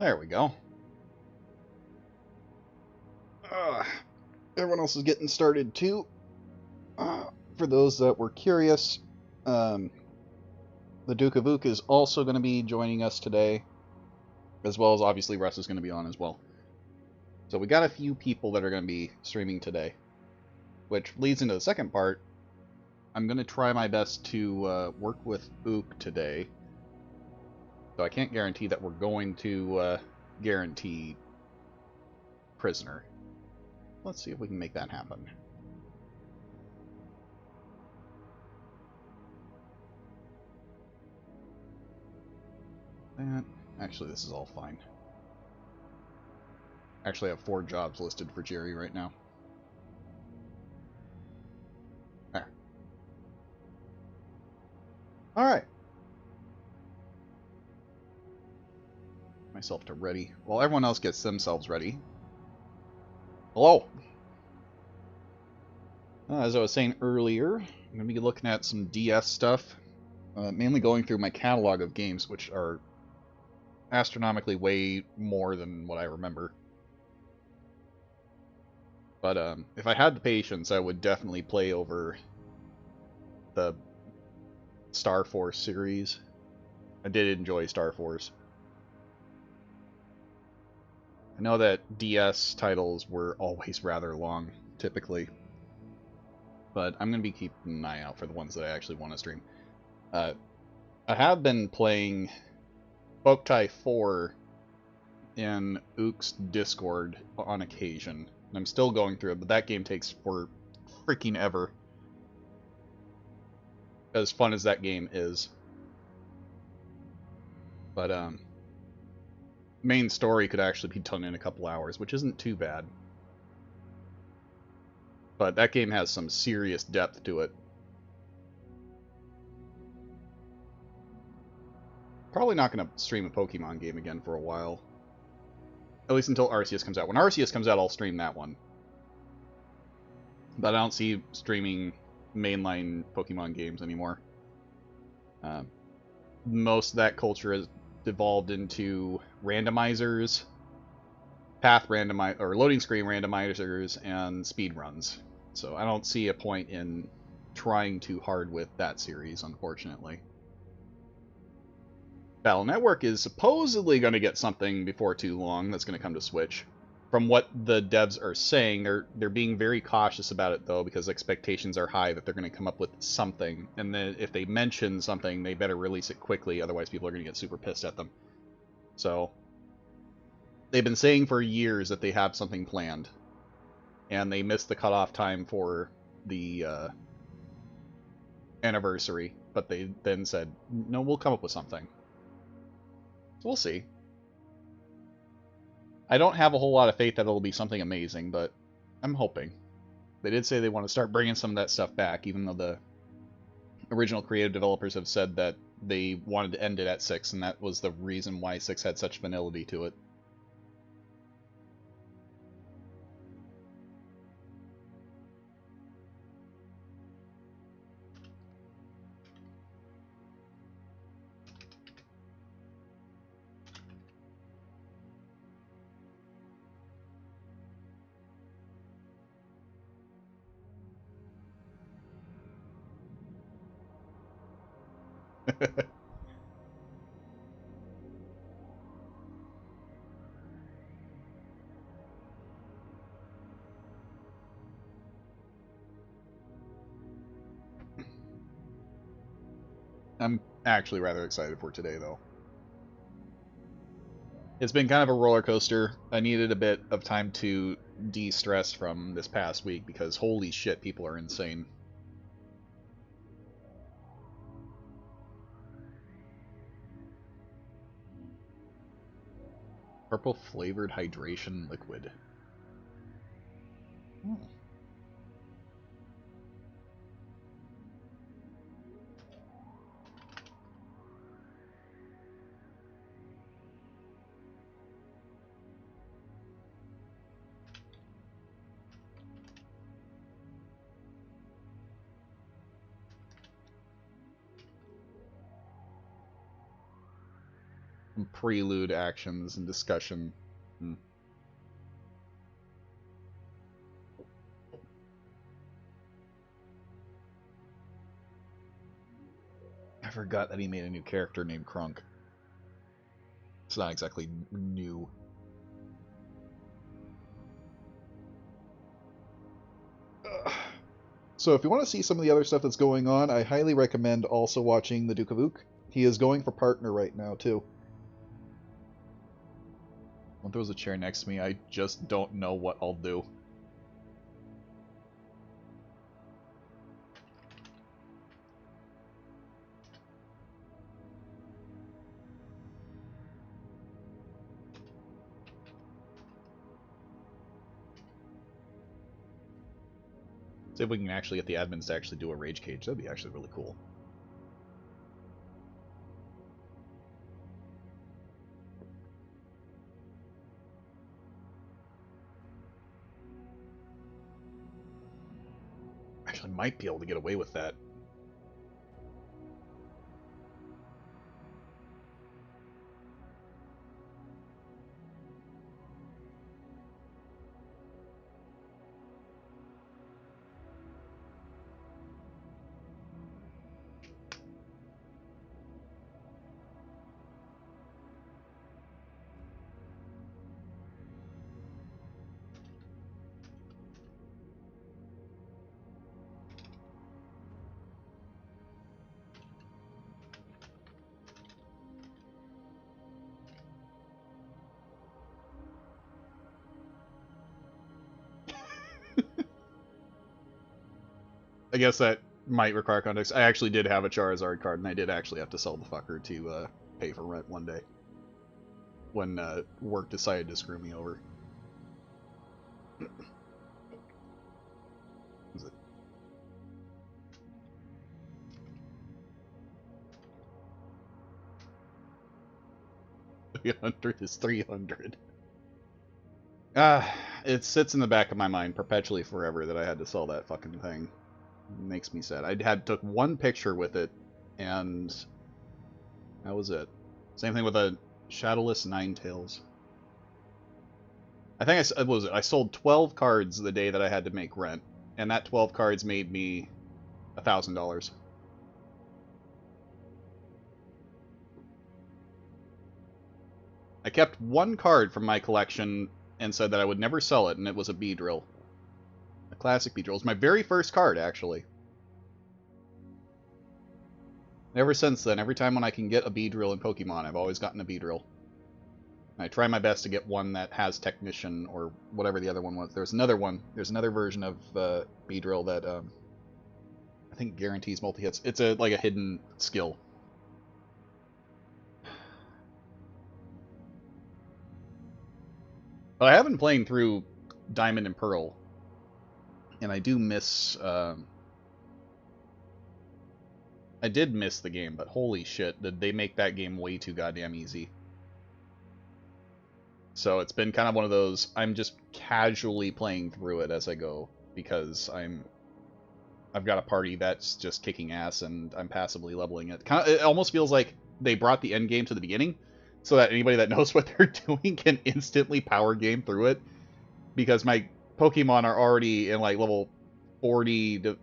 There we go. Uh, Everyone else is getting started too. For those that were curious, um, the Duke of Ook is also going to be joining us today, as well as obviously Russ is going to be on as well. So we got a few people that are going to be streaming today, which leads into the second part. I'm going to try my best to work with Ook today. So I can't guarantee that we're going to guarantee prisoner. Let's see if we can make that happen. Actually, this is all fine. Actually, I have 4 jobs listed for Jerry right now. There. Alright. Myself to ready. While everyone else gets themselves ready. Hello! As I was saying earlier, I'm going to be looking at some DS stuff. Mainly going through my catalog of games, which are astronomically way more than what I remember. But if I had the patience, I would definitely play over the Star Force series. I did enjoy Star Force. I know that DS titles were always rather long, typically. But I'm going to be keeping an eye out for the ones that I actually want to stream. I have been playing Boktai 4 in Ook's Discord on occasion. And I'm still going through it, but that game takes for freaking ever. As fun as that game is. But main story could actually be done in a couple hours, which isn't too bad. But that game has some serious depth to it. Probably not going to stream a Pokemon game again for a while. At least until Arceus comes out. When Arceus comes out, I'll stream that one. But I don't see streaming mainline Pokemon games anymore. Most of that culture has devolved into randomizers, path randomizer or loading screen randomizers, and speed runs. So I don't see a point in trying too hard with that series, unfortunately. Battle Network is supposedly going to get something before too long that's going to come to Switch. From what the devs are saying, they're being very cautious about it, though, because expectations are high that they're going to come up with something. And then if they mention something, they better release it quickly, otherwise people are going to get super pissed at them. So, they've been saying for years that they have something planned. And they missed the cutoff time for the anniversary. But they then said, no, we'll come up with something. So we'll see. I don't have a whole lot of faith that it'll be something amazing, but I'm hoping. They did say they want to start bringing some of that stuff back, even though the original creative developers have said that they wanted to end it at 6, and that was the reason why 6 had such vanillity to it. I'm actually rather excited for today, though. It's been kind of a roller coaster. I needed a bit of time to de-stress from this past week because holy shit, people are insane. Purple flavored hydration liquid. Hmm. prelude actions and discussion. I forgot that he made a new character named Krunk. It's not exactly new. So if you want to see some of the other stuff that's going on, I highly recommend also watching the Duke of Ook. He is going for partner right now, too. When there's a chair next to me, I just don't know what I'll do. See if we can actually get the admins to actually do a rage cage. That'd be actually really cool. Actually, might be able to get away with that. I guess that might require context. I actually did have a Charizard card, and I did actually have to sell the fucker to pay for rent one day. When work decided to screw me over. Is it? $300 is $300. It sits in the back of my mind perpetually forever that I had to sell that fucking thing. It makes me sad. I took one picture with it, and that was it. Same thing with a Shadowless Ninetales. I think I sold 12 cards the day that I had to make rent, and that 12 cards made me $1,000. I kept one card from my collection and said that I would never sell it, and it was a Beedrill. A classic Beedrill. It was my very first card, actually. Ever since then, every time when I can get a Beedrill in Pokemon, I've always gotten a Beedrill. I try my best to get one that has Technician, or whatever the other one was. There's another one. There's another version of Beedrill that I think guarantees multi-hits. It's like a hidden skill. But I have been playing through Diamond and Pearl, and I do miss... I did miss the game, but holy shit, did they make that game way too goddamn easy. So it's been kind of one of those, I'm just casually playing through it as I go, because I've got a party that's just kicking ass, and I'm passively leveling it. It almost feels like they brought the end game to the beginning, so that anybody that knows what they're doing can instantly power game through it, because my Pokemon are already in like level 40 to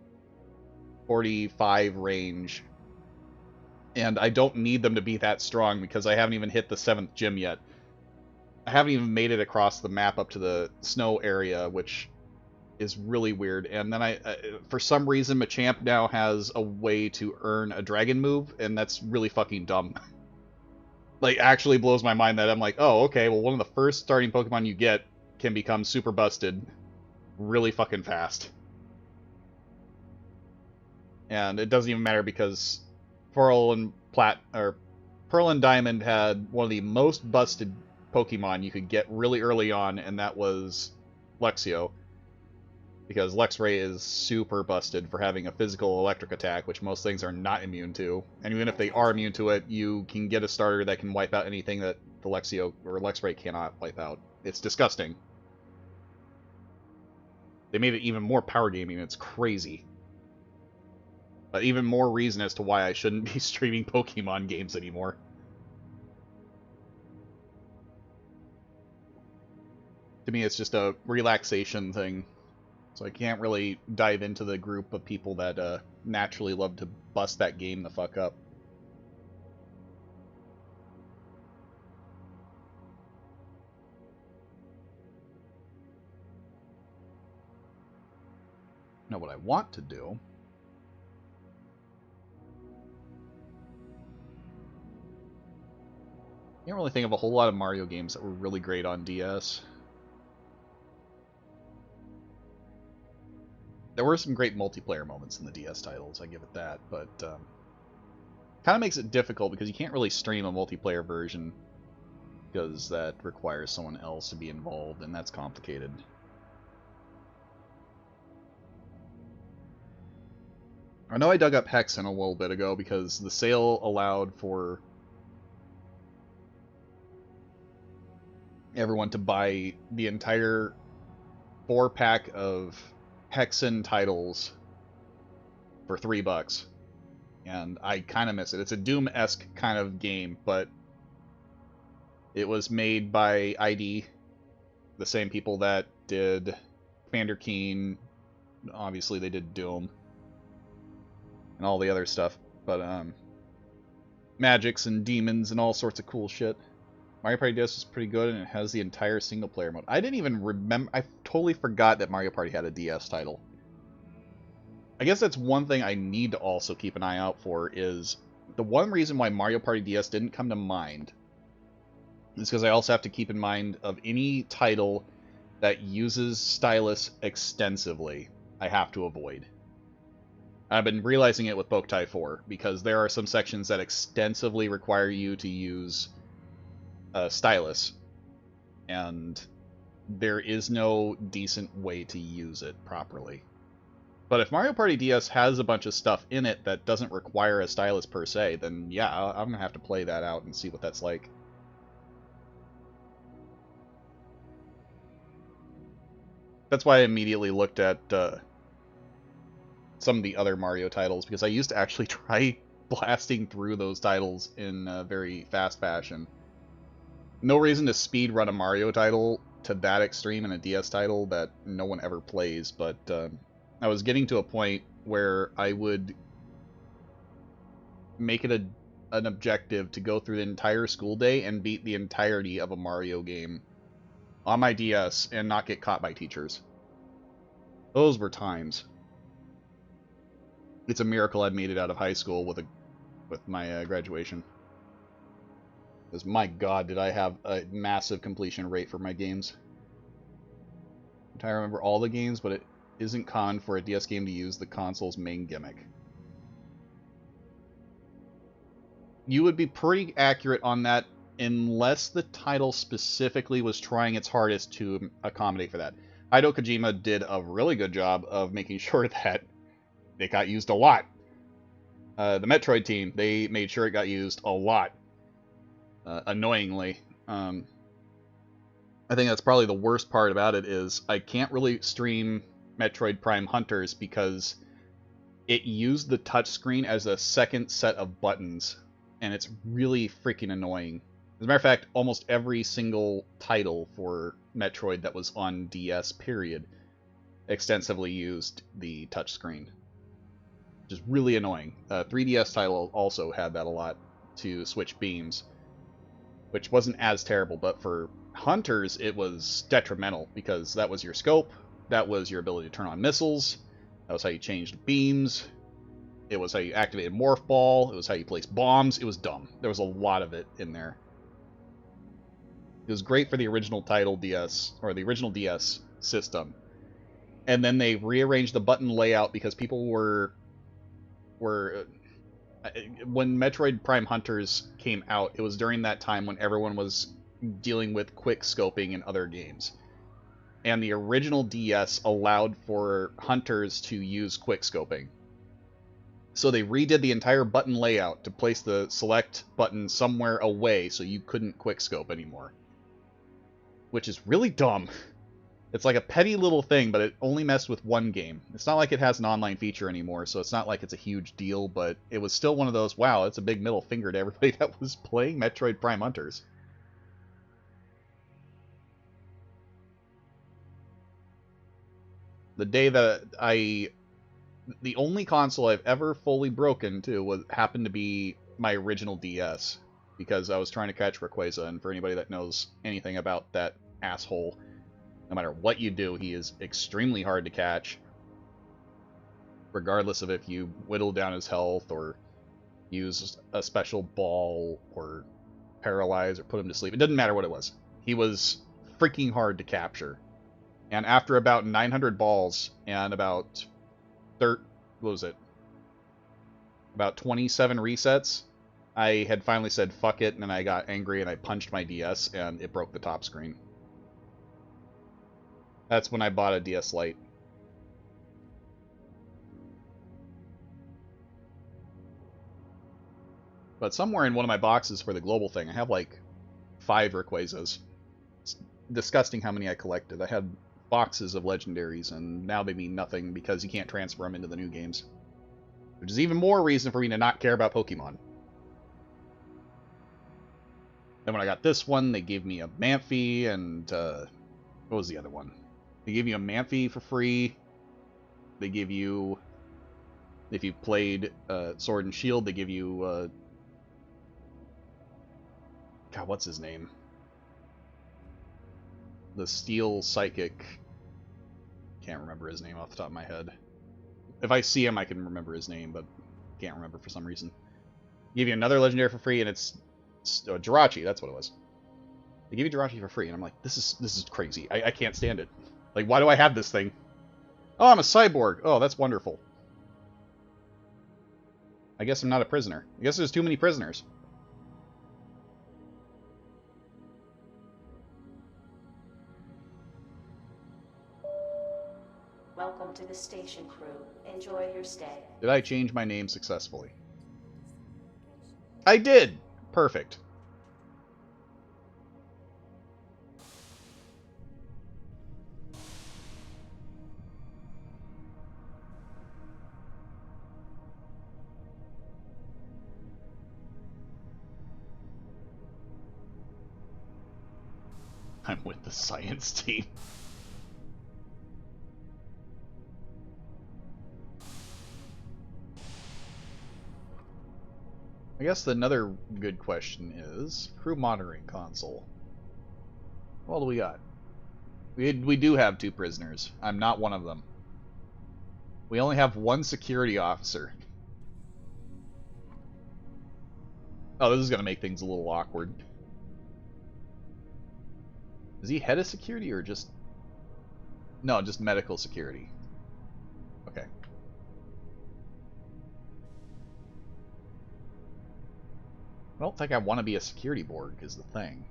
45 range, and I don't need them to be that strong because I haven't even hit the 7th gym yet. I haven't even made it across the map up to the snow area, which is really weird. And then for some reason, Machamp now has a way to earn a dragon move, and that's really fucking dumb. Like, actually blows my mind that I'm like, oh, okay, well, one of the first starting Pokemon you get can become super busted really fucking fast. And it doesn't even matter because Pearl and Diamond had one of the most busted Pokemon you could get really early on, and that was Luxio. Because Luxray is super busted for having a physical electric attack, which most things are not immune to. And even if they are immune to it, you can get a starter that can wipe out anything that the Luxio or Luxray cannot wipe out. It's disgusting. They made it even more power gaming, it's crazy. But even more reason as to why I shouldn't be streaming Pokemon games anymore. to me, it's just a relaxation thing. So I can't really dive into the group of people that naturally love to bust that game the fuck up. Now, what I want to do... I can't really think of a whole lot of Mario games that were really great on DS. There were some great multiplayer moments in the DS titles, I give it that, but kind of makes it difficult because you can't really stream a multiplayer version because that requires someone else to be involved, and that's complicated. I know I dug up Hexen a little bit ago because the sale allowed for everyone to buy the entire 4-pack of Hexen titles for $3, and I kind of miss it. It's a Doom-esque kind of game, but it was made by ID, the same people that did Commander Keen. Obviously, they did Doom and all the other stuff, but magics and demons and all sorts of cool shit. Mario Party DS is pretty good, and it has the entire single-player mode. I didn't even remember... I totally forgot that Mario Party had a DS title. I guess that's one thing I need to also keep an eye out for, is the one reason why Mario Party DS didn't come to mind is because I also have to keep in mind of any title that uses stylus extensively, I have to avoid. I've been realizing it with Boktai 4, because there are some sections that extensively require you to use stylus, and there is no decent way to use it properly. But if Mario Party DS has a bunch of stuff in it that doesn't require a stylus per se, then yeah, I'm going to have to play that out and see what that's like. That's why I immediately looked at some of the other Mario titles, because I used to actually try blasting through those titles in a very fast fashion. No reason to speed run a Mario title to that extreme in a DS title that no one ever plays, but I was getting to a point where I would make it an objective to go through the entire school day and beat the entirety of a Mario game on my DS and not get caught by teachers. Those were times. It's a miracle I made it out of high school with my graduation. Because, my god, did I have a massive completion rate for my games. I'm trying to remember all the games, but it isn't common for a DS game to use the console's main gimmick. You would be pretty accurate on that unless the title specifically was trying its hardest to accommodate for that. Hideo Kojima did a really good job of making sure that it got used a lot. The Metroid team, they made sure it got used a lot. Annoyingly. I think that's probably the worst part about it, is I can't really stream Metroid Prime Hunters because it used the touchscreen as a second set of buttons, and it's really freaking annoying. As a matter of fact, almost every single title for Metroid that was on DS, period, extensively used the touchscreen. Which is really annoying. 3DS title also had that a lot, to switch beams, which wasn't as terrible, but for Hunters, it was detrimental, because that was your scope, that was your ability to turn on missiles, that was how you changed beams, it was how you activated Morph Ball, it was how you placed bombs. It was dumb. There was a lot of it in there. It was great for the original title DS, or the original DS system. And then they rearranged the button layout because people were when Metroid Prime Hunters came out, it was during that time when everyone was dealing with quick scoping in other games. And the original DS allowed for Hunters to use quick scoping. So they redid the entire button layout to place the select button somewhere away so you couldn't quick scope anymore. Which is really dumb. It's like a petty little thing, but it only messed with one game. It's not like it has an online feature anymore, so it's not like it's a huge deal, but it was still one of those, wow, it's a big middle finger to everybody that was playing Metroid Prime Hunters. The day that the only console I've ever fully broken to happened to be my original DS, because I was trying to catch Rayquaza, and for anybody that knows anything about that asshole, no matter what you do, he is extremely hard to catch, regardless of if you whittle down his health or use a special ball or paralyze or put him to sleep. It doesn't matter what it was. He was freaking hard to capture. And after about 900 balls and about what was it? About 27 resets, I had finally said fuck it, and then I got angry and I punched my DS and it broke the top screen. That's when I bought a DS Lite. But somewhere in one of my boxes for the global thing, I have like 5 Rayquazas. It's disgusting how many I collected. I had boxes of legendaries, and now they mean nothing because you can't transfer them into the new games. Which is even more reason for me to not care about Pokemon. Then when I got this one, they gave me a Manphy, and what was the other one? They gave you a Manphy for free. They give you, if you played Sword and Shield, they give you, God, what's his name? The Steel Psychic. Can't remember his name off the top of my head. If I see him, I can remember his name, but can't remember for some reason. Give you another legendary for free, and it's Jirachi. That's what it was. They give you Jirachi for free, and I'm like, this is crazy. I can't stand it. Like, why do I have this thing? Oh, I'm a cyborg. Oh, that's wonderful. I guess I'm not a prisoner. I guess there's too many prisoners. Welcome to the station, crew. Enjoy your stay. Did I change my name successfully? I did! Perfect. I'm with the science team. I guess another good question is, crew monitoring console. What do we got? We do have 2 prisoners. I'm not one of them. We only have 1 security officer. Oh, this is going to make things a little awkward. Is he head of security or just... No, just medical security. Okay. I don't think I want to be a security board, is the thing.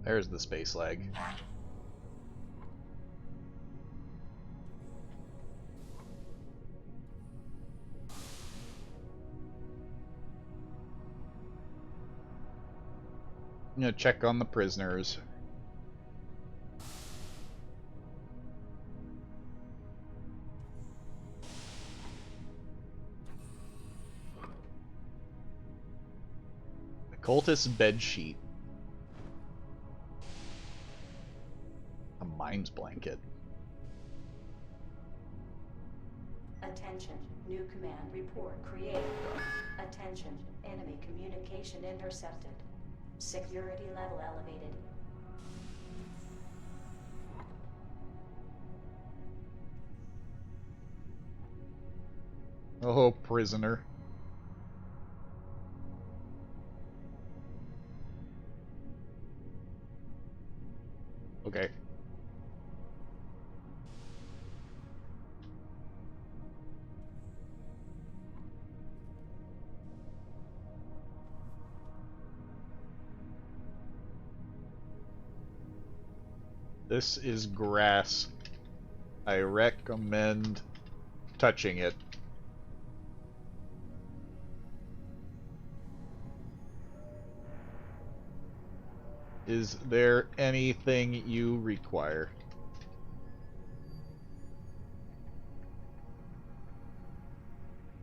There's the space lag. I'm gonna check on the prisoners. Cultist bed sheet. A mime's blanket. Attention, new command report created. Attention, enemy communication intercepted. Security level elevated. Oh, prisoner. Okay. This is grass. I recommend touching it. Is there anything you require?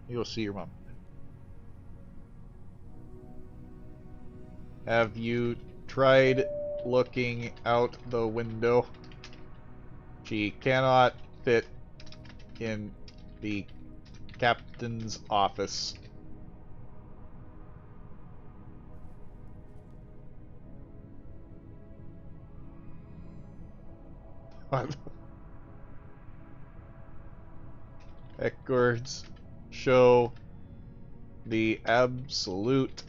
You'll see your mom. Have you tried looking out the window? She cannot fit in the captain's office. Records show the absolute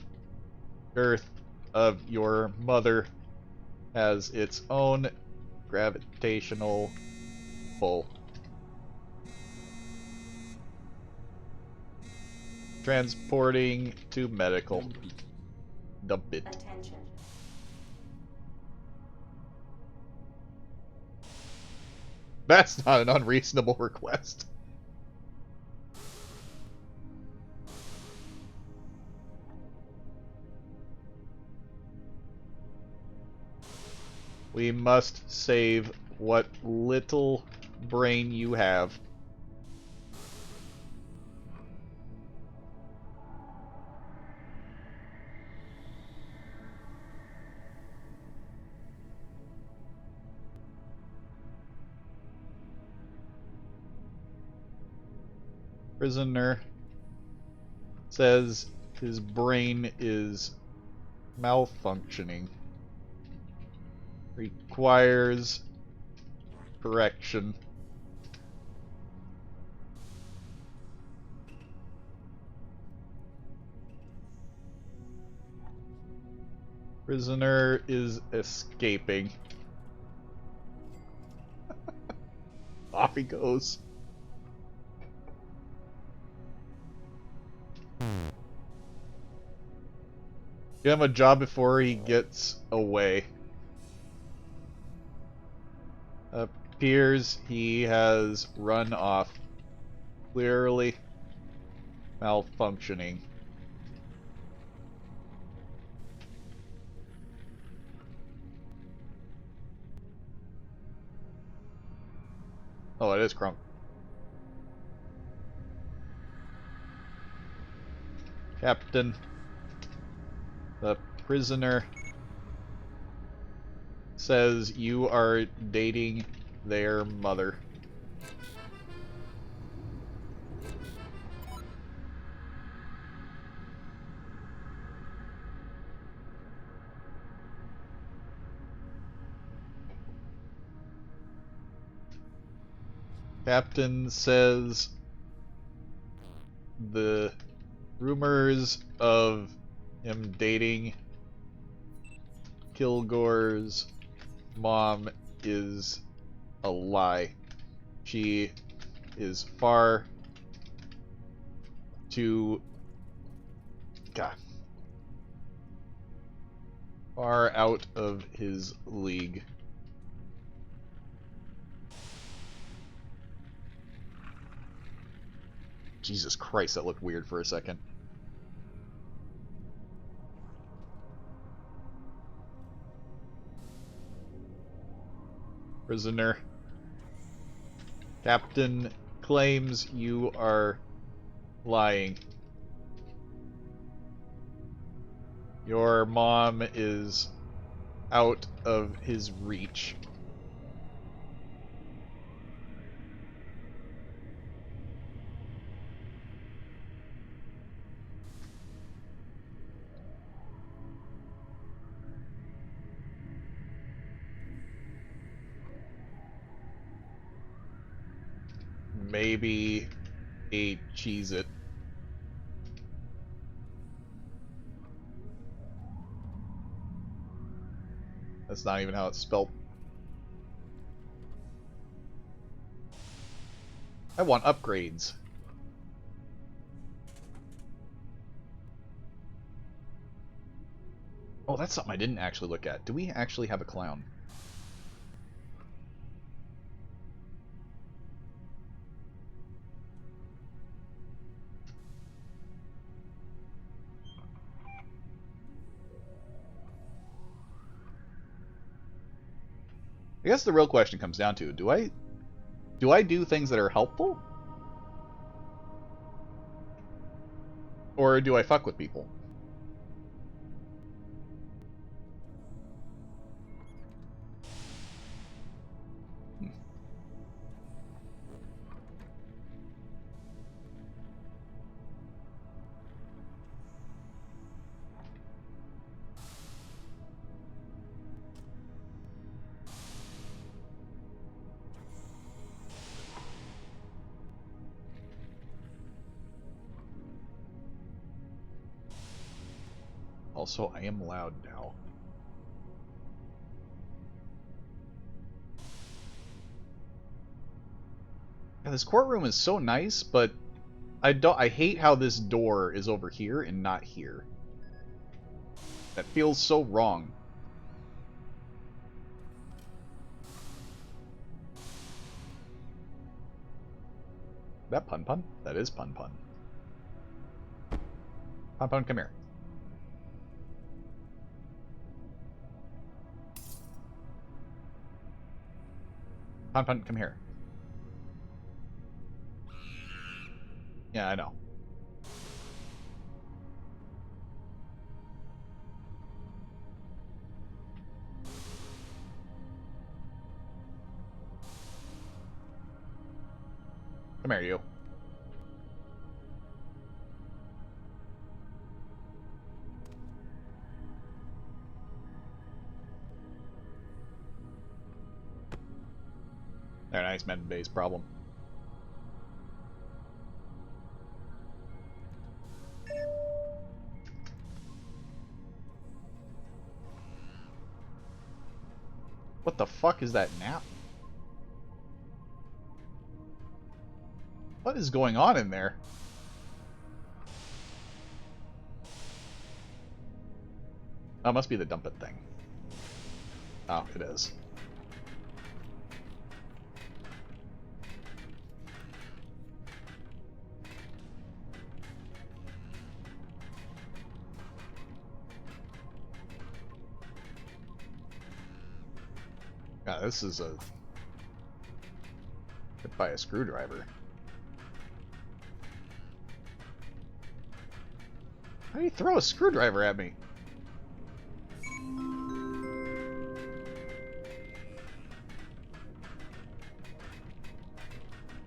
earth of your mother has its own gravitational pull. Transporting to medical. Dump it. Attention. That's not an unreasonable request. We must save what little brain you have. Prisoner says his brain is malfunctioning. Requires correction. Prisoner is escaping. Off he goes. Give him a job before he gets away. Appears he has run off. Clearly malfunctioning. Oh, it is Crump. Captain. The prisoner says you are dating their mother. Captain says the rumors of him dating Kilgore's mom is a lie. She is far out of his league. Jesus Christ, that looked weird for a second. Prisoner. Captain claims you are lying. Your mom is out of his reach. Maybe a Cheez-It. That's not even how it's spelled. I want upgrades. Oh, that's something I didn't actually look at. Do we actually have a clown? I guess the real question comes down to, do I do things that are helpful? Or do I fuck with people? Also, I am loud now. Yeah, this courtroom is so nice, but I hate how this door is over here and not here. That feels so wrong. That Pun Pun? That is Pun Pun. Pun Pun, come here. Pun Pun, come here. Yeah, I know. Come here, you. There, nice med base problem. What the fuck is that nap? What is going on in there? Oh, it must be the dump it thing. Oh, it is. Yeah, this is a... Hit by a screwdriver. How do you throw a screwdriver at me?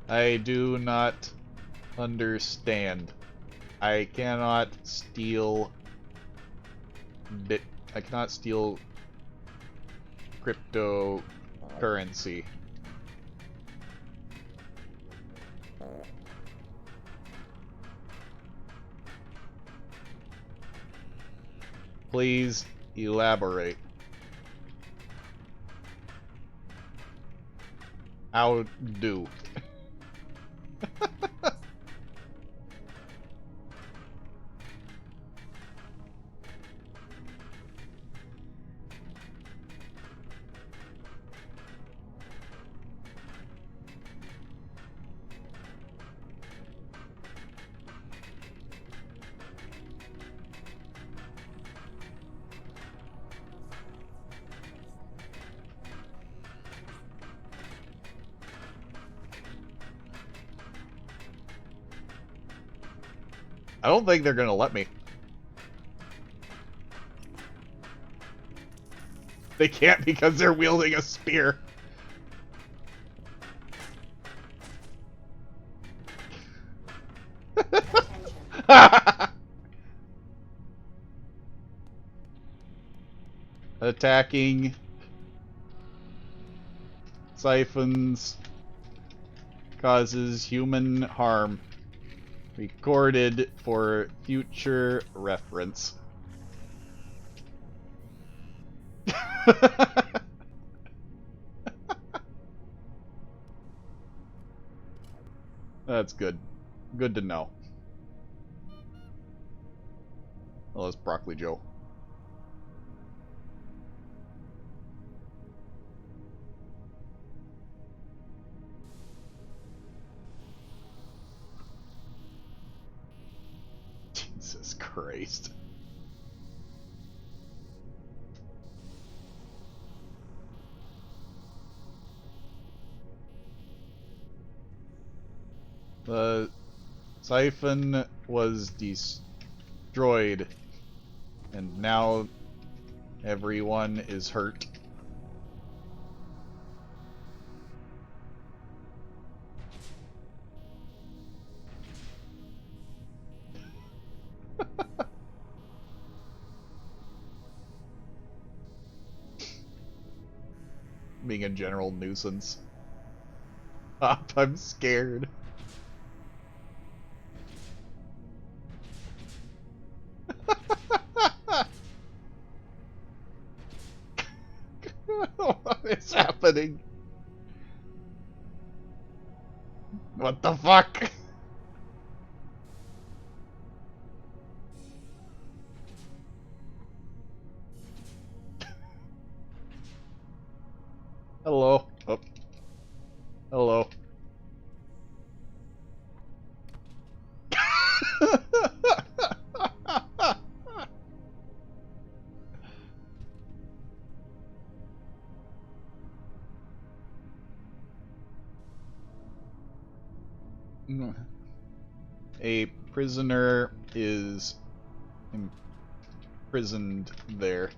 I do not understand. I cannot steal I cannot steal cryptocurrency. Please elaborate. How do? I don't think they're gonna let me. They can't because they're wielding a spear. Attention. Attacking siphons causes human harm. Recorded for future reference. That's good. Good to know. Well, that's Broccoli Joe. Jesus Christ. The siphon was destroyed, and now everyone is hurt. Being a general nuisance. Stop, I'm scared. What is happening? What the fuck? Hello. Oh. Hello. A prisoner is imprisoned there.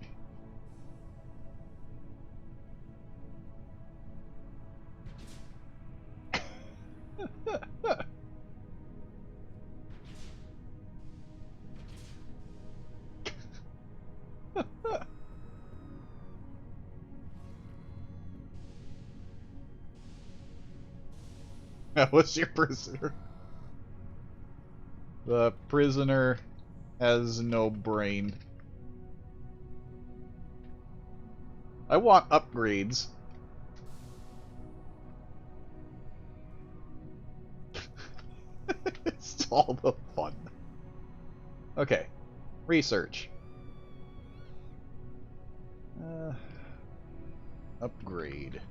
That was your prisoner. The prisoner has no brain. I want upgrades. It's all the fun. Okay. Research. Upgrade.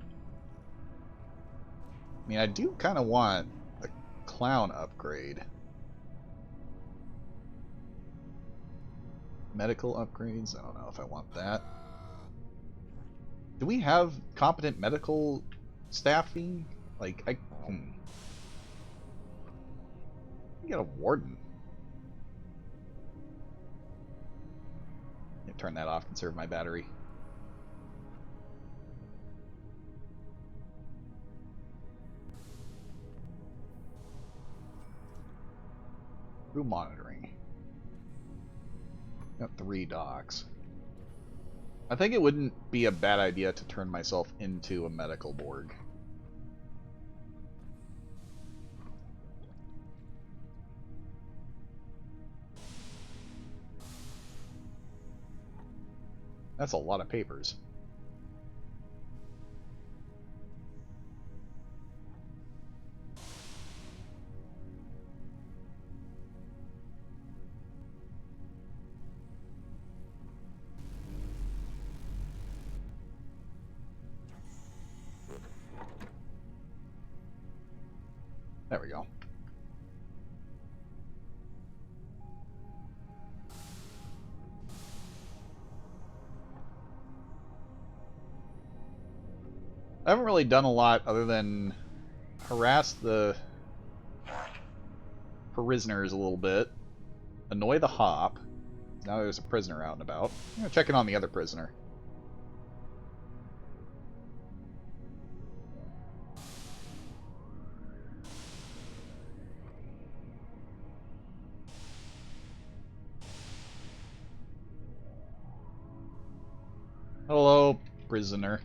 I mean, I do kind of want a clown upgrade. Medical upgrades? I don't know if I want that. Do we have competent medical staffing? Like, get a warden. Turn that off, conserve my battery. Room monitoring. Got 3 docks. I think it wouldn't be a bad idea to turn myself into a medical Borg. That's a lot of papers. There we go. I haven't really done a lot other than harass the prisoners a little bit, annoy the hop. Now there's a prisoner out and about. I'm gonna check in on the other prisoner. Hello, prisoner.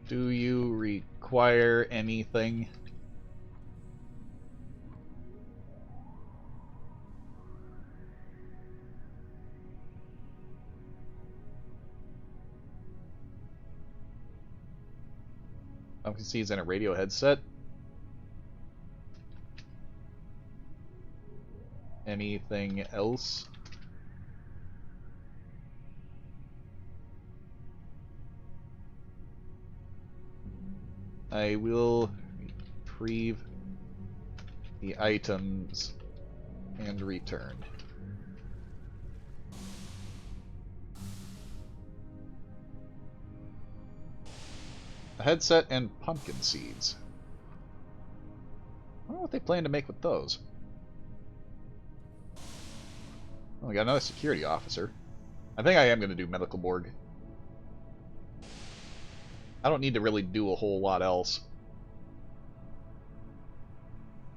Do you require anything? I can see he's in a radio headset. Anything else? I will retrieve the items and return. A headset and pumpkin seeds. I wonder what they plan to make with those. Oh, we got another security officer. I think I am going to do medical board. I don't need to really do a whole lot else.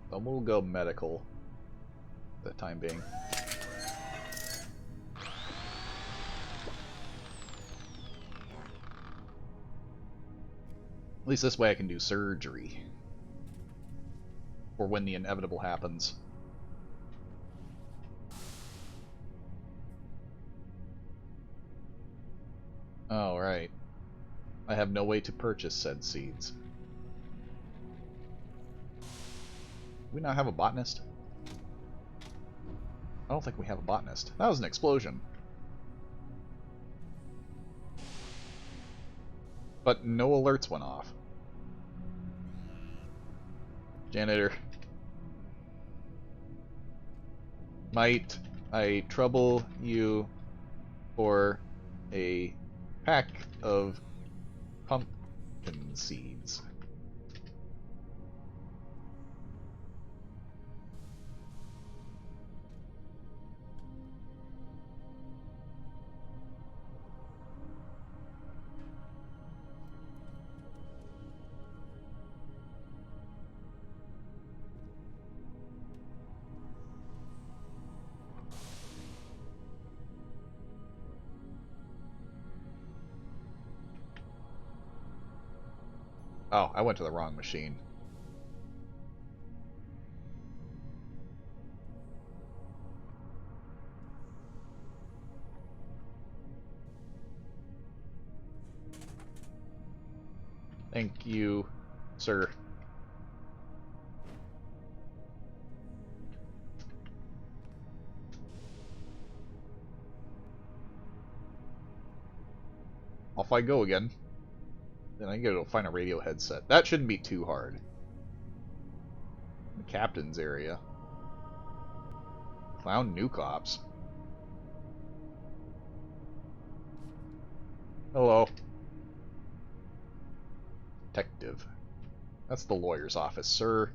So we'll go medical for the time being. At least this way I can do surgery. Or when the inevitable happens. Alright. I have no way to purchase said seeds. Do we not have a botanist? I don't think we have a botanist. That was an explosion. But no alerts went off. Janitor. Might I trouble you for a pack of pumpkin seeds? Oh, I went to the wrong machine. Thank you, sir. Off I go again. Then I gotta go find a radio headset. That shouldn't be too hard. The captain's area. Found new cops. Hello. Detective. That's the lawyer's office, sir.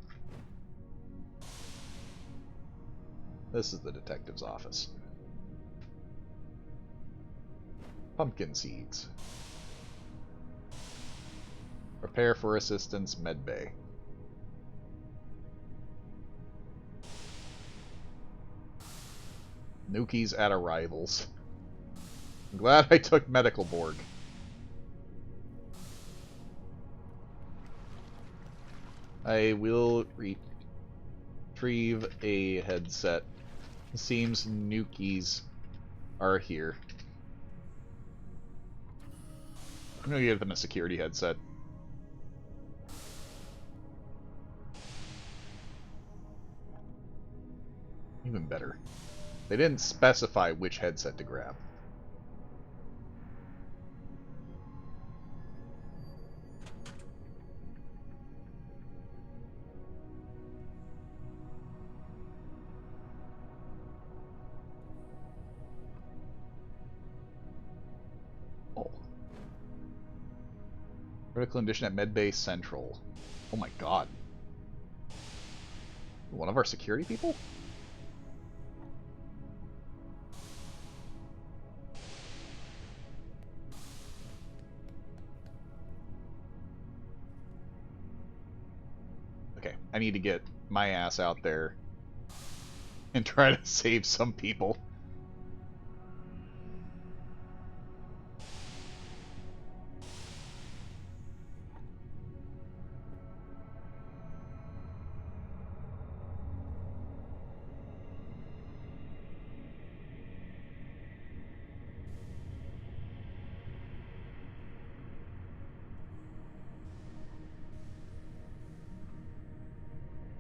This is the detective's office. Pumpkin seeds. Prepare for assistance, medbay. Nukies at arrivals. I'm glad I took medical board. I will retrieve a headset. It seems Nukies are here. I'm gonna give them a security headset. Even better. They didn't specify which headset to grab. Oh. Critical condition at Medbay Central. Oh my god. One of our security people? I need to get my ass out there and try to save some people.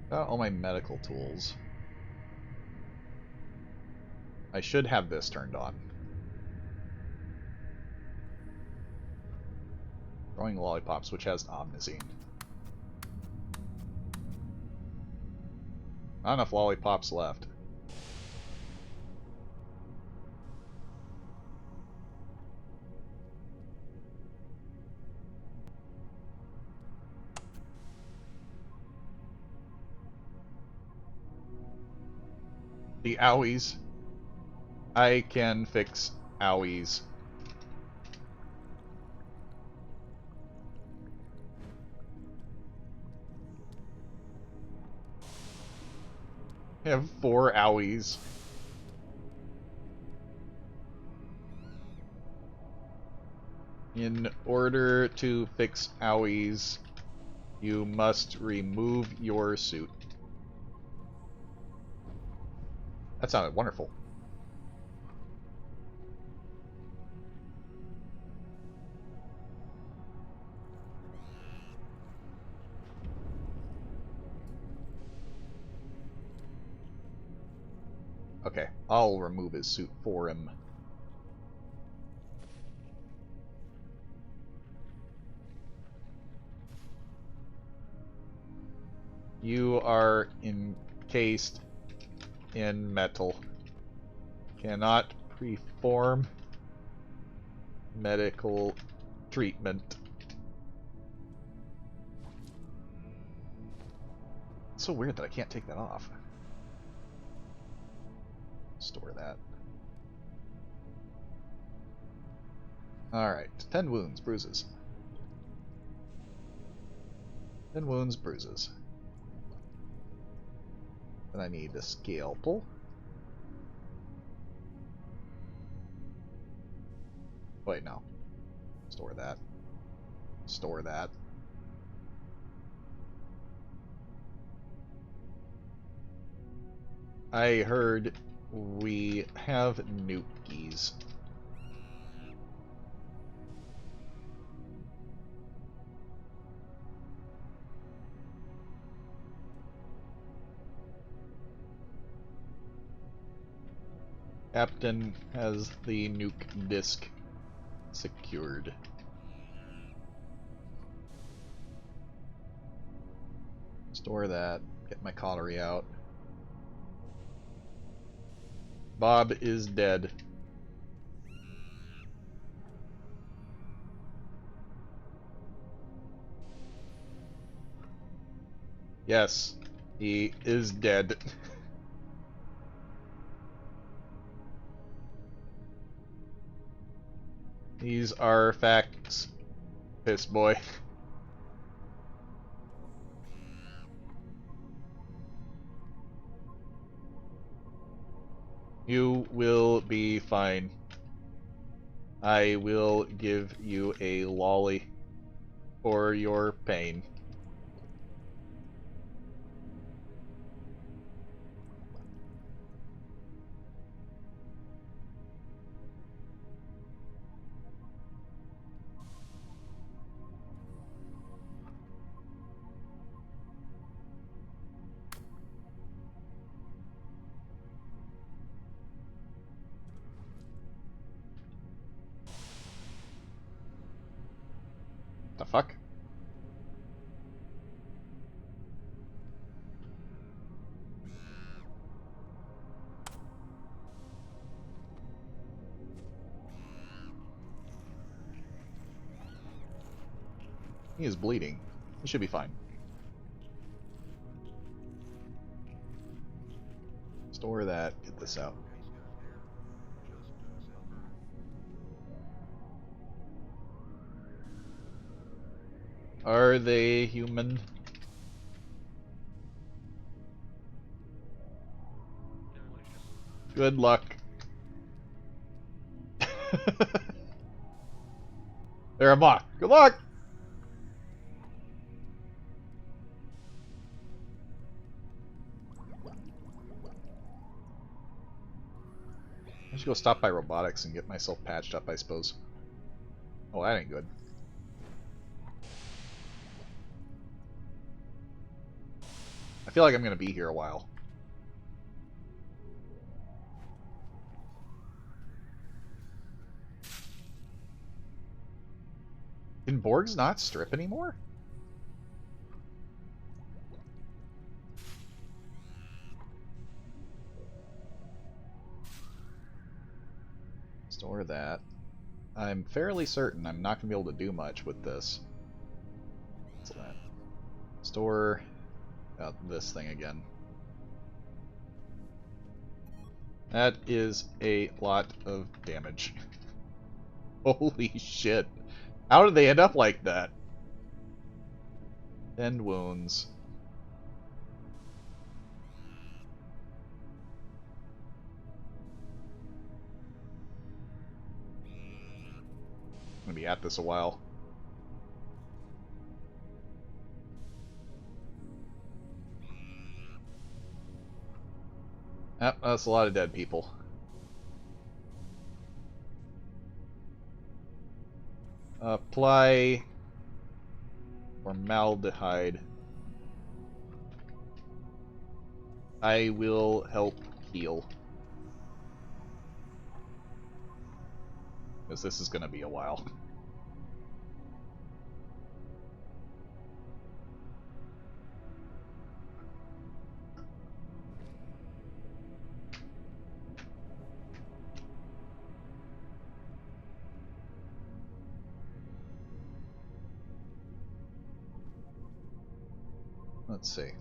Got all my medical tools. I should have this turned on. Throwing lollipops, which has omnisine. Not enough lollipops left. The owies. I can fix owies. I have 4 owies. In order to fix owies, you must remove your suit. That sounded wonderful. Okay, I'll remove his suit for him. You are encased in metal. Cannot perform medical treatment. It's so weird that I can't take that off. Store that. Alright, 10 wounds, bruises. 10 wounds, bruises. Then I need a scalpel. Wait, no. Store that. Store that. I heard we have nukies. Captain has the nuke disk secured. Store that. Get my cautery out. Bob is dead. Yes, he is dead. These are facts, piss boy. You will be fine. I will give you a lolly for your pain. The fuck? He is bleeding. He should be fine. Store that. Get this out. Are they human? Good luck. They're a mock. Good luck! I should go stop by robotics and get myself patched up, I suppose. Oh, that ain't good. I feel like I'm gonna be here a while. Can Borgs not strip anymore? Store that. I'm fairly certain I'm not going to be able to do much with this. What's that? Store this thing again. That is a lot of damage. Holy shit. How did they end up like that? 10 wounds. I'm gonna be at this a while. Yep, that's a lot of dead people. Apply formaldehyde. I will help heal. Because this is gonna be a while. Let's see.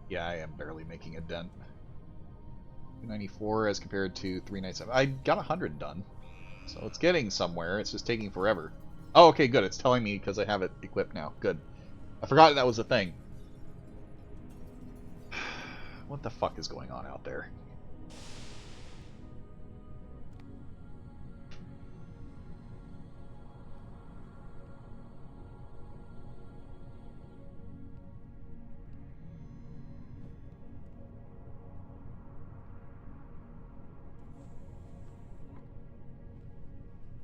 Yeah, I am barely making a dent. 294 as compared to 397. I got 100 done. So it's getting somewhere. It's just taking forever. Oh, okay, good. It's telling me because I have it equipped now. Good. I forgot that was a thing. What the fuck is going on out there?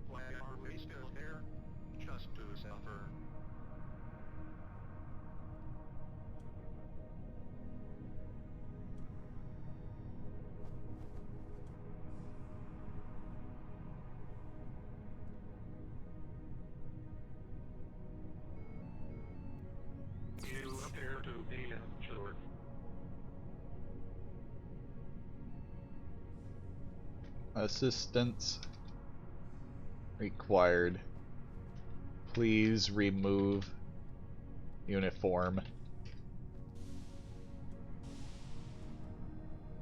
Why are we still here? Just to suffer. You appear to be injured. Assistance required. Please remove uniform.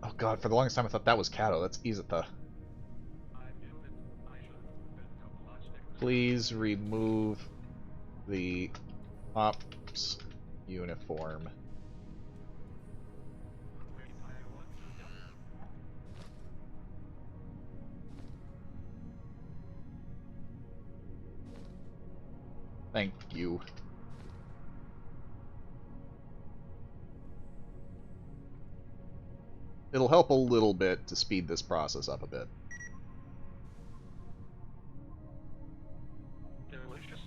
Oh god, for the longest time I thought that was Kato. That's Izata. Please remove the ops uniform. Thank you. It'll help a little bit to speed this process up a bit. Delicious.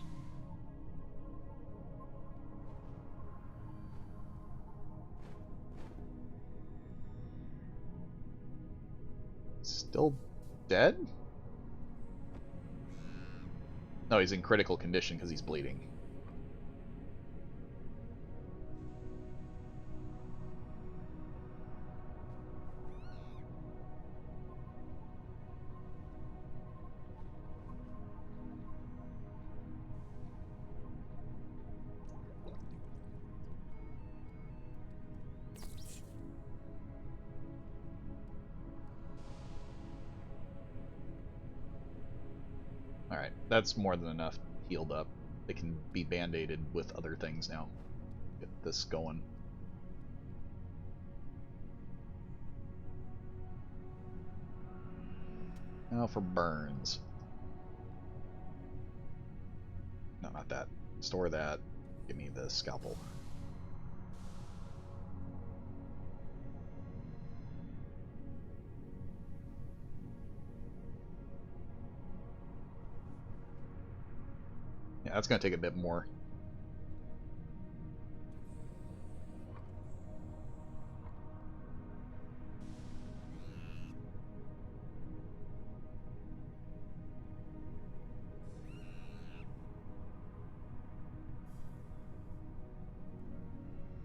Still dead? No, he's in critical condition because he's bleeding. Alright, that's more than enough healed up. They can be band-aided with other things now. Get this going. Now for burns. No, not that. Store that. Give me the scalpel. Yeah, that's going to take a bit more.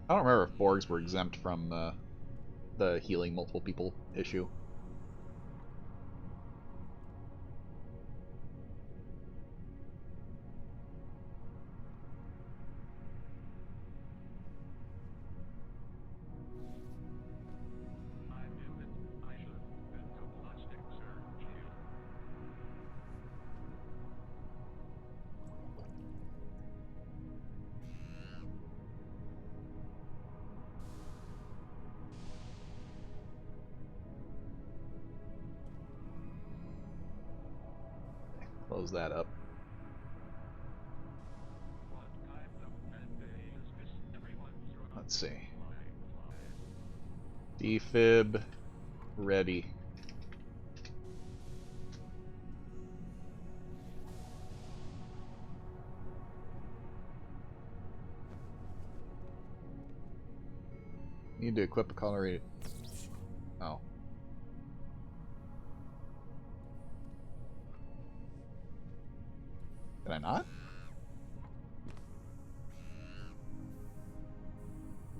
I don't remember if Borgs were exempt from the healing multiple people issue. Close that up. Let's see. Defib ready. Need to equip a color. Oh. Did I not?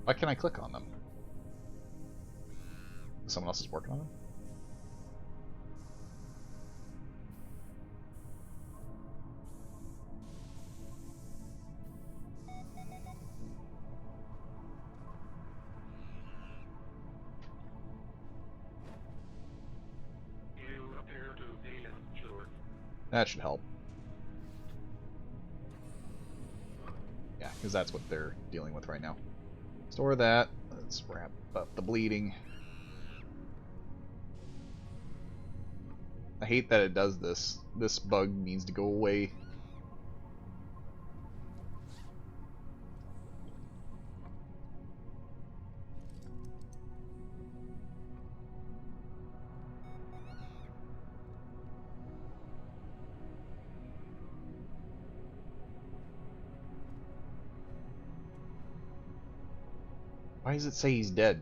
Why can't I click on them? Someone else is working on them? You appear to be injured. That should help. Yeah, because that's what they're dealing with right now. Store that. Let's wrap up the bleeding. I hate that it does this. This bug needs to go away. Why does it say he's dead?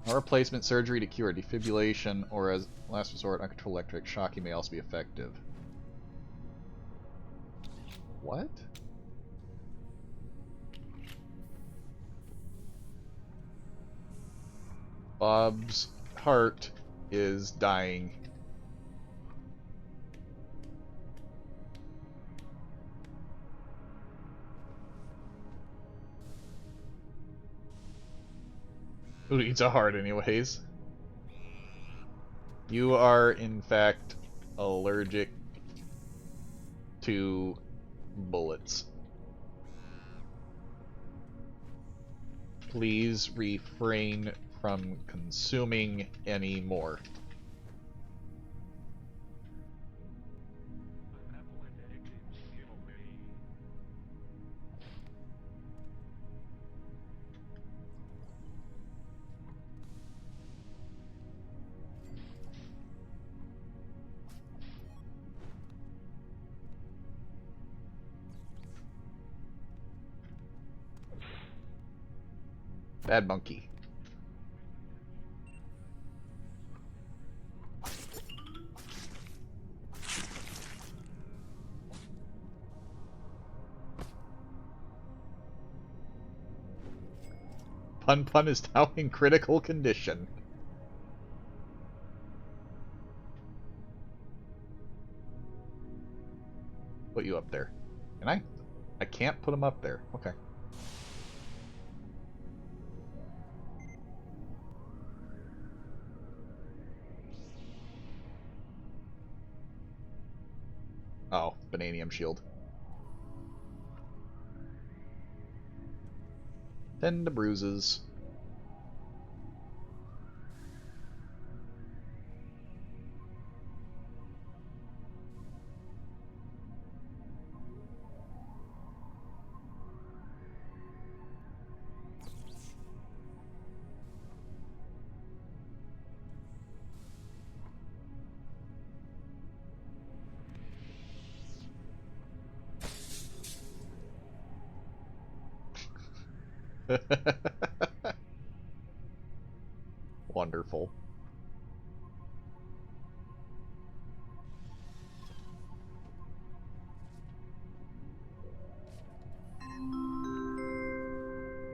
No replacement surgery to cure defibrillation, or as last resort, uncontrolled electric shocking may also be effective. What? Bob's heart is dying. Who needs a heart anyways? You are, in fact, allergic to bullets. Please refrain from consuming any more. Bad monkey. Pun Pun is now in critical condition. Put you up there. Can I? I can't put him up there. Okay. Oh, Bananium Shield. Tend to bruises. Wonderful.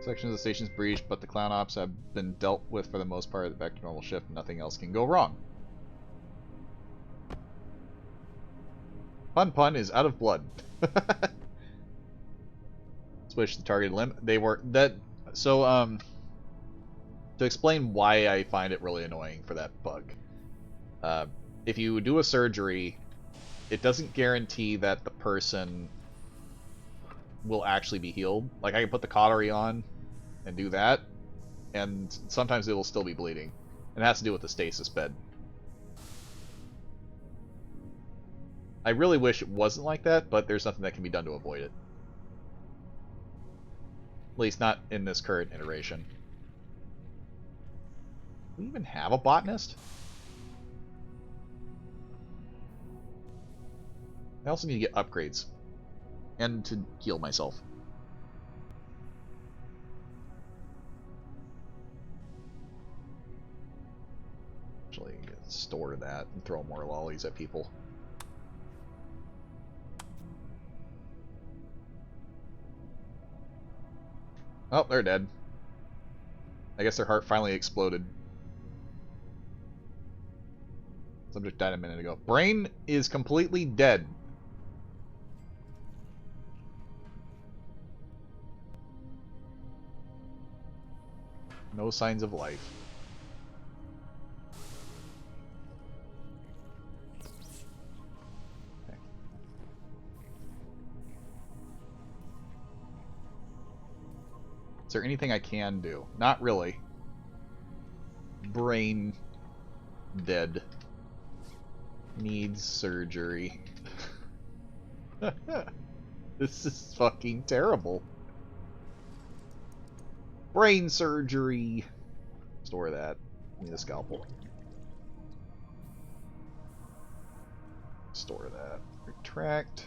Section of the station's breached, but the clown ops have been dealt with for the most part. Back to normal shift. Nothing else can go wrong. Pun Pun is out of blood. Switch the targeted limb. They were that. So to explain why I find it really annoying for that bug. If you do a surgery, it doesn't guarantee that the person will actually be healed. Like, I can put the cautery on and do that, and sometimes it'll still be bleeding. And it has to do with the stasis bed. I really wish it wasn't like that, but there's nothing that can be done to avoid it. At least not in this current iteration. Do we even have a botanist? I also need to get upgrades. And to heal myself. Actually, store that and throw more lollies at people. Oh, they're dead. I guess their heart finally exploded. Subject died a minute ago. Brain is completely dead. No signs of life. Okay. Is there anything I can do? Not really. Brain dead. Needs surgery. This is fucking terrible. Brain surgery. Store that. Need a scalpel. Store that. Retract.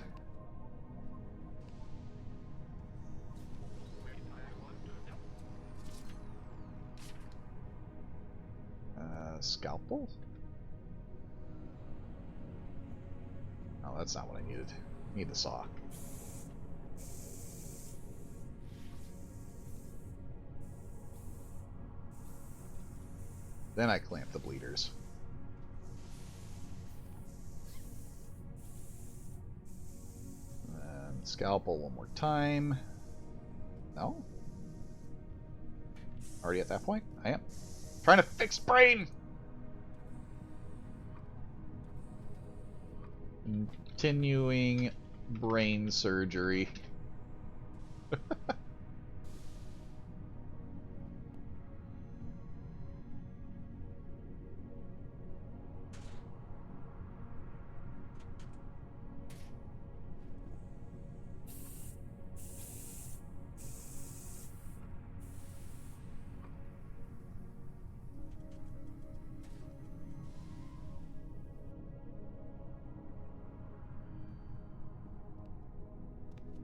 Scalpel? Oh, that's not what I needed. I need the saw. Then I clamp the bleeders. And scalpel one more time. No? Already at that point? I am. Trying to fix brain! Continuing brain surgery.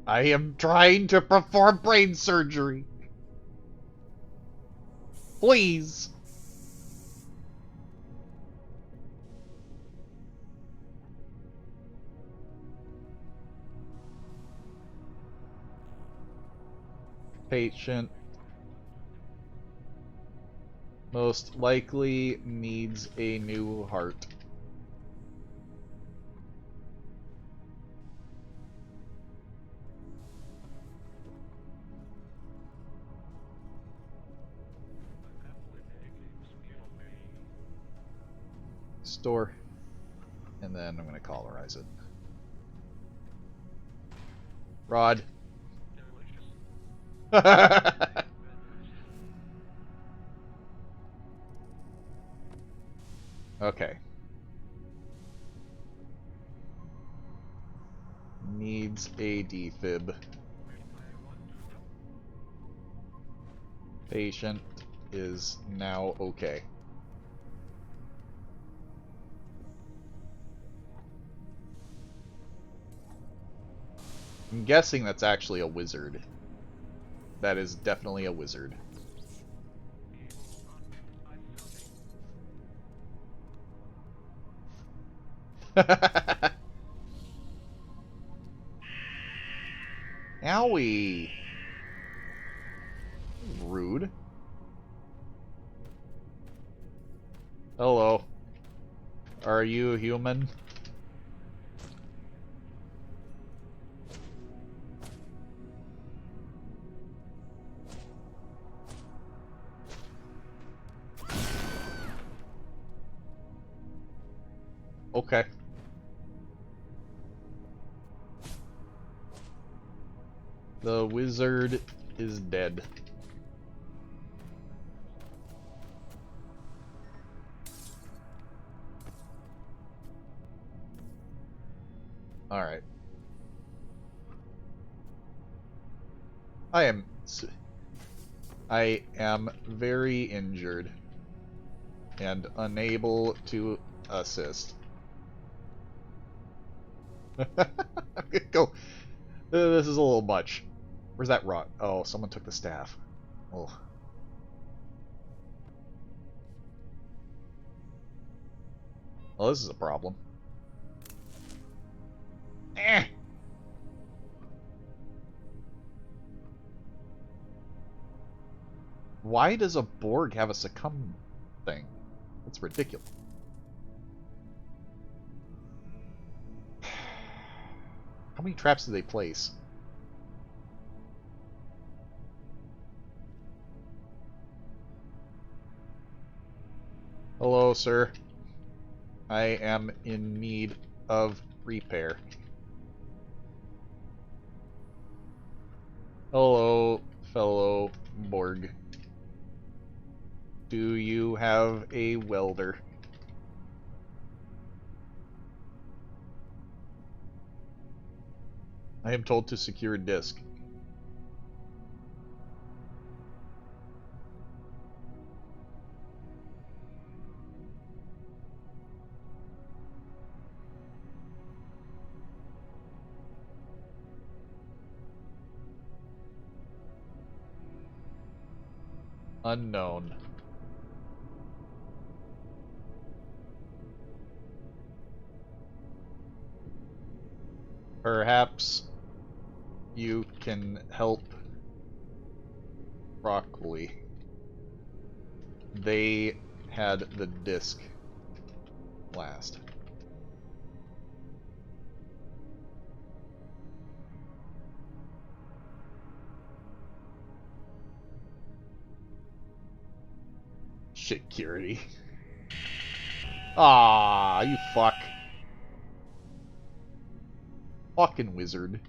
I am trying to perform brain surgery. Please. Patient most likely needs a new heart. Store, and then I'm going to colorize it. Rod. Okay. Needs a defib. Patient is now okay. I'm guessing that's actually a wizard. That is definitely a wizard. Owie! Rude. Hello. Are you human? Okay. The wizard is dead. Alright. I am very injured and unable to assist. Go. This is a little much. Where's that rock? Oh, someone took the staff. Oh. Well, this is a problem. Eh. Why does a Borg have a succumb thing? That's ridiculous. How many traps do they place? Hello, sir. I am in need of repair. Hello, fellow Borg. Do you have a welder? I am told to secure a disk. Unknown. Perhaps you can help Broccoli. They had the disc last. Security. Ah, you fuck. Fucking wizard.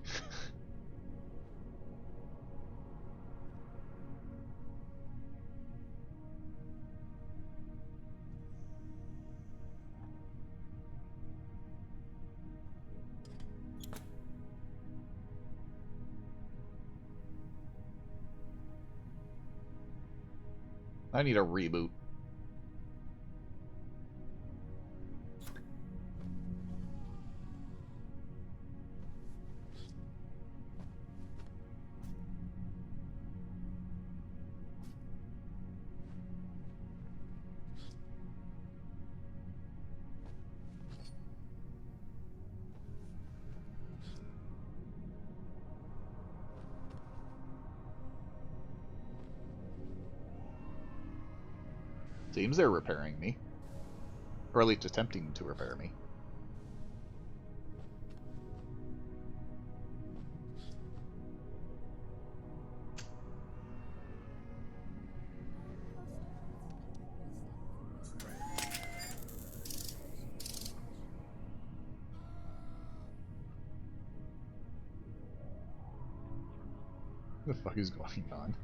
I need a reboot. Seems they're repairing me. Or at least attempting to repair me. What the fuck is going on?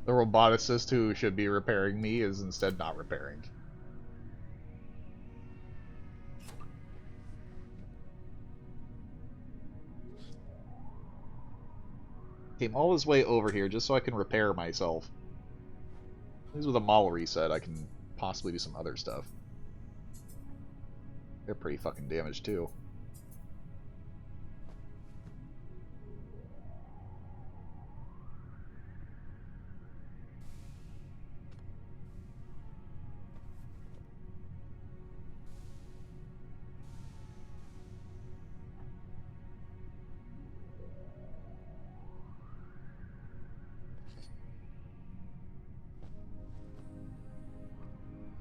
The roboticist who should be repairing me is instead not repairing. Came all this way over here just so I can repair myself. At least with a model reset, I can possibly do some other stuff. They're pretty fucking damaged too.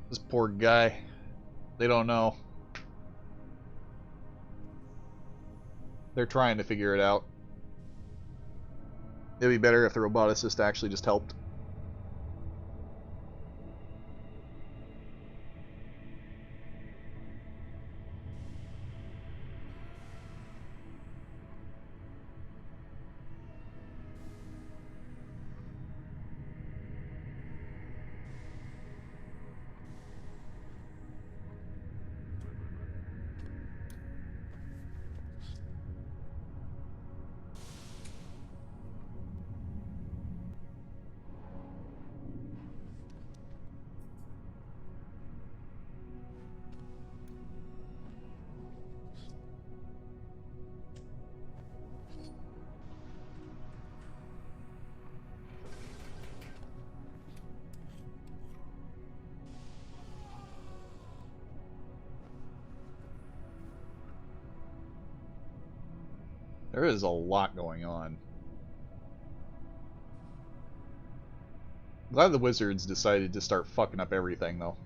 This poor guy. They don't know. They're trying to figure it out. It'd be better if the roboticist actually just helped. There is a lot going on. Glad the wizards decided to start fucking up everything, though.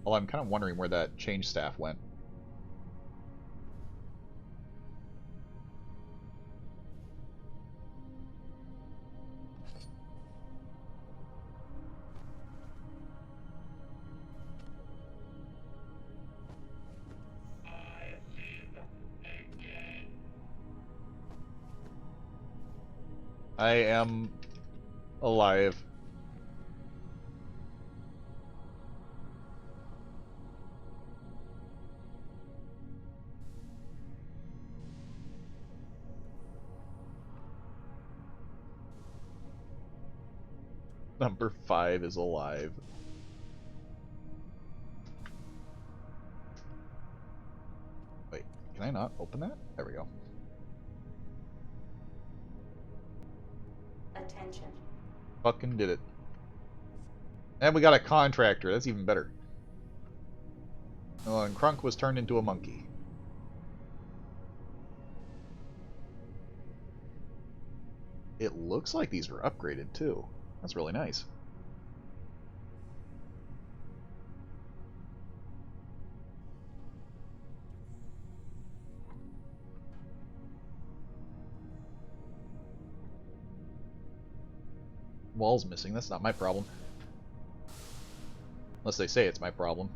Although I'm kind of wondering where that change staff went. I am alive. Number 5 is alive. Wait, can I not open that? There we go. Attention. Fucking did it. And we got a contractor. That's even better. Oh, and Crunk was turned into a monkey. It looks like these were upgraded, too. That's really nice. Wall's missing. That's not my problem. Unless they say it's my problem.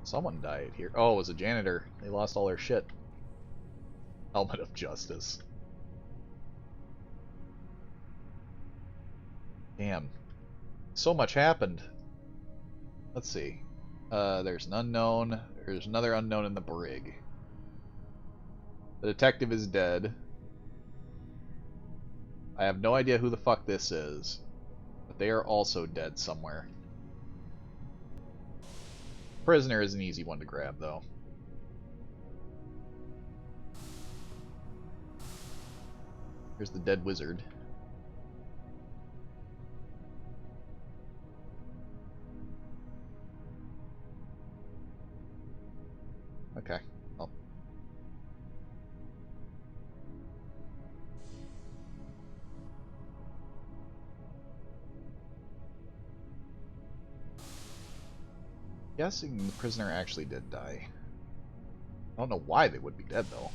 Someone died here. Oh, it was a janitor. They lost all their shit. Helmet of Justice. Damn. So much happened. Let's see. There's an unknown. There's another unknown in the brig. The detective is dead. I have no idea who the fuck this is. But they are also dead somewhere. Prisoner is an easy one to grab, though. Here's the dead wizard. Okay. Well. Guessing the prisoner actually did die. I don't know why they would be dead, though.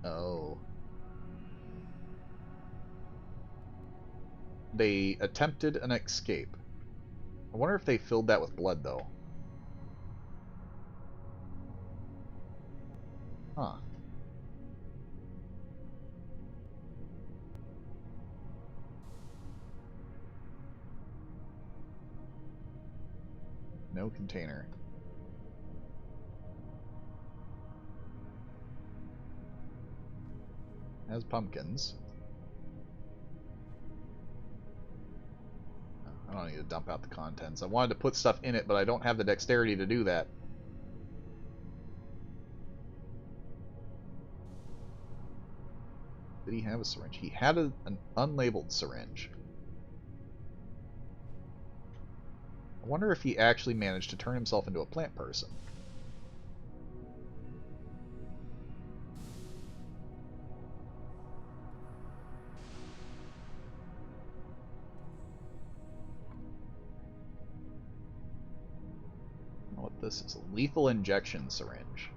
Oh. They attempted an escape. I wonder if they filled that with blood, though. Huh. No container. Has pumpkins. I don't need to dump out the contents. I wanted to put stuff in it, but I don't have the dexterity to do that. Did he have a syringe? He had an unlabeled syringe. I wonder if he actually managed to turn himself into a plant person. I don't know what this is. A lethal injection syringe.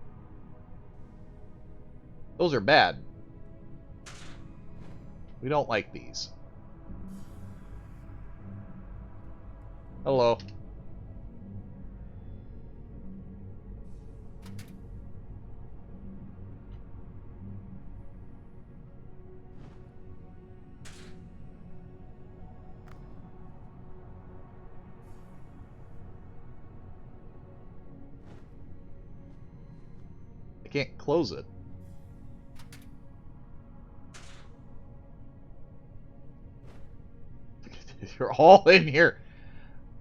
Those are bad. We don't like these. Hello. I can't close it. You're all in here.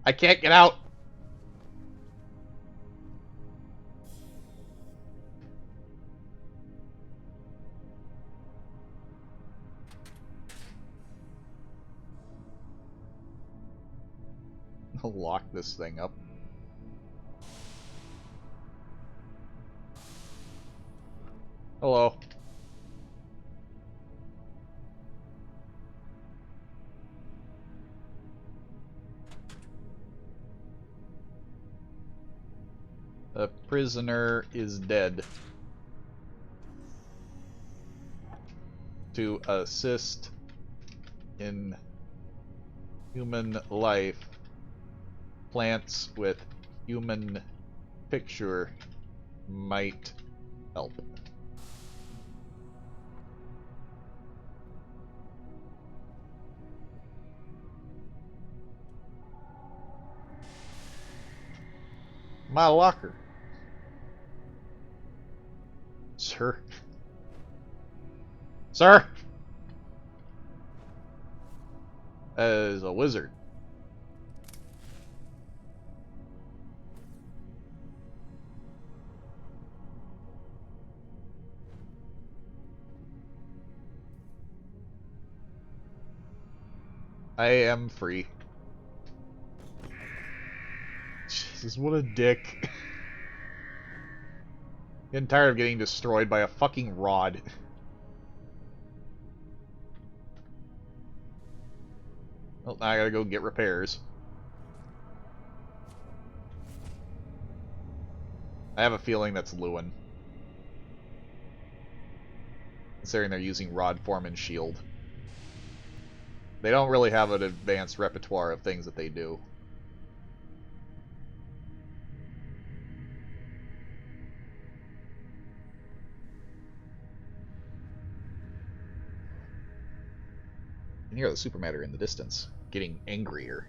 I can't get out. lock this thing up. Hello. The prisoner is dead. To assist in human life, plants with human picture might help. My locker. Sir. Sir! As a wizard. I am free. Jesus, what a dick. Getting tired of getting destroyed by a fucking rod. Well, now I gotta go get repairs. I have a feeling that's Lewin. Considering they're using rod form and shield. They don't really have an advanced repertoire of things that they do. You can hear the supermatter in the distance, getting angrier.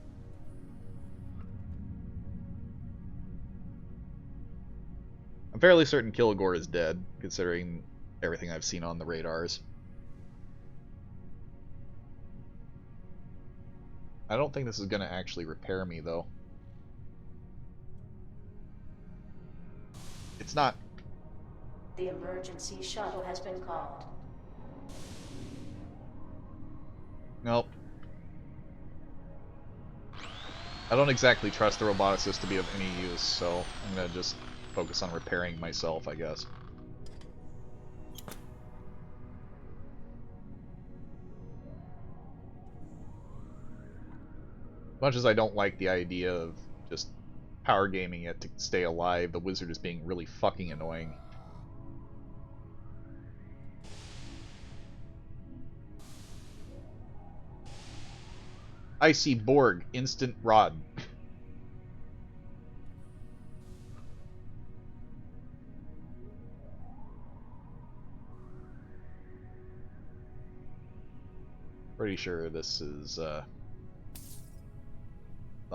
I'm fairly certain Kilgore is dead, considering everything I've seen on the radars. I don't think this is going to actually repair me, though. It's not. The emergency shuttle has been called. Nope. I don't exactly trust the roboticist to be of any use, so I'm going to just focus on repairing myself, I guess. Much as I don't like the idea of just power gaming it to stay alive, the wizard is being really fucking annoying. Icy Borg, instant rod. Pretty sure this is the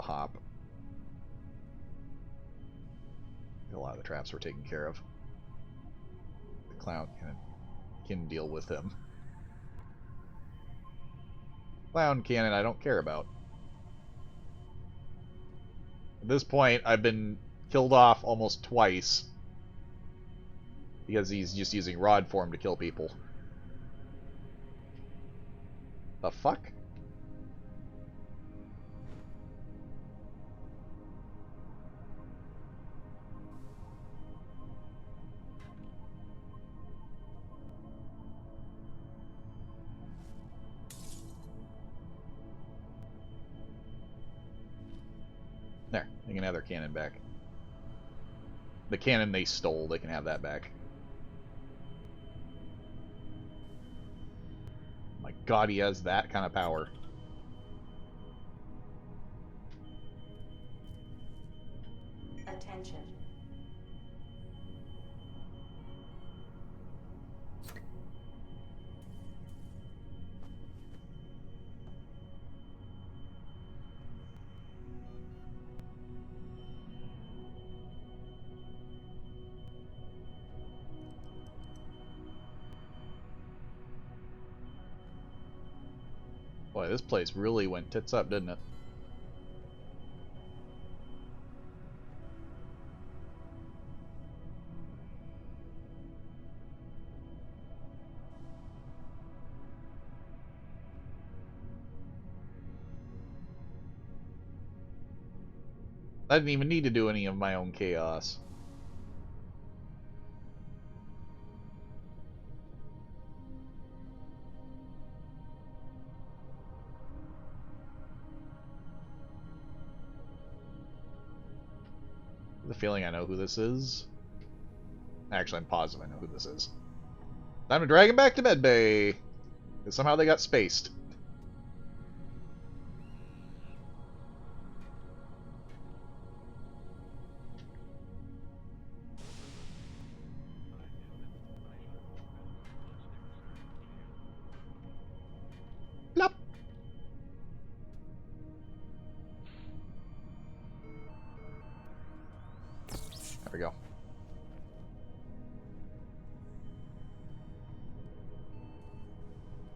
hop. A lot of the traps were taken care of. The clown can deal with him. Clown cannon I don't care about. At this point, I've been killed off almost twice. Because he's just using rod form to kill people. The fuck? There, they can have their cannon back. The cannon they stole, they can have that back. My god, he has that kind of power. Attention. Boy, this place really went tits up, didn't it? I didn't even need to do any of my own chaos. The feeling I know who this is. Actually, I'm positive I know who this is. Time to drag him back to medbay. Because somehow they got spaced. Plop. There we go.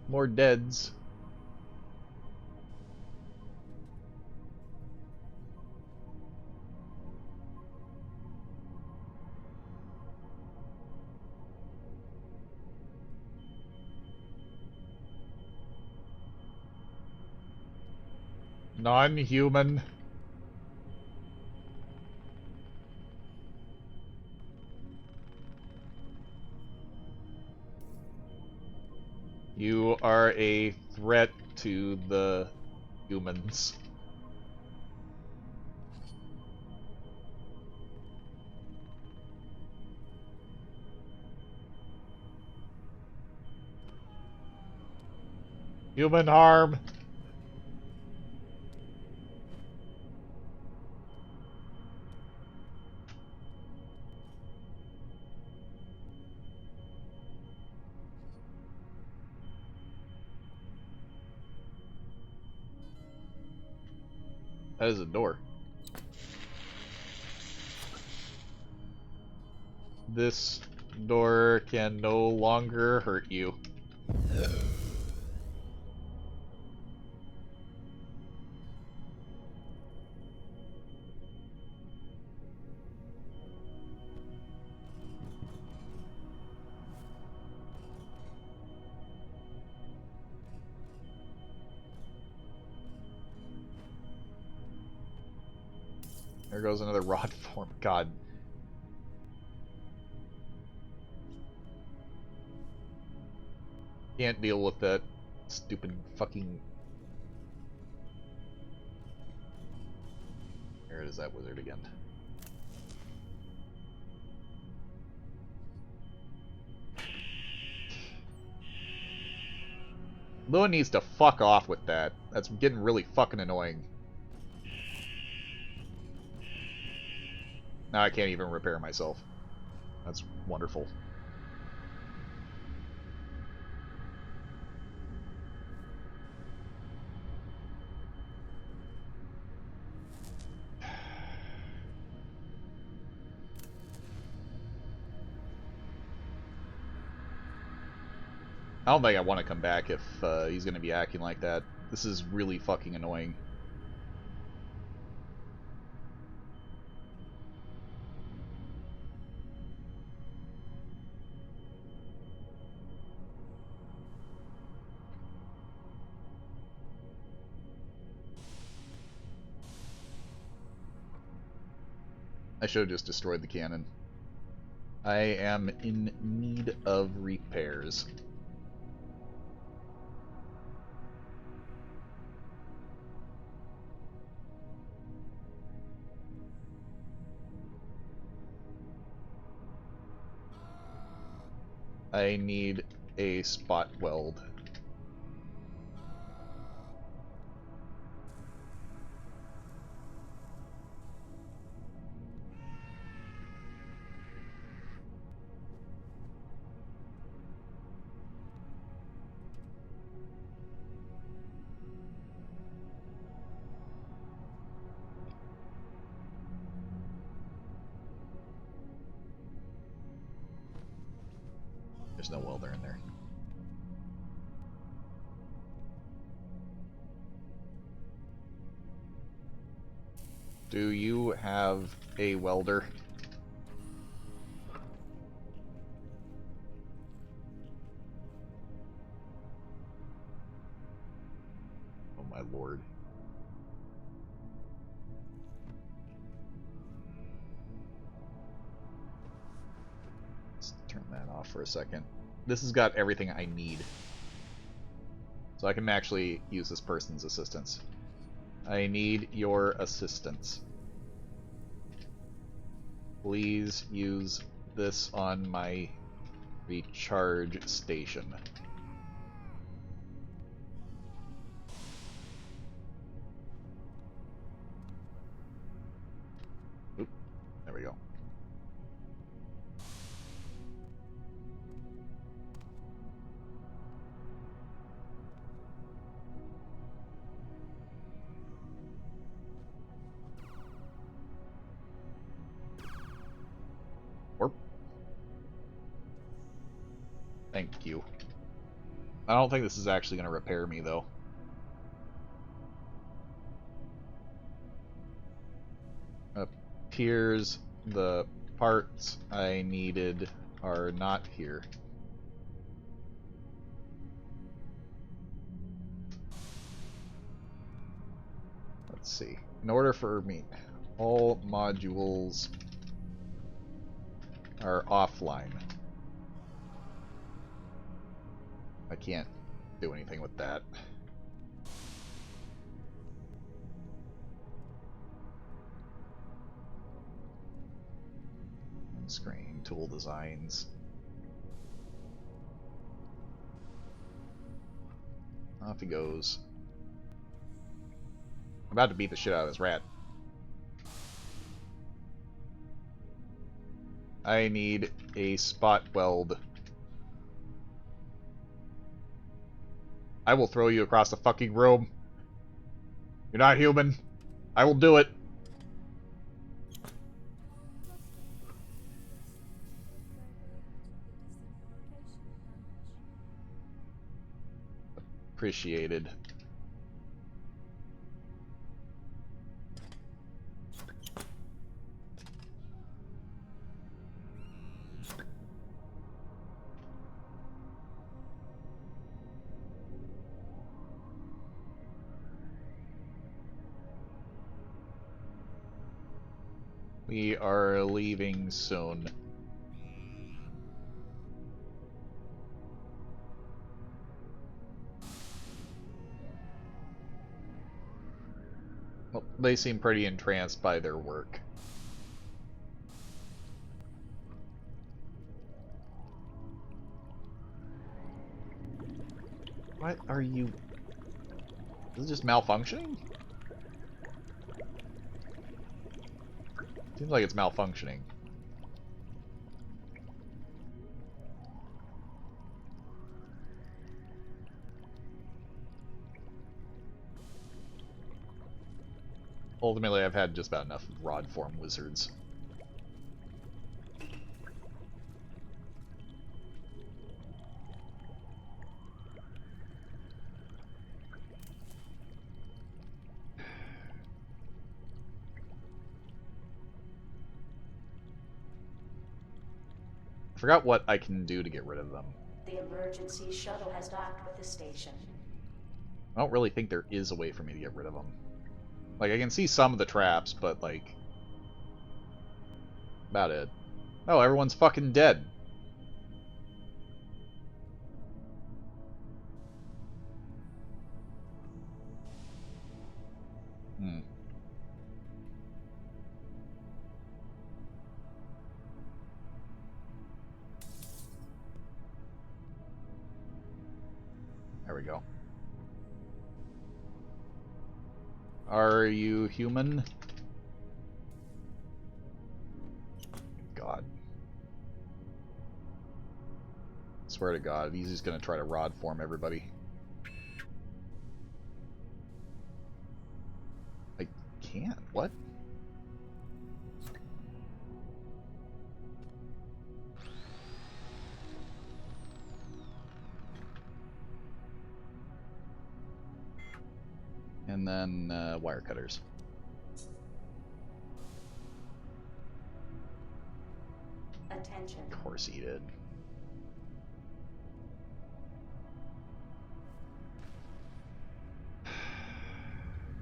More deads. Non-human. You are a threat to the humans. Human harm. That is a door. This door can no longer hurt you. There goes another rod form. God. Can't deal with that stupid fucking... There it is, that wizard again. Lua needs to fuck off with that. That's getting really fucking annoying. Now I can't even repair myself. That's wonderful. I don't think I want to come back if he's going to be acting like that. This is really fucking annoying. I should have just destroyed the cannon. I am in need of repairs. I need a spot weld. There's no welder in there. Do you have a welder? Oh my lord. that off for a second. This has got everything I need. So I can actually use this person's assistance. I need your assistance. Please use this on my recharge station. Oop, there we go. Warp. Thank you. I don't think this is actually going to repair me, though. Appears the parts I needed are not here. Let's see. In order for me, all modules are offline. I can't do anything with that. Screen, tool designs. Off he goes. I'm about to beat the shit out of this rat. I need a spot weld. I will throw you across the fucking room. You're not human. I will do it. Appreciated. We are leaving soon. Well, they seem pretty entranced by their work. What are you... Is it just malfunctioning? Seems like it's malfunctioning. Ultimately, I've had just about enough rod form wizards. I forgot what I can do to get rid of them. The emergency shuttle has docked with the station. I don't really think there is a way for me to get rid of them. Like, I can see some of the traps, but, like... about it. Oh, everyone's fucking dead. Hmm. There we go. Are you human? God. Swear to God, he's just gonna try to rod form everybody. I can't. What? And then wire cutters. Attention. Of course he did.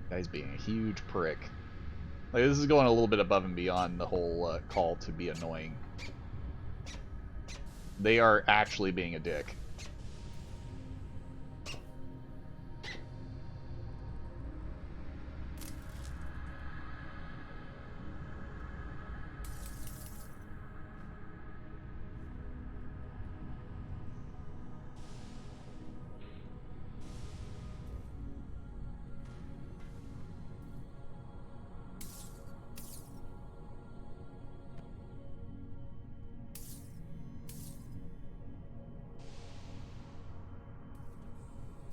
Guy's being a huge prick. Like, this is going a little bit above and beyond the whole call to be annoying. They are actually being a dick.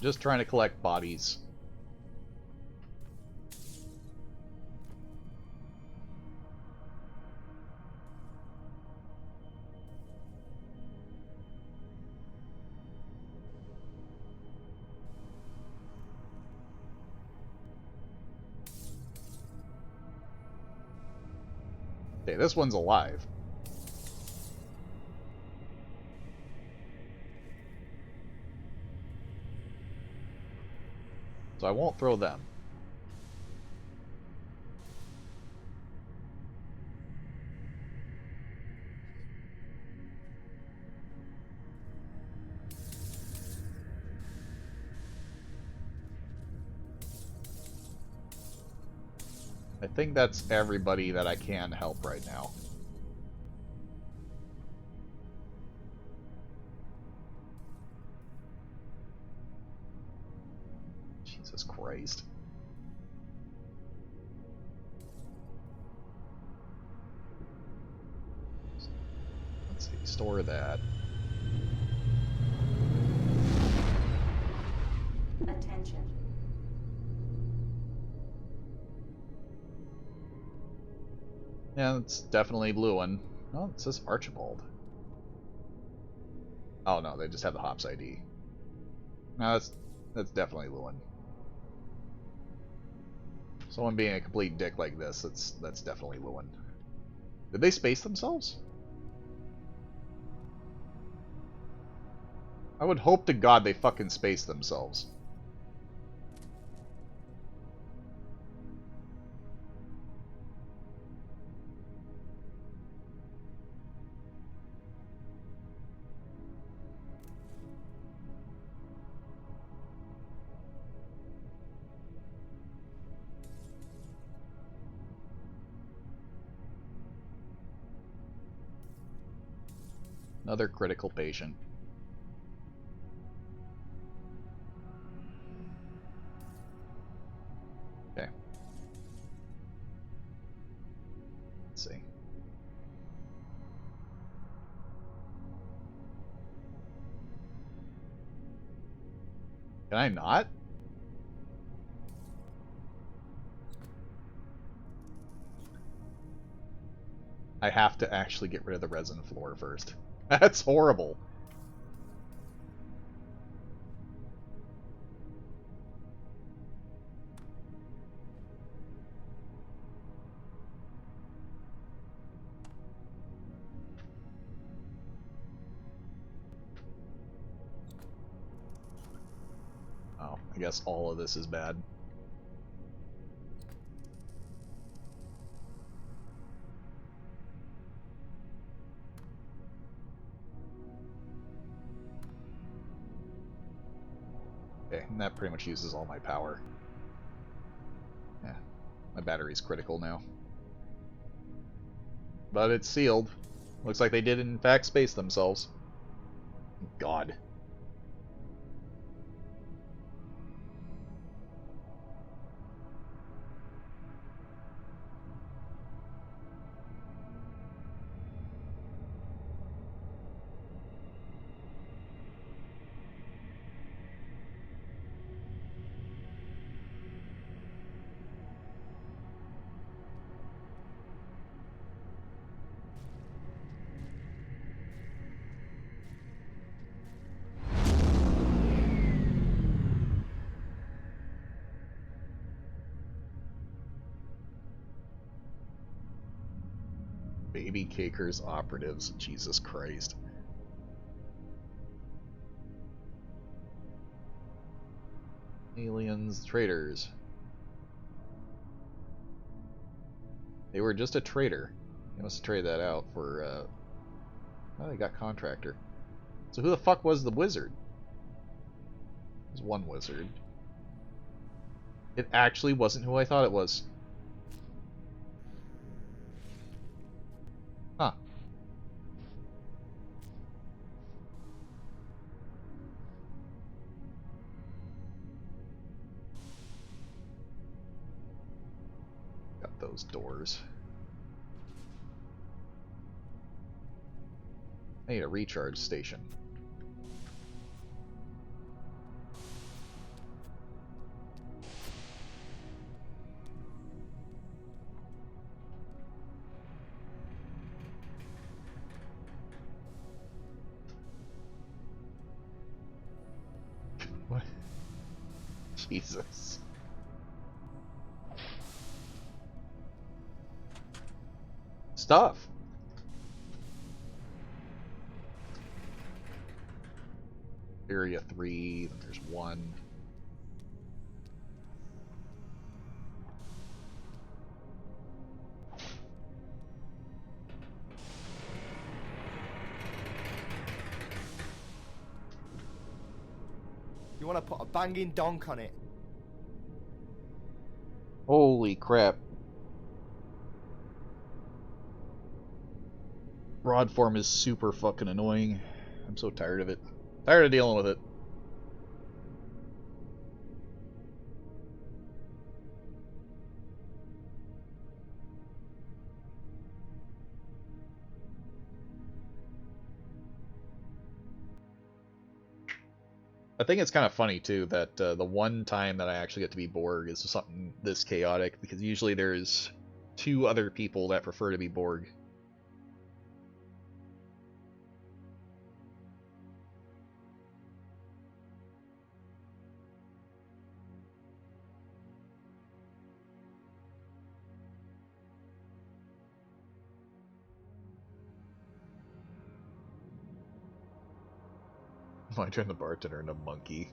Just trying to collect bodies. Okay, this one's alive. So I won't throw them. I think that's everybody that I can help right now. Jesus Christ. Let's see, store that. Attention. Yeah, it's definitely blue one. Oh, it says Archibald. Oh no, they just have the Hops ID. No, that's definitely Lewin. Someone being a complete dick like this, that's definitely Lewin. Did they space themselves? I would hope to God they fucking spaced themselves. Another critical patient. Okay. Let's see. Can I not? I have to actually get rid of the resin floor first. That's horrible. Oh, I guess all of this is bad. Okay, and that pretty much uses all my power. Yeah, my battery's critical now. But it's sealed. Looks like they did in fact space themselves. God. Baby Cakers operatives. Jesus Christ. Aliens, traitors. They were just a traitor. They must trade that out for, oh, they got contractor. So who the fuck was the wizard? There's one wizard. It actually wasn't who I thought it was. Huh. Got those doors. I need a recharge station. What? Jesus. Stuff. Area 3, then there's 1. You want to put a banging donk on it? Holy crap. Rod form is super fucking annoying. I'm so tired of it. Tired of dealing with it. I think it's kind of funny too that the one time that I actually get to be Borg is something this chaotic, because usually there's 2 other people that prefer to be Borg. I turned the bartender into a monkey.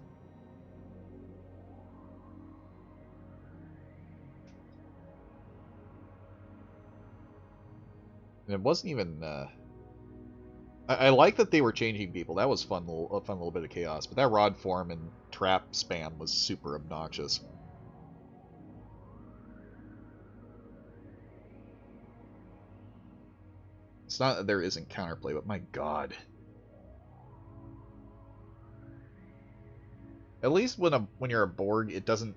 And it wasn't even. I like that they were changing people. That was fun, a fun little bit of chaos. But that rod form and trap spam was super obnoxious. It's not that there isn't counterplay, but my god. At least when you're a Borg, it doesn't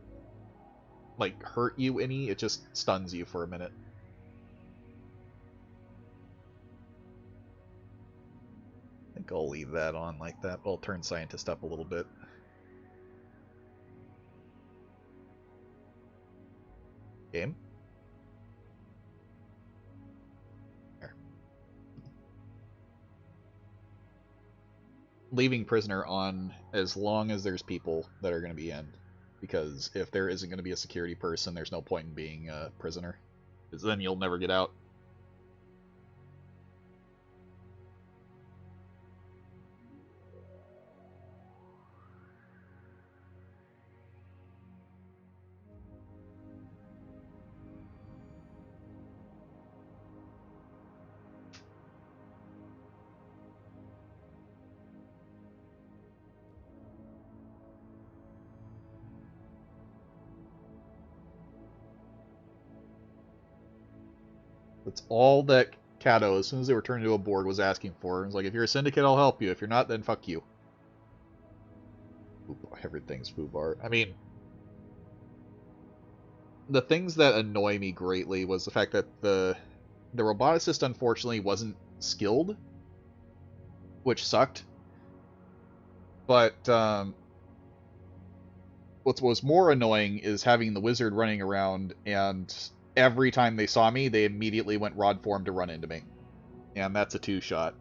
like hurt you any. It just stuns you for a minute. I think I'll leave that on like that. I'll turn scientist up a little bit. Game. There. Leaving prisoner on as long as there's people that are going to be in, because if there isn't going to be a security person, there's no point in being a prisoner, because then you'll never get out. That's all that Cato, as soon as they were turned into a Borg, was asking for. It was like, if you're a syndicate, I'll help you. If you're not, then fuck you. Everything's foobar. I mean, the things that annoy me greatly was the fact that the roboticist, unfortunately, wasn't skilled, which sucked. But what was more annoying is having the wizard running around, and every time they saw me, they immediately went rod form to run into me. And that's a 2-shot.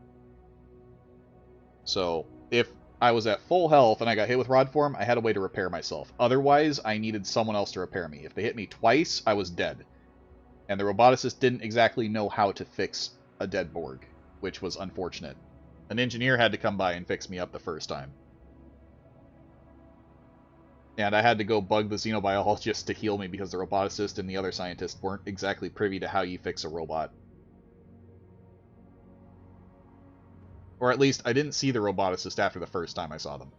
So, if I was at full health and I got hit with rod form, I had a way to repair myself. Otherwise, I needed someone else to repair me. If they hit me twice, I was dead. And the roboticist didn't exactly know how to fix a dead Borg, which was unfortunate. An engineer had to come by and fix me up the first time. And I had to go bug the xenobiologist to heal me because the roboticist and the other scientists weren't exactly privy to how you fix a robot. Or at least, I didn't see the roboticist after the first time I saw them.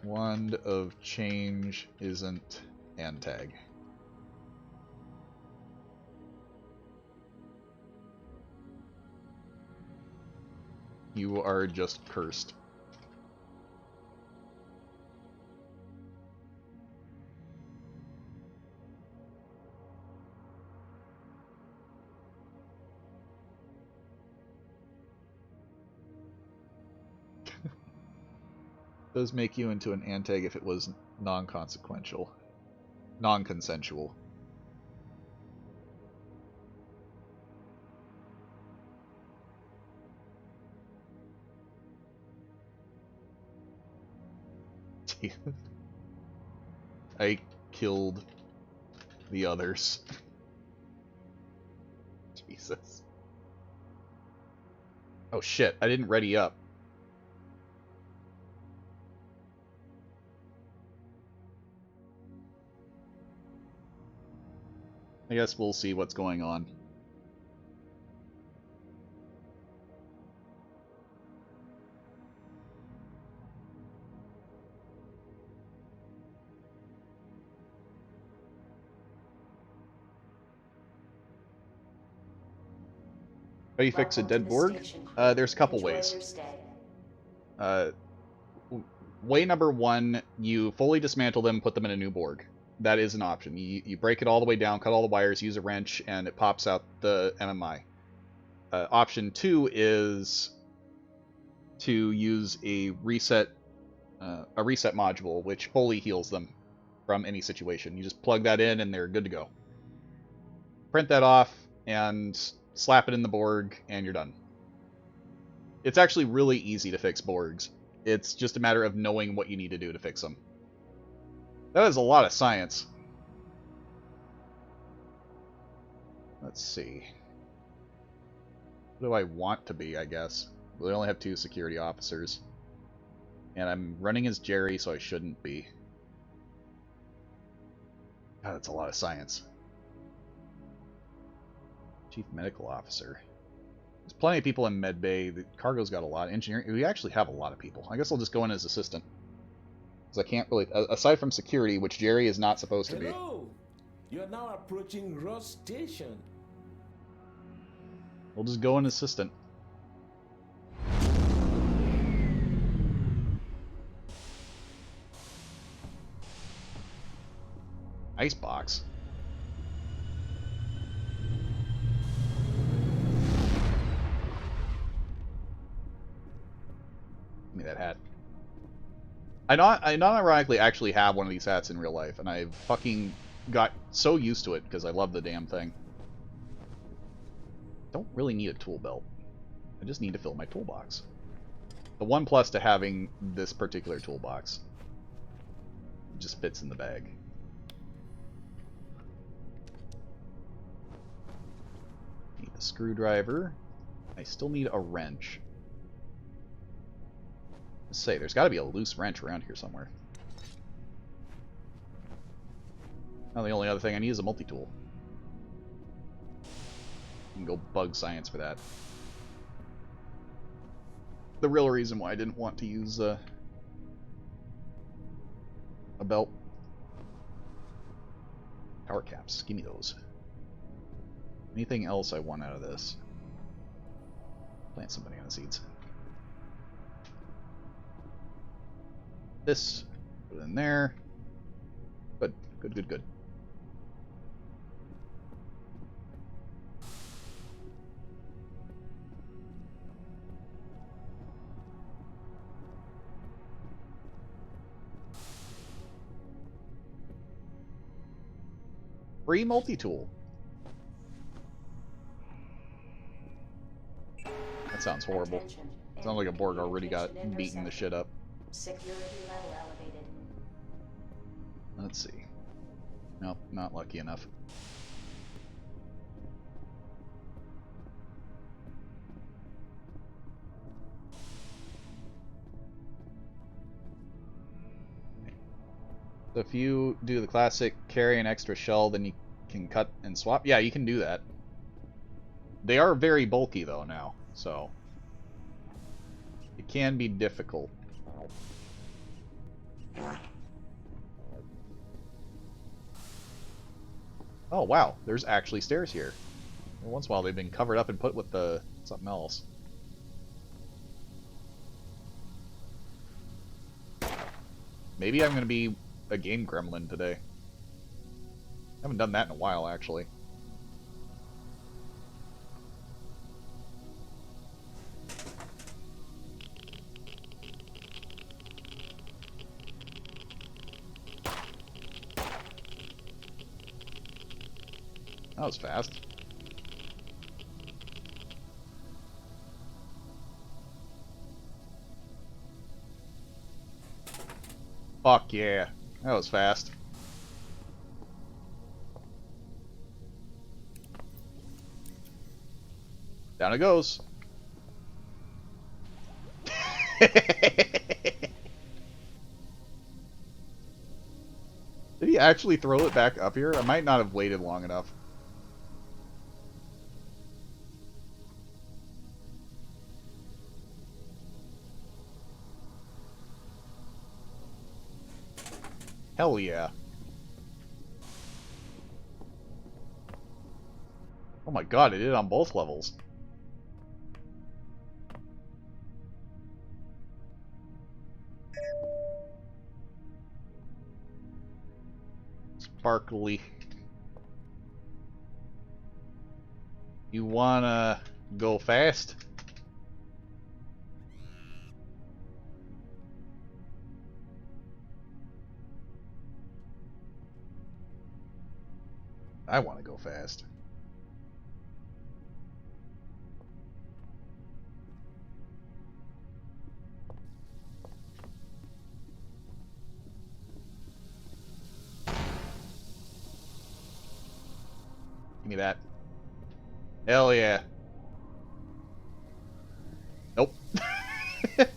Wand of Change isn't Antag. You are just cursed. Does make you into an Antag if it was non-consequential. Non-consensual. I killed the others. Jesus. Oh shit, I didn't ready up. I guess we'll see what's going on. How do you fix a Welcome to dead the Borg? station crew. There's a couple Enjoy ways. your stay. Way number one, you fully dismantle them, put them in a new Borg. That is an option. You break it all the way down, cut all the wires, use a wrench, and it pops out the MMI. Option two is to use a reset module, which fully heals them from any situation. You just plug that in, and they're good to go. Print that off, and slap it in the Borg, and you're done. It's actually really easy to fix Borgs. It's just a matter of knowing what you need to do to fix them. That is a lot of science. Let's see. What do I want to be, I guess? We only have 2 security officers. And I'm running as Jerry, so I shouldn't be. God, that's a lot of science. Chief Medical Officer. There's plenty of people in Medbay. The cargo's got a lot. Engineering, we actually have a lot of people. I guess I'll just go in as assistant. Because I can't really... Aside from security, which Jerry is not supposed to be. Hello! You are now approaching Ross Station. We'll just go in as assistant. Icebox. Give me that hat. I non-ironically actually have one of these hats in real life, and I fucking got so used to it because I love the damn thing. Don't really need a tool belt. I just need to fill my toolbox. The one plus to having this particular toolbox, it just fits in the bag. Need a screwdriver. I still need a wrench. Let's say there's got to be a loose wrench around here somewhere. Now the only other thing I need is a multi-tool. You can go bug science for that. The real reason why I didn't want to use a belt. Power caps, give me those. Anything else I want out of this? Plant some banana seeds. This, put it in there. Good, good, good, good. Free multi-tool. That sounds horrible. Attention. Sounds like a Borg already got Communication beaten the shit up. Security level elevated. Let's see. Nope, not lucky enough. So if you do the classic carry an extra shell, then you can cut and swap. Yeah, you can do that. They are very bulky though now, so it can be difficult. Oh wow, there's actually stairs here. Once in a while they've been covered up and put with the something else. Maybe I'm gonna be a game gremlin today. I haven't done that in a while, actually. That was fast. Fuck yeah. That was fast. Down it goes. Did he actually throw it back up here? I might not have waited long enough. Hell yeah. Oh my god, it did it on both levels. Sparkly. You wanna go fast? I want to go fast. Give me that. Hell yeah. Nope. It's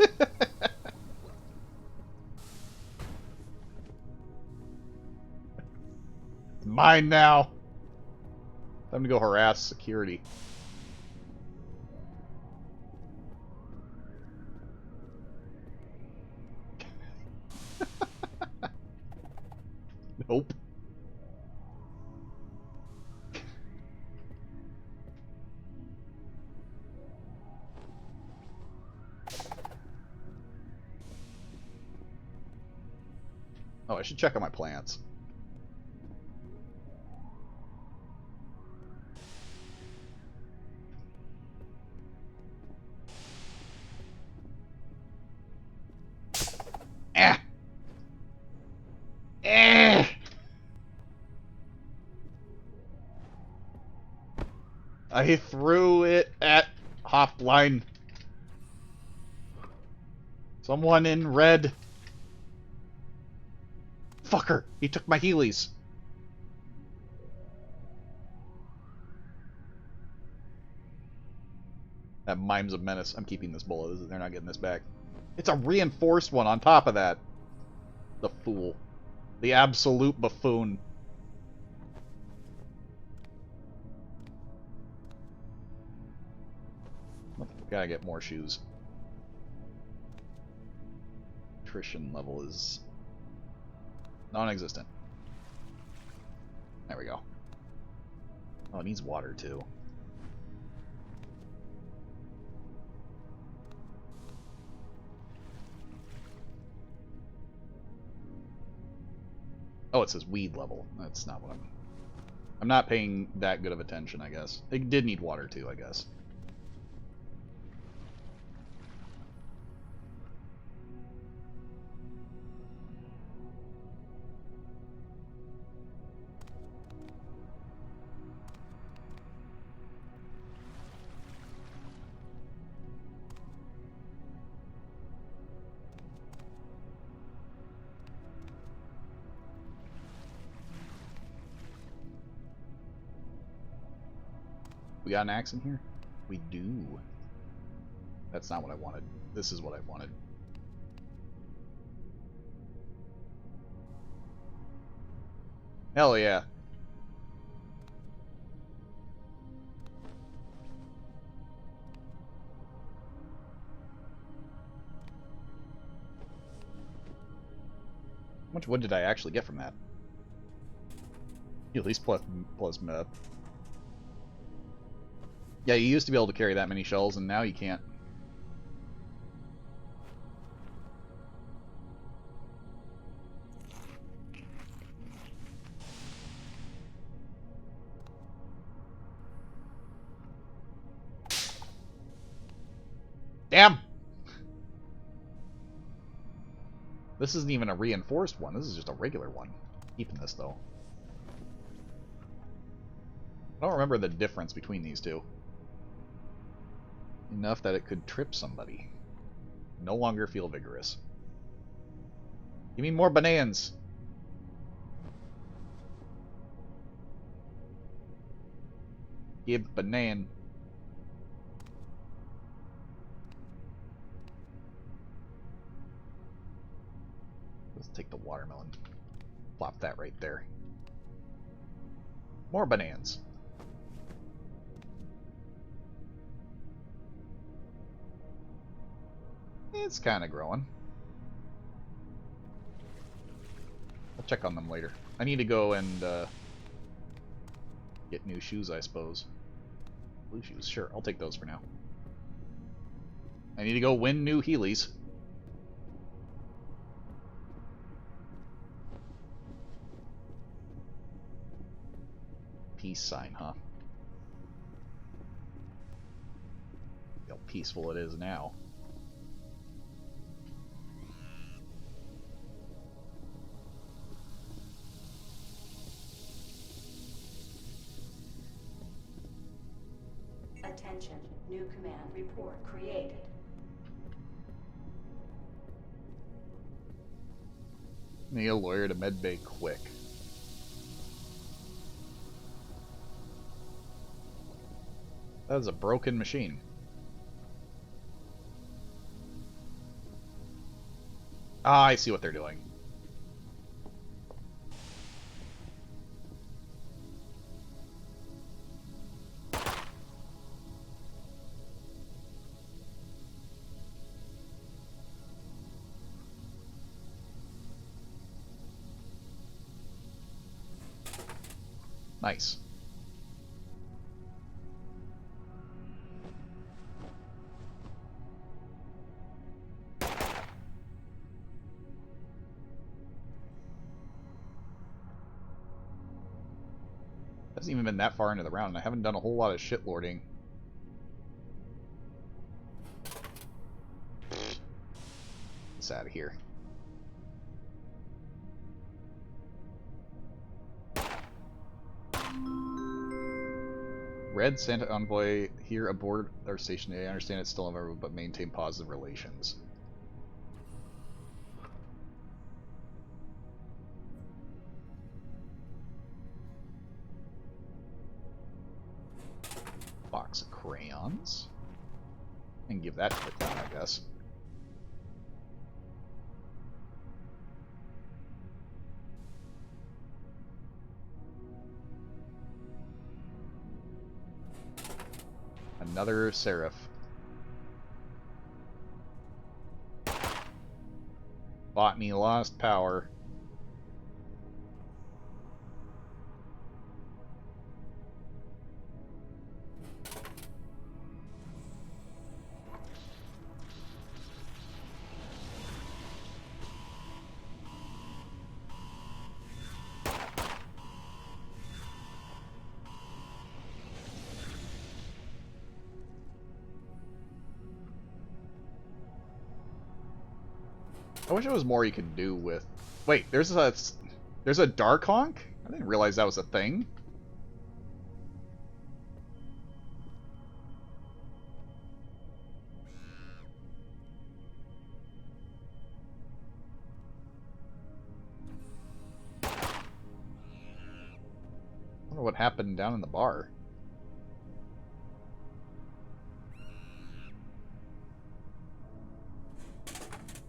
mine now. Time to go harass security. Nope. Oh, I should check on my plants. Eh. Eh. I threw it at Hopline. Someone in red. Fucker! He took my Heelys. That mime's a menace. I'm keeping this bullet. They're not getting this back. It's a reinforced one on top of that. The fool. The absolute buffoon. Gotta get more shoes. Attrition level is non-existent. There we go. Oh, it needs water too. Oh, it says weed level. That's not what I'm not paying that good of attention, I guess. It did need water too, I guess. We got an axe in here? We do. That's not what I wanted. This is what I wanted. Hell yeah. How much wood did I actually get from that? At least plus meth. Yeah, you used to be able to carry that many shells, and now you can't. Damn! This isn't even a reinforced one. This is just a regular one. Keeping this, though. I don't remember the difference between these two. Enough that it could trip somebody. No longer feel vigorous. Give me more bananas. Give banan. Let's take the watermelon. Plop that right there. More bananas. It's kind of growing. I'll check on them later. I need to go and get new shoes, I suppose. Blue shoes, sure. I'll take those for now. I need to go win new Heelys. Peace sign, huh? See how peaceful it is now. Attention, new command report created. Need a lawyer to medbay quick. That is a broken machine. Ah, I see what they're doing. Nice. Hasn't even been that far into the round, and I haven't done a whole lot of shit lording. It's out of here. Red Santa Envoy here aboard our station. I understand it's still unavailable, but maintain positive relations. Box of crayons. And give that to the clown, I guess. Another Seraph. Botany lost power. I wish there was more you could do with... Wait, there's a Dark Honk? I didn't realize that was a thing. I wonder what happened down in the bar.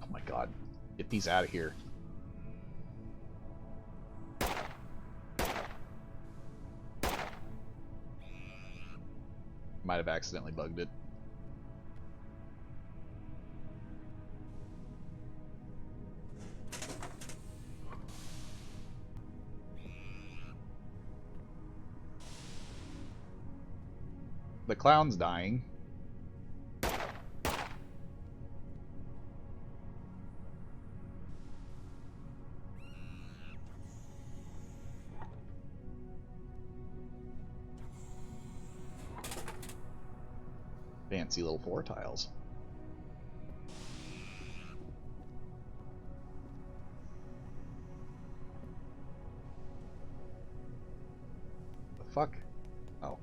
Oh my god. Get these out of here. Might have accidentally bugged it. The clown's dying. Fancy little floor tiles. The fuck? Oh.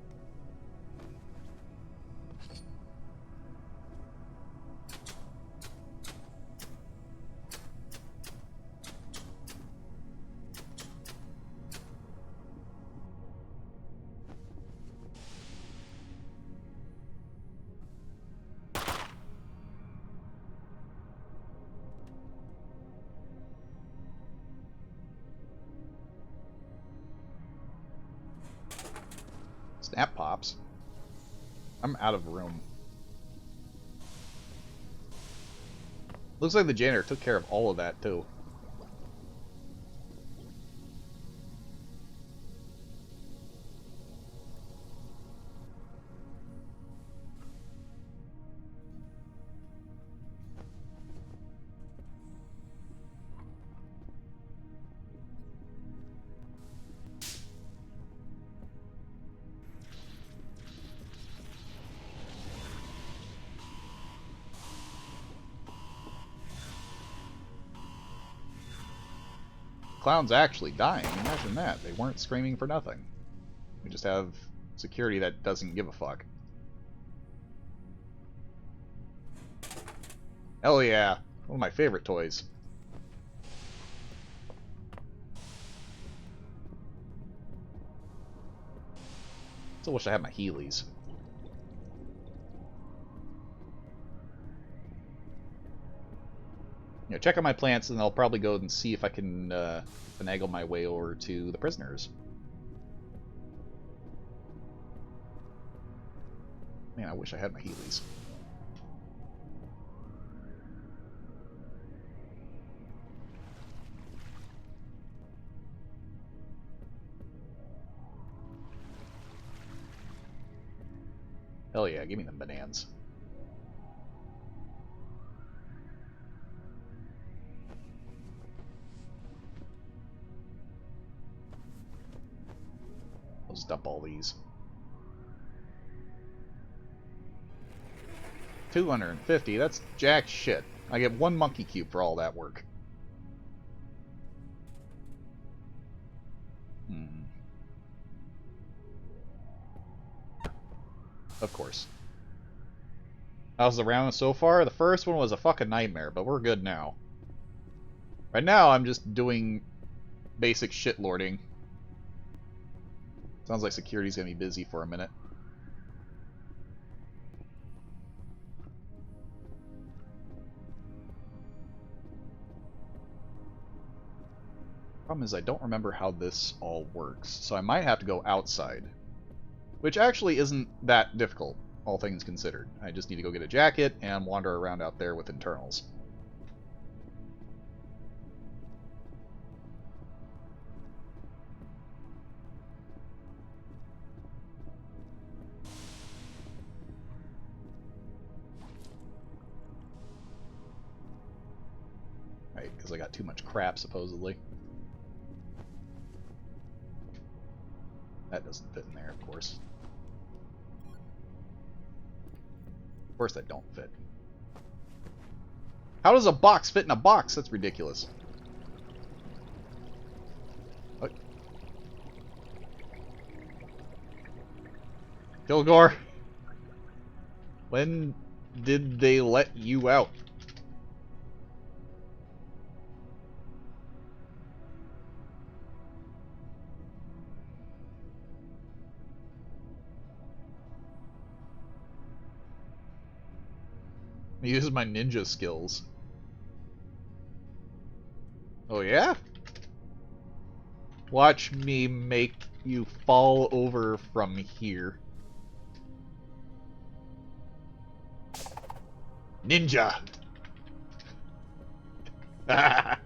Snap pops. I'm out of room. Looks like the janitor took care of all of that too. Clown's actually dying. Imagine that. They weren't screaming for nothing. We just have security that doesn't give a fuck. Hell yeah. One of my favorite toys. Still wish I had my Heelys. You know, check out my plants, and I'll probably go and see if I can finagle my way over to the prisoners. Man, I wish I had my Heelys. Hell yeah, give me them bananas. I'll just dump all these. 250, that's jack shit. I get 1 monkey cube for all that work. Of course. How's the round so far? The first one was a fucking nightmare, but we're good now. Right now, I'm just doing basic shit lording. Sounds like security's gonna be busy for a minute. Problem is, I don't remember how this all works, so I might have to go outside. Which actually isn't that difficult, all things considered. I just need to go get a jacket and wander around out there with internals. Right, because I got too much crap, supposedly. That doesn't fit in there, of course. Of course that don't fit. How does a box fit in a box? That's ridiculous. What? Kilgore! When did they let you out? Use my ninja skills. Oh yeah? Watch me make you fall over from here. Ninja! My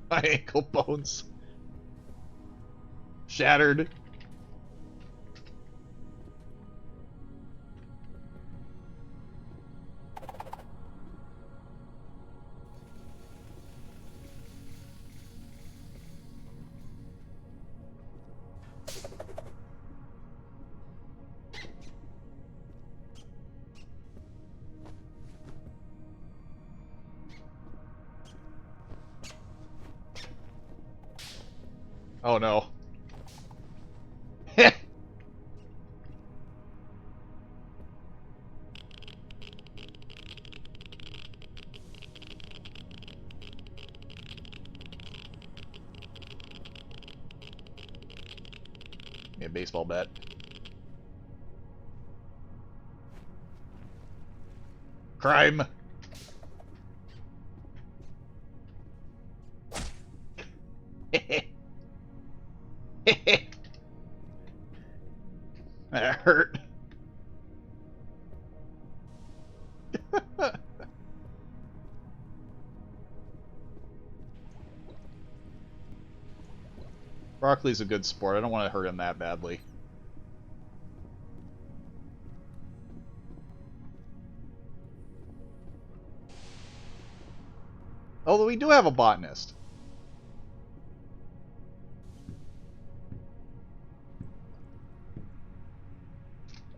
ankle bones. Shattered. Oh no. Yeah, baseball bat. Crime! That hurt. Broccoli's a good sport. I don't want to hurt him that badly. Although we do have a botanist.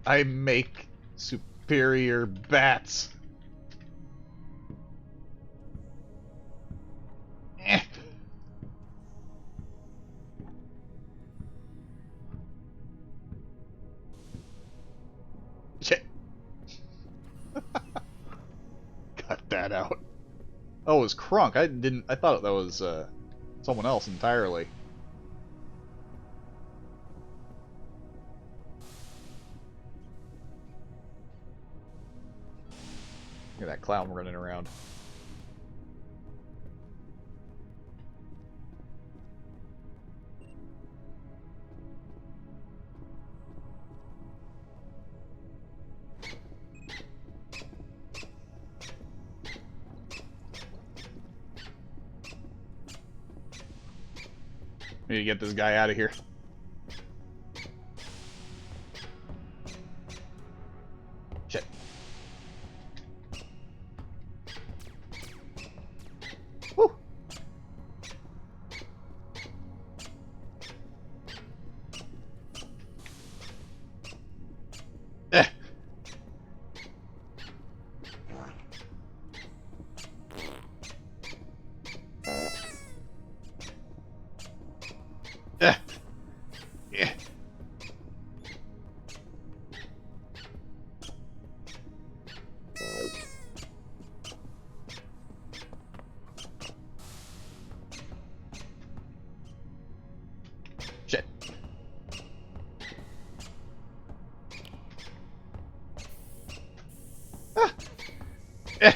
I make superior bats. Eh. Shit. Cut that out. Oh, it was Crunk. I thought that was someone else entirely. Look at that clown running around. Need to get this guy out of here. Shit. Woo. Eh. Eh. Yeah. Shit. Ah. Eh.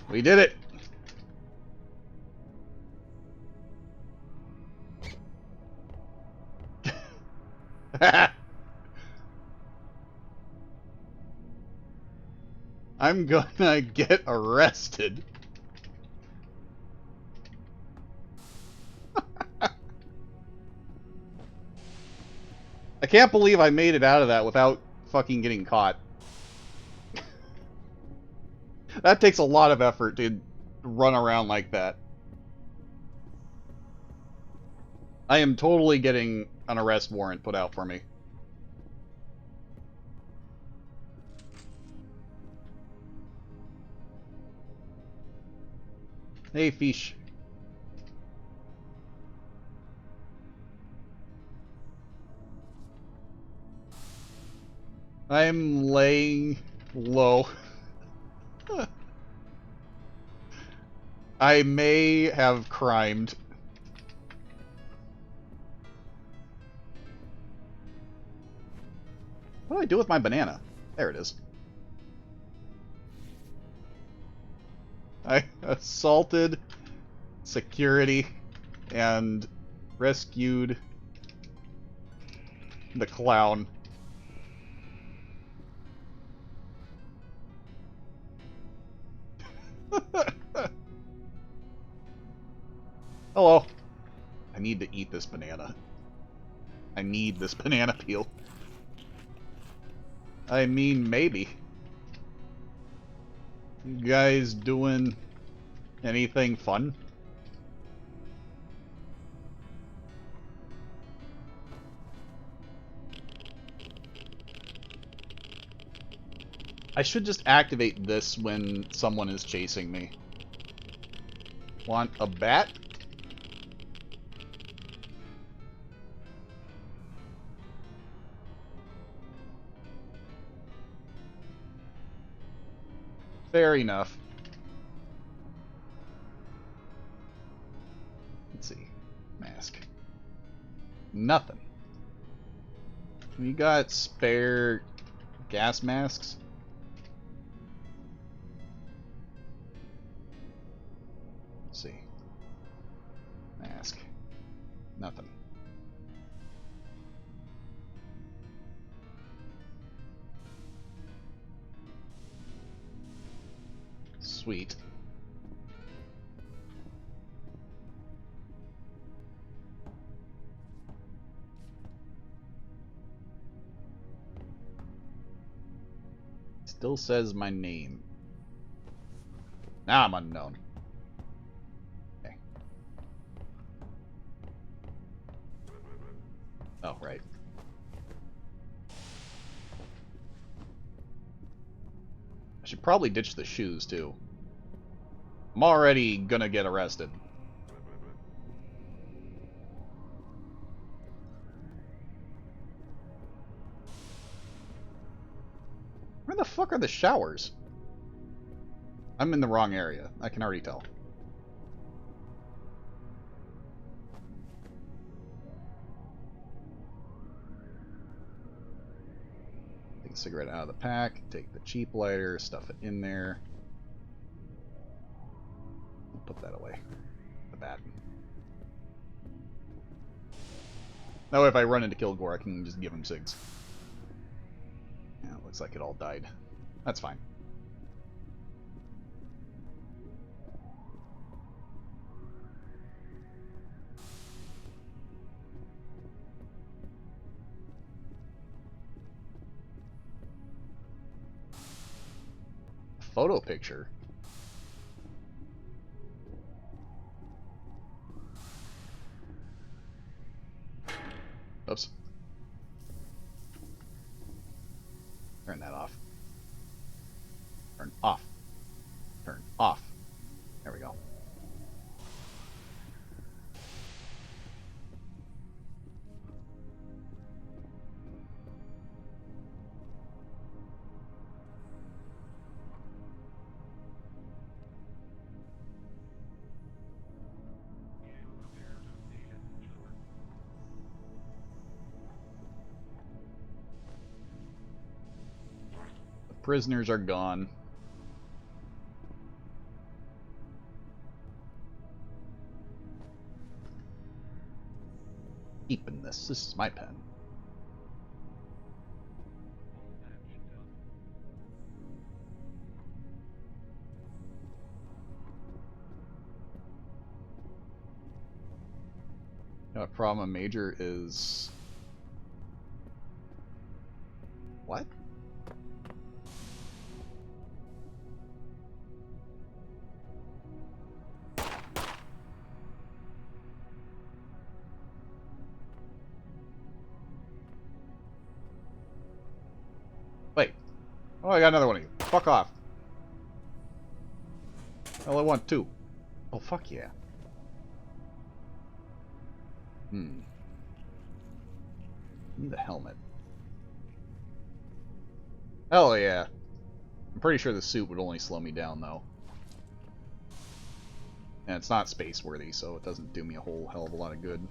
We did it. I'm gonna get arrested. I can't believe I made it out of that without fucking getting caught. That takes a lot of effort to run around like that. I am totally getting an arrest warrant put out for me. Hey, fish. I'm laying low. I may have crimed. What do I do with my banana? There it is. I assaulted security and rescued the clown. Hello. I need to eat this banana. I need this banana peel. I mean, maybe. You guys doing anything fun? I should just activate this when someone is chasing me. Want a bat? Fair enough. Let's see. Mask. Nothing. We got spare gas masks? Let's see. Mask. Nothing. Sweet. Still says my name. Now I'm unknown. Okay. Oh, right. I should probably ditch the shoes, too. I'm already gonna get arrested. Where the fuck are the showers? I'm in the wrong area. I can already tell. Take a cigarette out of the pack, take the cheap lighter, stuff it in there. Put that away. The bat. That way if I run into Kilgore, I can just give him cigs. Yeah, it looks like it all died. That's fine. Photo picture? Oops. Turn that off. Turn off. Turn off. There we go. Prisoners are gone. Keeping this. This is my pen. You know, a problem major is... What? Wait. Oh, I got another one of you. Fuck off. Well, I want two. Oh, fuck yeah. Need a helmet. Hell yeah. I'm pretty sure the suit would only slow me down, though. And it's not space-worthy, so it doesn't do me a whole hell of a lot of good.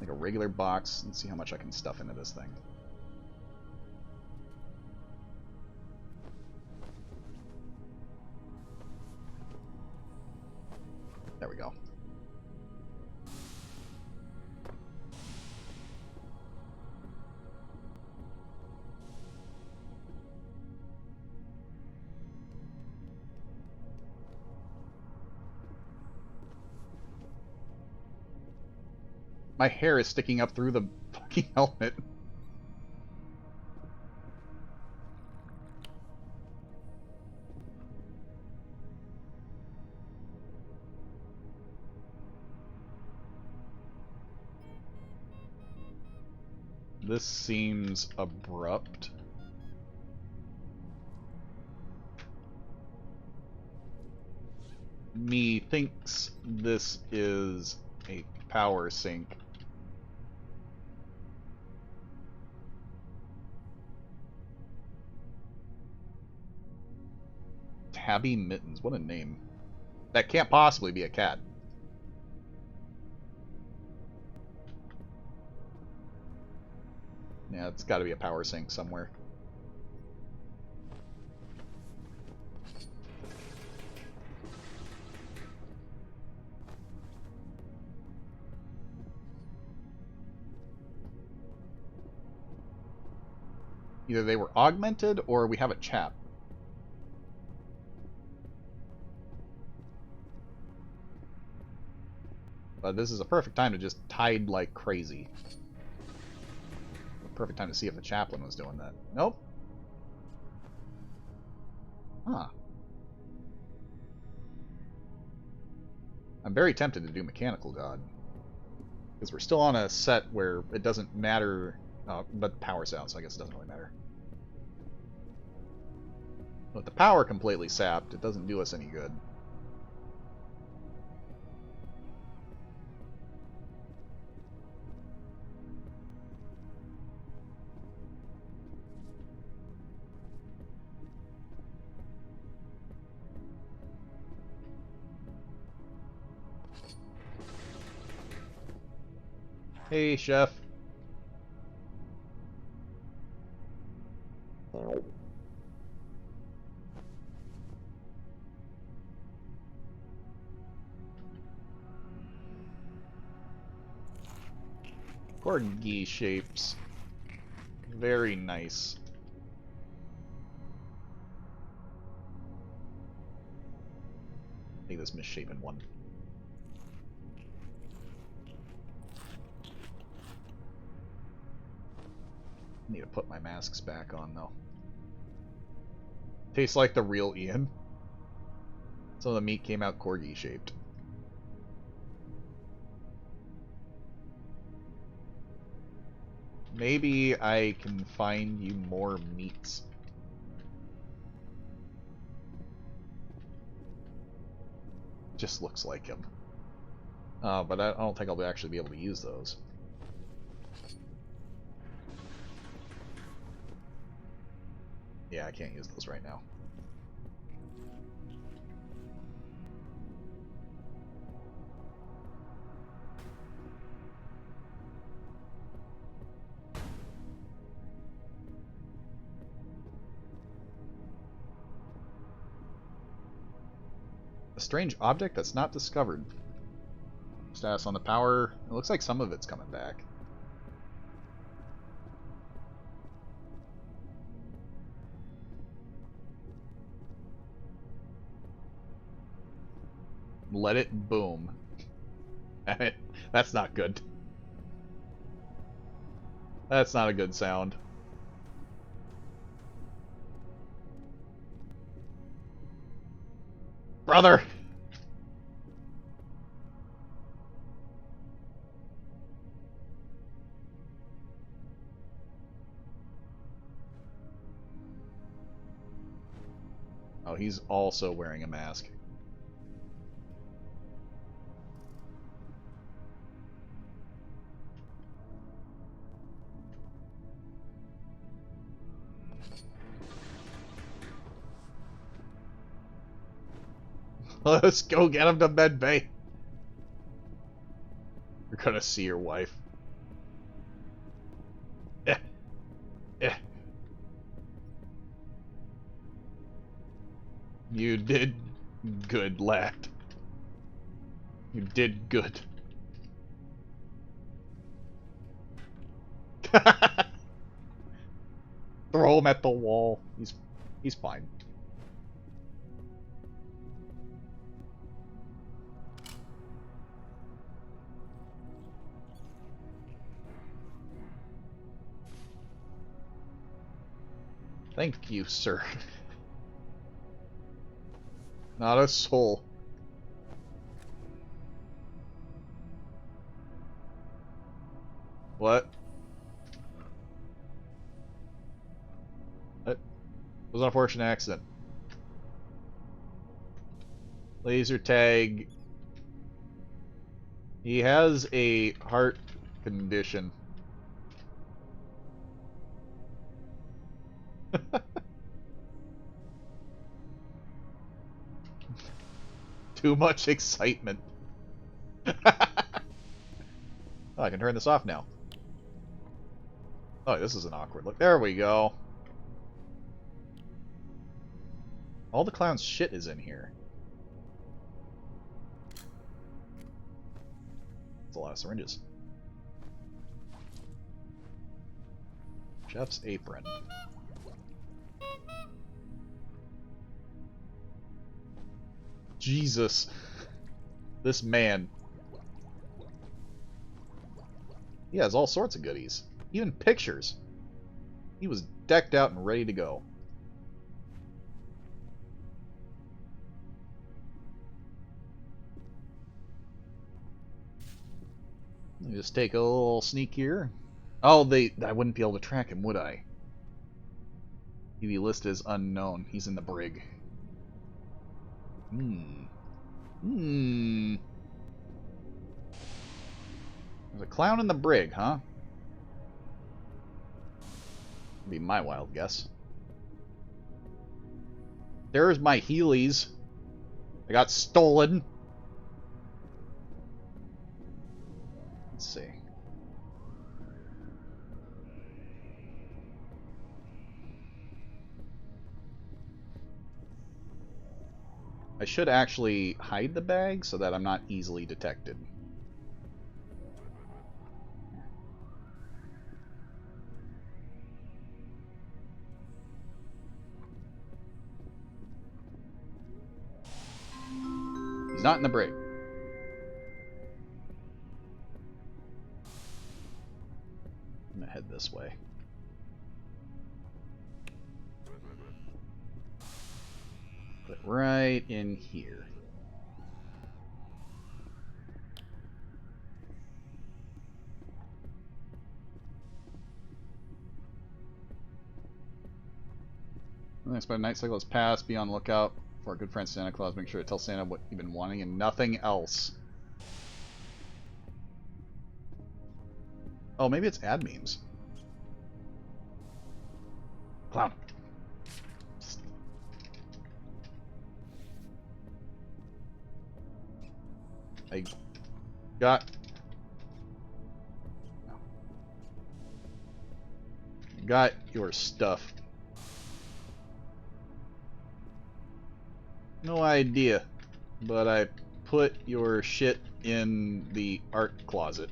Like a regular box. Let's see how much I can stuff into this thing. There we go. My hair is sticking up through the fucking helmet. This seems abrupt. Me thinks this is a power sink. Tabby Mittens, what a name. That can't possibly be a cat. Yeah, it's got to be a power sink somewhere. Either they were augmented or we have a chap. But this is a perfect time to just tide like crazy. Perfect time to see if the chaplain was doing that. Nope. Huh. I'm very tempted to do Mechanical God. Because we're still on a set where it doesn't matter, but power's out, so I guess it doesn't really matter. With the power completely sapped, it doesn't do us any good. Hey, Chef. Corgi shapes. Very nice. Take this misshapen one. Need to put my masks back on though. Tastes like the real Ian. Some of the meat came out corgi shaped. Maybe I can find you more meats. Just looks like him. But I don't think I'll actually be able to use those. Yeah, I can't use those right now. A strange object that's not discovered. Status on the power. It looks like some of it's coming back. Let it boom. That's not good. That's not a good sound. Brother! Oh, he's also wearing a mask. Let's go get him to med bay. You're gonna see your wife. You did good, lad. You did good. Throw him at the wall. He's fine. Thank you, sir. Not a soul. What? It was an unfortunate accident. Laser tag. He has a heart condition. Too much excitement. Oh, I can turn this off now. Oh, this is an awkward look. There we go. All the clown's shit is in here. That's a lot of syringes. Chef's apron. Jesus. This man. He has all sorts of goodies. Even pictures. He was decked out and ready to go. Let me just take a little sneak here. Oh, I wouldn't be able to track him, would I? He'd be listed as unknown. He's in the brig. There's a clown in the brig, huh? Would be my wild guess. There's my Heelys. I got stolen. Let's see. I should actually hide the bag so that I'm not easily detected. He's not in the brig. I'm gonna head this way. Put it right in here. Next, by night cycle has passed. Be on the lookout for our good friend Santa Claus. Make sure to tell Santa what you've been wanting and nothing else. Oh, maybe it's ad memes. Clown. I got your stuff. No idea, but I put your shit in the art closet.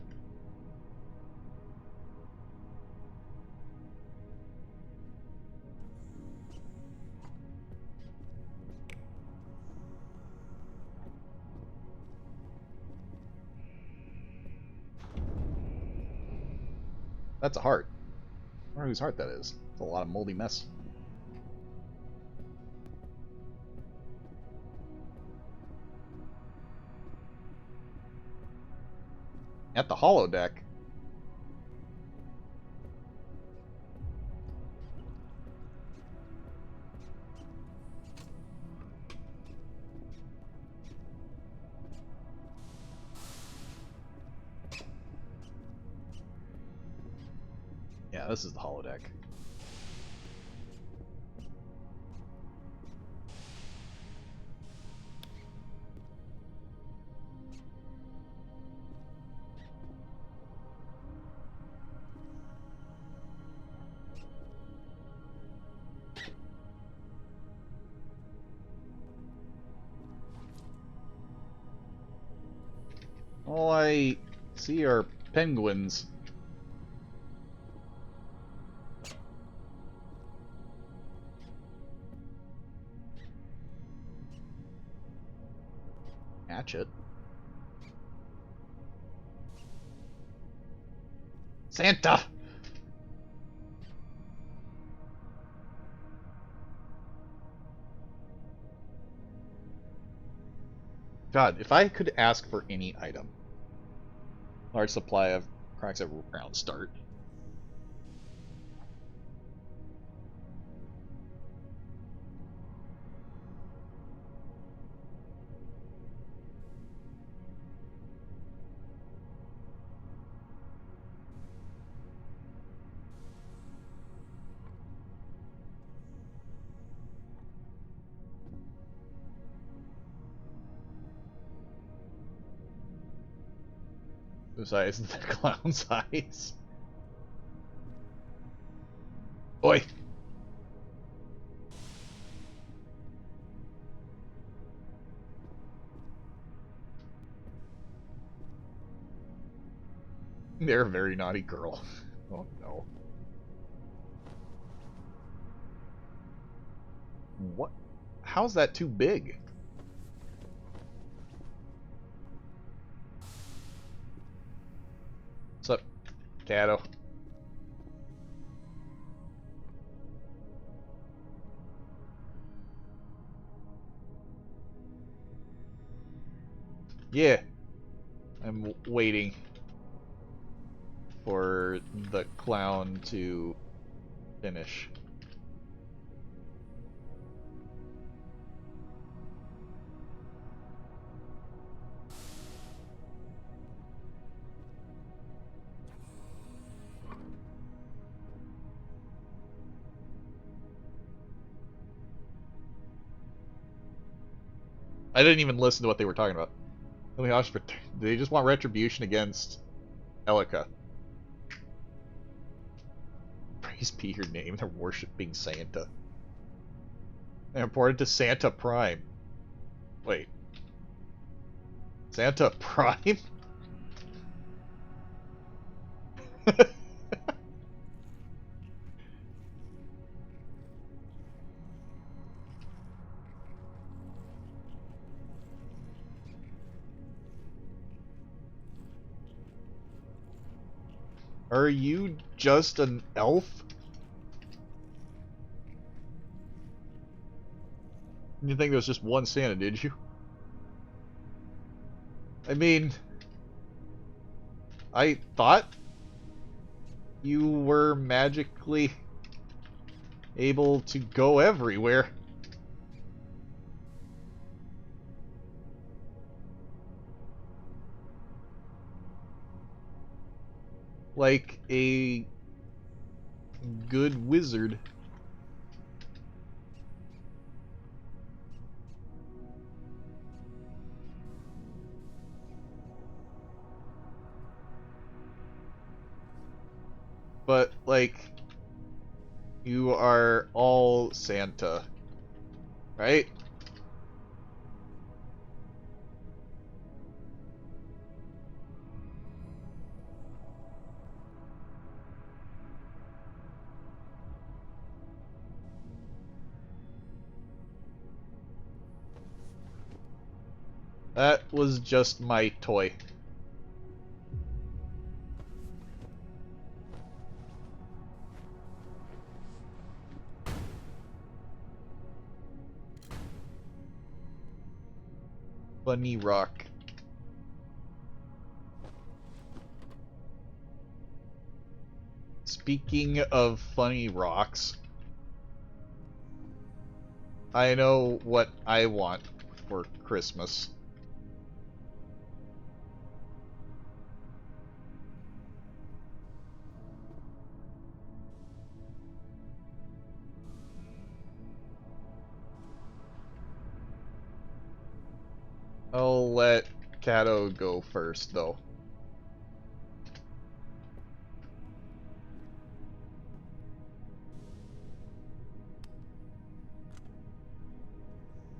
That's a heart. I wonder whose heart that is. It's a lot of moldy mess. At the holodeck. Yeah, this is the holodeck. All I see are penguins. Hatchet. Santa! God, if I could ask for any item. Large supply of cracks at round start. Besides the clown's eyes. Oi! They're a very naughty girl. Oh no. What? How's that too big? What's up, Cato? Yeah. I'm waiting for the clown to finish. I didn't even listen to what they were talking about. They just want retribution against Elika. Praise be your name, they're worshipping Santa. They're important to Santa Prime. Wait. Santa Prime? Are you just an elf? You think there was just one Santa, did you? I mean, I thought you were magically able to go everywhere. Like a good wizard. But, like, you are all Santa, right? That was just my toy. Bunny rock. Speaking of funny rocks, I know what I want for Christmas. I'll let Kato go first, though.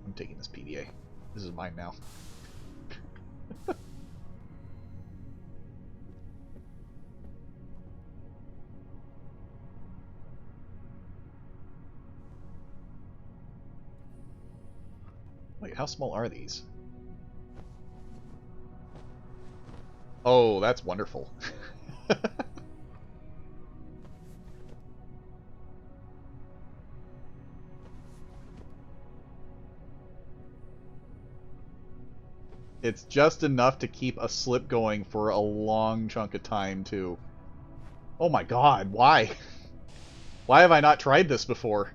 I'm taking this PDA. This is mine now. Wait, how small are these? Oh, that's wonderful. It's just enough to keep a slip going for a long chunk of time, too. Oh my god, why? Why have I not tried this before?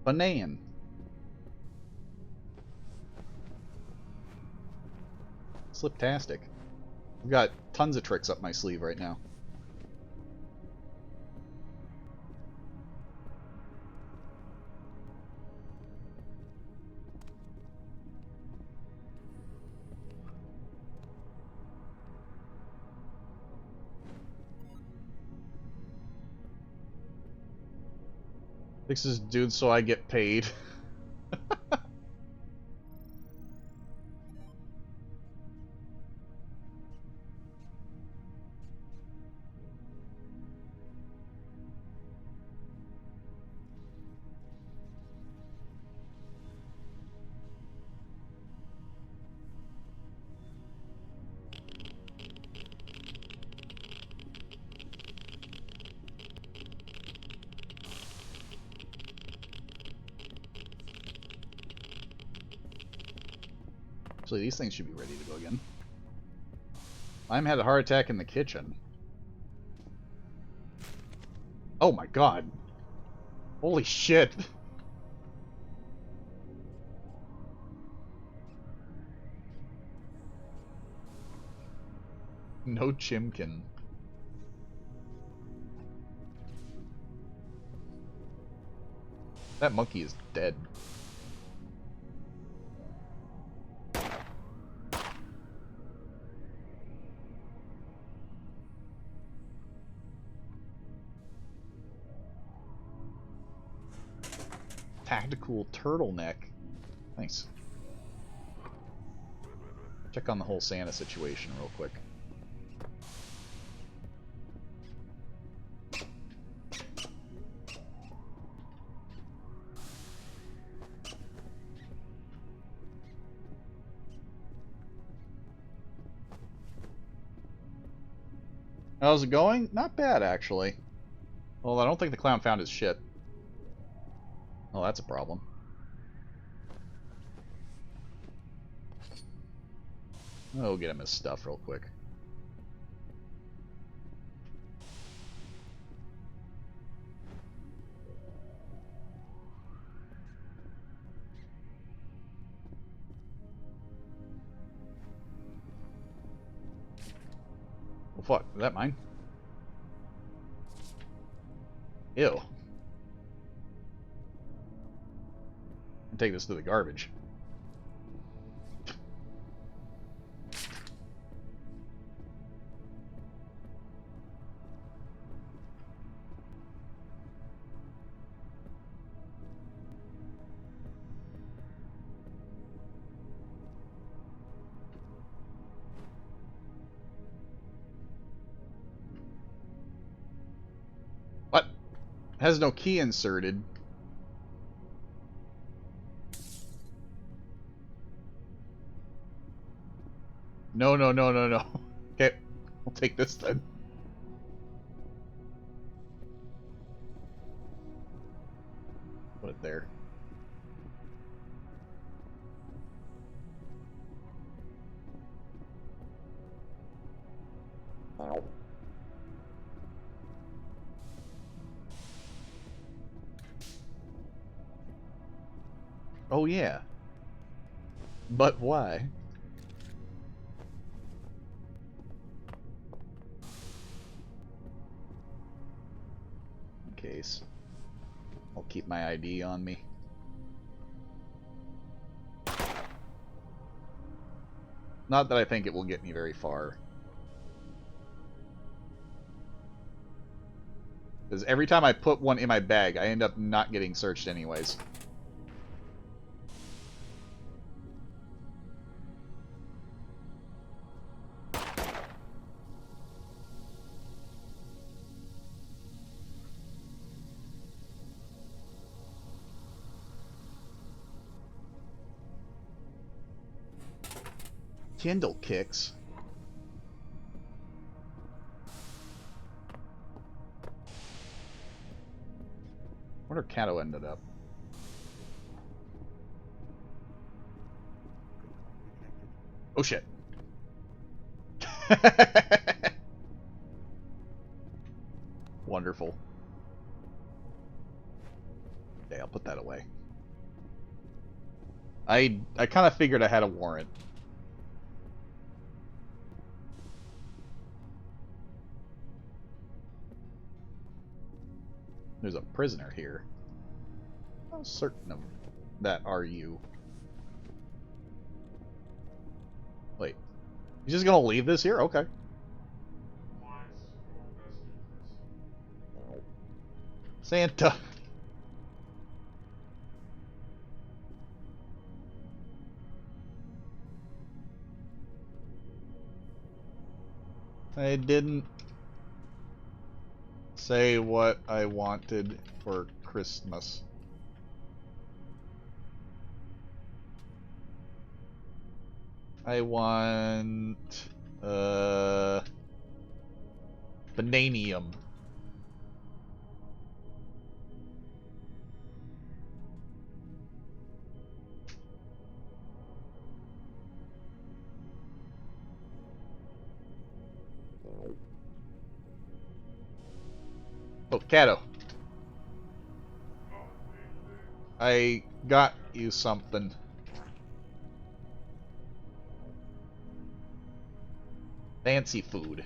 Banan. Sliptastic. I've got tons of tricks up my sleeve right now. Fixes dude so I get paid. Actually, these things should be ready to go again. Lime had a heart attack in the kitchen. Oh my god. Holy shit. No chimkin. That monkey is dead. Tactical turtleneck. Nice. Check on the whole Santa situation real quick. How's it going? Not bad, actually. Well, I don't think the clown found his shit. Oh, that's a problem. I'll get him his stuff real quick. Well, fuck. Is that mine? Ew. I'll take this to the garbage. What? Has no key inserted. No, no, no, no, no. Okay, I'll take this then. Put it there. Oh yeah. But why? In case. I'll keep my ID on me. Not that I think it will get me very far. Because every time I put one in my bag, I end up not getting searched anyways. Kindle kicks. Wonder Kato ended up. Oh shit. Wonderful. Okay, I'll put that away. I kind of figured I had a warrant. There's a prisoner here. How certain of that are you? Wait. He's just gonna leave this here? Okay. Santa. I didn't say what I wanted for Christmas. I want Bananium. Oh, Kato. I got you something. Fancy food.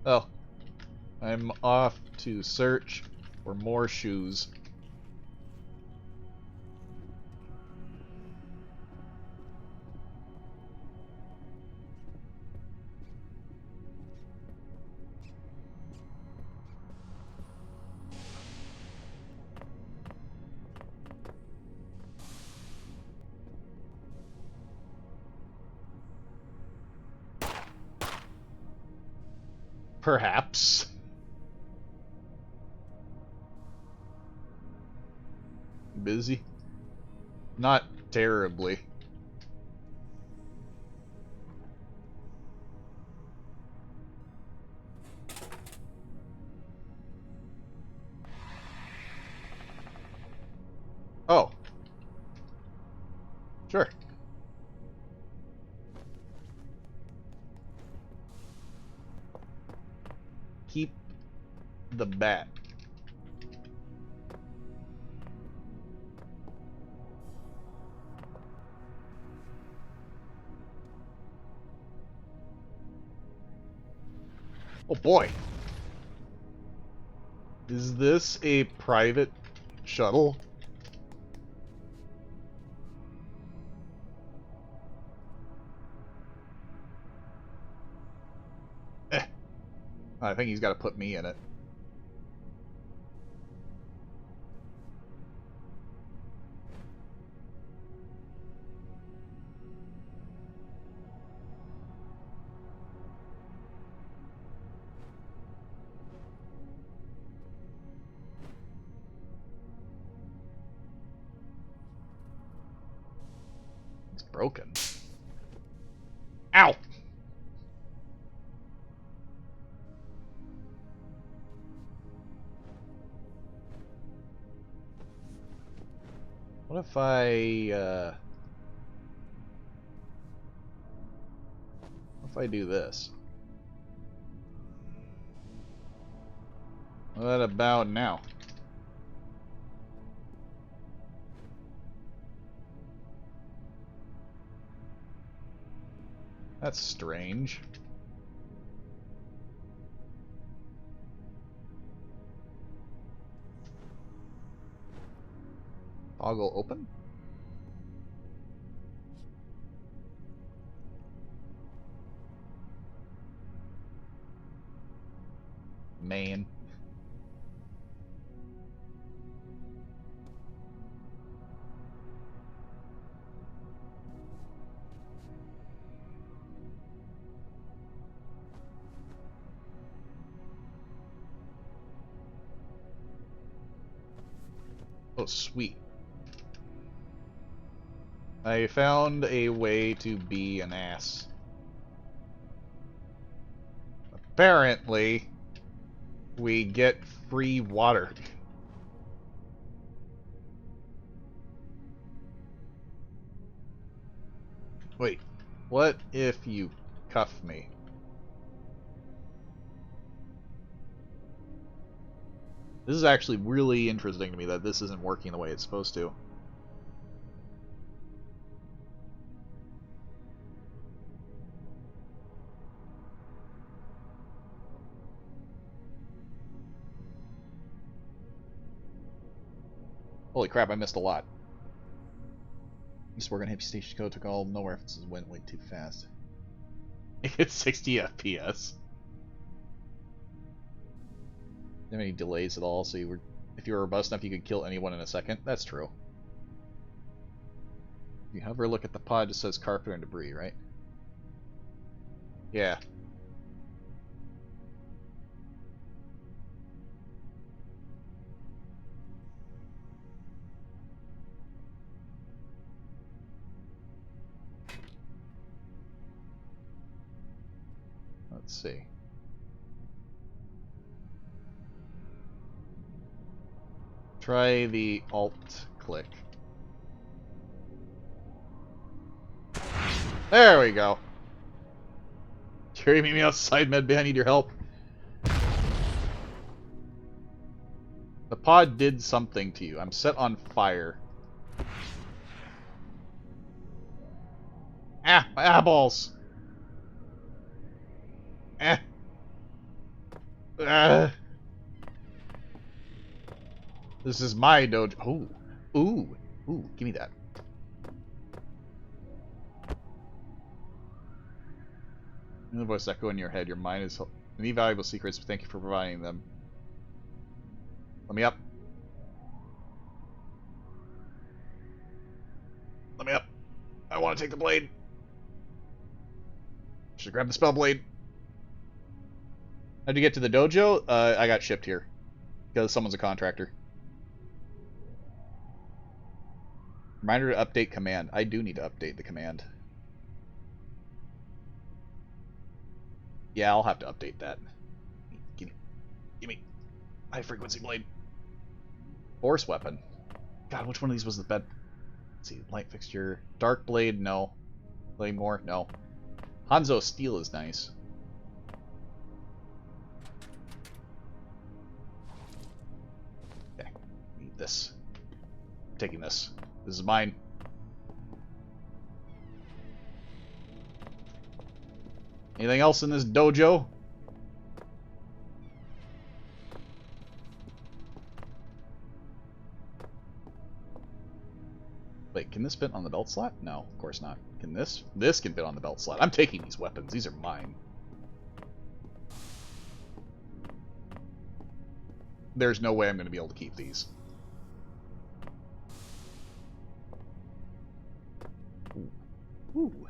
Oh. I'm off to search for more shoes. Perhaps. Busy? Not terribly. Oh. Sure. Keep the bat. Oh boy. Is this a private shuttle? Eh. I think he's got to put me in it. It's broken. Ow! What if I do this? What about now? That's strange. Toggle open? Man. sweet. I found a way to be an ass. Apparently, we get free water. Wait, what if you cuff me? This is actually really interesting to me that this isn't working the way it's supposed to. Holy crap, I missed a lot. Used to work on Hippie Station Code, took all no references, went way too fast. It's 60 FPS. Didn't have any delays at all, so if you were robust enough, you could kill anyone in a second. That's true. If you hover, look at the pod, it just says carpet and debris, right? Yeah. Let's see. Try the alt click. There we go. Carry me outside, medbay, I need your help. The pod did something to you. I'm set on fire. Ah, my eyeballs. Eh. This is my dojo. Ooh. Ooh. Ooh, give me that. The voice echo in your head. Your mind is any valuable secrets. Thank you for providing them. Let me up. Let me up. I want to take the blade. Should grab the spell blade. How'd you get to the dojo? I got shipped here. Because someone's a contractor. Reminder to update command. I do need to update the command. Yeah, I'll have to update that. Give me. High frequency blade. Force weapon. God, which one of these was the best? Let's see, light fixture. Dark blade, no. Claymore, no. Hanzo steel is nice. Okay, need this. I'm taking this. This is mine. Anything else in this dojo? Wait, can this fit on the belt slot? No, of course not. Can this? This can fit on the belt slot. I'm taking these weapons. These are mine. There's no way I'm going to be able to keep these. Ooh. Ooh.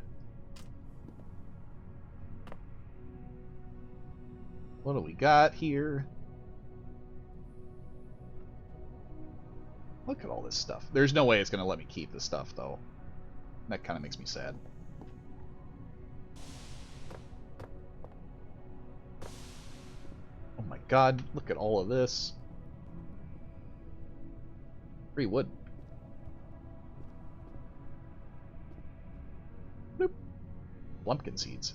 What do we got here? Look at all this stuff. There's no way it's going to let me keep this stuff, though. That kind of makes me sad. Oh my god, look at all of this. Free wood. Bloop. Lumpkin seeds.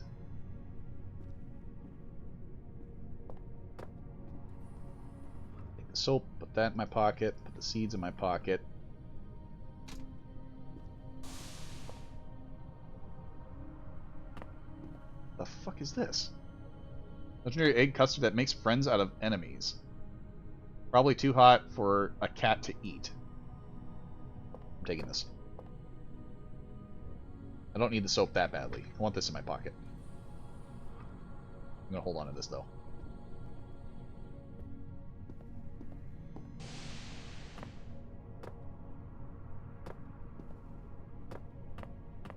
Take the soap, put that in my pocket, put the seeds in my pocket. The fuck is this? Legendary egg custard that makes friends out of enemies. Probably too hot for a cat to eat. I'm taking this. I don't need the soap that badly. I want this in my pocket. I'm gonna hold on to this though.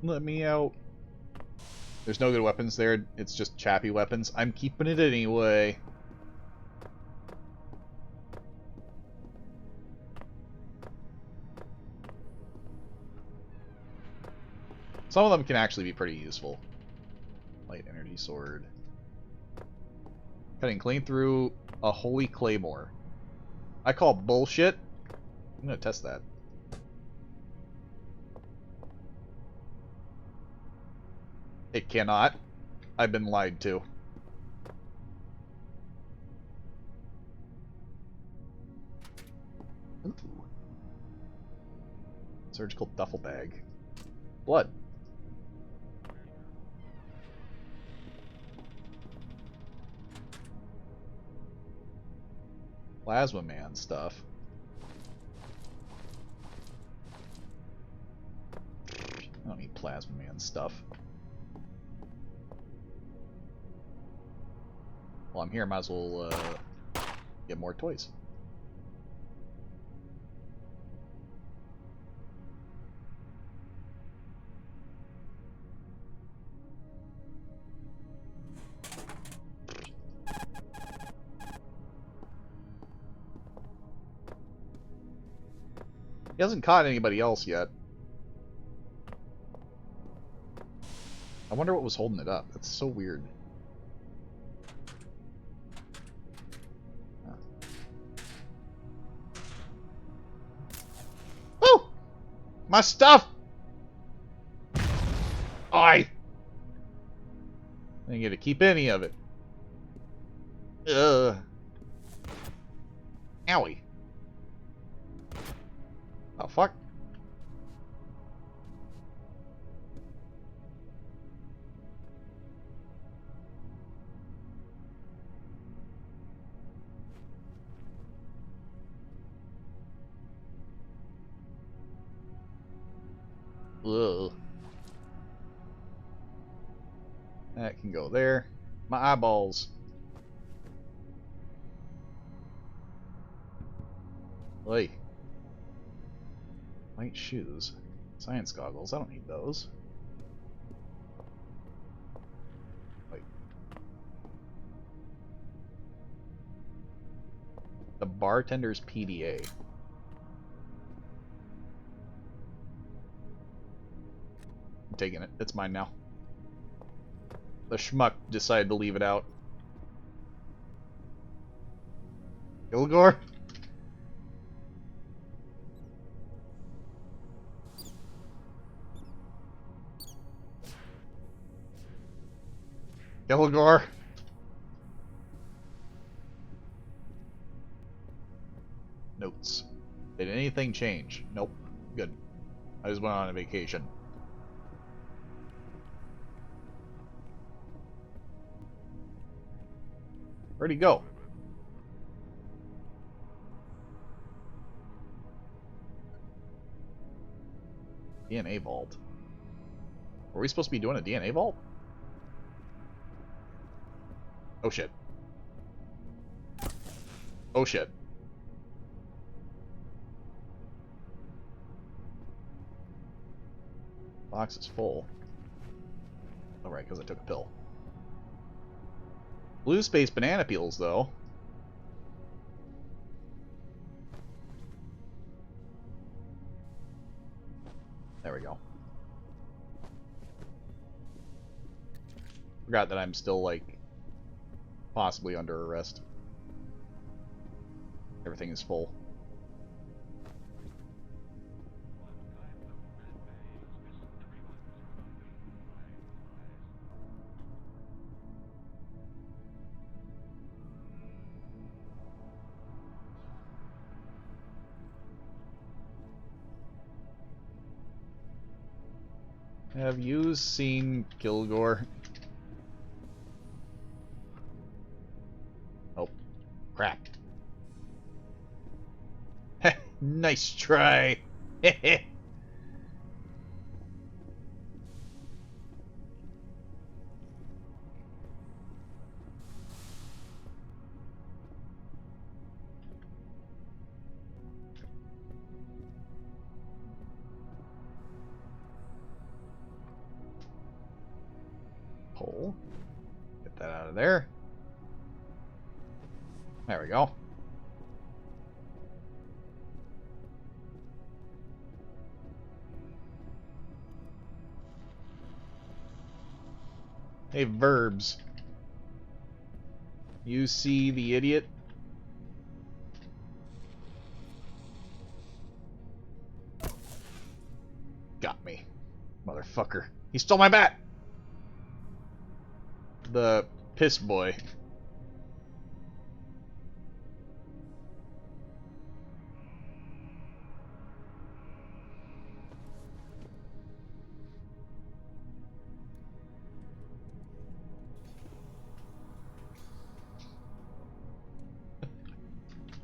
Let me out. There's no good weapons there. It's just chappy weapons. I'm keeping it anyway. Some of them can actually be pretty useful. Light energy sword. Cutting clean through a holy claymore. I call bullshit. I'm gonna test that. It cannot. I've been lied to. Ooh. Surgical duffel bag. Blood. Plasma Man stuff. I don't need Plasma Man stuff. Well, I'm here, might as well get more toys. He hasn't caught anybody else yet. I wonder what was holding it up. That's so weird. Huh. Woo! My stuff! I didn't get to keep any of it. Ugh. Owie. Oh, fuck. Ugh. That can go there. My eyeballs. Oi. White shoes. Science goggles. I don't need those. Wait. The bartender's PDA. I'm taking it. It's mine now. The schmuck decided to leave it out. Kilgore? Kilgore? Notes. Did anything change? Nope. Good. I just went on a vacation. Where'd he go? DNA vault. Were we supposed to be doing a DNA vault? Oh shit. Oh shit. Box is full. Oh right, because I took a pill. Blue space banana peels, though. There we go. Forgot that I'm still, like, possibly under arrest. Everything is full. Have you seen Kilgore? Oh, crap. Nice try. Pull. Get that out of there. There we go. Hey, verbs. You see the idiot? Got me. Motherfucker. He stole my bat! The piss boy.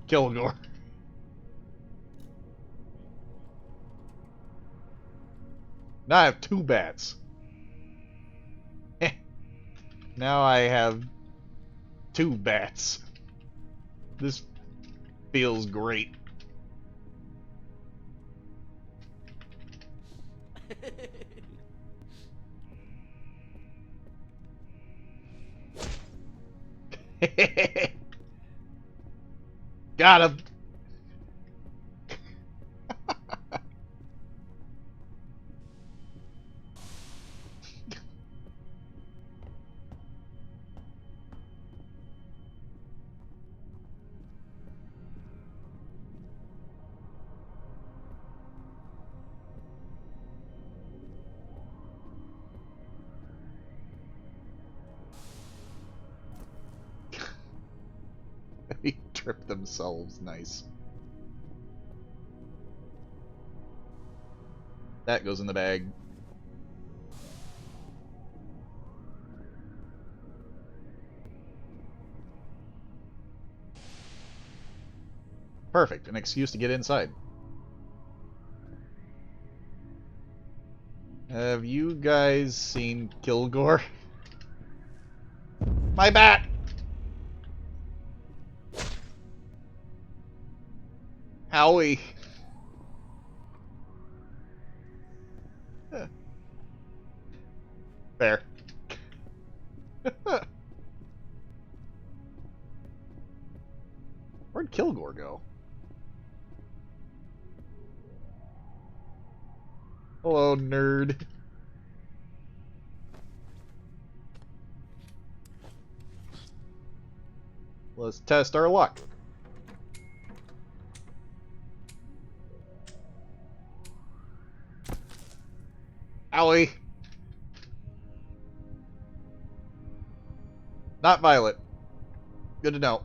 Kilgore. Now I have 2 bats. Now I have 2 bats. This feels great. Got him. They tripped themselves. Nice. That goes in the bag. Perfect. An excuse to get inside. Have you guys seen Kilgore? My bat! Howie! There. Where'd Kilgore go? Hello, nerd. Let's test our luck. Owie. Not Violet. Good to know.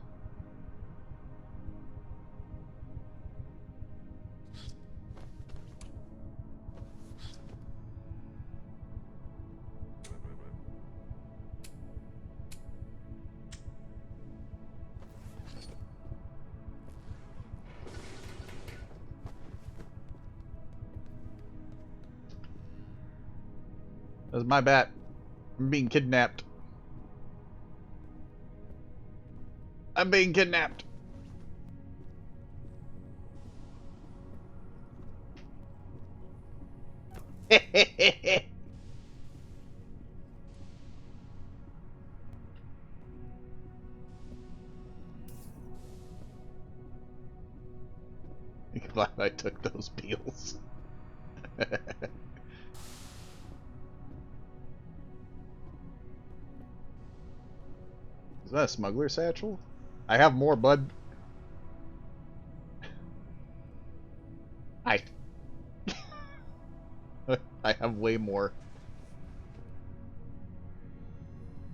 That's my bat. I'm being kidnapped. I'm being kidnapped. Glad I took those peels. Is that a smuggler satchel? I have more, bud. I I have way more.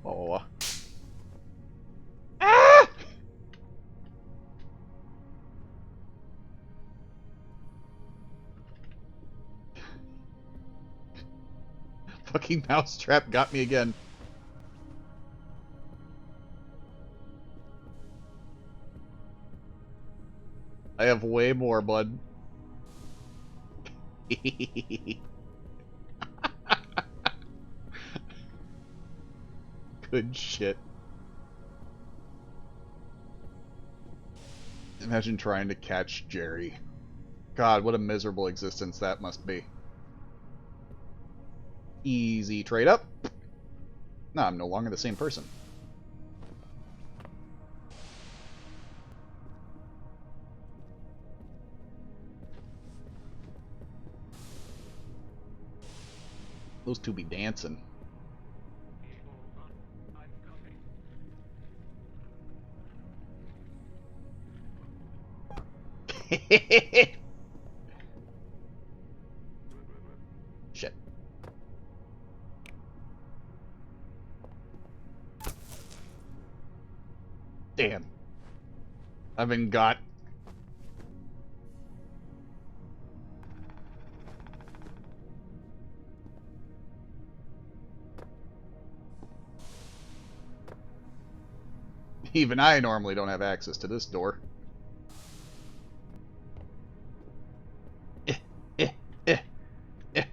Oh. Ah! Fucking mousetrap got me again. I have way more, bud. Good shit. Imagine trying to catch Jerry. God, what a miserable existence that must be. Easy trade up. No, I'm no longer the same person. Those two be dancing. People Shit. Damn. I've been got. Even I normally don't have access to this door. Eh, eh, eh, eh,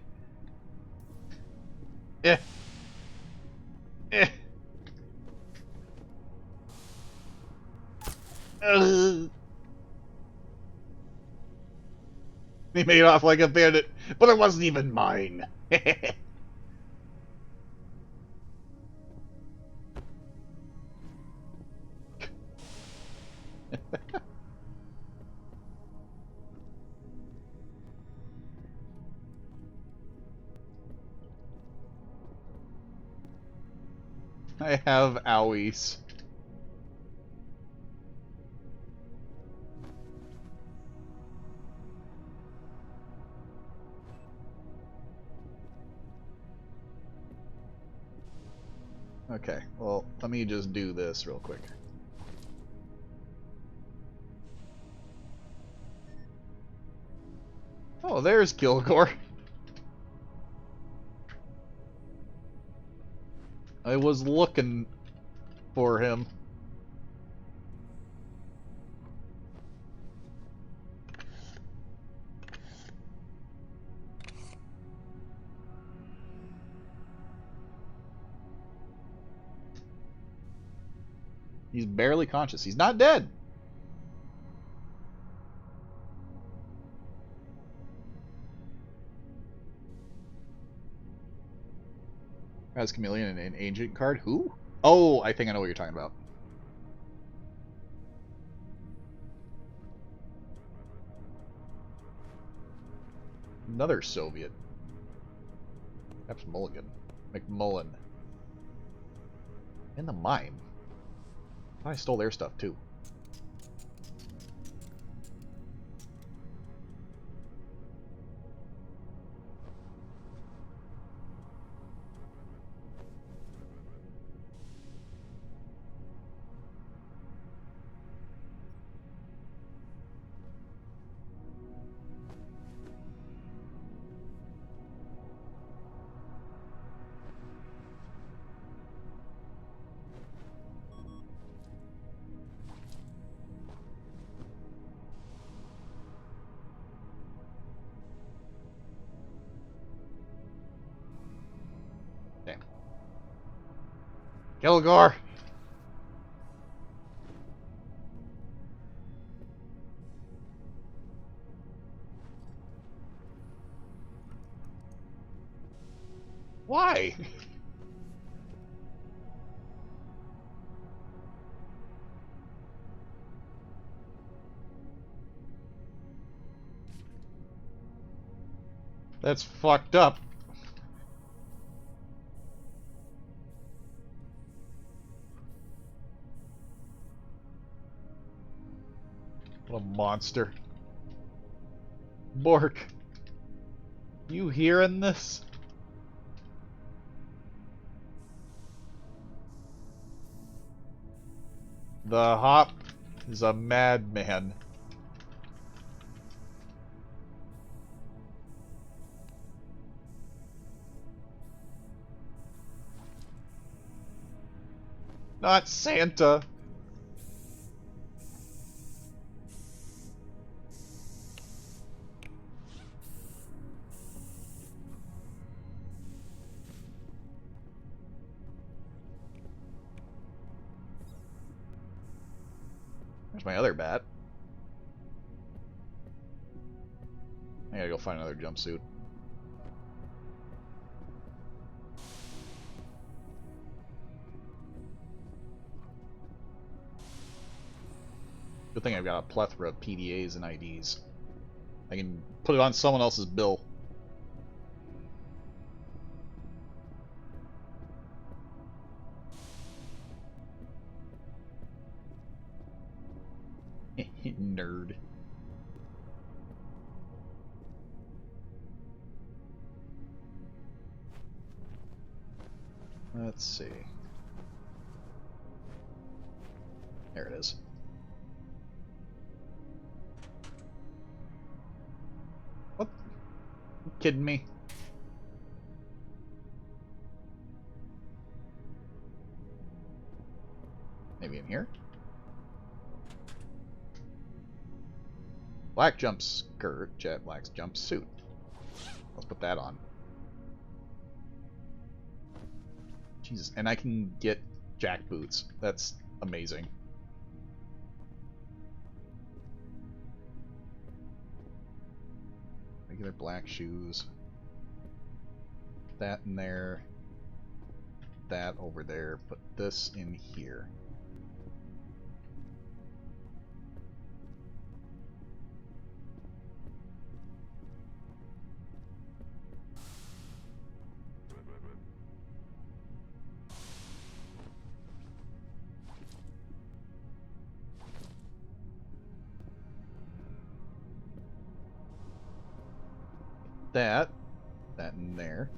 eh, eh. Ugh. He made off like a bandit, but it wasn't even mine. I have owies. Okay, well, let me just do this real quick. Oh, there's Kilgore. I was looking for him. He's barely conscious. He's not dead. As Chameleon and an agent card? Who? Oh, I think I know what you're talking about. Another Soviet. Perhaps Mulligan. McMullen. In the mine. I stole their stuff too. Damn. Kilgore! Why? That's fucked up. What a monster. Bork. You hearing this? The Hop is a madman. Not Santa. There's my other bat. I gotta go find another jumpsuit. Good thing I've got a plethora of PDAs and IDs. I can put it on someone else's bill. Nerd. Let's see. There it is. What? You kidding me? Maybe in here? Black jump skirt, jet black jumpsuit. Let's put that on. Jesus, and I can get jack boots. That's amazing. Regular black shoes. That in there. That over there. Put this in here. That in there.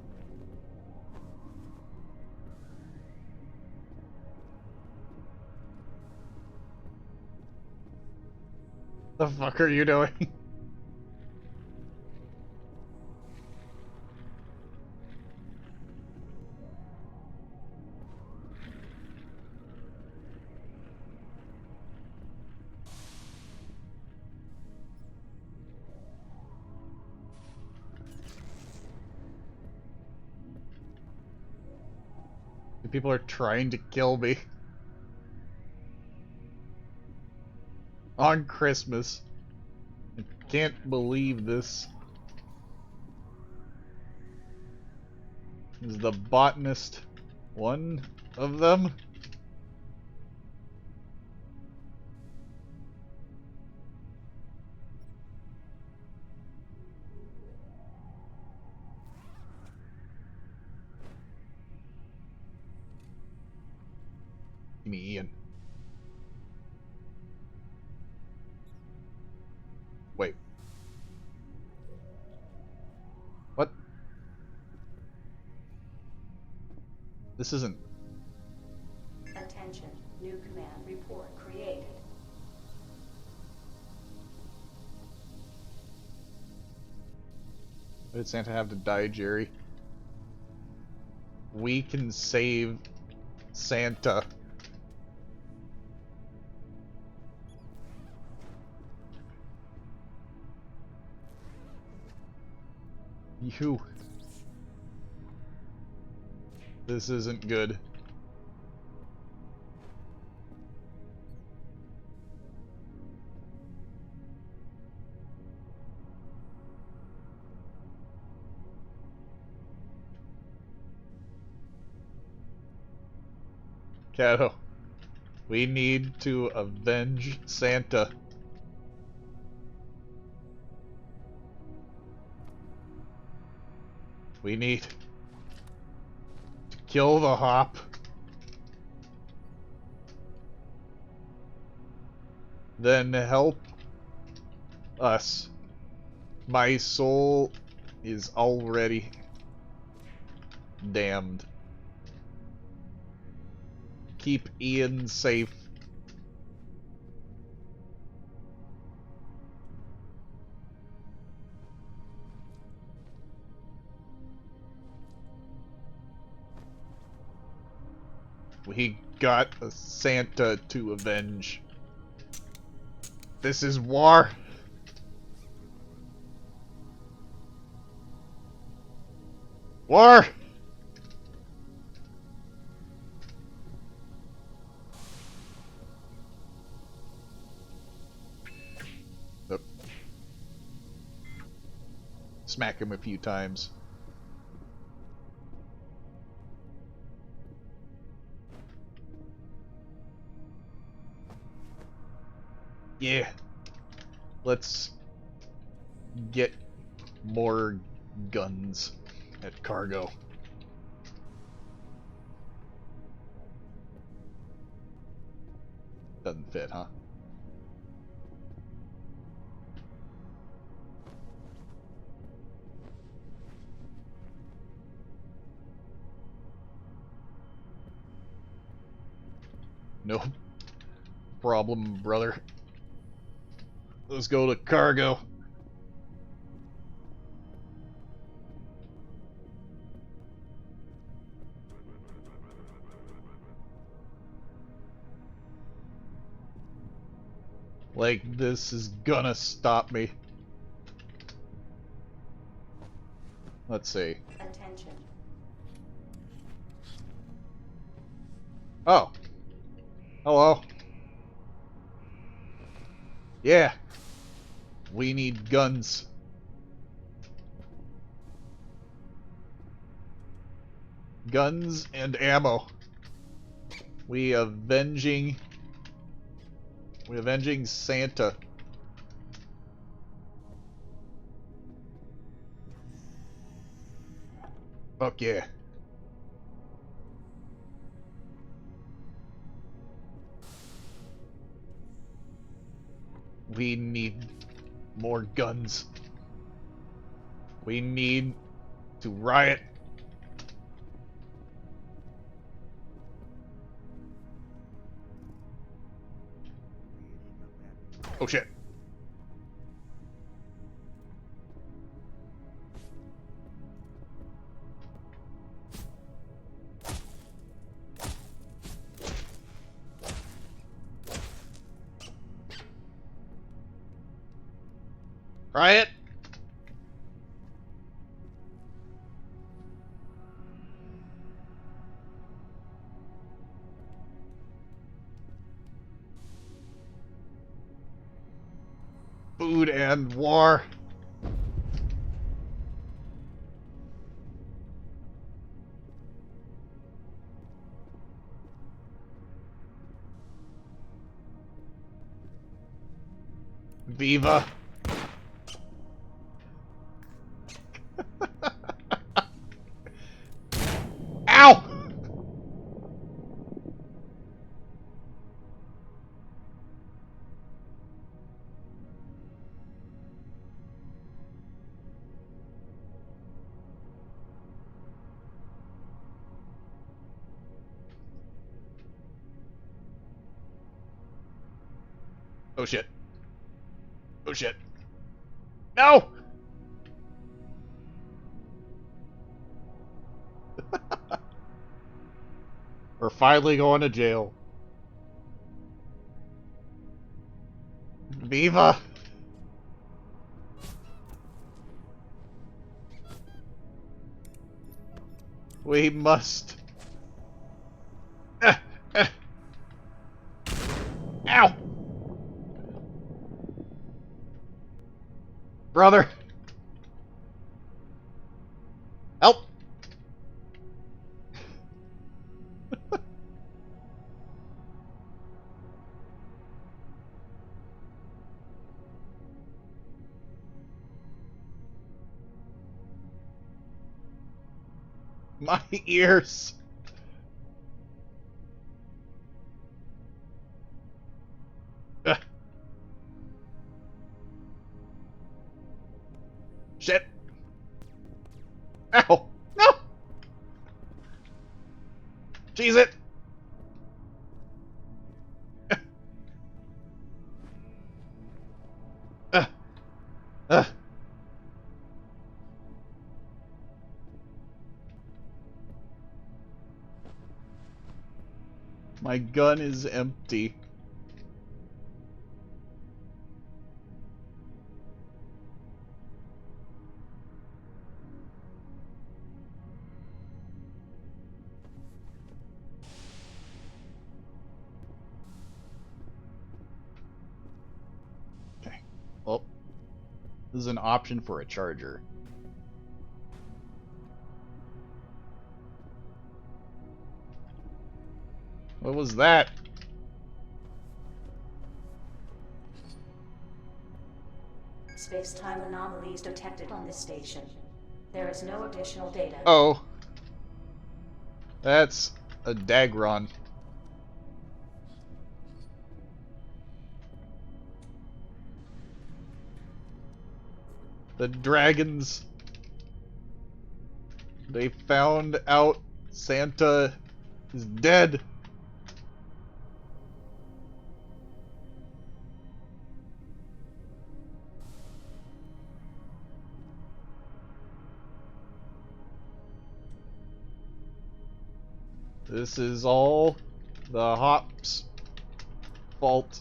The fuck are you doing? People are trying to kill me. On Christmas. I can't believe this. Is the botanist one of them? Give me Ian. Wait. What? This isn't... Attention. New command report created. Why did Santa have to die, Jerry? We can save Santa. You. This isn't good. Cato, we need to avenge Santa. We need to kill the hop. Then help us. My soul is already damned. Keep Ian safe. We got a Santa to avenge. This is war. War! Nope. Smack him a few times. Yeah. Let's get more guns at cargo. Doesn't fit, huh? No problem, brother. Let's go to cargo. Like, this is gonna stop me. Let's see. Attention. Oh. Hello. Yeah. We need guns. Guns and ammo. We avenging Santa. Fuck yeah. We need more guns. We need to riot. Oh shit. Riot. Food and war. Viva. Ow! Oh shit. Oh shit. No! We're finally going to jail. Viva! We must. Ow! Brother! Help! My ears! Ugh. Shit! Ow! No! Cheese it! Uh, uh. My gun is empty. Okay. Well, this is an option for a charger. What was that? Space-time anomalies detected on this station. There is no additional data. Oh. That's a Dagron. The dragons. They found out Santa is dead. This is all the Hop's fault.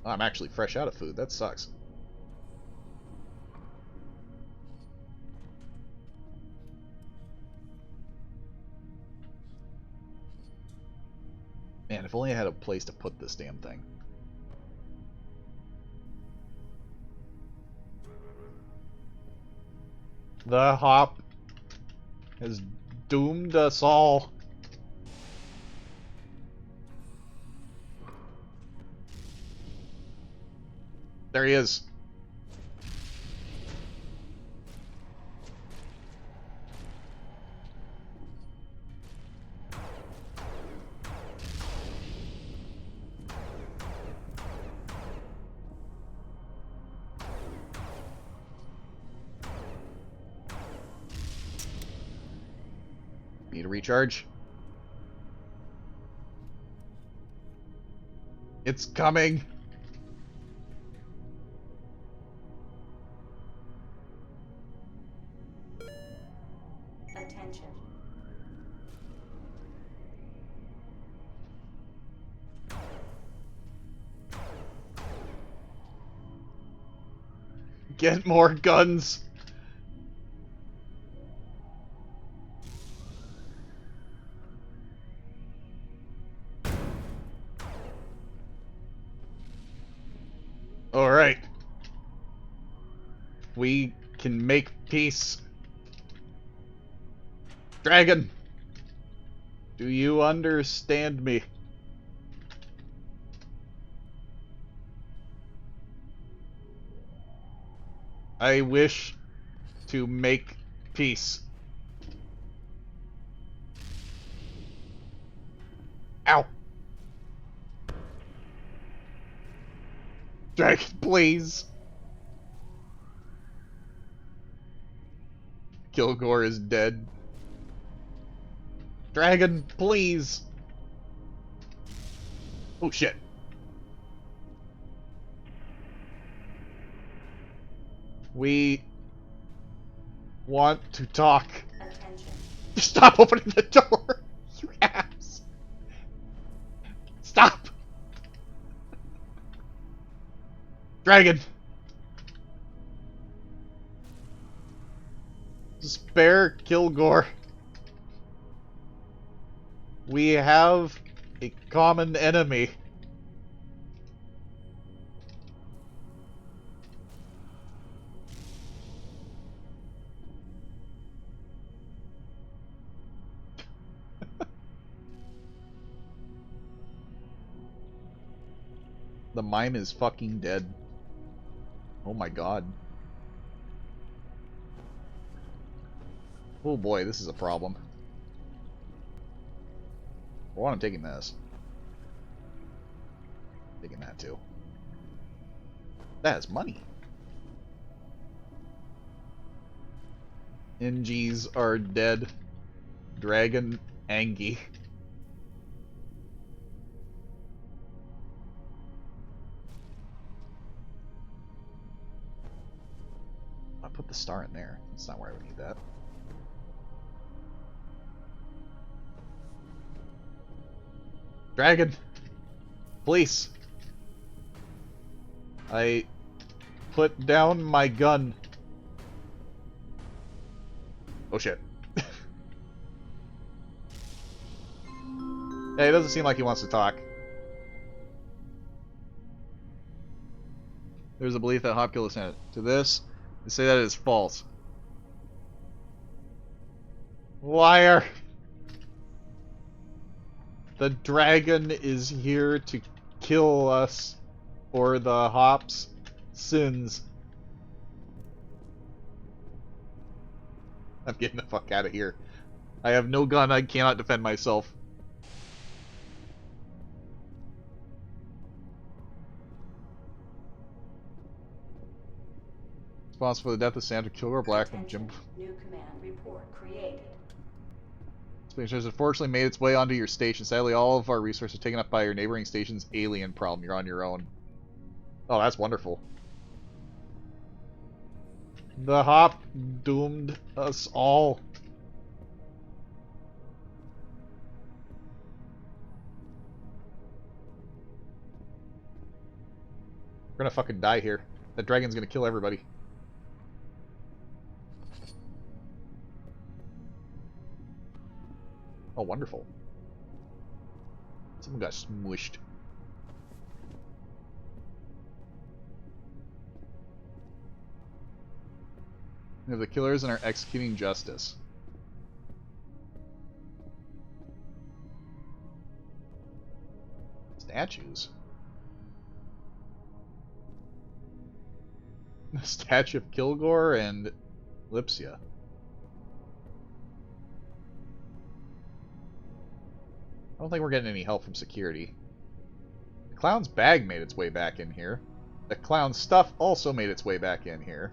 I'm actually fresh out of food. That sucks. Man, if only I had a place to put this damn thing. The Hop has doomed us all. There he is. Need a recharge. It's coming. Attention. Get more guns. All right. We can make peace. Dragon, do you understand me? I wish to make peace. Ow. Dragon, please. Kilgore is dead. Dragon, please. Oh shit. We want to talk. Attention. Stop opening the door, you ass. Stop. Dragon. Spare Kilgore. We have a common enemy. The mime is fucking dead. Oh my god. Oh boy, this is a problem. For one, I'm taking this. Taking that too. That is money. NGs are dead. Dragon Angie. I put the star in there. That's not where I would need that. Dragon! Please! I put down my gun. Oh shit. Hey, it doesn't seem like he wants to talk. There's a belief that Hop killed the Senate. To this, they say that it is false. Liar! The dragon is here to kill us for the Hop's sins. I'm getting the fuck out of here. I have no gun, I cannot defend myself. Responsible for the death of Sandra Kilgore Black and Jim. New command report created. Space has unfortunately made its way onto your station. Sadly, all of our resources are taken up by your neighboring station's alien problem. You're on your own. Oh, that's wonderful. The Hop doomed us all. We're gonna fucking die here. That dragon's gonna kill everybody. Oh, wonderful. Someone got smushed. We have the killers and are executing justice. Statues. The statue of Kilgore and Lipsia. I don't think we're getting any help from security. The clown's bag made its way back in here. The clown's stuff also made its way back in here.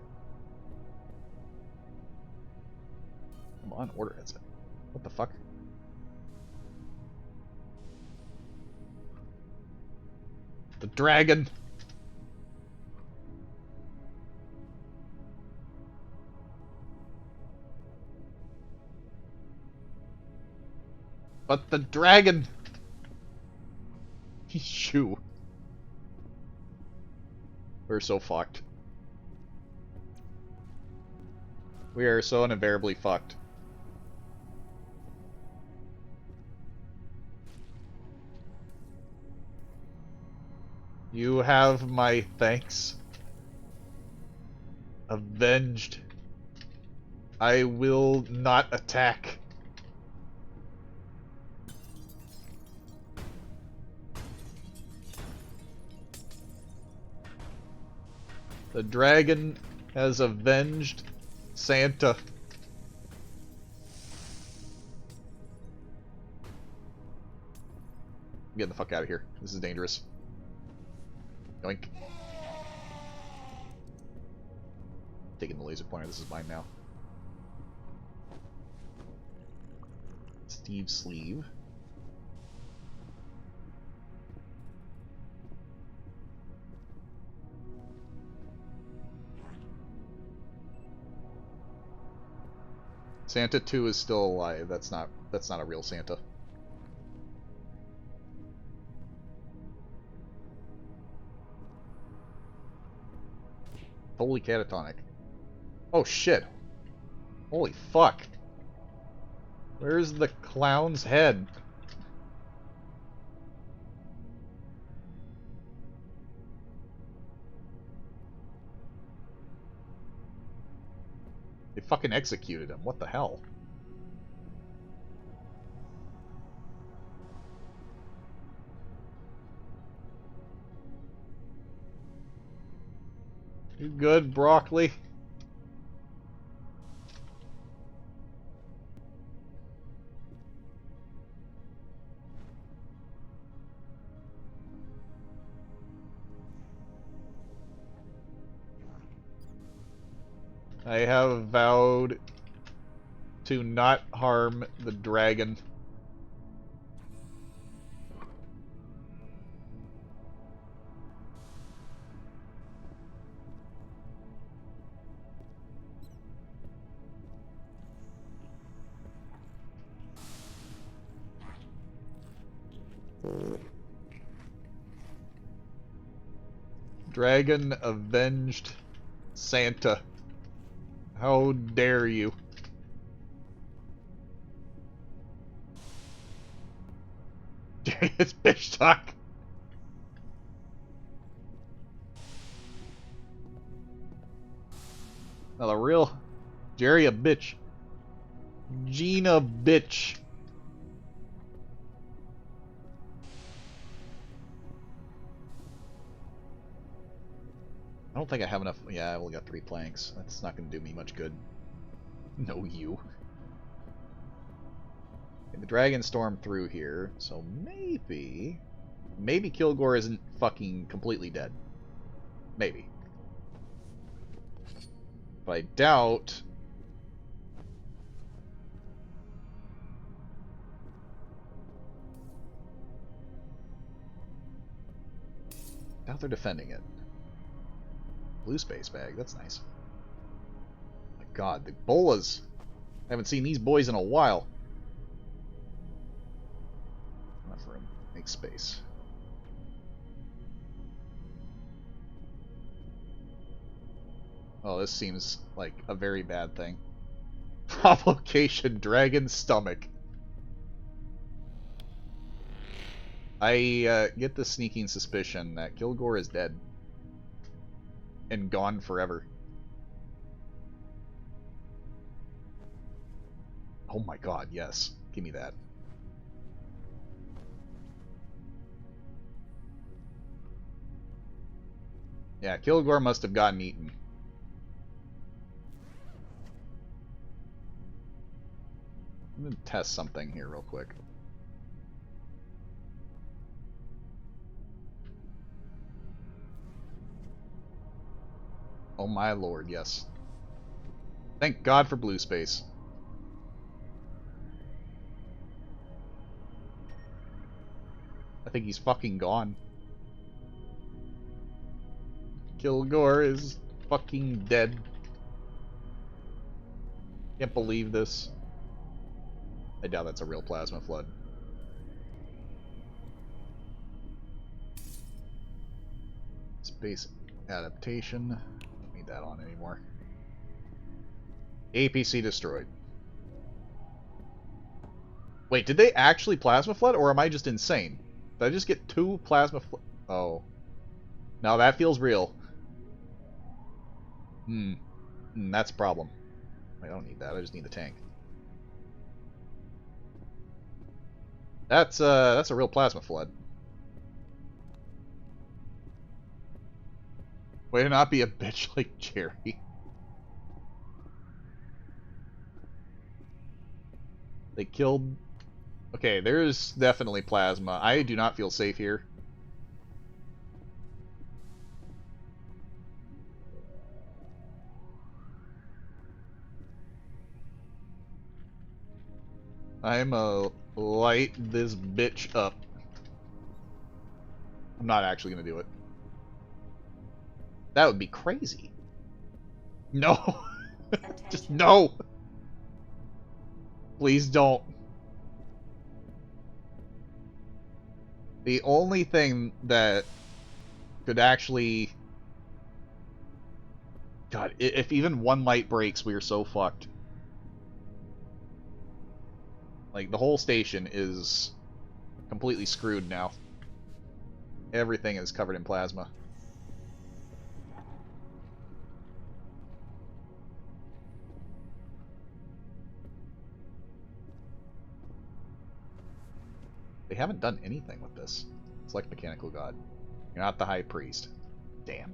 Come on, order headset. What the fuck? The dragon! But the dragon! Shoo. We're so fucked. We are so unbearably fucked. You have my thanks. Avenged. I will not attack. The dragon has avenged Santa. I'm getting the fuck out of here. This is dangerous. Yoink. Taking the laser pointer. This is mine now. Steve's sleeve. Santa 2 is still alive. That's not a real Santa. Holy catatonic. Oh shit. Holy fuck. Where's the clown's head? They fucking executed him. What the hell? You good, broccoli? I have vowed to not harm the dragon. Dragon avenged Santa. How dare you? It's bitch talk. Now the real Jerry a bitch. Gina bitch. I don't think I have enough. Yeah, I've only got 3 planks. That's not going to do me much good. No, you. Okay, the dragon stormed through here, so maybe Kilgore isn't fucking completely dead. Maybe. But I doubt. They're defending it. Blue space bag, that's nice. My god, the bolas! I haven't seen these boys in a while. Enough room. Make space. Oh, this seems like a very bad thing. Provocation, dragon stomach. I get the sneaking suspicion that Kilgore is dead. And gone forever. Oh my god, yes. Give me that. Yeah, Kilgore must have gotten eaten. I'm gonna test something here real quick. Oh my lord, yes. Thank God for blue space. I think he's fucking gone. Kilgore is fucking dead. Can't believe this. I doubt that's a real plasma flood. Space adaptation. Don't need that on anymore. APC destroyed. Wait, did they actually plasma flood, or am I just insane? Did I just get 2 plasma flood? Oh. Now that feels real. That's a problem. I don't need that, I just need the tank. That's a real plasma flood. Way to not be a bitch like Jerry. They killed... Okay, there's definitely plasma. I do not feel safe here. I'ma light this bitch up. I'm not actually gonna do it. That would be crazy. No! Just no! Please don't. The only thing that could actually... God, if even one light breaks, we are so fucked. Like, the whole station is completely screwed now. Everything is covered in plasma. They haven't done anything with this. Select Mechanical God. You're not the High Priest. Damn.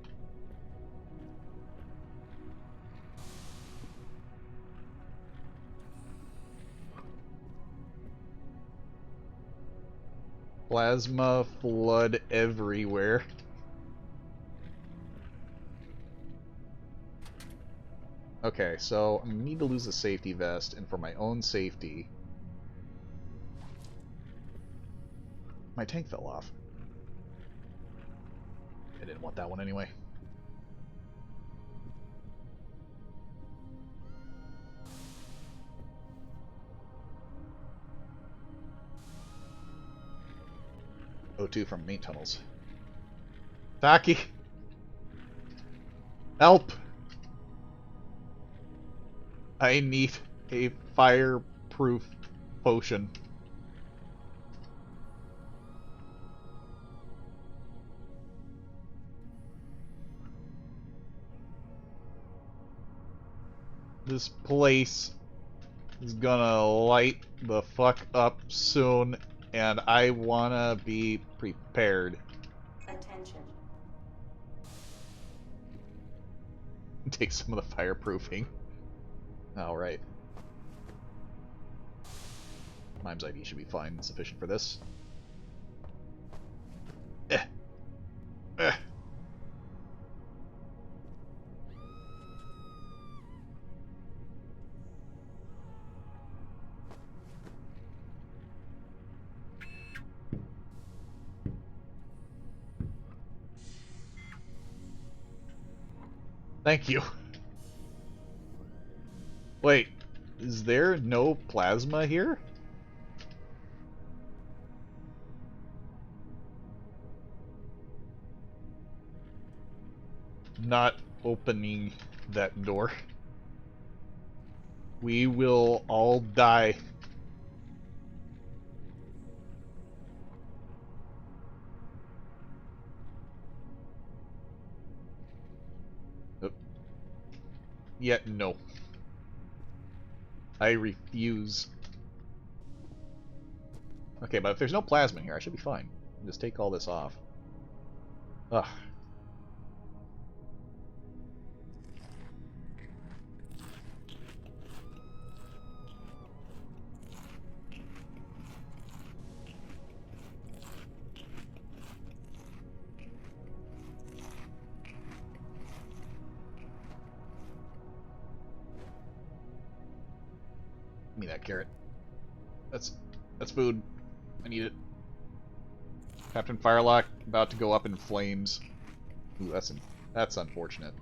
Plasma flood everywhere. Okay, so I need to lose the safety vest, and for my own safety... My tank fell off. I didn't want that one anyway. O2 from main tunnels. Taki! Help! I need a fireproof potion. This place is gonna light the fuck up soon, and I wanna be prepared. Attention. Take some of the fireproofing. Alright. Mimes ID should be fine and sufficient for this. Eh. Eh. Thank you. Wait, is there no plasma here? Not opening that door. We will all die. Oh. Yet no. I refuse. Okay, but if there's no plasma here, I should be fine. Just take all this off. Ugh. Give me that carrot. That's food. I need it. Captain Firelock about to go up in flames. Ooh, that's unfortunate.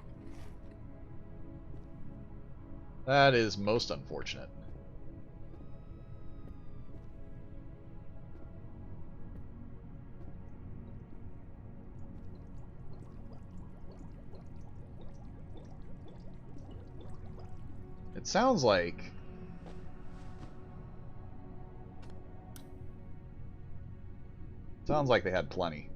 That is most unfortunate. It sounds like they had plenty.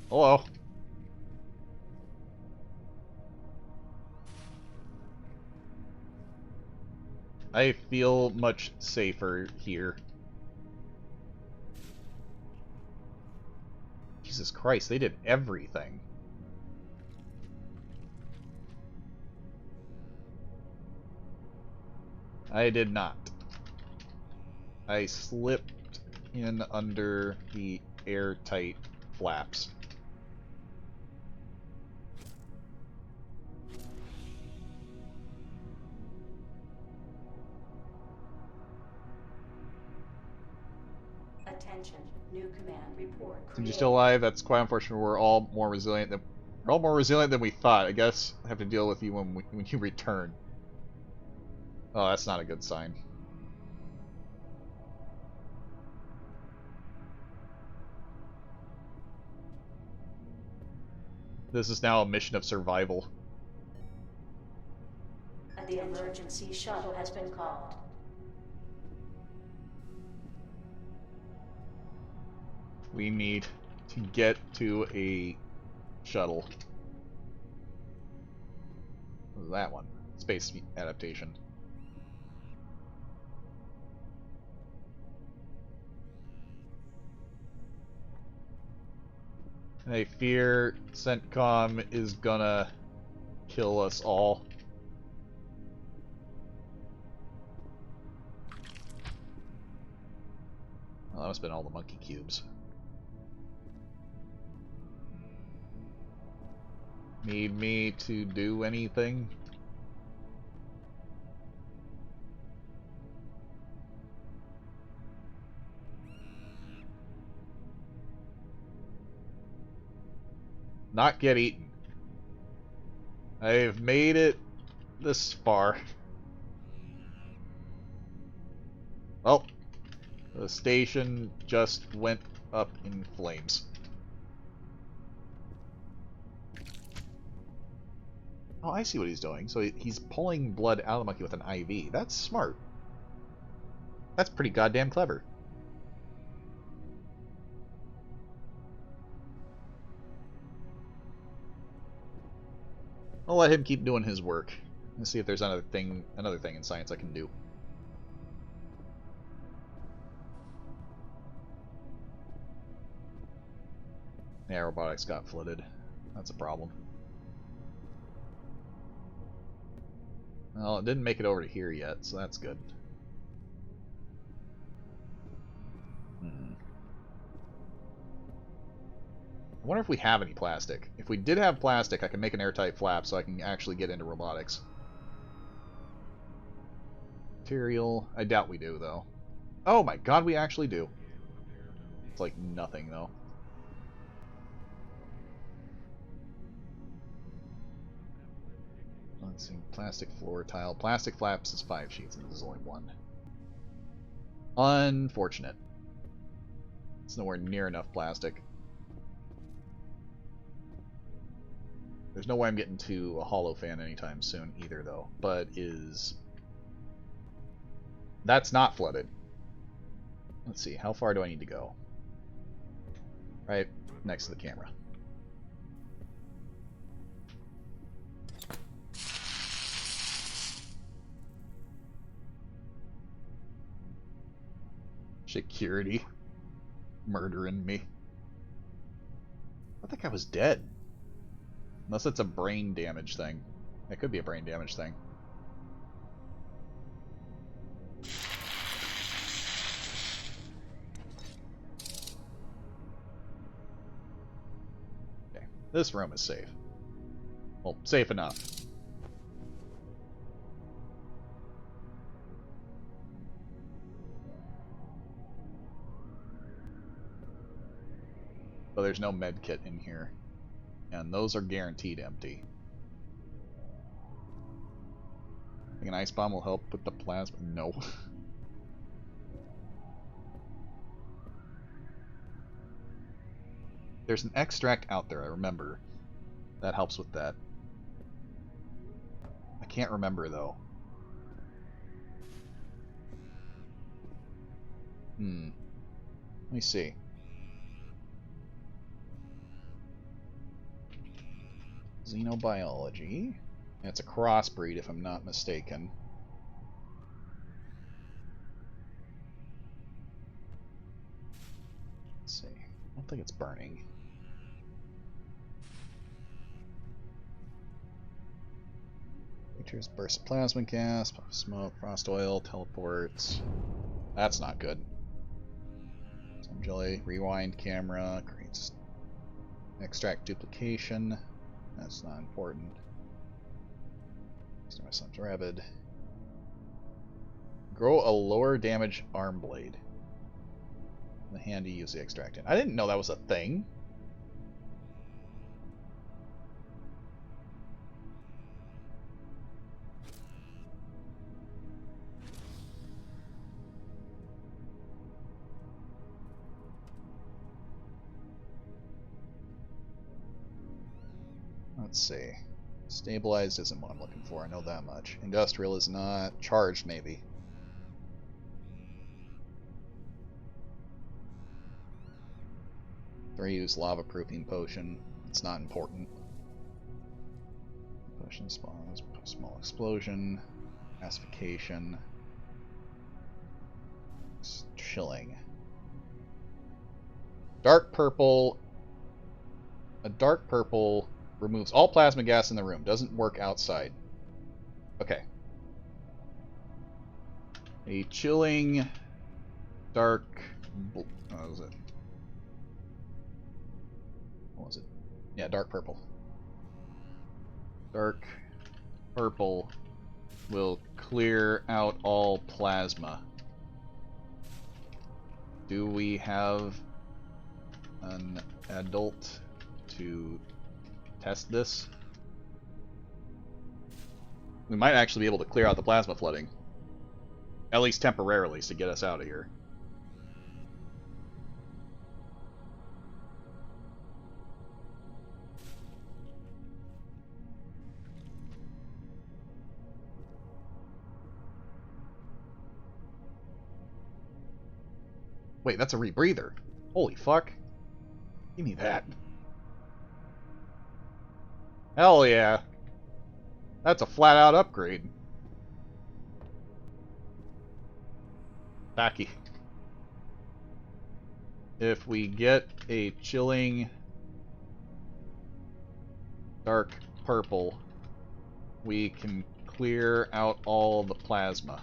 Hello. I feel much safer here. Jesus Christ, they did everything. I did not. I slipped in under the airtight flaps. Attention, new command report. Since you're still alive, that's quite unfortunate. We're all more resilient than we thought. I guess I have to deal with you when you return. Oh, that's not a good sign. This is now a mission of survival. The emergency shuttle has been called. We need to get to a shuttle. What was that one? Space adaptation. I fear CENTCOM is gonna kill us all. Oh, that must have been all the monkey cubes. Need me to do anything? Not get eaten. I've made it this far. Well, the station just went up in flames. Oh, I see what he's doing. So he's pulling blood out of the monkey with an IV. That's smart. That's pretty goddamn clever. I'll let him keep doing his work and see if there's another thing in science I can do. Yeah, robotics got flooded. That's a problem. Well, it didn't make it over to here yet, so that's good. I wonder if we have any plastic. If we did have plastic, I can make an airtight flap so I can actually get into robotics. Material. I doubt we do, though. Oh my god, we actually do. It's like nothing, though. Let's see. Plastic floor tile. Plastic flaps is 5 sheets, and there's only 1. Unfortunate. It's nowhere near enough plastic. There's no way I'm getting to a hollow fan anytime soon either, though. But is... That's not flooded. Let's see. How far do I need to go? Right next to the camera. Security murdering me. I think I was dead. Unless it's a brain damage thing. It could be a brain damage thing. Okay, this room is safe. Well, safe enough. But there's no med kit in here. And those are guaranteed empty. Think an ice bomb will help with the plasma? No. There's an extract out there, I remember. That helps with that. I can't remember, though. Let me see. Xenobiology. It's a crossbreed, if I'm not mistaken. Let's see. I don't think it's burning. Features burst of plasma gas, puff of smoke, frost oil, teleports. That's not good. Some jelly, rewind camera, creates extract duplication. That's not important. My son's rabid. Grow a lower damage arm blade. The hand to use the extract in. I didn't know that was a thing. Let's see. Stabilized isn't what I'm looking for, I know that much. Industrial is not. Charged, maybe. Use lava proofing potion. It's not important. Potion spawns, small explosion, acidification, chilling. Dark purple. A dark purple removes all plasma gas in the room. Doesn't work outside. Okay. A chilling dark. What was it? What was it? Yeah, dark purple. Dark purple will clear out all plasma. Do we have an adult to test this? We might actually be able to clear out the plasma flooding. At least temporarily, to get us out of here. Wait, that's a rebreather. Holy fuck. Give me that. Hell yeah. That's a flat out upgrade. Backy. If we get a chilling dark purple, we can clear out all the plasma.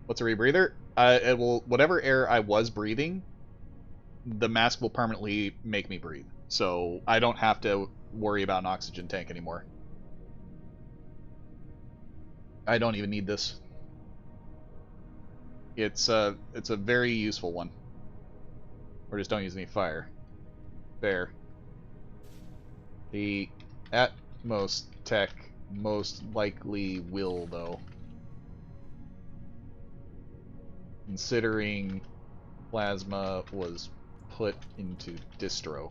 What's a rebreather? It will, whatever air I was breathing, the mask will permanently make me breathe. So I don't have to worry about an oxygen tank anymore. I don't even need this. It's a very useful one. Or just don't use any fire. There. The Atmos tech most likely will, though. Considering plasma was put into distro.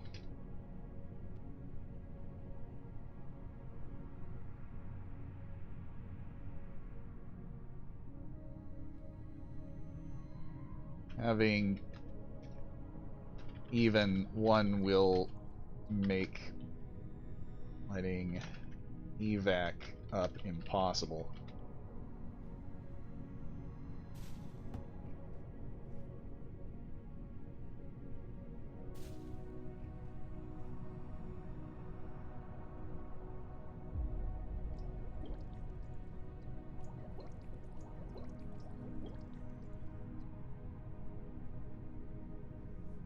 Having even one will make letting evac up impossible.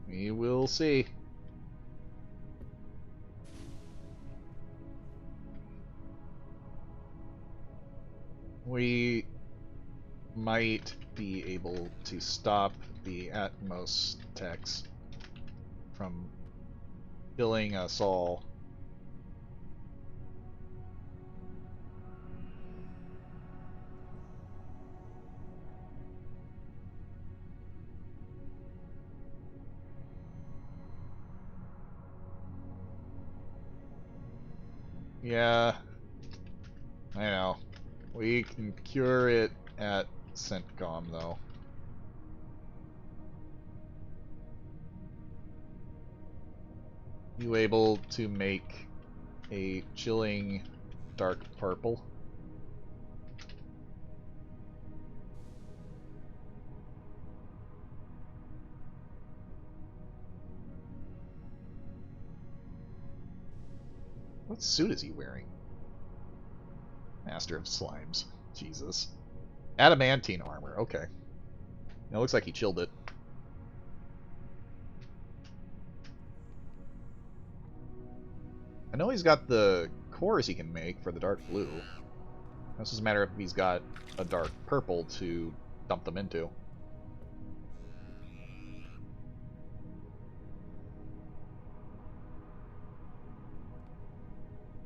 We will see. We might be able to stop the Atmos techs from killing us all. Yeah, I know. We can cure it at CENTCOM, though. You able to make a chilling dark purple? What suit is he wearing? Master of Slimes. Jesus. Adamantine armor, okay. It looks like he chilled it. I know he's got the cores he can make for the dark blue. It's just a matter of if he's got a dark purple to dump them into.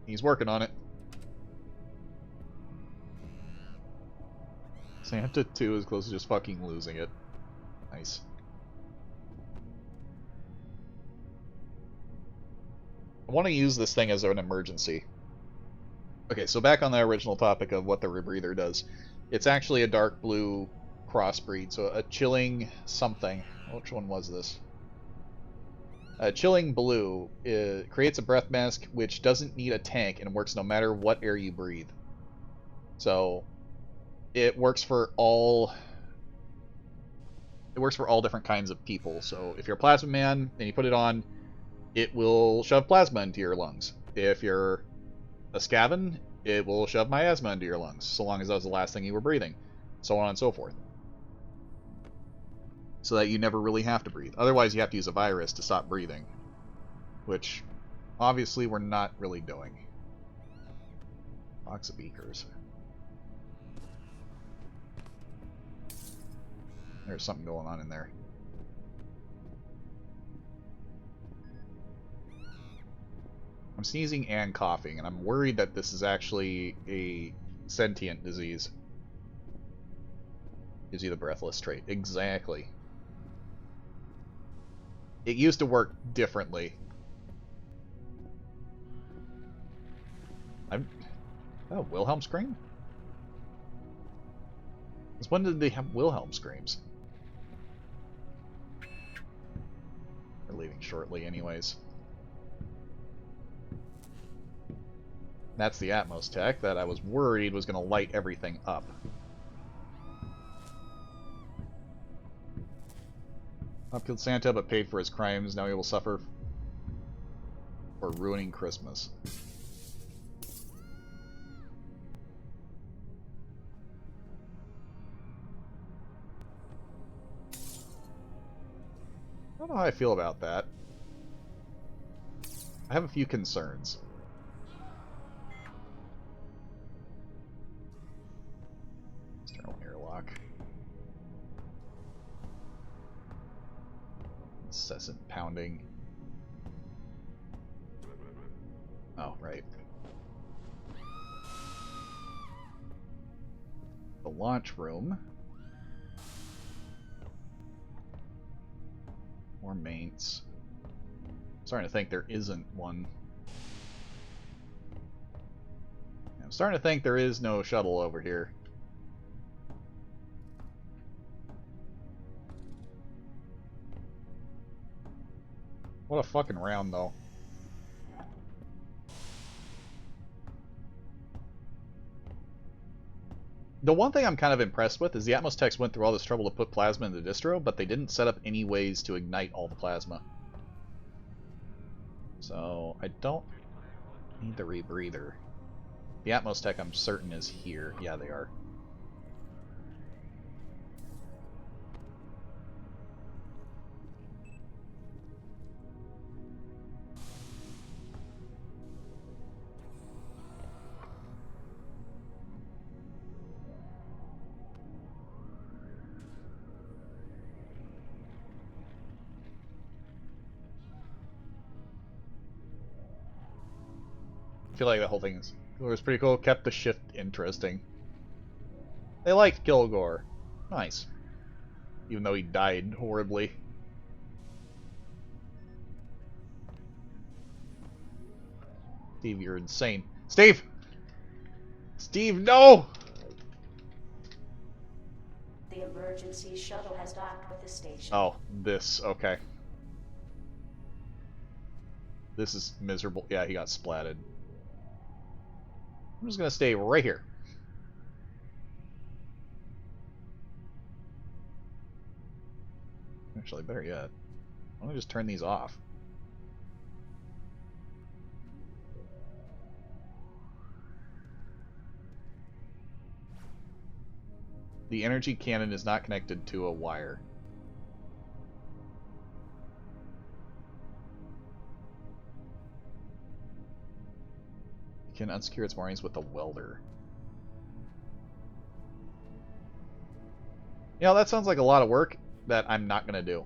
He's working on it. Santa 2 is close to just fucking losing it. Nice. I want to use this thing as an emergency. Okay, so back on the original topic of what the rebreather does. It's actually a dark blue crossbreed, so a chilling something. Which one was this? A chilling blue creates a breath mask which doesn't need a tank and works no matter what air you breathe. So it works for all different kinds of people. So if you're a plasma man and you put it on, it will shove plasma into your lungs. If you're a scaven, it will shove miasma into your lungs, so long as that was the last thing you were breathing. So on and so forth. So that you never really have to breathe. Otherwise, you have to use a virus to stop breathing. Which, obviously, we're not really doing. Box of beakers. There's something going on in there. I'm sneezing and coughing, and I'm worried that this is actually a sentient disease. Gives you the breathless trait. Exactly. It used to work differently. Oh, Wilhelm scream? Since when did they have Wilhelm screams? We're leaving shortly anyways. That's the Atmos tech that I was worried was going to light everything up. Bob killed Santa but paid for his crimes. Now he will suffer for ruining Christmas. I don't know how I feel about that. I have a few concerns. External airlock. Incessant pounding. Oh, Right. The launch room. More mains. Starting to think there isn't one. I'm starting to think there is no shuttle over here. What a fucking round, though. The one thing I'm kind of impressed with is the Atmos techs went through all this trouble to put plasma in the distro, but they didn't set up any ways to ignite all the plasma. So, I don't need the rebreather. The Atmos tech, I'm certain, is here. Yeah, they are. I feel like the whole thing was pretty cool. Kept the shift interesting. They liked Kilgore. Nice. Even though he died horribly. Steve, you're insane. Steve! Steve, no! The emergency shuttle has docked with the station. Oh, this. Okay. This is miserable. Yeah, he got splatted. I'm just gonna stay right here. Actually, better yet. Why don't I just turn these off? The energy cannon is not connected to a wire. You can unsecure its moorings with a welder. You know, that sounds like a lot of work that I'm not going to do.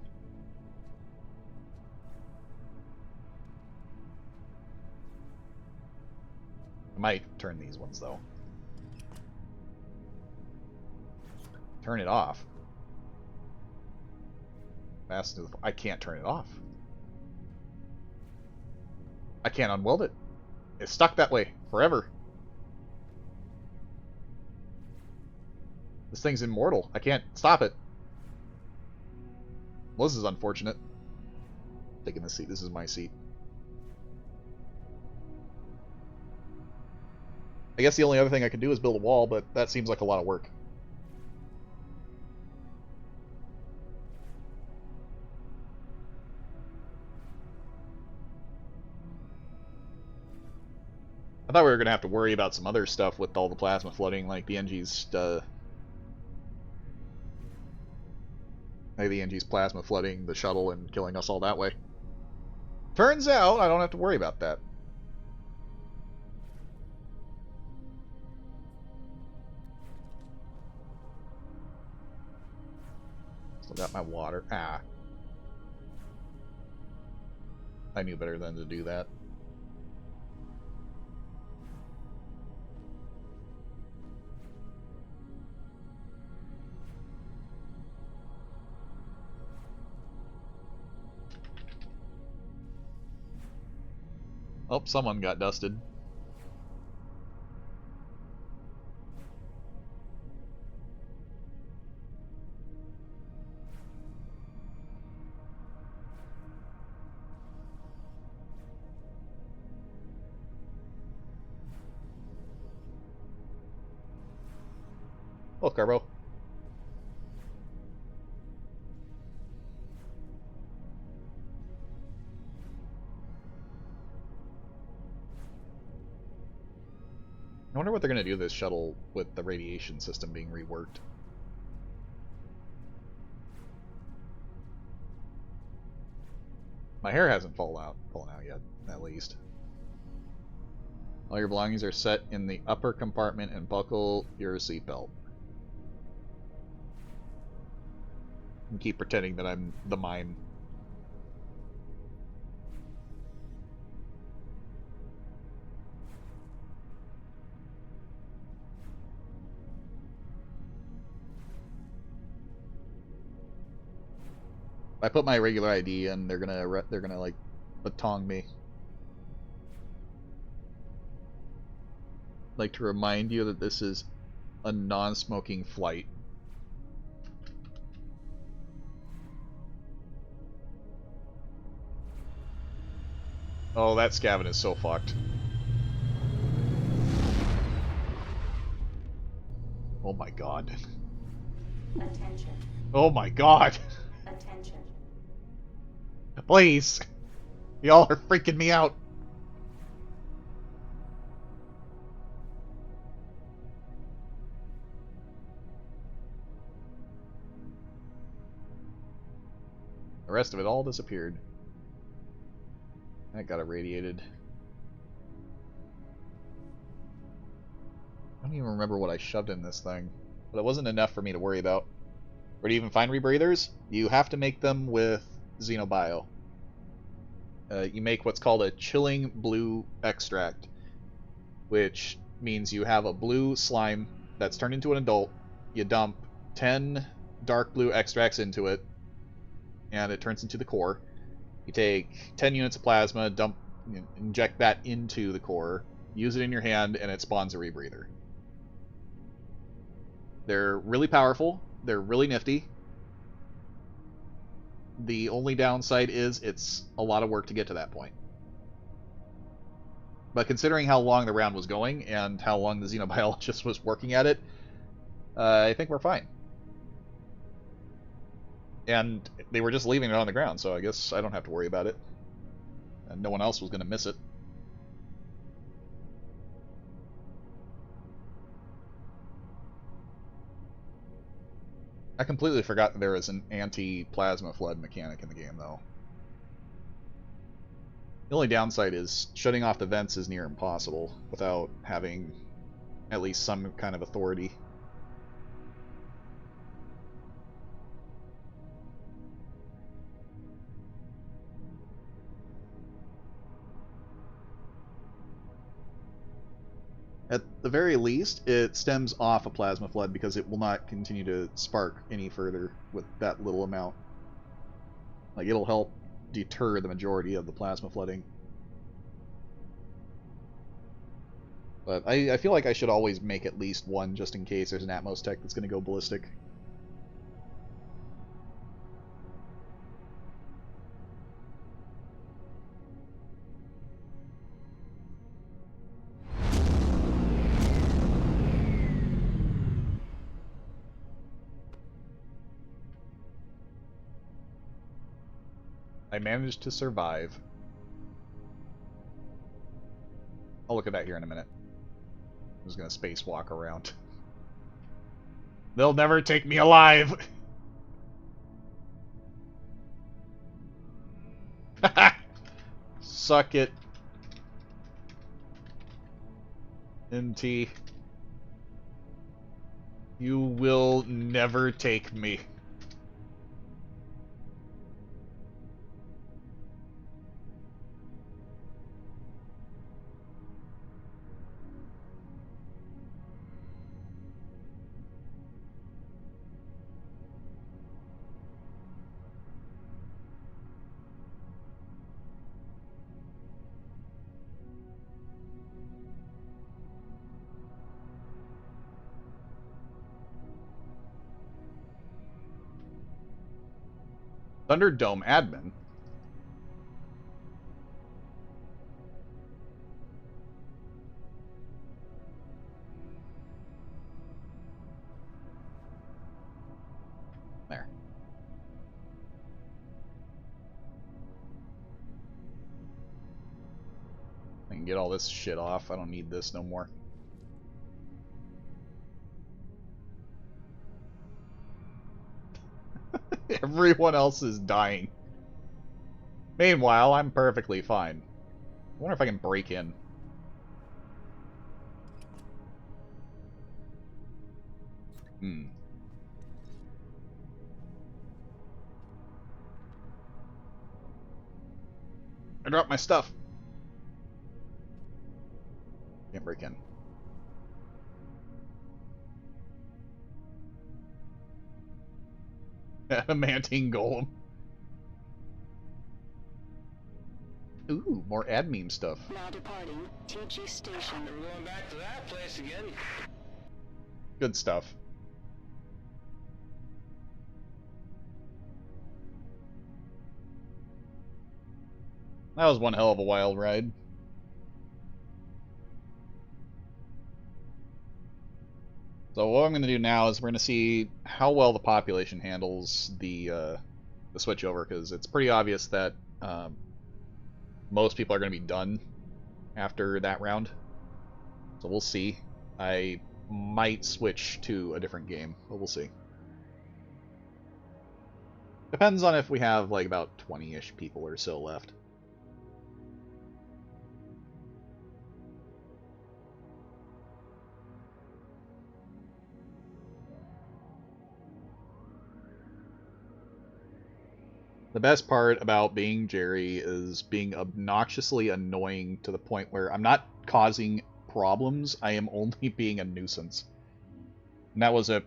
I might turn these ones, though. Turn it off. I can't turn it off. I can't unweld it. It's stuck that way forever. This thing's immortal. I can't stop it. Well, this is unfortunate. Taking this seat. This is my seat. I guess the only other thing I could do is build a wall, but that seems like a lot of work. I thought we were going to have to worry about some other stuff with all the plasma flooding, like the NG's, maybe the NG's plasma flooding the shuttle and killing us all that way. Turns out I don't have to worry about that. Still got my water. Ah. I knew better than to do that. Oh, someone got dusted. Oh, Carbo. I wonder what they're going to do to this shuttle with the radiation system being reworked. My hair hasn't fallen out yet, at least. All your belongings are set in the upper compartment and buckle your seatbelt. And keep pretending that I'm the mime. If I put my regular ID in, they're gonna like batong me. I'd like to remind you that this is a non-smoking flight. Oh, that Scavin is so fucked. Oh my god. Attention. Oh my god. Attention. Please. Y'all are freaking me out. The rest of it all disappeared. That got irradiated. I don't even remember what I shoved in this thing, but it wasn't enough for me to worry about. Where do you even find rebreathers? You have to make them with Xenobio. You make what's called a chilling blue extract, which means you have a blue slime that's turned into an adult. You dump 10 dark blue extracts into it, and it turns into the core. You take 10 units of plasma, inject that into the core, use it in your hand, and it spawns a rebreather. They're really powerful. They're really nifty. The only downside is it's a lot of work to get to that point. But considering how long the round was going and how long the xenobiologist was working at it, I think we're fine. And they were just leaving it on the ground, so I guess I don't have to worry about it. And no one else was going to miss it. I completely forgot that there is an anti-plasma flood mechanic in the game, though. The only downside is shutting off the vents is near impossible without having at least some kind of authority. At the very least, it stems off a plasma flood because it will not continue to spark any further with that little amount. Like, it'll help deter the majority of the plasma flooding. But I feel like I should always make at least one just in case there's an Atmos tech that's going to go ballistic. I managed to survive. I'll look at that here in a minute. I'm just gonna spacewalk around. They'll never take me alive! Suck it. NT. You will never take me. Thunderdome admin? There. I can get all this shit off. I don't need this no more. Everyone else is dying. Meanwhile, I'm perfectly fine. I wonder if I can break in. I dropped my stuff. Can't break in. Adamantine golem. Ooh, more ad meme stuff. Now departing TG station. We're going back to that place again. Good stuff. That was one hell of a wild ride. So what I'm going to do now is we're going to see how well the population handles the switchover, because it's pretty obvious that most people are going to be done after that round. So we'll see. I might switch to a different game, but we'll see. Depends on if we have like about 20-ish people or so left. The best part about being Jerry is being obnoxiously annoying to the point where I'm not causing problems, I am only being a nuisance. And that was a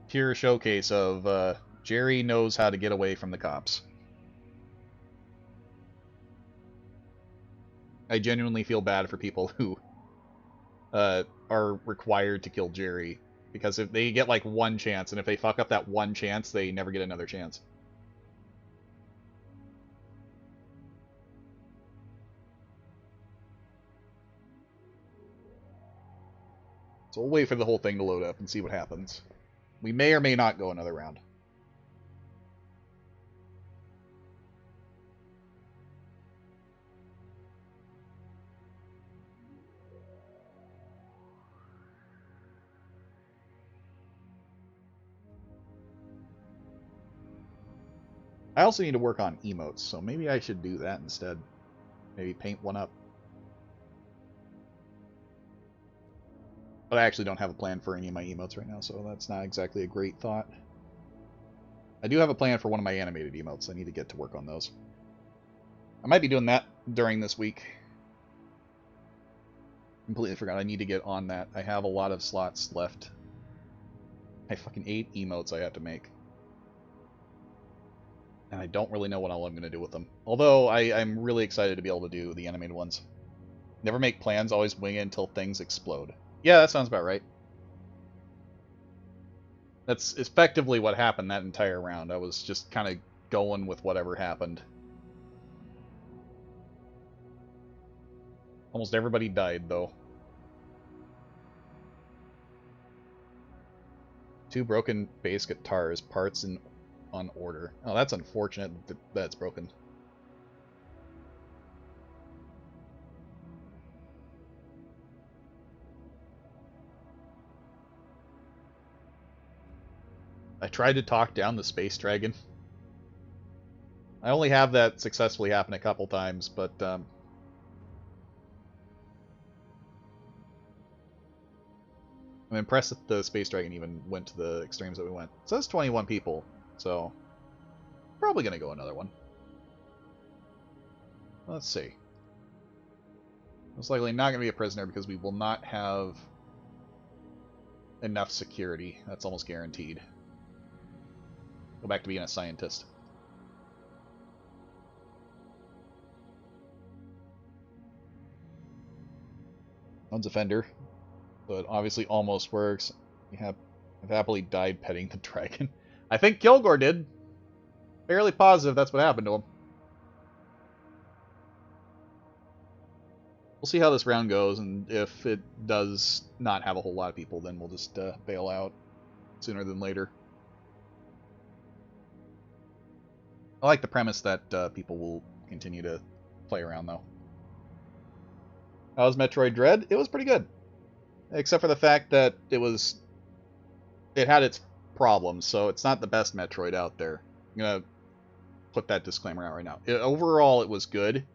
pure showcase of Jerry knows how to get away from the cops. I genuinely feel bad for people who are required to kill Jerry, because if they get like one chance, and if they fuck up that one chance, they never get another chance. So we'll wait for the whole thing to load up and see what happens. We may or may not go another round. I also need to work on emotes, so maybe I should do that instead. Maybe paint one up. But I actually don't have a plan for any of my emotes right now, so that's not exactly a great thought. I do have a plan for one of my animated emotes. I need to get to work on those. I might be doing that during this week. Completely forgot. I need to get on that. I have a lot of slots left. I fucking 8 emotes I have to make. And I don't really know what all I'm going to do with them. Although I'm really excited to be able to do the animated ones. Never make plans, always wing it until things explode. Yeah, that sounds about right. That's effectively what happened that entire round. I was just kind of going with whatever happened. Almost everybody died, though. 2 broken bass guitars, parts on order. Oh, that's unfortunate that that's broken. I tried to talk down the space dragon. I only have that successfully happen a couple times, but I'm impressed that the space dragon even went to the extremes that we went. It says 21 people, so probably gonna go another one. Let's see. Most likely not gonna be a prisoner because we will not have enough security. That's almost guaranteed. Go back to being a scientist. One's offender, so it obviously almost works. I've happily died petting the dragon. I think Kilgore did. Fairly positive that's what happened to him. We'll see how this round goes, and if it does not have a whole lot of people, then we'll just bail out sooner than later. I like the premise that people will continue to play around, though. How was Metroid Dread? It was pretty good. Except for the fact that it had its problems, so it's not the best Metroid out there. I'm going to put that disclaimer out right now. Overall, it was good.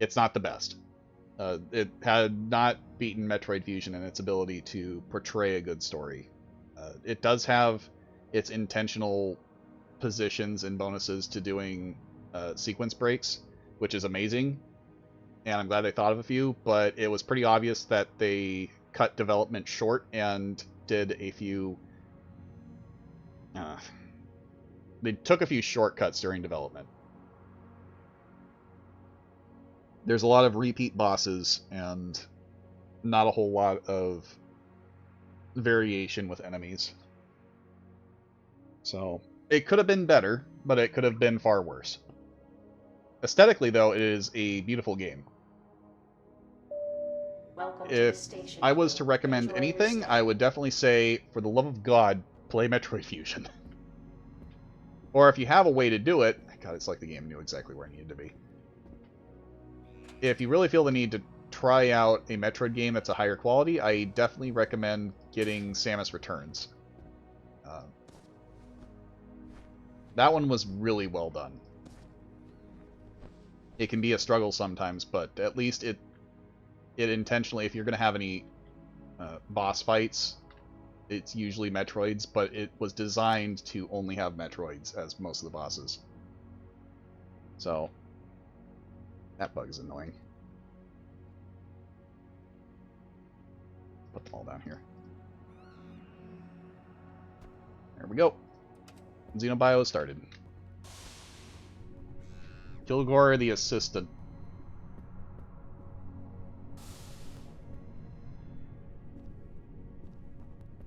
It's not the best. It had not beaten Metroid Fusion in its ability to portray a good story. It does have its intentional positions and bonuses to doing sequence breaks, which is amazing, and I'm glad they thought of a few, but it was pretty obvious that they cut development short and did a few... they took a few shortcuts during development. there's a lot of repeat bosses and not a whole lot of variation with enemies. So it could have been better, but it could have been far worse. Aesthetically, though, it is a beautiful game. Welcome to If the station I was to crew. recommend Enjoy your anything, stay. I would definitely say, for the love of God, play Metroid Fusion. Or if you have a way to do it, God, it's like the game knew exactly where I needed to be. If you really feel the need to try out a Metroid game that's a higher quality, I definitely recommend getting Samus Returns. That one was really well done. It can be a struggle sometimes, but at least it intentionally, if you're going to have any boss fights, it's usually Metroids, but it was designed to only have Metroids as most of the bosses. So, that bug is annoying. Put them all down here. There we go. Xenobio started. Kilgore the assistant.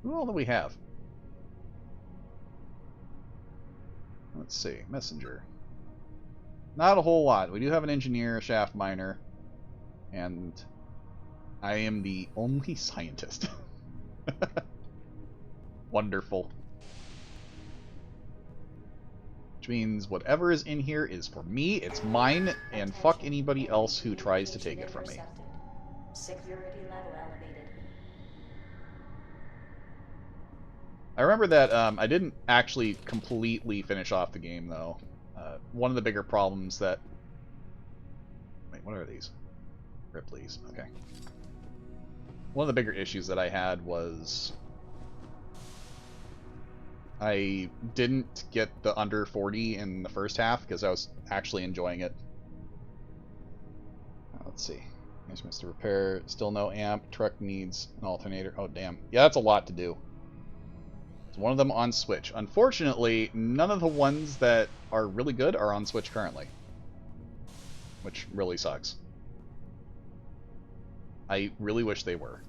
Who all do we have? Let's see. Messenger. Not a whole lot. We do have an engineer, a shaft miner, and I am the only scientist. Wonderful. Which means whatever is in here is for me, it's mine, and fuck anybody else who tries to take it from me. Intercepted. Security level elevated. I remember that I didn't actually completely finish off the game, though. One of the bigger problems that... Wait, what are these? Ripley's, okay. One of the bigger issues that I had was... I didn't get the under 40 in the first half because I was actually enjoying it. Let's see. Here's Mr. Repair. Still no amp. Truck needs an alternator. Oh, damn. Yeah, that's a lot to do. It's one of them on Switch. Unfortunately, none of the ones that are really good are on Switch currently. Which really sucks. I really wish they were.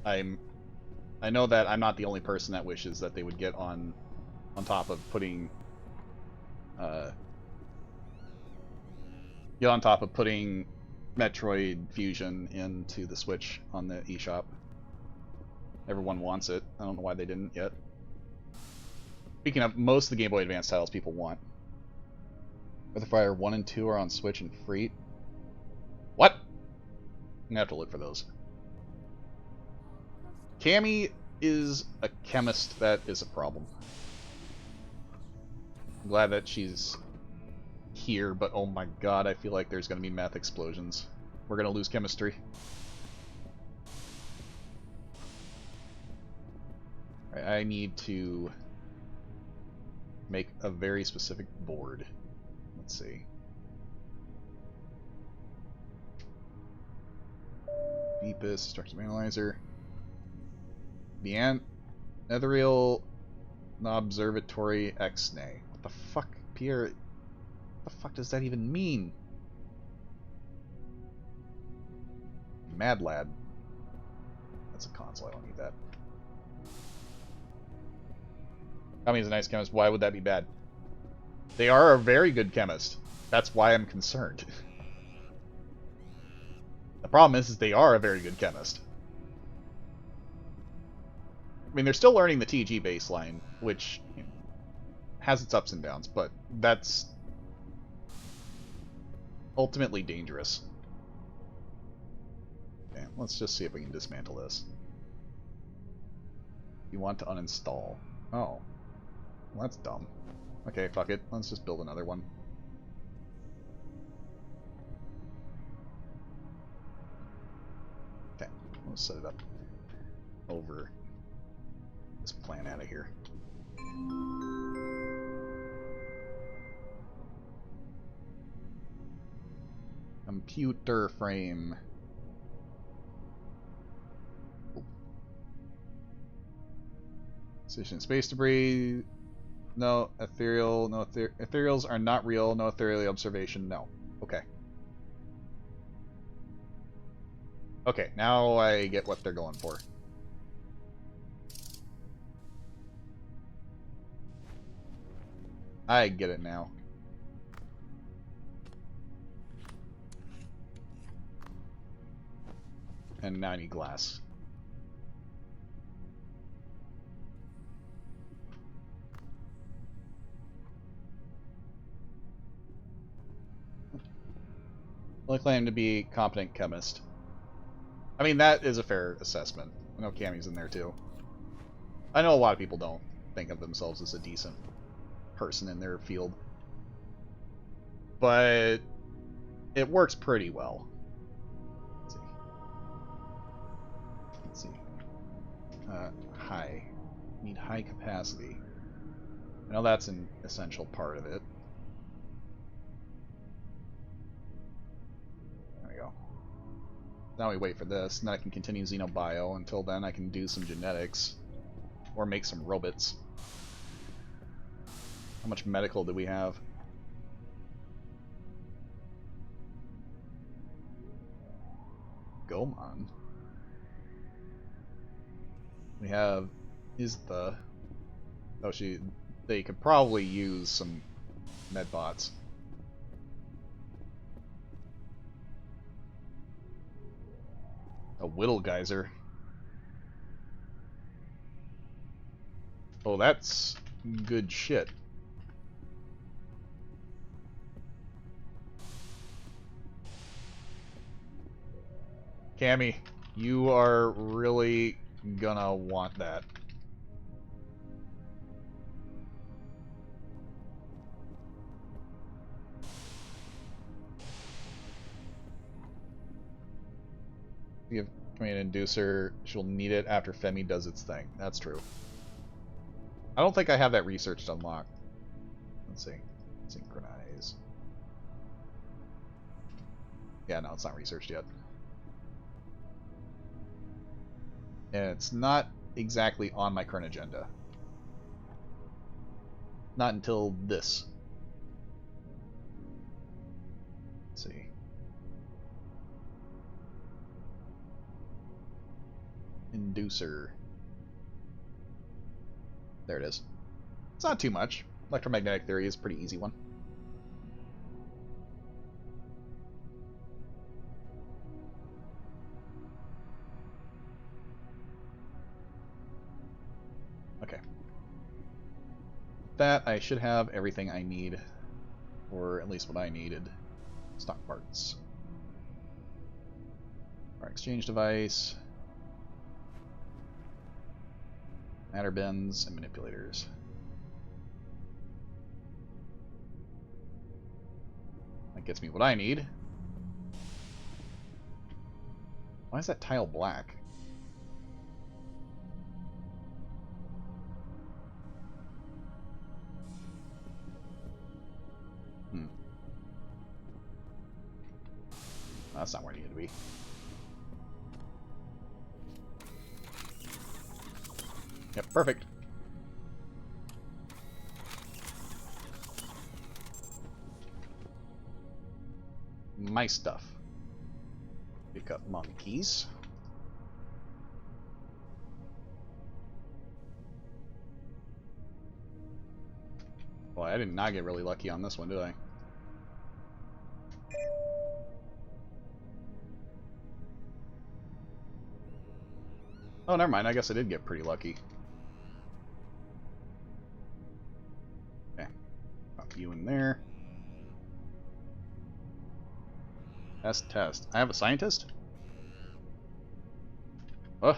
I know that I'm not the only person that wishes that they would get on top of putting Metroid Fusion into the Switch on the eShop. Everyone wants it. I don't know why they didn't yet. Speaking of, most of the Game Boy Advance titles people want. Breath of Fire 1 and 2 are on Switch and free. What? I'm gonna have to look for those. Cammy is a chemist that is a problem. I'm glad that she's here, but oh my god, I feel like there's gonna be meth explosions. We're gonna lose chemistry. I need to make a very specific board. Let's see. Beepus, structure analyzer. The Ethereal Observatory X-Nay. What the fuck, Pierre? What the fuck does that even mean? Mad Lad. That's a console, I don't need that. Kami's a nice chemist. Why would that be bad? They are a very good chemist. That's why I'm concerned. The problem is they are a very good chemist. I mean, they're still learning the TG baseline, which has its ups and downs, but that's ultimately dangerous. Okay, let's just see if we can dismantle this. You want to uninstall. Oh. Well, that's dumb. Okay, fuck it. Let's just build another one. Okay, let's set it up over this plan out of here. Computer frame. Station space debris. No ethereal. No ethereals are not real. No ethereal observation. No. Okay. Okay, now I get what they're going for. I get it now. And now I need glass. Well, I claim to be a competent chemist. I mean, that is a fair assessment. I know Cammy's in there too. I know a lot of people don't think of themselves as a decent person in their field. But it works pretty well. Let's see. High. Need high capacity. I know that's an essential part of it. There we go. Now we wait for this, and then I can continue Xenobio. Until then, I can do some genetics. Or make some robots. How much medical do we have? Gomon. We have Isla. Oh, they could probably use some medbots. A Whittle Geyser. Oh, that's good shit. Cammy, you are really gonna want that. We have command inducer. She'll need it after Femi does its thing. That's true. I don't think I have that researched unlocked. Let's see. Synchronize. Yeah, no, it's not researched yet. And it's not exactly on my current agenda. Not until this. Let's see. Inducer. There it is. It's not too much. Electromagnetic theory is a pretty easy one. Okay. That I should have everything I need, or at least what I needed. Stock parts. Our exchange device. Matter bins and manipulators. That gets me what I need. Why is that tile black? That's not where it needed to be. Yep, perfect. My stuff. Pick up monkeys. Boy, I did not get really lucky on this one, did I? Oh, never mind. I guess I did get pretty lucky. Okay. Pop you in there. Test. I have a scientist? Oh.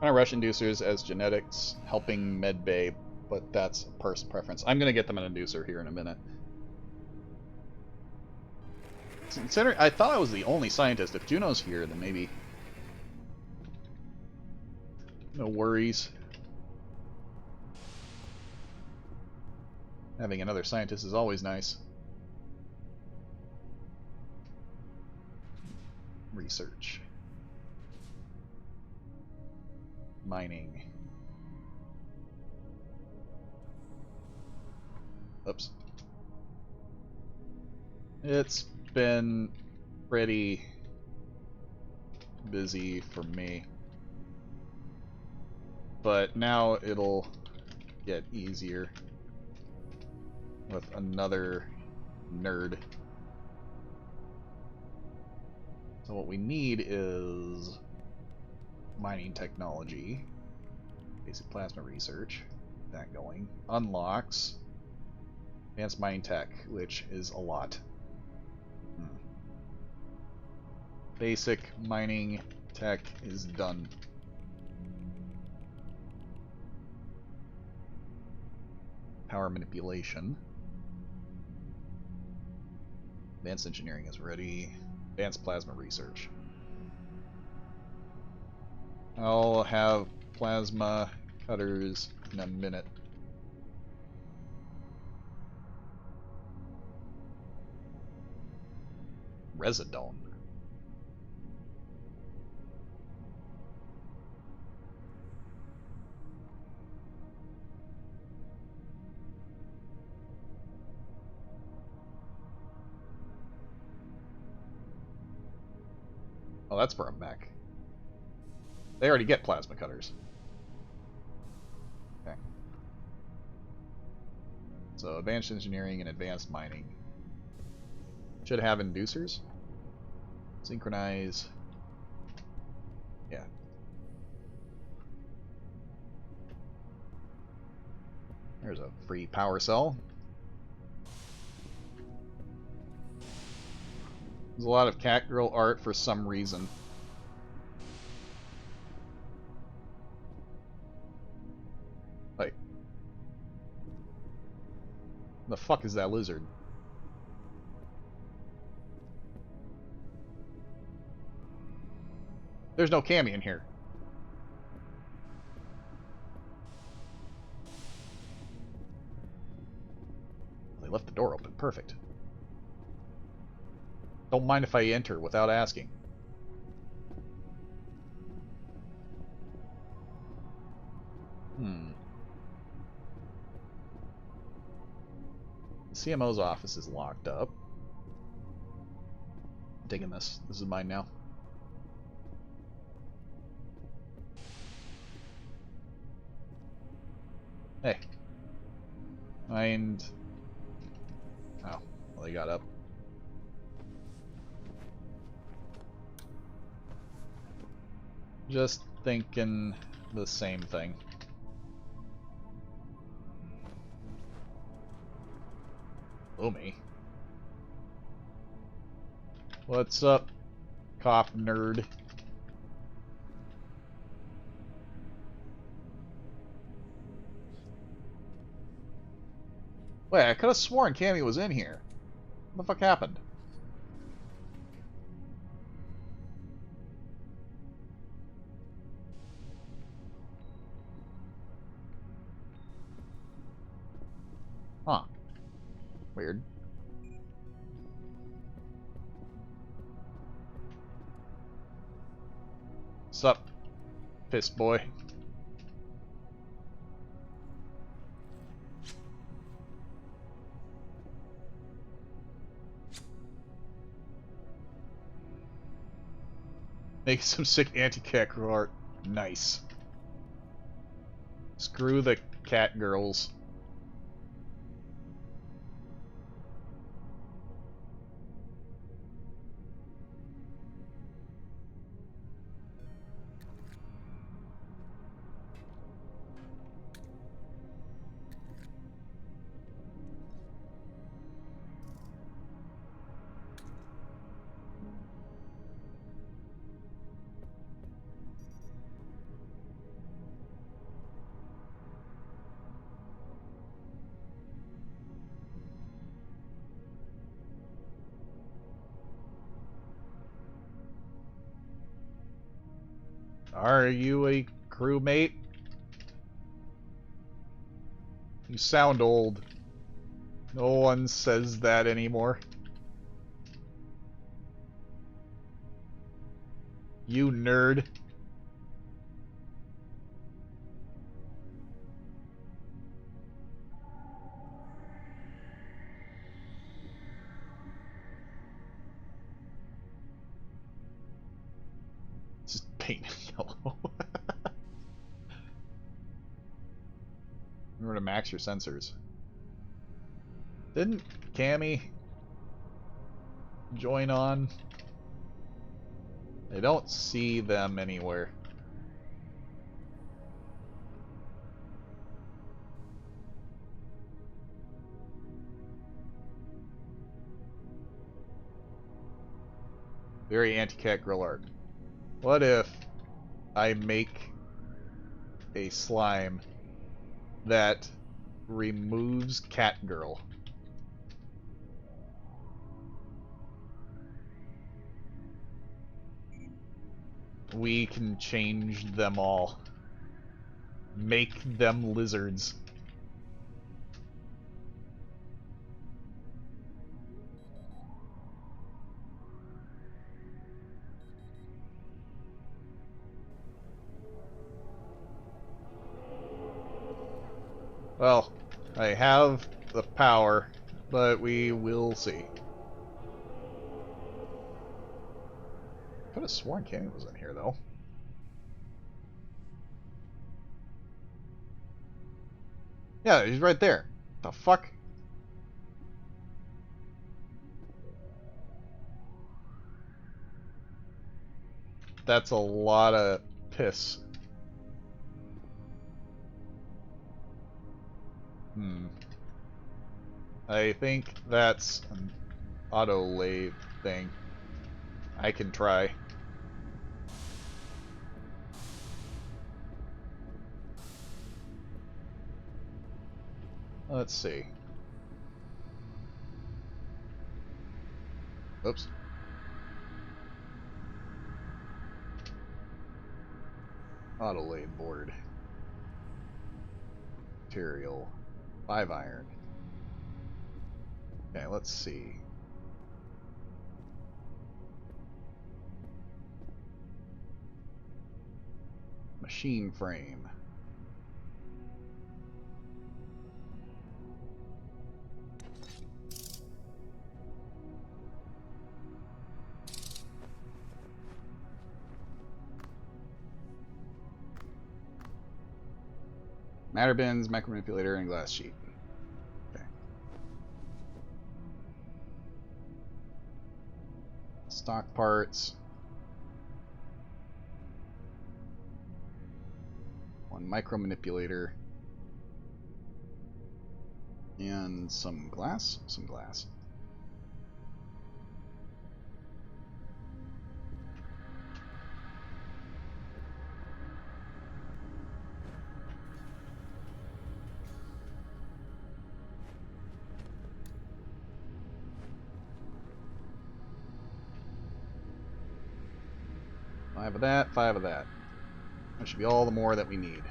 I'm gonna rush inducers as genetics, helping medbay, but that's a personal preference. I'm gonna get them an inducer here in a minute. Considering I thought I was the only scientist. If Juno's here, then maybe no worries. Having another scientist is always nice. Research. Mining. Oops. It's been pretty busy for me. But now it'll get easier with another nerd. So what we need is mining technology, basic plasma research, that going, unlocks, advanced mining tech, which is a lot. Basic mining tech is done. Power manipulation. Advanced engineering is ready. Advanced plasma research. I'll have plasma cutters in a minute. Residone. Oh, that's for a mech. They already get plasma cutters. Okay. So, advanced engineering and advanced mining. Should have inducers. Synchronize. Yeah. There's a free power cell. There's a lot of Catgirl art for some reason. Like, the fuck is that lizard? There's no Cammy in here. They left the door open. Perfect. Don't mind if I enter without asking. The CMO's office is locked up. I'm digging this. This is mine now. Hey. Mind. Oh, well, they got up. Just thinking the same thing. Lumi. What's up, cop nerd? Wait, I could have sworn Cammy was in here. What the fuck happened? Huh. Weird. Sup, piss boy. Make some sick anti-cat art. Nice. Screw the cat girls. Are you a crewmate? You sound old. No one says that anymore. You nerd. Just paint it yellow. Remember to max your sensors. Didn't Cammy join on? I don't see them anywhere. Very anti-cat grill art. What if I make a slime that removes cat girl? We can change them all. Make them lizards. Well, I have the power, but we will see. Could have sworn Cammy was in here, though. Yeah, he's right there. The fuck? That's a lot of piss. I think that's an auto lathe thing. I can try. Let's see. Oops. Auto lathe board. Material. 5 iron. Okay, let's see. Machine frame. Matter bins, micromanipulator, and glass sheet. Okay. Stock parts. One micromanipulator. And some glass? Some glass. Five of that, 5 of that. That should be all the more that we need.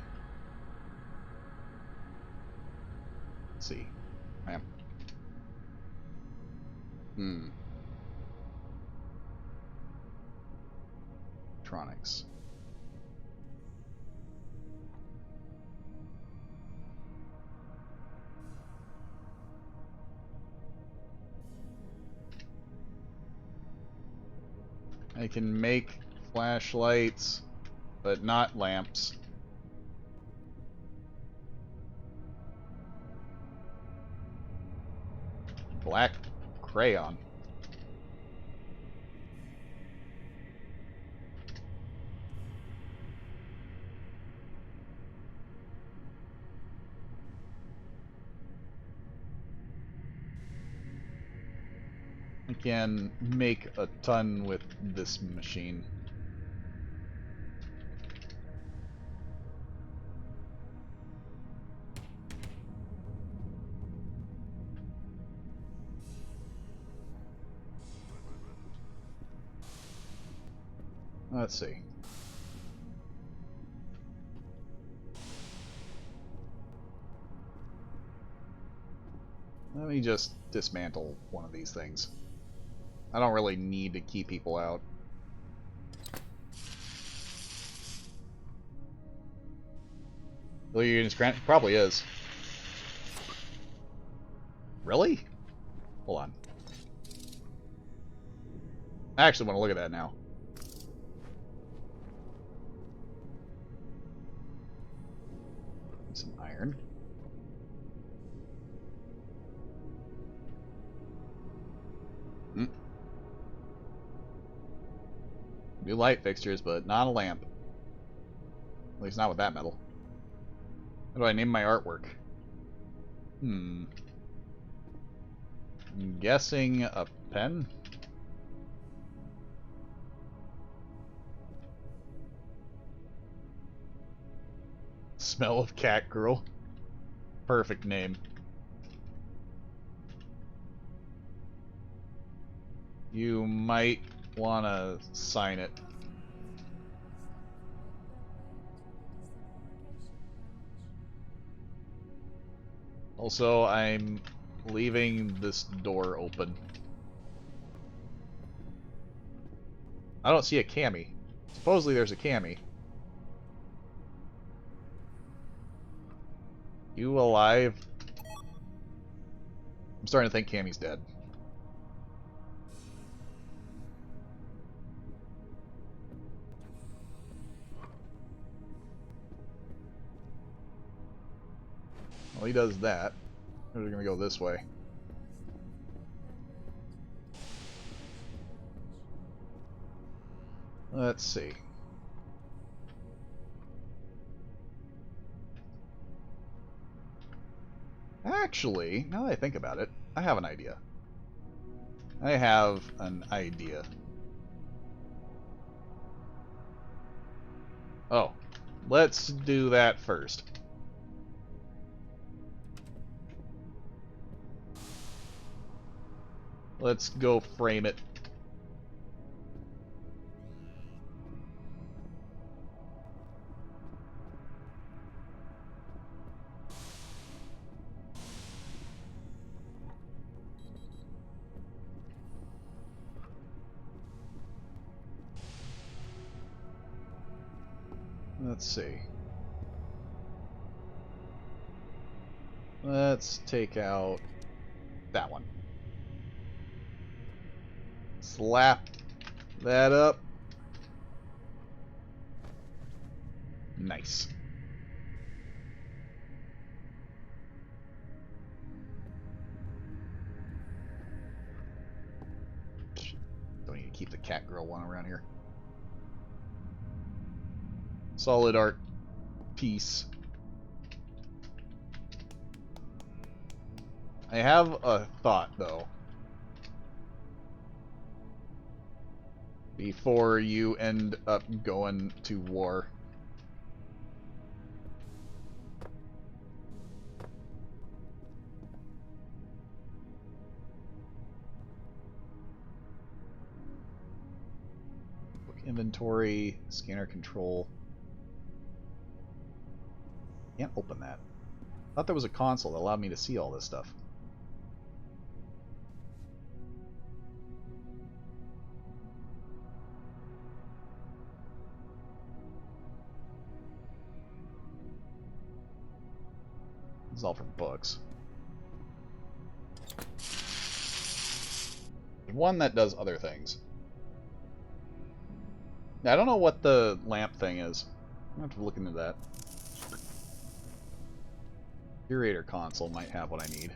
Let's see. Bam. Electronics. I can make flashlights, but not lamps. Black crayon. I can make a ton with this machine. Let's see. Let me just dismantle one of these things. I don't really need to keep people out. Will you use grant? Probably is. Really? Hold on. I actually want to look at that now. Some iron. New light fixtures, but not a lamp. At least not with that metal. How do I name my artwork? I'm guessing a pen? Smell of cat girl. Perfect name. You might want to sign it. Also, I'm leaving this door open. I don't see a cami. Supposedly there's a cami. You alive? I'm starting to think Cammy's dead. Well, he does that. We're gonna go this way. Let's see. Actually, now that I think about it, I have an idea. I have an idea. Oh, let's do that first. Let's go frame it. Let's see. Let's take out that one. Slap that up. Nice. Don't need to keep the cat girl one around here. Solid art piece. I have a thought, though. Before you end up going to war. Book inventory, scanner control. Can't open that. I thought there was a console that allowed me to see all this stuff. This is all from books. There's one that does other things. Now, I don't know what the lamp thing is. I'm going to have to look into that. Curator console might have what I need.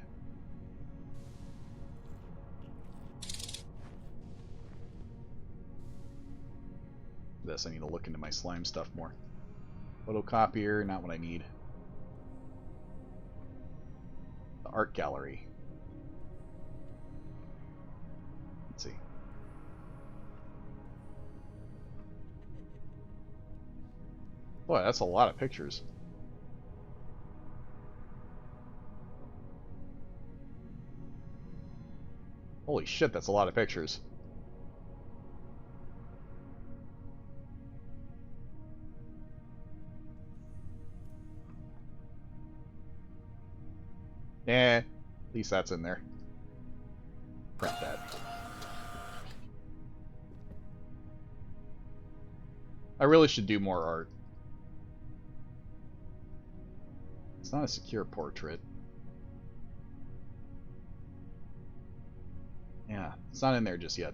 This, I need to look into my slime stuff more. Photocopier, not what I need. The art gallery. Let's see. Boy, that's a lot of pictures. Holy shit, that's a lot of pictures. Eh. At least that's in there. Print that. I really should do more art. It's not a secure portrait. Yeah, it's not in there just yet.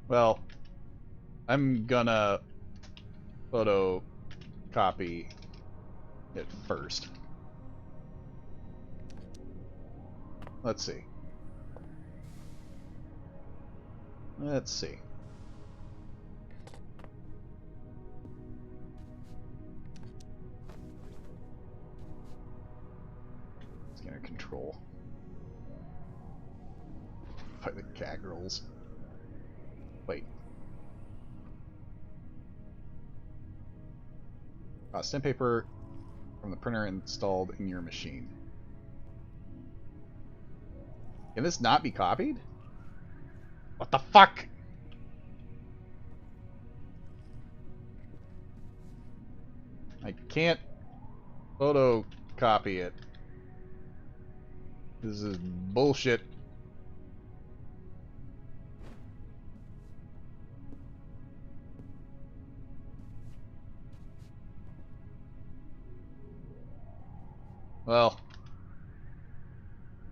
Well, I'm gonna photocopy it first. Let's see. Let's see. Scanner control. By the cat girls. Wait. Stamp paper from the printer installed in your machine. Can this not be copied? What the fuck? I can't photocopy it. This is bullshit. Well,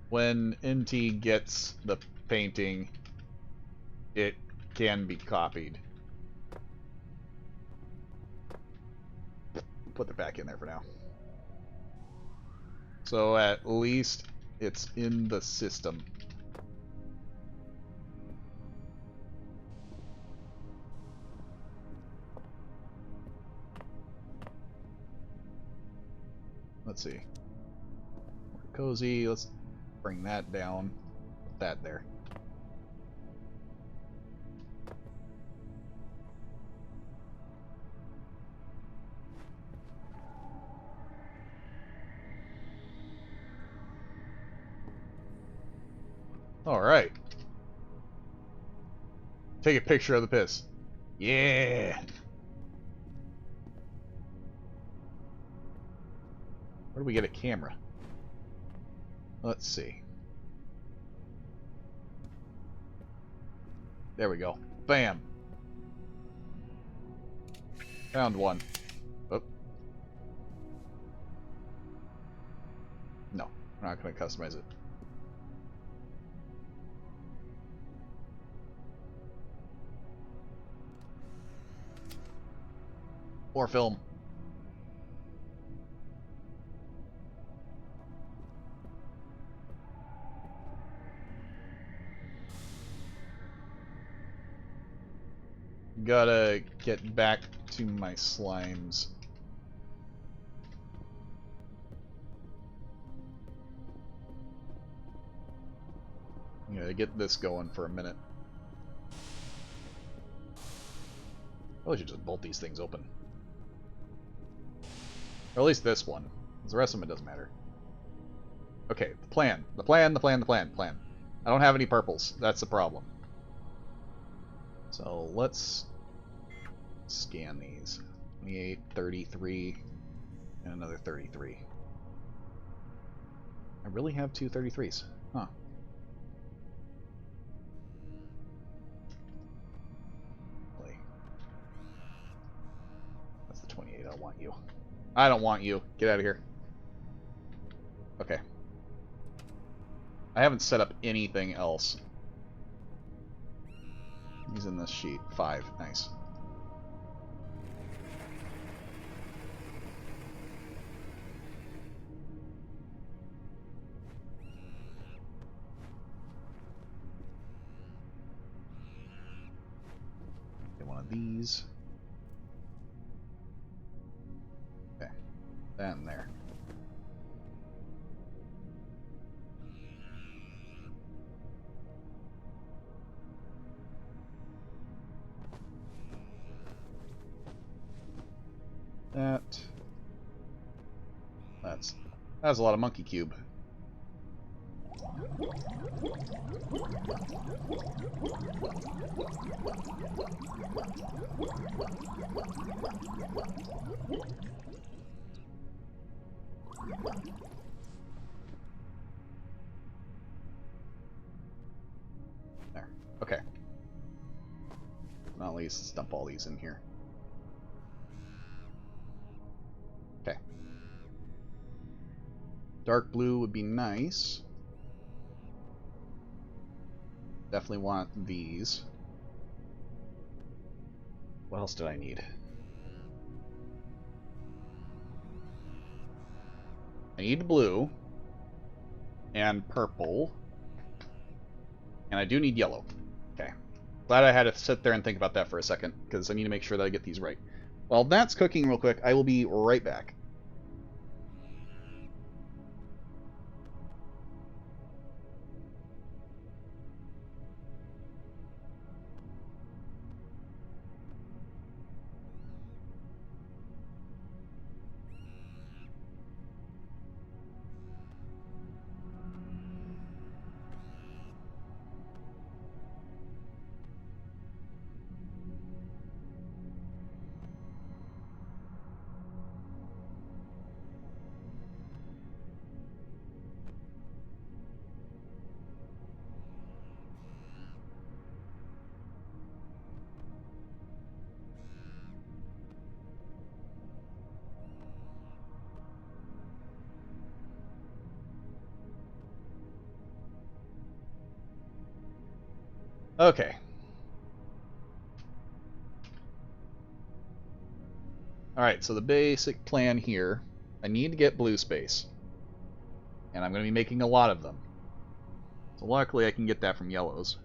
when NT gets the painting, it can be copied. Put it back in there for now. So at least it's in the system. Let's see. Cozy, let's bring that down. Put that there. Alright. Take a picture of the piss. Yeah! Where do we get a camera? Let's see. There we go. Bam! Found one. Oh. No, we're not going to customize it. More film. Gotta get back to my slimes. I'm gonna get this going for a minute. Probably should just bolt these things open. Or at least this one. Because the rest of them, it doesn't matter. Okay, the plan. The plan. I don't have any purples. That's the problem. So let's scan these. 28, 33, and another 33. I really have two 33s. Huh. Really? That's the 28 I want you. I don't want you. Get out of here. Okay. I haven't set up anything else. He's in this sheet. 5. Nice. Get one of these. Okay. That in there. That's a lot of monkey cube. There. Okay. Well, at least let's dump all these in here. Okay. Dark blue would be nice. Definitely want these. What else did I need? I need blue and purple. And I do need yellow. Okay. Glad I had to sit there and think about that for a second, because I need to make sure that I get these right. While that's cooking real quick, I will be right back. Okay. Alright, so the basic plan here, I need to get blue space. And I'm going to be making a lot of them. So luckily I can get that from yellows.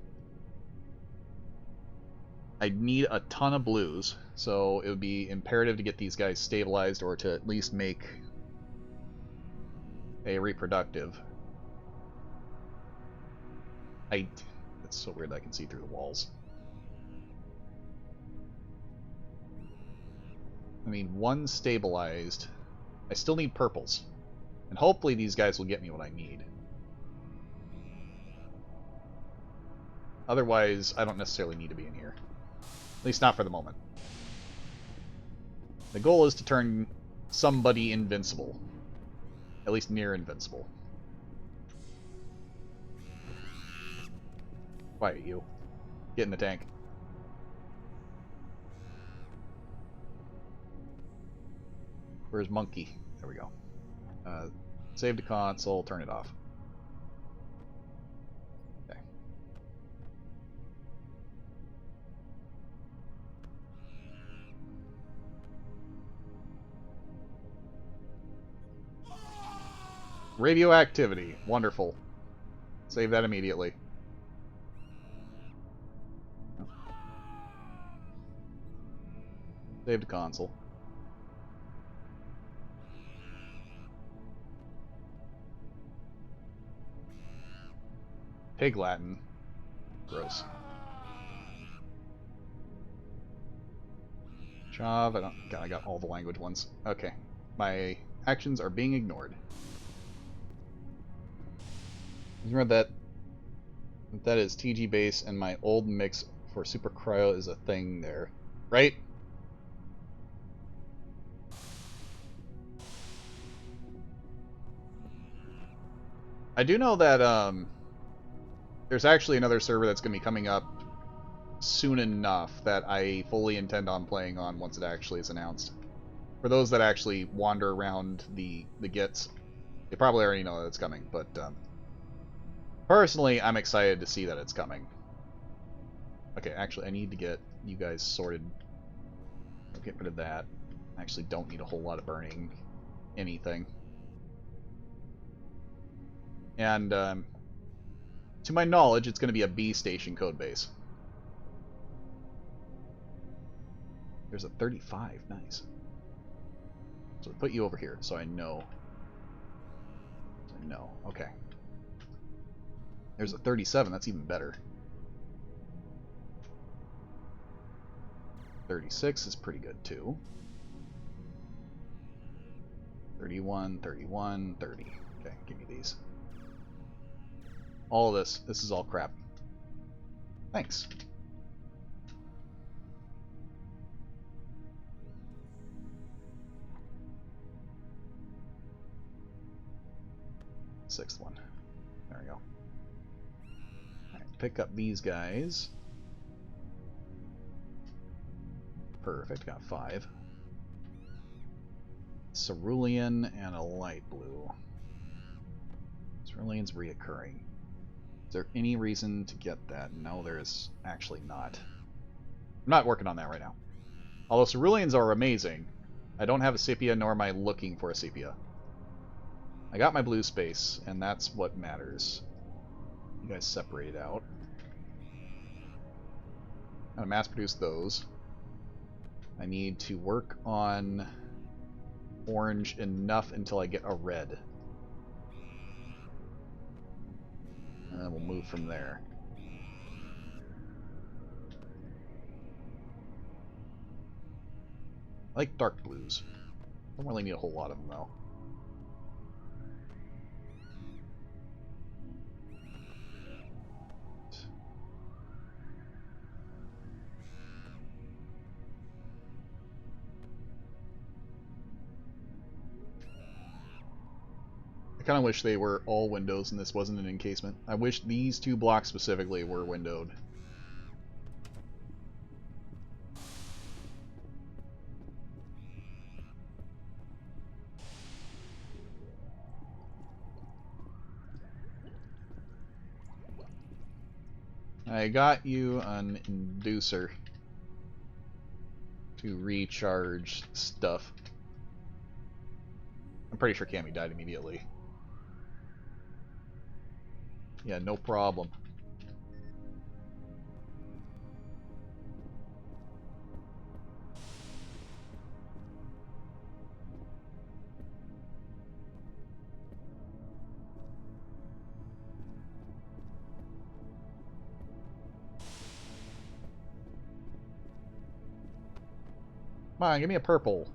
I need a ton of blues, so it would be imperative to get these guys stabilized or to at least make a reproductive. It's so weird that I can see through the walls. I mean, one stabilized. I still need purples. And hopefully these guys will get me what I need. Otherwise, I don't necessarily need to be in here. At least not for the moment. The goal is to turn somebody invincible. At least near invincible. Quiet, you. Get in the tank. Where's Monkey? There we go. Save the console, turn it off. Okay. Radioactivity. Wonderful. Save that immediately. Save the console. Pig Latin. Gross. Chav, I don't... God, I got all the language ones. Okay. My actions are being ignored. Remember that is TG base and my old mix for Super Cryo is a thing there. Right? I do know that there's actually another server that's going to be coming up soon enough that I fully intend on playing on once it actually is announced. For those that actually wander around the gets, they probably already know that it's coming, but personally, I'm excited to see that it's coming. Okay, actually, I need to get you guys sorted. I'll get rid of that. I actually don't need a whole lot of burning anything. And to my knowledge, it's going to be a B station code base. There's a 35. Nice. So put you over here so I know. No. Okay. There's a 37. That's even better. 36 is pretty good too. 31, 31, 30. Okay, give me these. All of this. This is all crap. Thanks. Sixth one. There we go. Alright, pick up these guys. Perfect, got 5. Cerulean and a light blue. Cerulean's reoccurring. Is there any reason to get that? No, there is actually not. I'm not working on that right now. Although Ceruleans are amazing, I don't have a sepia, nor am I looking for a sepia. I got my blue space, and that's what matters. You guys separate out. I'm gonna mass produce those. I need to work on orange enough until I get a red. And then we'll move from there. I like dark blues. Don't really need a whole lot of them though. I kind of wish they were all windows and this wasn't an encasement. I wish these 2 blocks specifically were windowed. I got you an inducer to recharge stuff. I'm pretty sure Cammy died immediately. Yeah, no problem. Come on, give me a purple.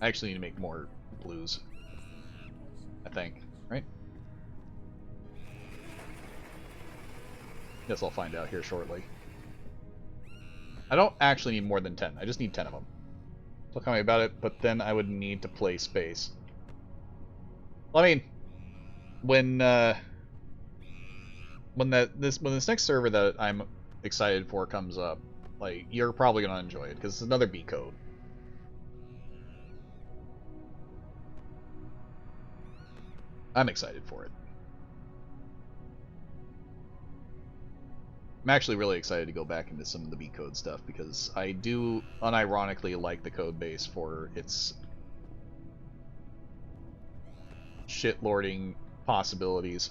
I actually need to make more blues. I think, right? Guess I'll find out here shortly. I don't actually need more than 10. I just need 10 of them. Don't tell me about it, but then I would need to play space. Well, I mean, when this next server that I'm excited for comes up, like, you're probably gonna enjoy it because it's another B code. I'm excited for it. I'm actually really excited to go back into some of the B code stuff because I do unironically like the code base for its shitlording possibilities.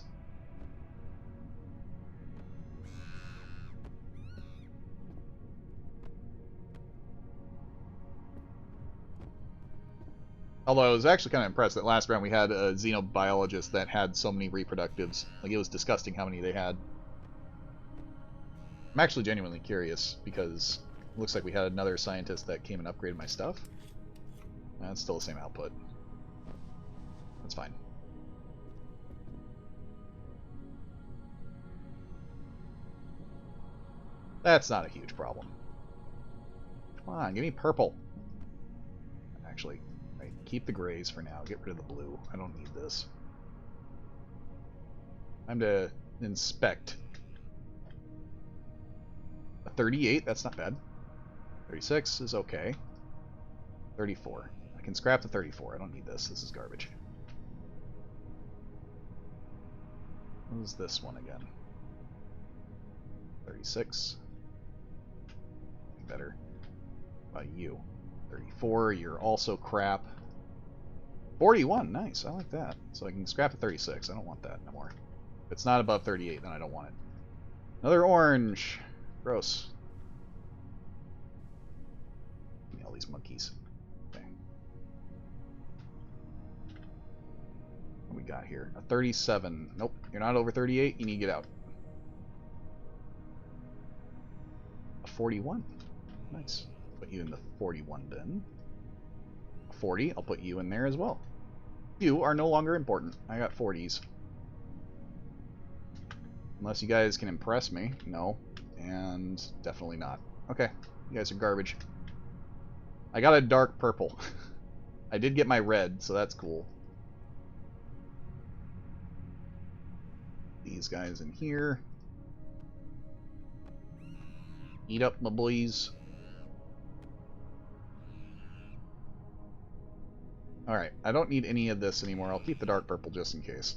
Although I was actually kind of impressed that last round we had a xenobiologist that had so many reproductives. Like, it was disgusting how many they had. I'm actually genuinely curious because it looks like we had another scientist that came and upgraded my stuff. That's still the same output. That's fine. That's not a huge problem. Come on, give me purple. Actually, right, keep the grays for now. Get rid of the blue. I don't need this. Time to inspect. A 38, that's not bad. 36 is okay. 34. I can scrap the 34. I don't need this. This is garbage. What is this one again? 36. Better. How about you? 34, you're also crap. 41, nice. I like that. So I can scrap the 36. I don't want that no more. If it's not above 38, then I don't want it. Another orange. Gross. Give me all these monkeys. Okay. What we got here? A 37. Nope, you're not over 38. You need to get out. A 41. Nice. Put you in the 41 bin. A 40. I'll put you in there as well. You are no longer important. I got 40s. Unless you guys can impress me. No. And definitely not. Okay. You guys are garbage. I got a dark purple. I did get my red, so that's cool. These guys in here. Eat up, my boys. Alright, I don't need any of this anymore. I'll keep the dark purple just in case.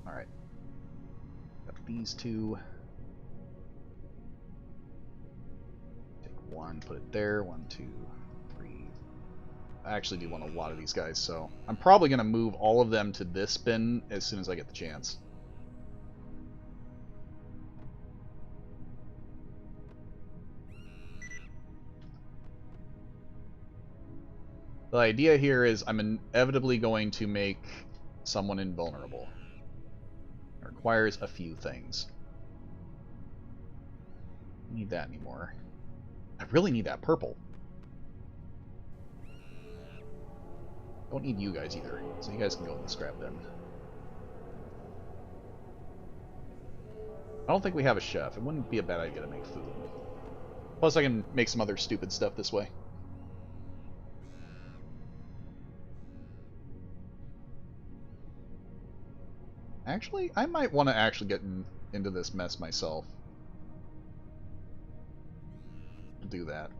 Alright. Got these two. Take one, put it there. 1, 2, 3. I actually do want a lot of these guys, so I'm probably going to move all of them to this bin as soon as I get the chance. The idea here is I'm inevitably going to make someone invulnerable. It requires a few things. Don't need that anymore. I really need that purple. Don't need you guys either, so you guys can go in the scrap bin. I don't think we have a chef. It wouldn't be a bad idea to make food. Plus I can make some other stupid stuff this way. Actually, I might want to actually get into this mess myself. I'll do that.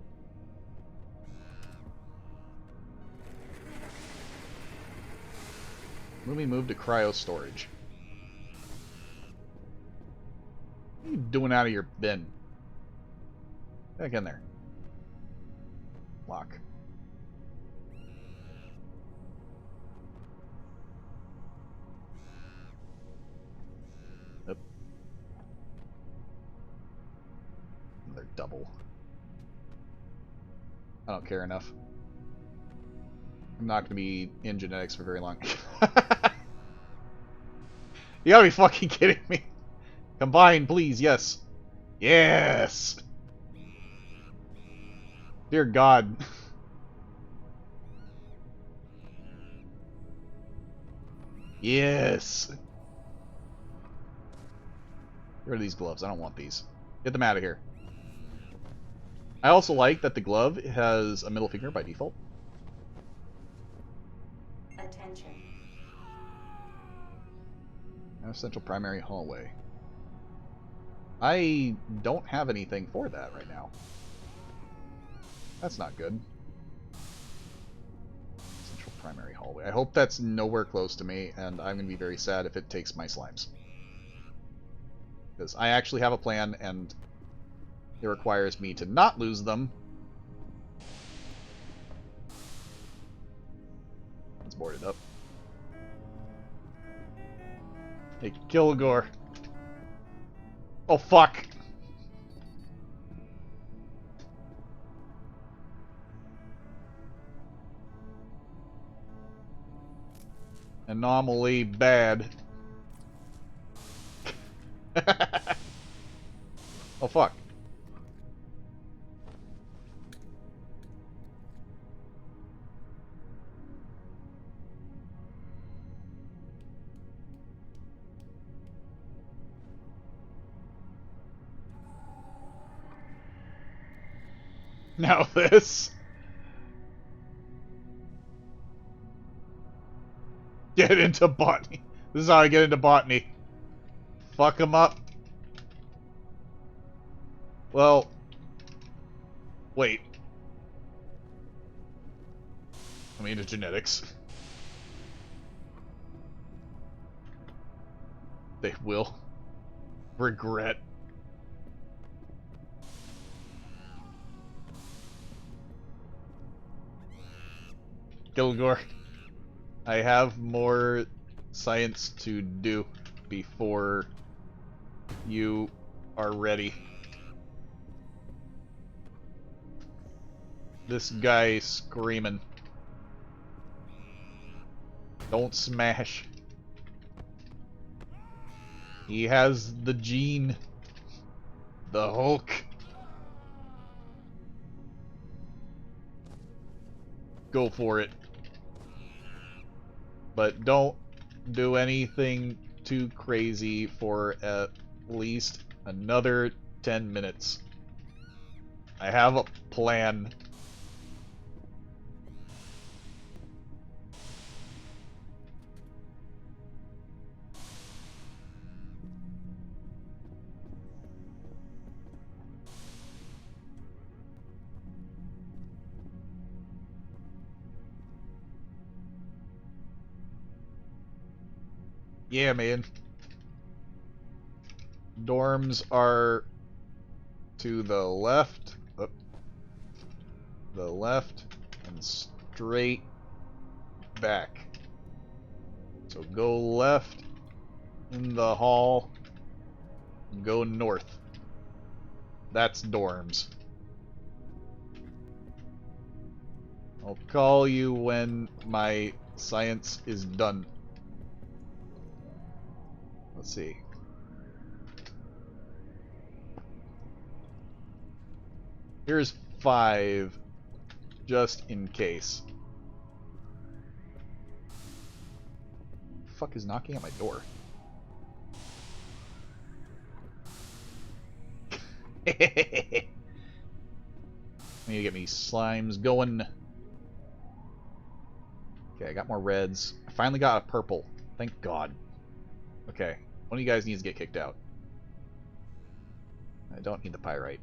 Let me move to cryo storage. What are you doing out of your bin? Back in there. Lock. Yep. Another double. I don't care enough. I'm not going to be in genetics for very long. You gotta be fucking kidding me. Combine, please, yes. Yes! Dear God. Yes! Get rid of these gloves. I don't want these. Get them out of here. I also like that the glove has a middle finger by default. Attention. Central primary hallway. I don't have anything for that right now. That's not good. Central primary hallway. I hope that's nowhere close to me, and I'm going to be very sad if it takes my slimes. Because I actually have a plan, and it requires me to not lose them. Let's board it up. Hey, Kilgore. Oh, fuck. Anomaly bad. Oh, fuck. Now this. Get into botany. This is how I get into botany. Fuck them up. Well. Wait. I mean, into genetics. They will regret. Kilgore, I have more science to do before you are ready. This guy screaming. Don't smash. He has the gene. The Hulk. Go for it. But don't do anything too crazy for at least another 10 minutes. I have a plan. Yeah, man. Dorms are to the left, the left, and straight back. So go left in the hall, and go north. That's dorms. I'll call you when my science is done. Let's see. Here's 5, just in case. Who the fuck is knocking at my door? I need to get me slimes going. Okay, I got more reds. I finally got a purple. Thank God. Okay, one of you guys needs to get kicked out. I don't need the pyrite.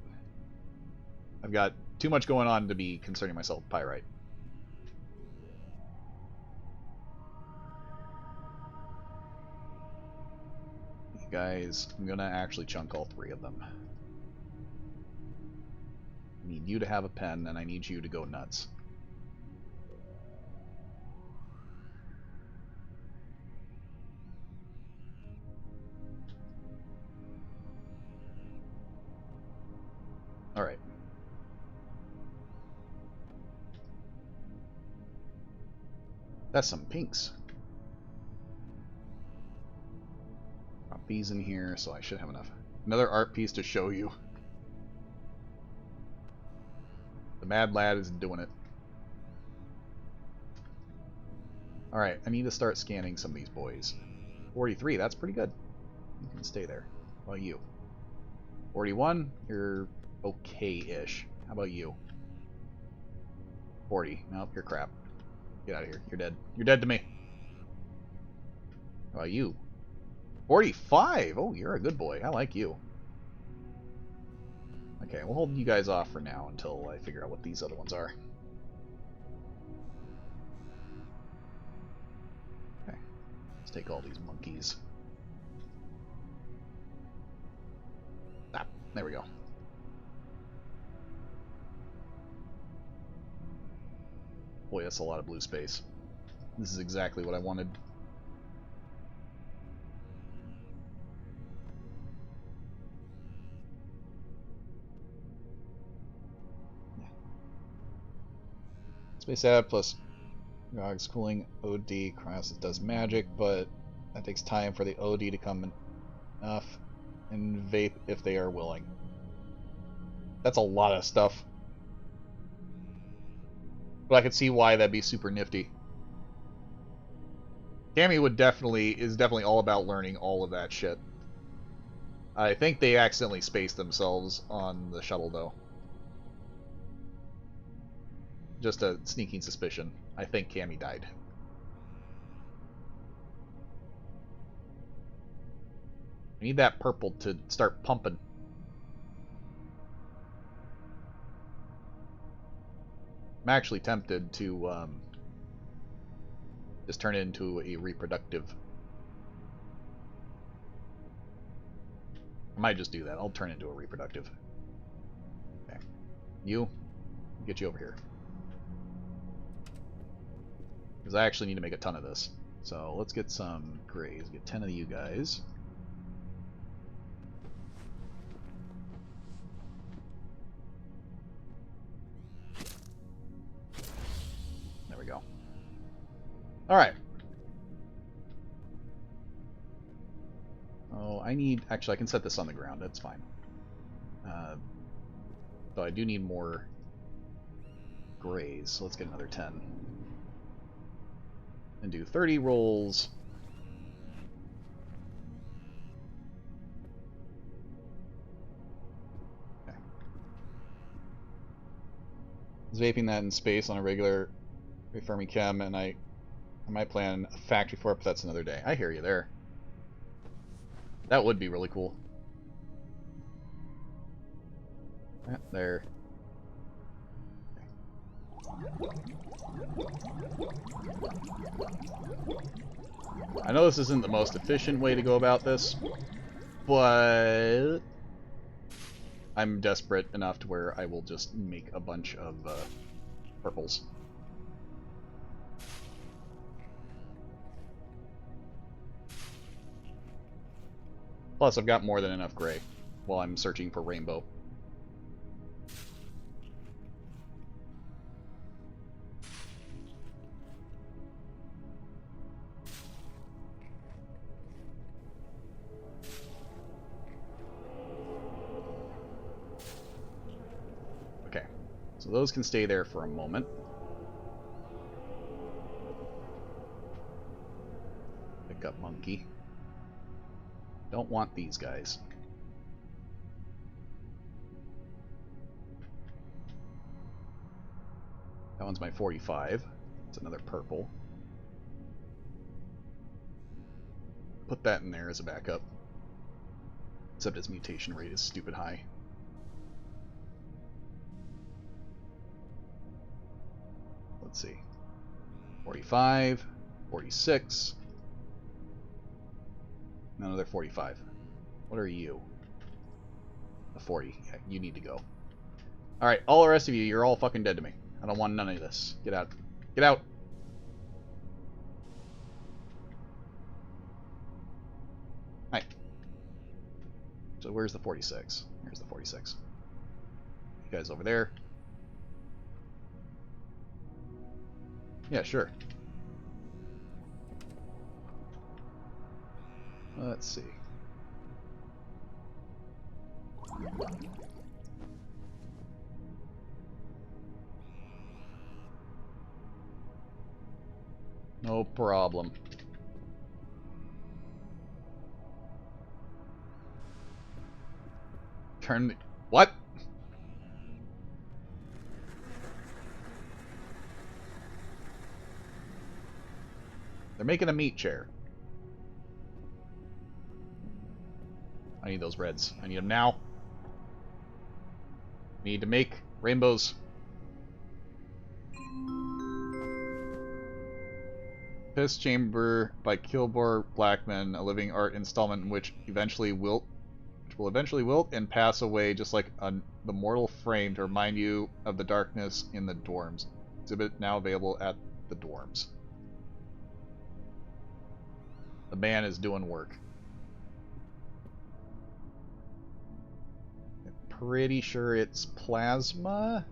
I've got too much going on to be concerning myself with pyrite. You guys, I'm gonna actually chunk all 3 of them. I need you to have a pen, and I need you to go nuts. Alright. That's some pinks. Got these in here, so I should have enough. Another art piece to show you. The Mad Lad is doing it. Alright, I need to start scanning some of these boys. 43, that's pretty good. You can stay there. How about you? 41, you're okay-ish. How about you? 40, nope, you're crap. Get out of here, you're dead. You're dead to me. How about you? 45! Oh, you're a good boy. I like you. Okay, we'll hold you guys off for now until I figure out what these other ones are. Okay, let's take all these monkeys. Ah, there we go. Boy, that's a lot of blue space. This is exactly what I wanted. Space Ad plus Gog's cooling OD. Cryonis does magic, but that takes time for the OD to come enough, and vape if they are willing. That's a lot of stuff. But I could see why that'd be super nifty. Cammy is definitely all about learning all of that shit. I think they accidentally spaced themselves on the shuttle, though. Just a sneaking suspicion. I think Cammy died. I need that purple to start pumping. I'm actually tempted to just turn it into a reproductive. I might just do that. I'll turn it into a reproductive. Okay. You, get you over here. Because I actually need to make a ton of this. So let's get some grays. Get 10 of you guys. There we go. Alright. Oh, I need... Actually, I can set this on the ground. That's fine. So I do need more grays. So let's get another 10. And do 30 rolls was vaping that in space on a regular refarming chem, and I might plan a factory for it, but that's another day. I hear you there. That would be really cool. Yeah, there. I know this isn't the most efficient way to go about this, but I'm desperate enough to where I will just make a bunch of purples. Plus, I've got more than enough gray while I'm searching for rainbow. Okay, so those can stay there for a moment. Pick up monkey. Don't want these guys. That one's my 45. It's another purple. Put that in there as a backup. Except its mutation rate is stupid high. Let's see. 45, 46. Another 45. What are you? A 40. Yeah, you need to go. Alright, all the rest of you, you're all fucking dead to me. I don't want none of this. Get out. Get out! Hi. So where's the 46? Here's the 46. You guys over there. Yeah, sure. Let's see. No problem. Turn the... What? They're making a meat chair. I need those reds. I need them now. Need to make rainbows. Piss Chamber by Kilgore Blackman, a living art installment in which will eventually wilt and pass away, just like the mortal frame, to remind you of the darkness in the dorms. Exhibit now available at the dorms. The man is doing work. Pretty sure it's plasma?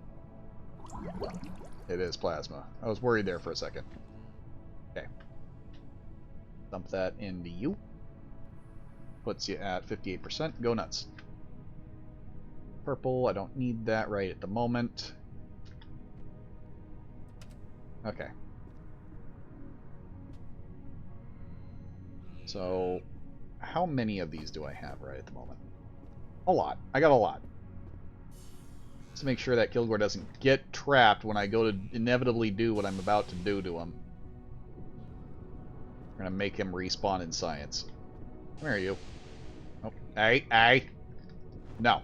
It is plasma. I was worried there for a second. Okay. Dump that into you. Puts you at 58%. Go nuts. Purple, I don't need that right at the moment. Okay. So, how many of these do I have right at the moment? A lot. I got a lot. To make sure that Kilgore doesn't get trapped when I go to inevitably do what I'm about to do to him. We're gonna make him respawn in science. Where are you? Oh, hey. No.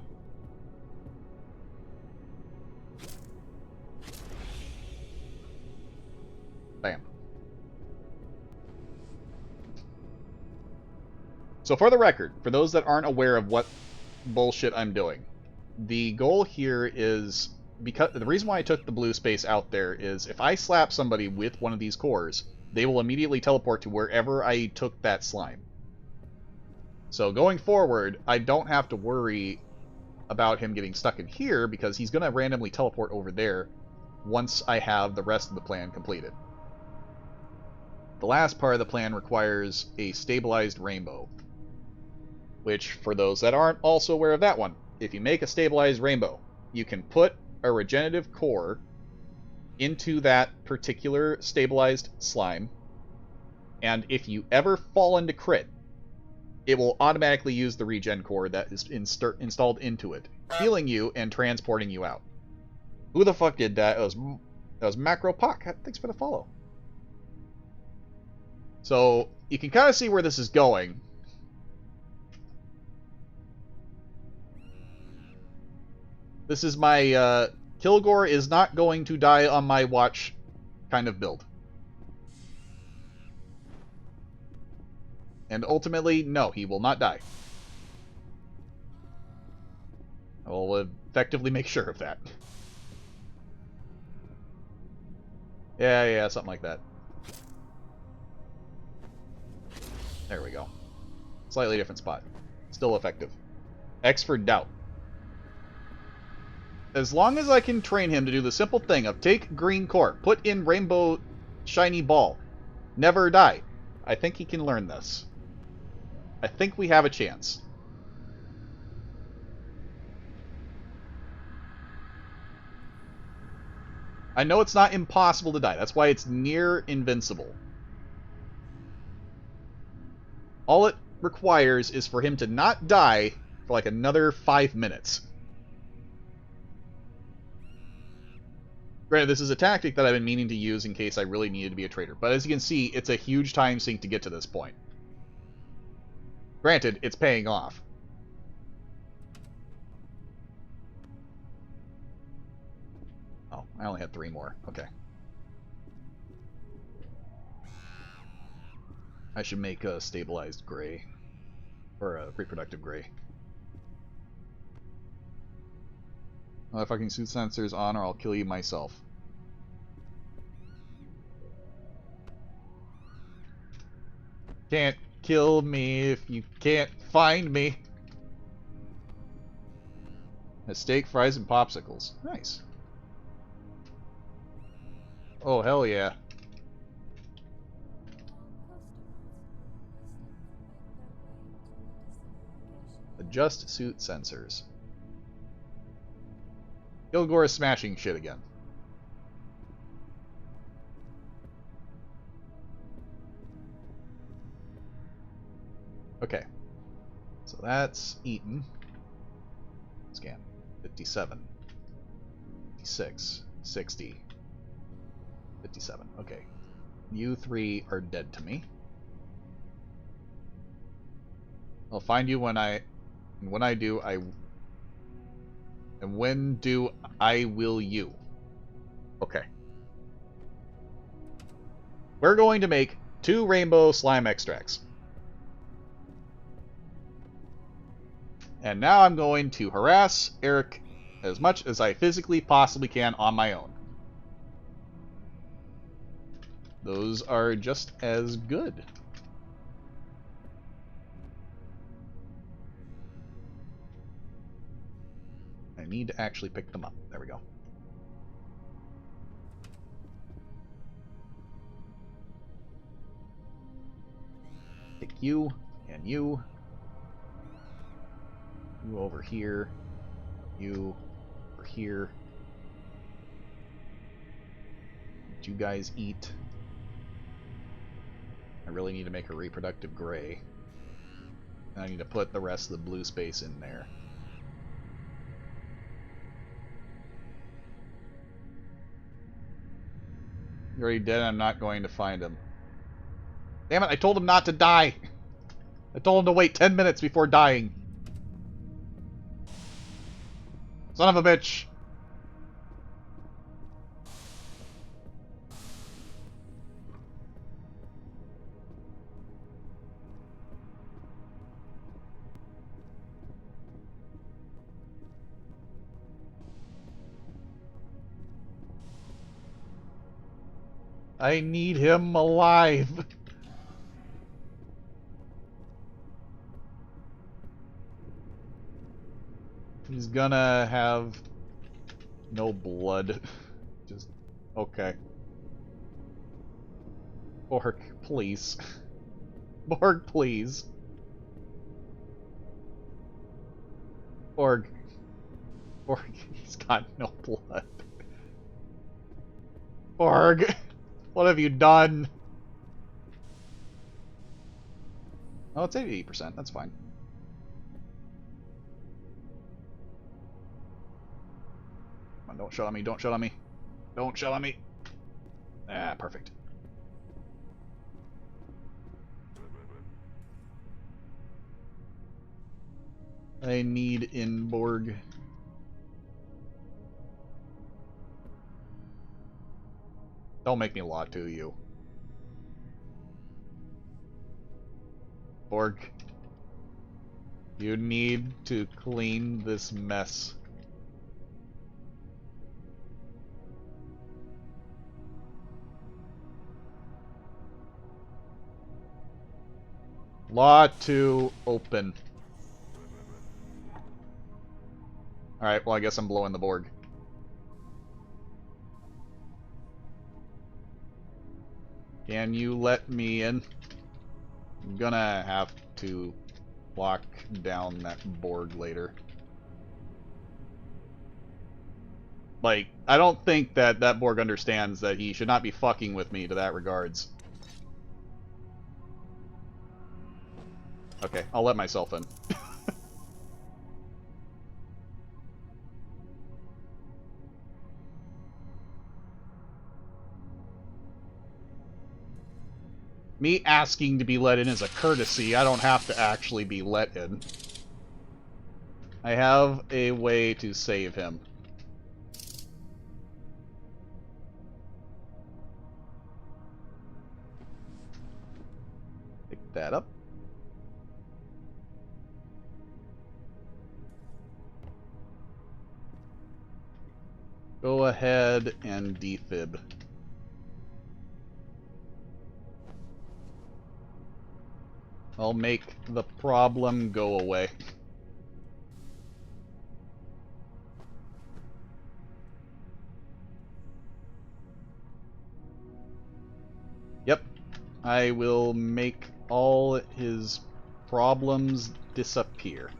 Bam. So for the record, for those that aren't aware of what bullshit I'm doing, the goal here is, because the reason why I took the blue space out there is if I slap somebody with one of these cores, they will immediately teleport to wherever I took that slime. So going forward, I don't have to worry about him getting stuck in here because he's going to randomly teleport over there once I have the rest of the plan completed. The last part of the plan requires a stabilized rainbow, which, for those that aren't also aware of that one, if you make a stabilized rainbow, you can put a regenerative core into that particular stabilized slime, and if you ever fall into crit, it will automatically use the regen core that is installed into it, healing you and transporting you out. Who the fuck did that? That was Macro Puck. Thanks for the follow. So you can kind of see where this is going. This is my Kilgore is not going to die on my watch kind of build. And ultimately, no, he will not die. I will effectively make sure of that. Yeah, something like that. There we go. Slightly different spot. Still effective. X for doubt. As long as I can train him to do the simple thing of take green core, put in rainbow shiny ball, never die, I think he can learn this. I think we have a chance. I know it's not impossible to die. That's why it's near invincible. All it requires is for him to not die for like another 5 minutes. Granted, this is a tactic that I've been meaning to use in case I really needed to be a traitor. But as you can see, it's a huge time sink to get to this point. Granted, it's paying off. Oh, I only had 3 more. Okay. I should make a stabilized gray. Or a reproductive gray. Fucking suit sensors on or I'll kill you myself. Can't kill me if you can't find me. A steak, fries, and popsicles. Nice. Oh, hell yeah. Adjust suit sensors. Kilgore is smashing shit again. Okay. So that's eaten. Scan. 57. 56. 60. 57. Okay. You 3 are dead to me. I'll find you when I... And when I do, I... And when do I will you? Okay. We're going to make 2 rainbow slime extracts. And now I'm going to harass Eric as much as I physically possibly can on my own. Those are just as good. I need to actually pick them up. There we go. Pick you and you. You over here. You over here. Did you guys eat? I really need to make a reproductive gray. I need to put the rest of the blue space in there. You're already dead, I'm not going to find him. Damn it, I told him not to die! I told him to wait 10 minutes before dying. Son of a bitch! I need him alive. He's gonna have no blood. Just okay. Borg, please. Borg, please. Borg. Borg, he's got no blood. Borg. What have you done? Oh, it's 80%. That's fine. on, don't shut on me, don't shut on me. Don't shut on me. Ah, perfect. I need Inborg. Don't make me lot to you. Borg. You need to clean this mess. Law 2 open. Alright, well I guess I'm blowing the Borg. Can you let me in? I'm gonna have to lock down that Borg later. Like, I don't think that that Borg understands that he should not be fucking with me to that regards. Okay, I'll let myself in. Me asking to be let in is a courtesy. I don't have to actually be let in. I have a way to save him. Pick that up. Go ahead and defib. I'll make the problem go away. Yep. I will make all his problems disappear.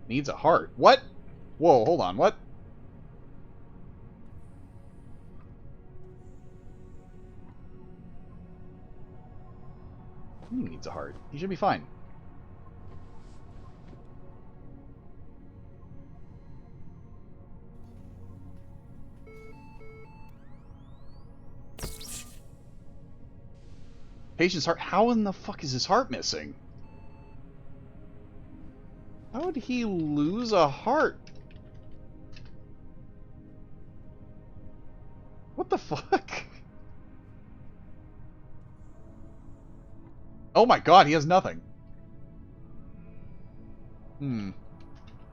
Needs a heart. What? Whoa, hold on, what? He needs a heart. He should be fine. Patient's heart. How in the fuck is his heart missing? How would he lose a heart? What the fuck? Oh my god, he has nothing.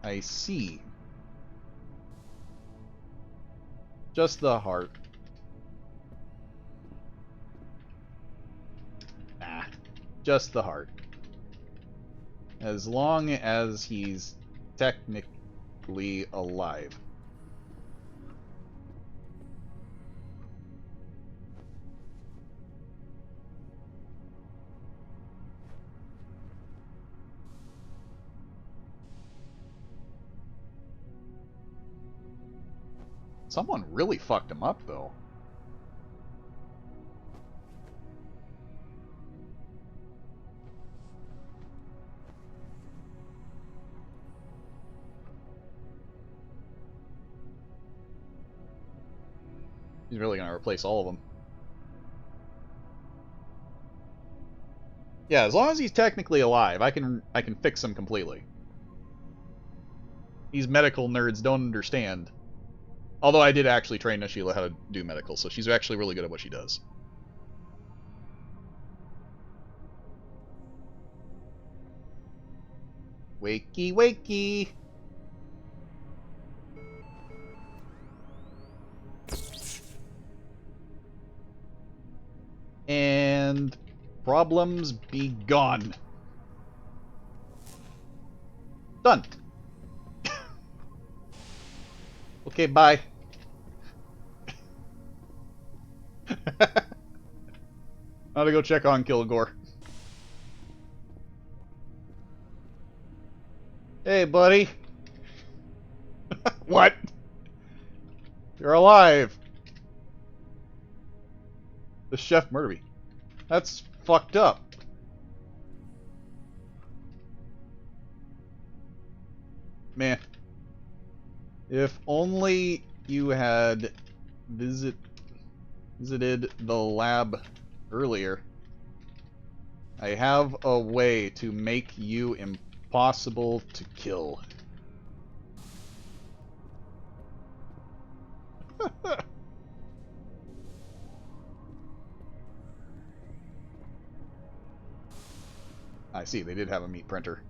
I see. Just the heart. Ah, just the heart. As long as he's technically alive. Someone really fucked him up, though. He's really gonna replace all of them. Yeah, as long as he's technically alive, I can fix him completely. These medical nerds don't understand. Although I did actually train Nashila how to do medical, so she's actually really good at what she does. Wakey, wakey! And problems be gone. Done. Okay, bye. I'm gonna go check on Kilgore. Hey, buddy. What? You're alive. The chef murdered me. That's fucked up. Man. If only you had visited the lab earlier. I have a way to make you impossible to kill. I see, they did have a meat printer.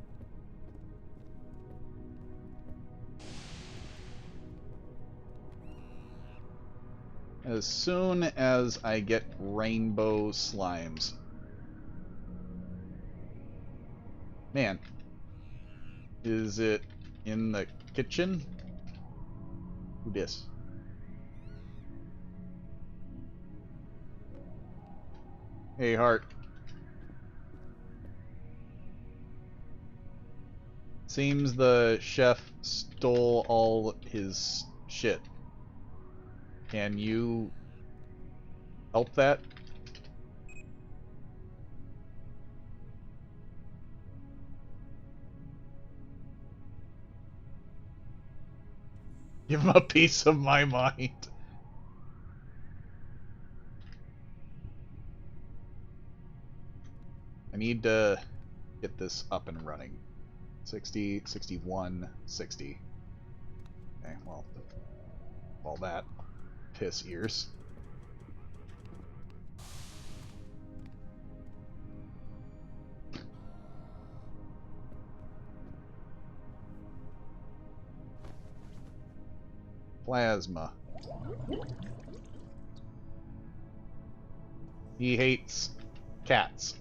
As soon as I get rainbow slimes. Man. Is it in the kitchen? Who dis? Hey, Hart. Seems the chef stole all his shit. Can you help that? Give him a piece of my mind. I need to get this up and running. 60, 61, 60. Okay, well, all that. Piss ears. Plasma. He hates cats.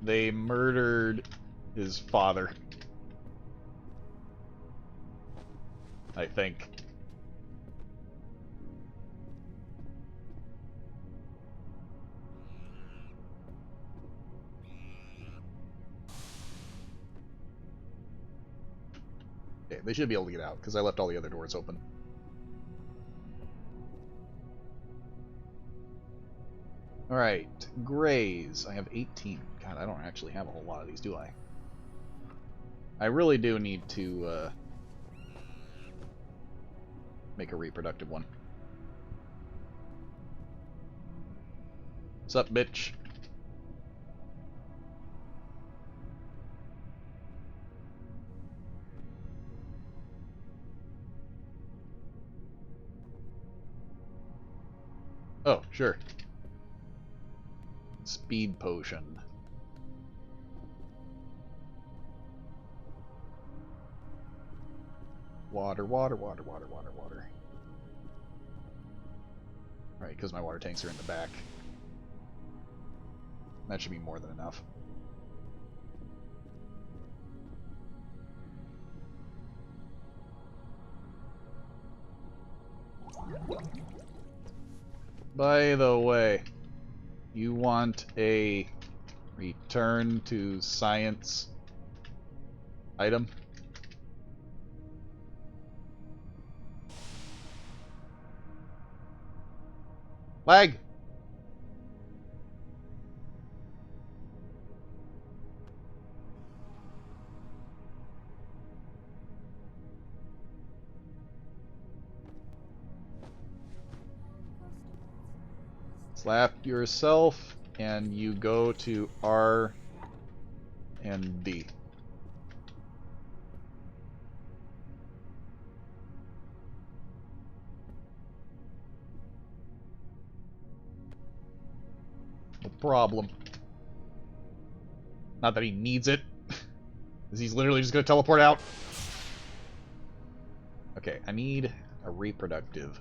They murdered his father. I think. Okay, they should be able to get out, because I left all the other doors open. Alright, grays. I have 18. God, I don't actually have a whole lot of these, do I? I really do need to make a reproductive one. Sup, bitch? Oh, sure. Speed potion. Water, water, water, water, water, water. Right, because my water tanks are in the back. That should be more than enough. By the way, you want a return to science item? Lag! Slap yourself, and you go to R and D. No problem. Not that he needs it, because he's literally just going to teleport out. Okay, I need a reproductive.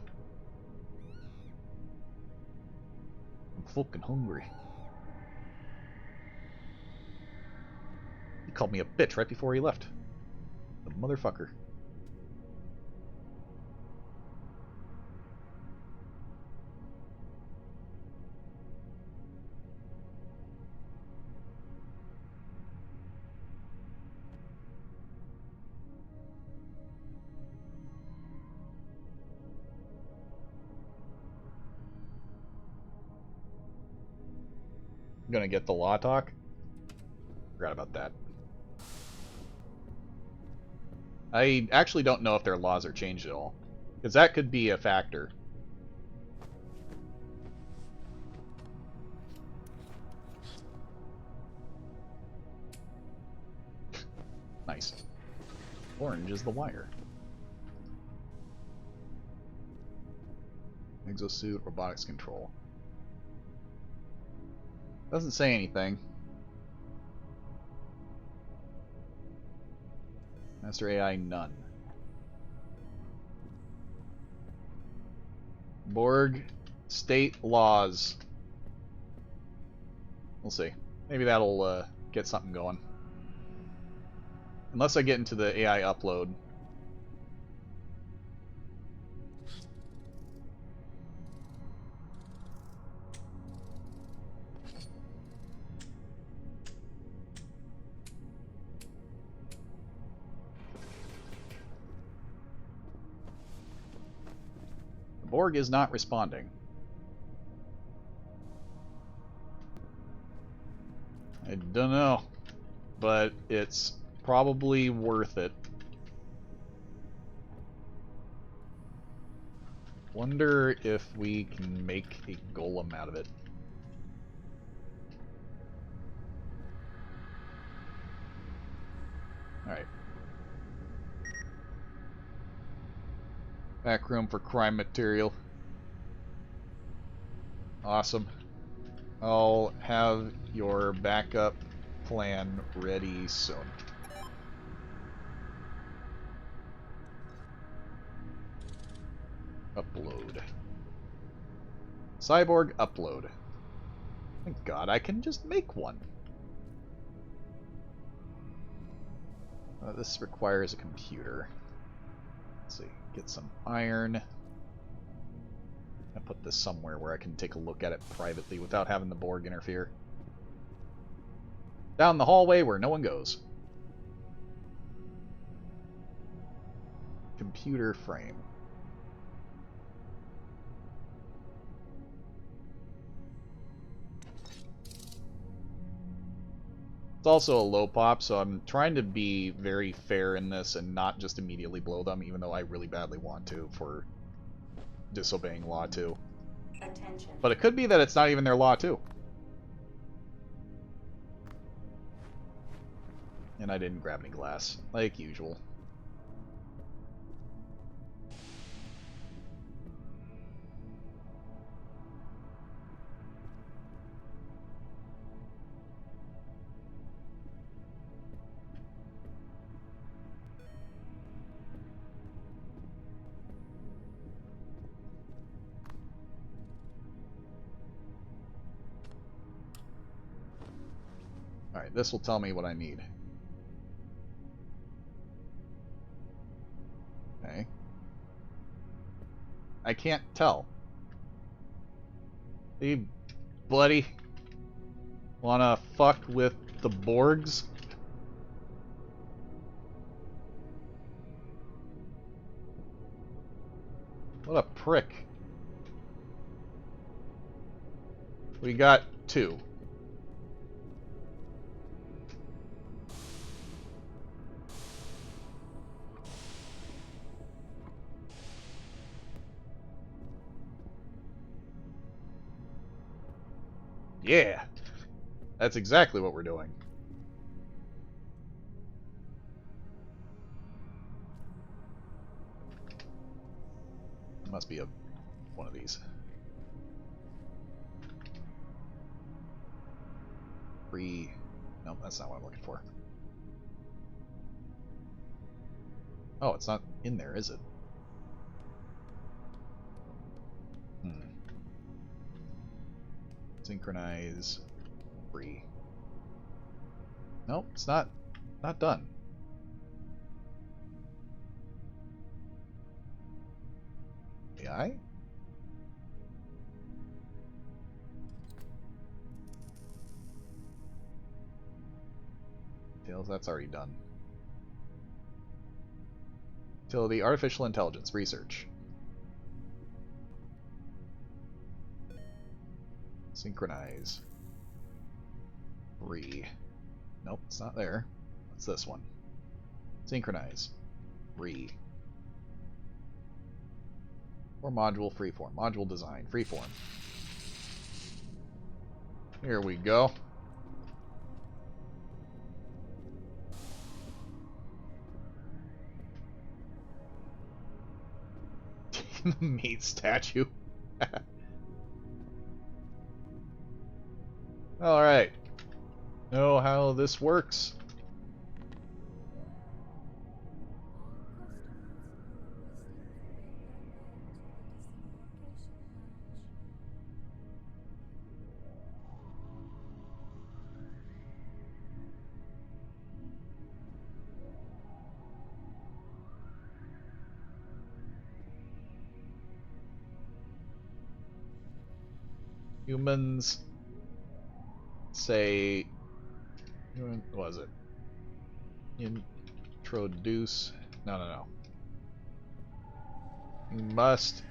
I'm fucking hungry. He called me a bitch right before he left. The motherfucker. gonna get the law talk. Forgot about that. I actually don't know if their laws are changed at all, because that could be a factor. Nice. Orange is the wire. Exosuit, robotics control. Doesn't say anything. Master AI, none. Borg state laws. We'll see. Maybe that'll get something going. Unless I get into the AI upload. The Borg is not responding. I don't know, but it's probably worth it. Wonder if we can make a golem out of it. Alright. Back room for crime material. Awesome. I'll have your backup plan ready soon. Upload. Cyborg upload. Thank God I can just make one. This requires a computer. Let's see. Get some iron. I put this somewhere where I can take a look at it privately without having the Borg interfere. Down the hallway where no one goes. Computer frame. It's also a low pop, so I'm trying to be very fair in this and not just immediately blow them, even though I really badly want to for disobeying Law 2. Attention. But it could be that it's not even their Law 2. And I didn't grab any glass, like usual. Alright, this will tell me what I need. Okay. I can't tell. Hey, buddy. Wanna fuck with the Borgs? What a prick. We got 2. Yeah, that's exactly what we're doing. Must be one of these. Free. Nope, that's not what I'm looking for. Oh, it's not in there, is it? Synchronize. Free. Nope, it's not done. AI? Details, that's already done. Utility, artificial intelligence, research. Synchronize. Re. Nope, it's not there. What's this one? Synchronize. Re. Or module freeform. Module design. Freeform. Here we go. Mate statue. Alright. Know how this works. Humans say, what was it? Introduce, no. You must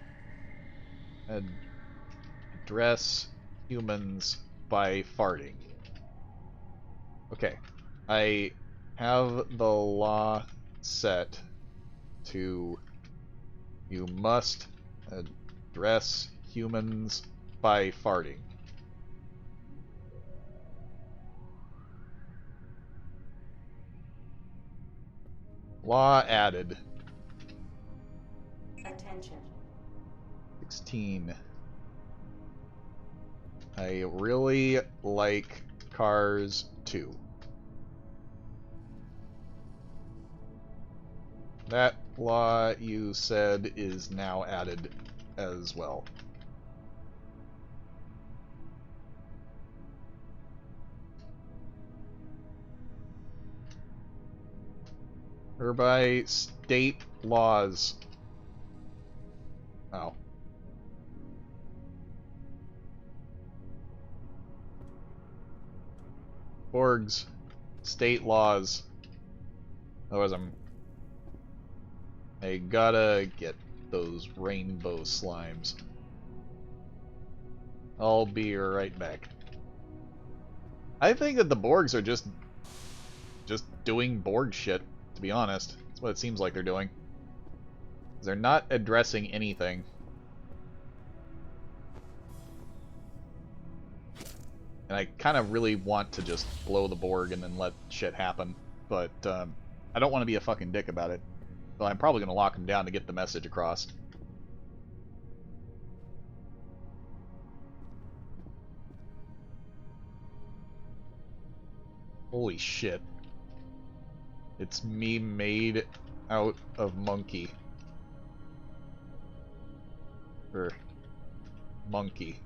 address humans by farting. Okay, I have the law set to you must address humans by farting. Law added. Attention. 16. I really like Cars 2. That law you said is now added as well. Hereby state laws. Oh. Borgs, state laws. Otherwise I gotta get those rainbow slimes. I'll be right back. I think that the Borgs are just doing Borg shit, to be honest. That's what it seems like they're doing. They're not addressing anything. And I kind of really want to just blow the Borg and then let shit happen. But I don't want to be a fucking dick about it. So I'm probably going to lock them down to get the message across. Holy shit. It's me made out of monkey. Or monkey.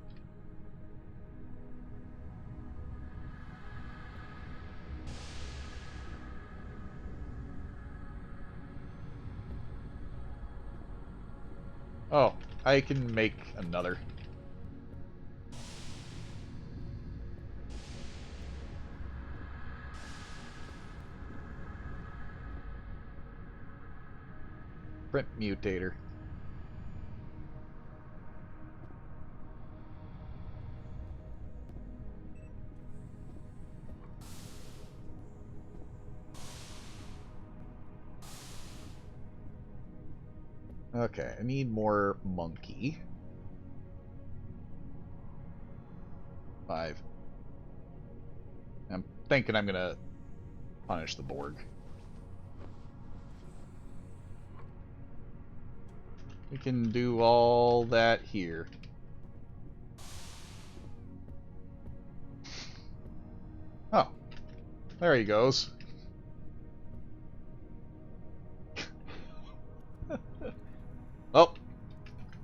Oh, I can make another. Print mutator. Okay, I need more monkey. 5. I'm thinking I'm gonna punish the Borg. We can do all that here. Oh, there he goes. Oh,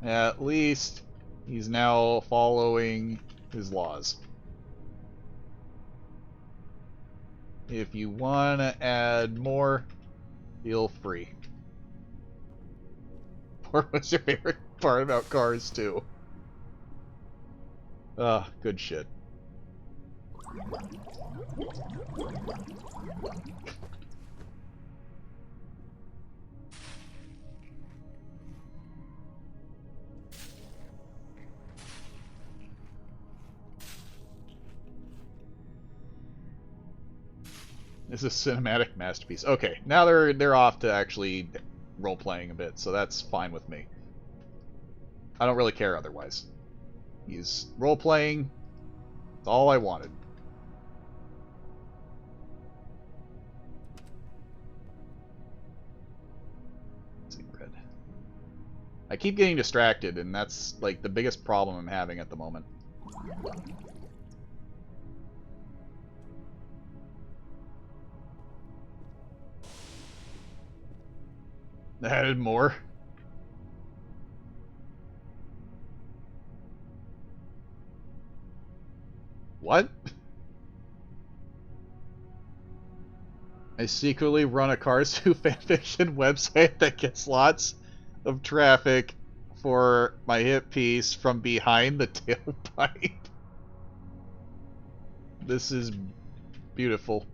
at least he's now following his laws. If you want to add more, feel free. What was your favorite part about Cars 2? Ah, good shit. This is a cinematic masterpiece. Okay, now they're off to actually role playing a bit, so that's fine with me. I don't really care otherwise. He's role playing. That's all I wanted. Let's see, red. I keep getting distracted, and that's like the biggest problem I'm having at the moment. Added more. What? I secretly run a Cars 2 fanfiction website that gets lots of traffic for my hit piece from behind the tailpipe. This is beautiful.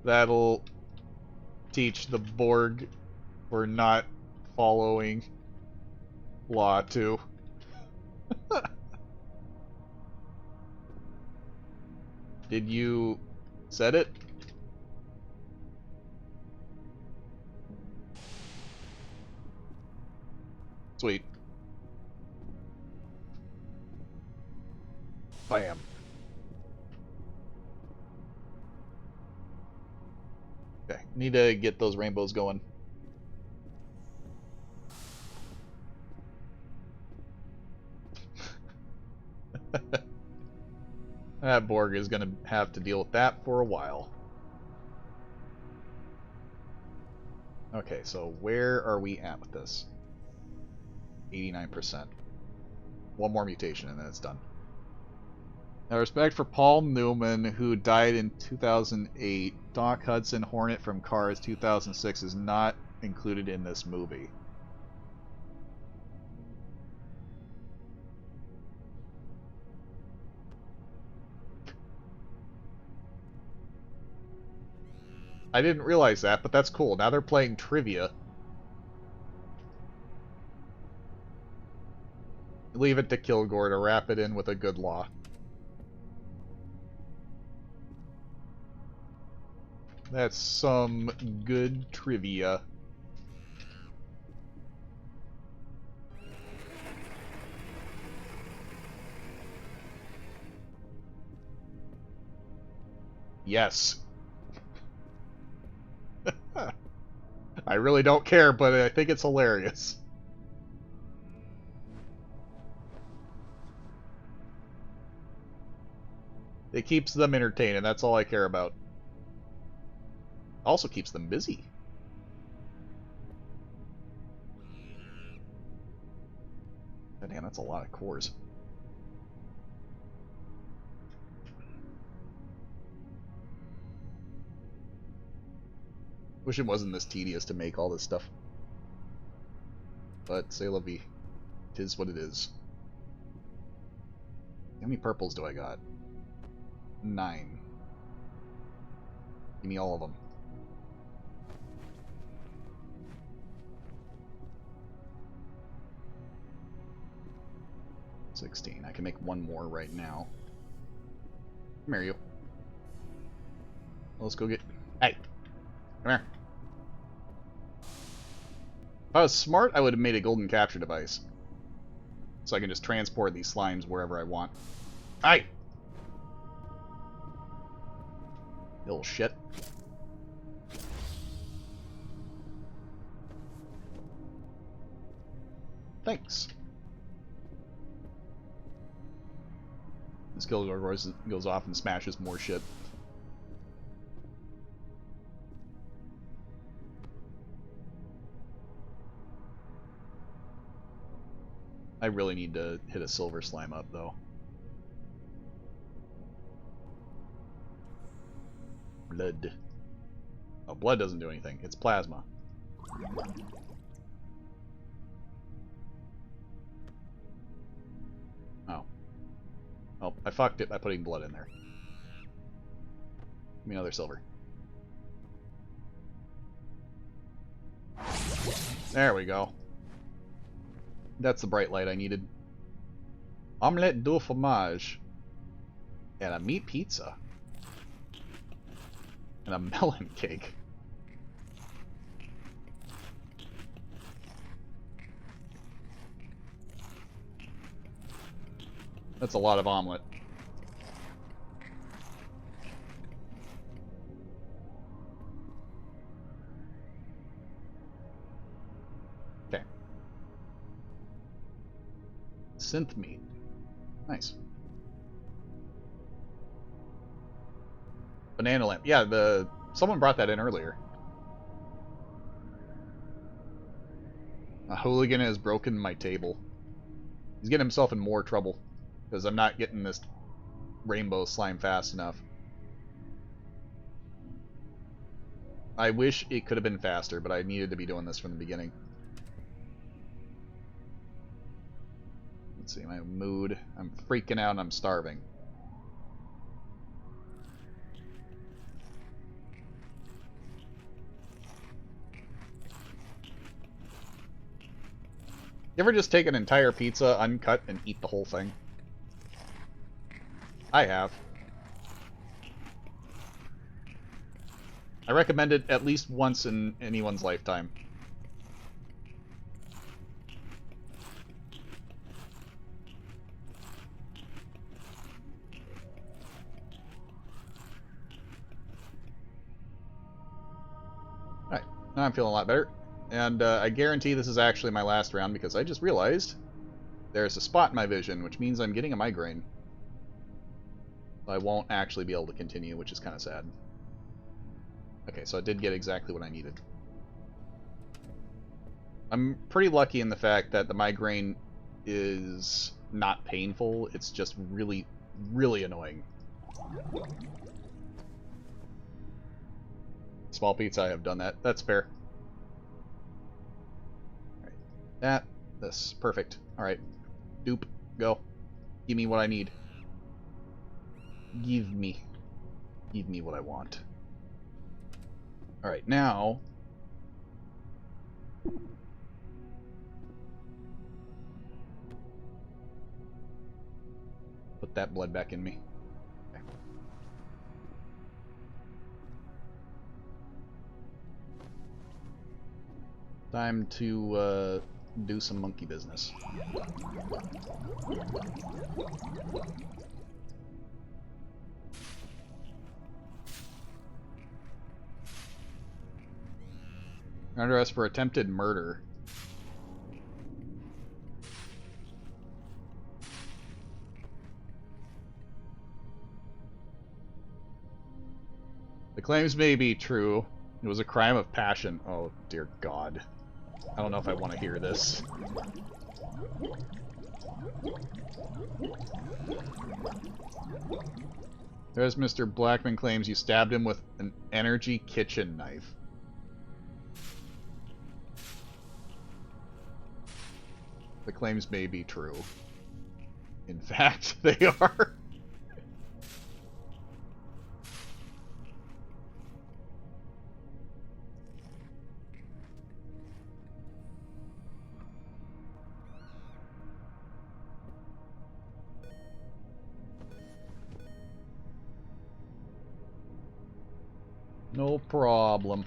That'll teach the Borg we're not following law too. Did you set it? Sweet. Bam. Okay, need to get those rainbows going. That Borg is gonna have to deal with that for a while. Okay, so where are we at with this? 89%. One more mutation and then it's done. Now, respect for Paul Newman, who died in 2008. Doc Hudson Hornet from Cars 2006 is not included in this movie. I didn't realize that, but that's cool. Now they're playing trivia. Leave it to Kilgore to wrap it in with a good law. That's some good trivia. Yes. I really don't care, but I think it's hilarious. It keeps them entertained, and that's all I care about. Also keeps them busy. God damn, that's a lot of cores. Wish it wasn't this tedious to make all this stuff. But, say la vie. It is what it is. How many purples do I got? 9. Give me all of them. $16. I can make one more right now. Come here, you. Let's go get... Hey! Come here. If I was smart, I would have made a golden capture device. So I can just transport these slimes wherever I want. Hey! Little shit. Thanks. This Kilgore goes off and smashes more shit. I really need to hit a silver slime up, though. Blood. Oh, blood doesn't do anything. It's plasma. Oh. Oh, I fucked it by putting blood in there. Give me another silver. There we go. That's the bright light I needed. Omelette du fromage. And a meat pizza. And a melon cake. That's a lot of omelet. Okay. Synth meat. Nice. Banana lamp. Yeah, someone brought that in earlier. A hooligan has broken my table. He's getting himself in more trouble because I'm not getting this rainbow slime fast enough. I wish it could have been faster, but I needed to be doing this from the beginning. Let's see, my mood. I'm freaking out and I'm starving. You ever just take an entire pizza uncut and eat the whole thing? I have. I recommend it at least once in anyone's lifetime. Alright, now I'm feeling a lot better. And I guarantee this is actually my last round because I just realized there's a spot in my vision, which means I'm getting a migraine. I won't actually be able to continue, which is kind of sad. Okay, so I did get exactly what I needed. I'm pretty lucky in the fact that the migraine is not painful, it's just really, really annoying. Small pizza, I have done that. That's fair. Alright, this, perfect. Alright, dupe, go. Give me what I need. Give me what I want. Alright, now... put that blood back in me. Okay. Time to, do some monkey business. Under arrest for attempted murder. The claims may be true. It was a crime of passion. Oh, dear God. I don't know if I want to hear this. There's Mr. Blackman claims you stabbed him with an energy kitchen knife. The claims may be true. In fact, they are. No problem.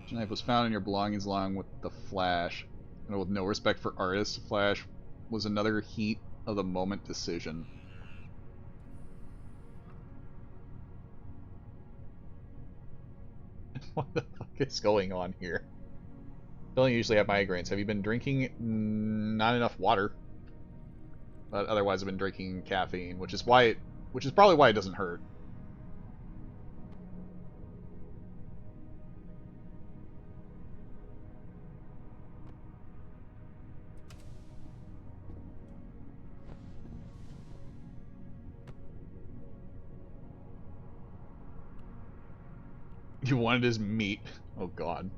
The knife was found in your belongings along with the flash. And with no respect for artists, the flash was another heat of the moment decision. What the fuck is going on here? Don't usually have migraines. Have you been drinking not enough water? But otherwise I've been drinking caffeine, which is probably why it doesn't hurt. You wanted his meat. Oh God.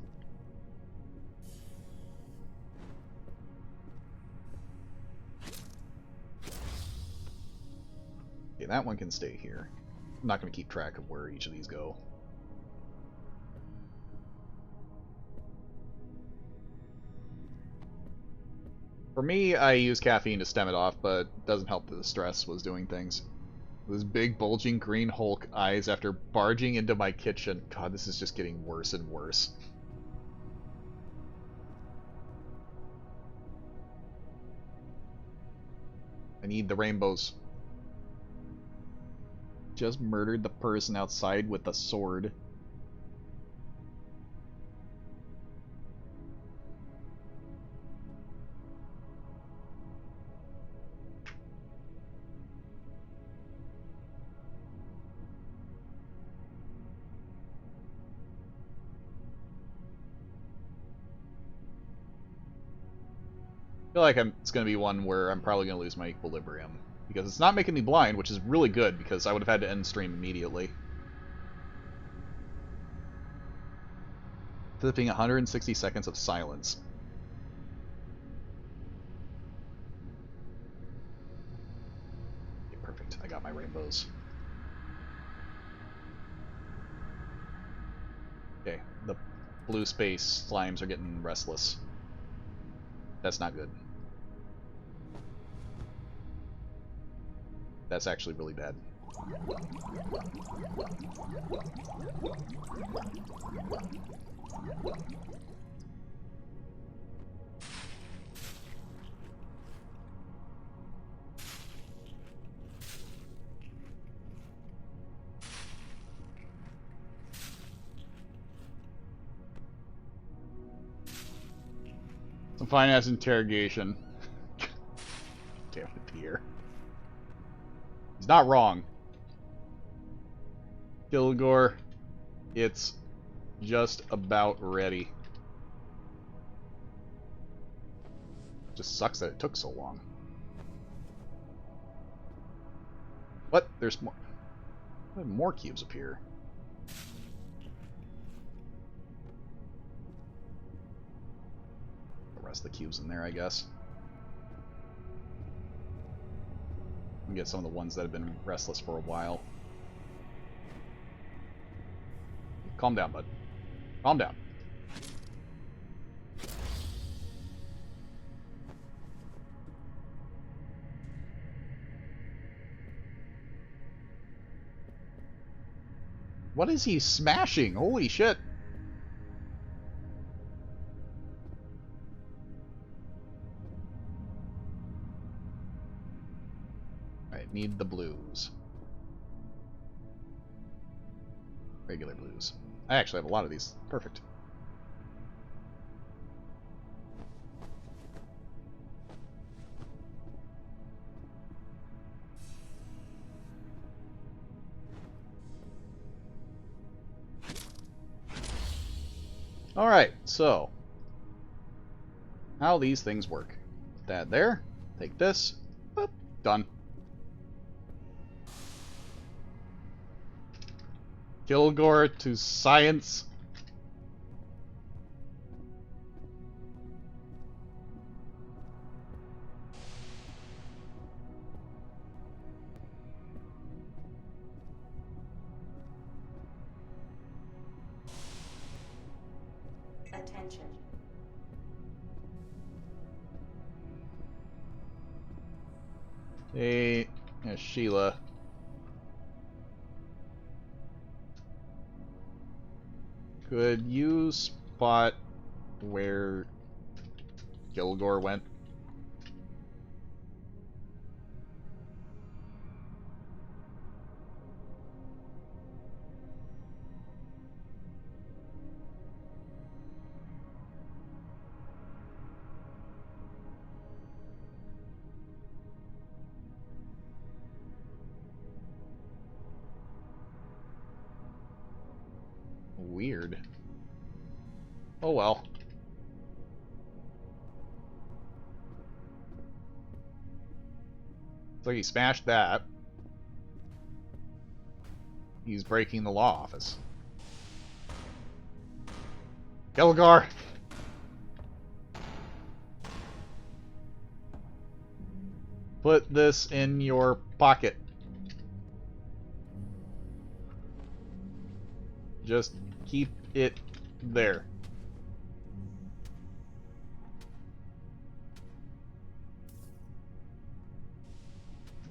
Okay, that one can stay here. I'm not going to keep track of where each of these go. For me, I use caffeine to stem it off, but it doesn't help that the stress was doing things. Those big, bulging green Hulk eyes after barging into my kitchen. God, this is just getting worse and worse. I need the rainbows. Just murdered the person outside with a sword. I feel like it's going to be one where I'm probably going to lose my equilibrium. Because it's not making me blind, which is really good, because I would have had to end stream immediately. Flipping 160 seconds of silence. Okay, perfect. I got my rainbows. Okay, the blue space slimes are getting restless. That's not good. That's actually really bad. Some fine-ass interrogation. Damn it, Pierre. He's not wrong. Kilgore, it's just about ready. Just sucks that it took so long. What? There's more. More cubes appear. The rest of the cubes in there, I guess. And get some of the ones that have been restless for a while. Calm down, bud. Calm down. What is he smashing? Holy shit. Alright, need the blues. Regular blues. I actually have a lot of these. Perfect. Alright, so how these things work. That there, take this, boop, done. Kilgore to science. Attention. Hey, Sheila. Could you spot where Kilgore went? Weird. Oh well. So he smashed that. He's breaking the law office. Kilgore! Put this in your pocket. Just keep it there.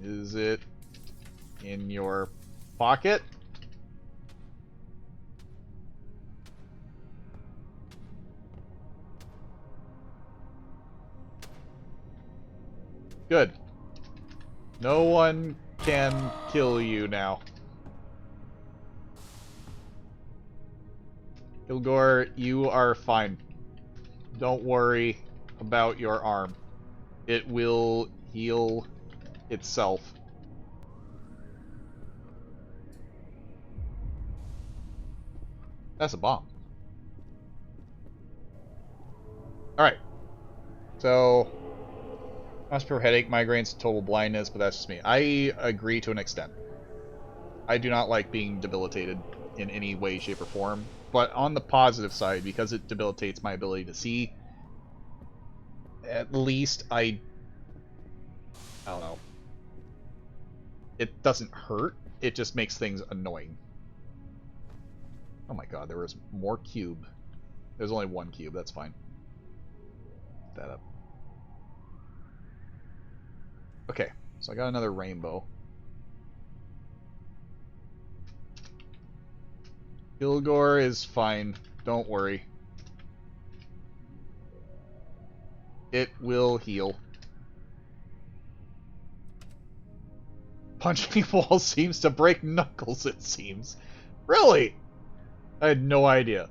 Is it in your pocket? Good. No one can kill you now. Kilgore, you are fine. Don't worry about your arm. It will heal itself. That's a bomb. Alright. So, must for headache, migraines, total blindness, but that's just me. I agree to an extent. I do not like being debilitated in any way, shape, or form. But on the positive side, because it debilitates my ability to see, at least I don't know. It doesn't hurt. It just makes things annoying. Oh my god, there was more cube. There's only one cube, that's fine. Put that up. Okay, so I got another rainbow. Kilgore is fine. Don't worry. It will heal. Punching walls seems to break knuckles, it seems. Really? I had no idea.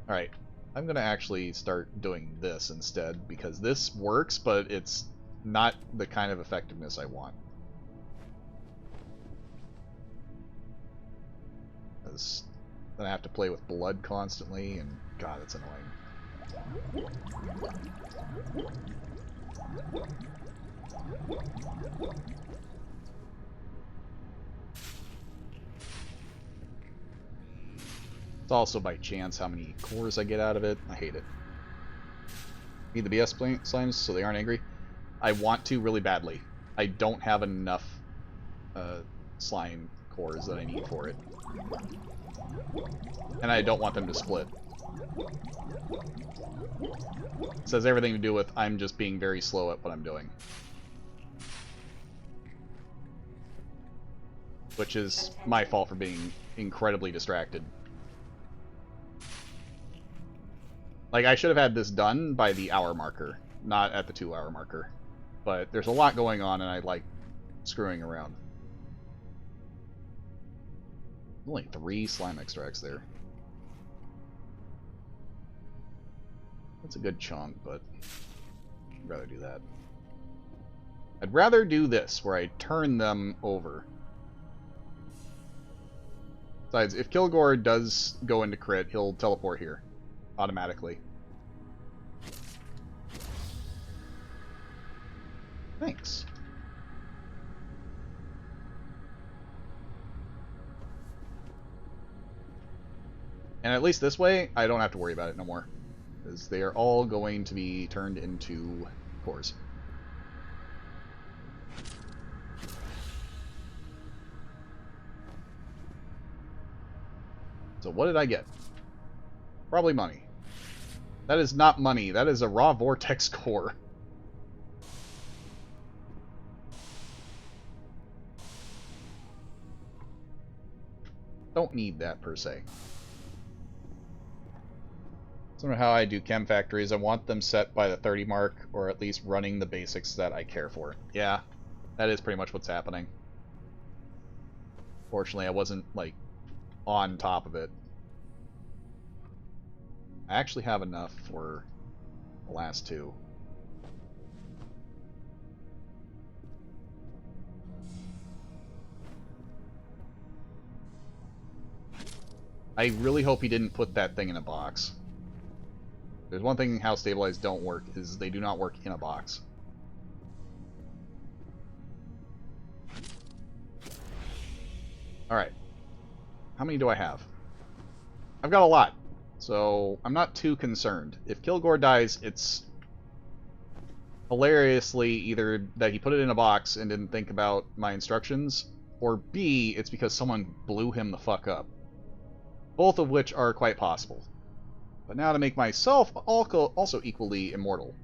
Alright, I'm going to actually start doing this instead, because this works, but it's not the kind of effectiveness I want. Because then I have to play with blood constantly, and god, it's annoying. It's also by chance how many cores I get out of it. I hate it. Need the BS slimes so they aren't angry. I want to really badly. I don't have enough slime cores that I need for it. And I don't want them to split. It has everything to do with I'm just being very slow at what I'm doing. Which is my fault for being incredibly distracted. Like, I should have had this done by the hour marker, not at the 2-hour marker. But there's a lot going on, and I like screwing around. Only 3 slime extracts there. That's a good chunk, but I'd rather do that. I'd rather do this, where I turn them over. Besides, if Kilgore does go into crit, he'll teleport here. Automatically. Thanks. And at least this way, I don't have to worry about it no more. Because they are all going to be turned into cores. So what did I get? Probably money. That is not money. That is a raw vortex core. Don't need that per se. So how I do chem factories, I want them set by the 30 mark, or at least running the basics that I care for. Yeah, that is pretty much what's happening. Fortunately, I wasn't, like, on top of it. I actually have enough for the last 2. I really hope he didn't put that thing in a box. There's one thing how stabilized don't work, is they do not work in a box. Alright. How many do I have? I've got a lot. So, I'm not too concerned. If Kilgore dies, it's hilariously either that he put it in a box and didn't think about my instructions, or B, it's because someone blew him the fuck up. Both of which are quite possible. But now to make myself also equally immortal.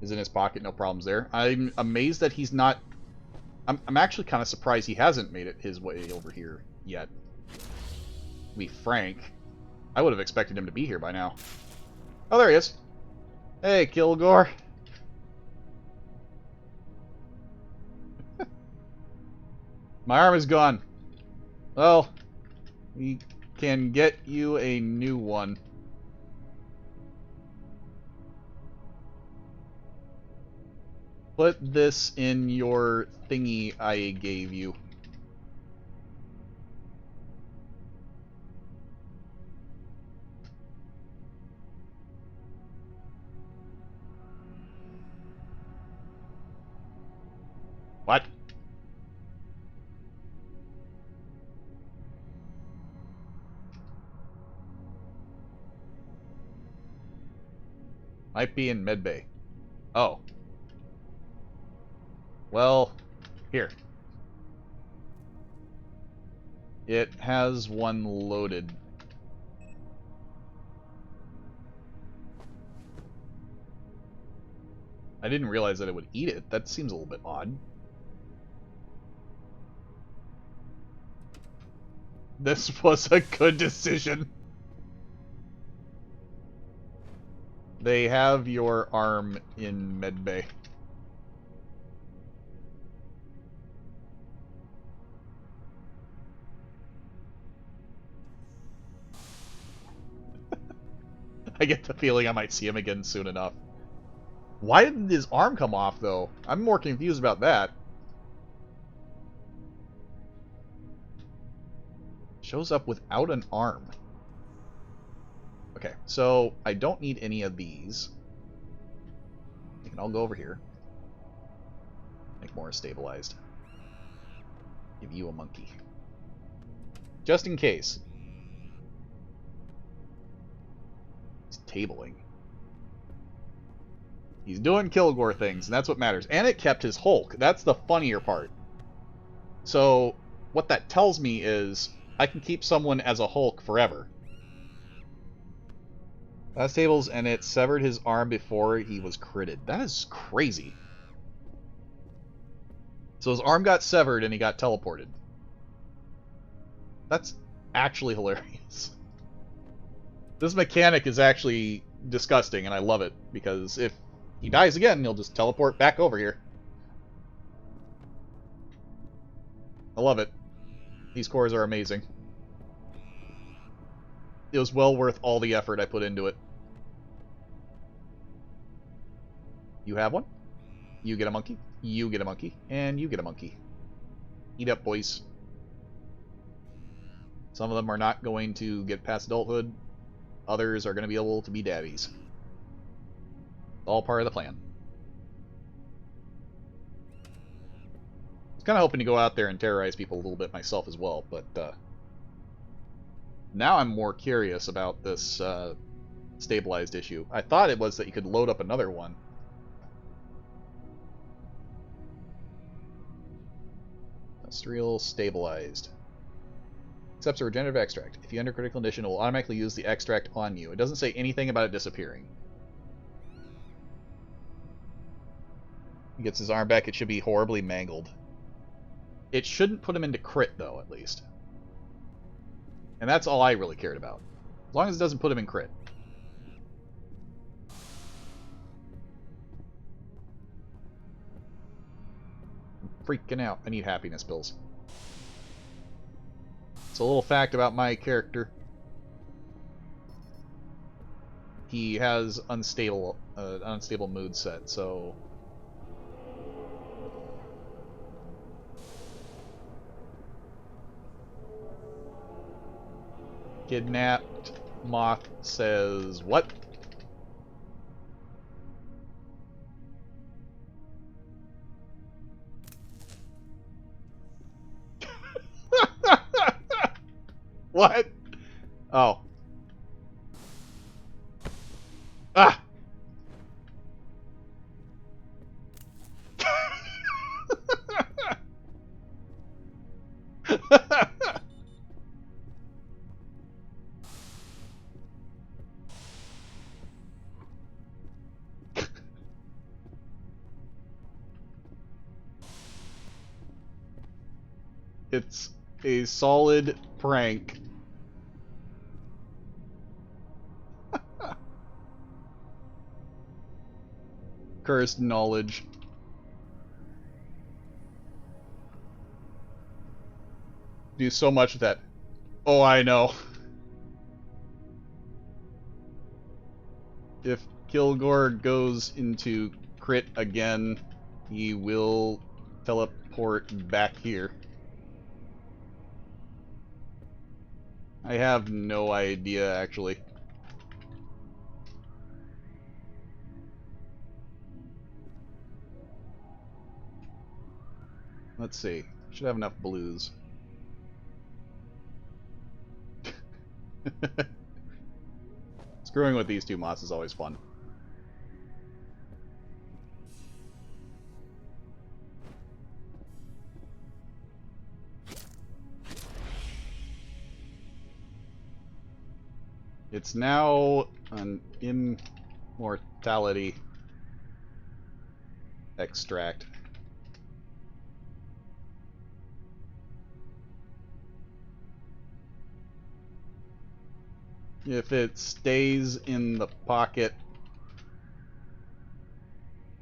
is in his pocket, no problems there. I'm amazed that he's not... I'm actually kind of surprised he hasn't made it his way over here yet. To be frank, I would have expected him to be here by now. Oh, there he is. Hey, Kilgore. My arm is gone. Well, we can get you a new one. Put this in your thingy I gave you. What? Might be in medbay. Oh. Well, here. It has one loaded. I didn't realize that it would eat it. That seems a little bit odd. This was a good decision. They have your arm in medbay. I get the feeling I might see him again soon enough. Why didn't his arm come off, though? I'm more confused about that. Shows up without an arm. Okay, so I don't need any of these. You can all go over here. Make more stabilized. Give you a monkey. Just in case. He's tabling. He's doing Kilgore things, and that's what matters. And it kept his Hulk. That's the funnier part. So, what that tells me is I can keep someone as a Hulk forever. Last tables, and it severed his arm before he was critted. That is crazy. So his arm got severed and he got teleported. That's actually hilarious. This mechanic is actually disgusting, and I love it, because if he dies again, he'll just teleport back over here. I love it. These cores are amazing. It was well worth all the effort I put into it. You have one. You get a monkey. You get a monkey. And you get a monkey. Eat up, boys. Some of them are not going to get past adulthood. Others are going to be able to be daddies. All part of the plan. I was kind of hoping to go out there and terrorize people a little bit myself as well, but now I'm more curious about this stabilized issue. I thought it was that you could load up another one. Industrial stabilized. Accepts a regenerative extract. If you enter critical condition, it will automatically use the extract on you. It doesn't say anything about it disappearing. He gets his arm back. It should be horribly mangled. It shouldn't put him into crit, though, at least. And that's all I really cared about. As long as it doesn't put him in crit. I'm freaking out. I need happiness pills. It's a little fact about my character. He has unstable mood set, so... Kidnapped Moth says, what? What? Oh. Ah! It's a solid prank. Cursed knowledge. Do so much with that. Oh, I know. If Kilgore goes into crit again, he will teleport back here. I have no idea, actually. Let's see. Should have enough blues. Screwing with these two moths is always fun. It's now an immortality extract. If it stays in the pocket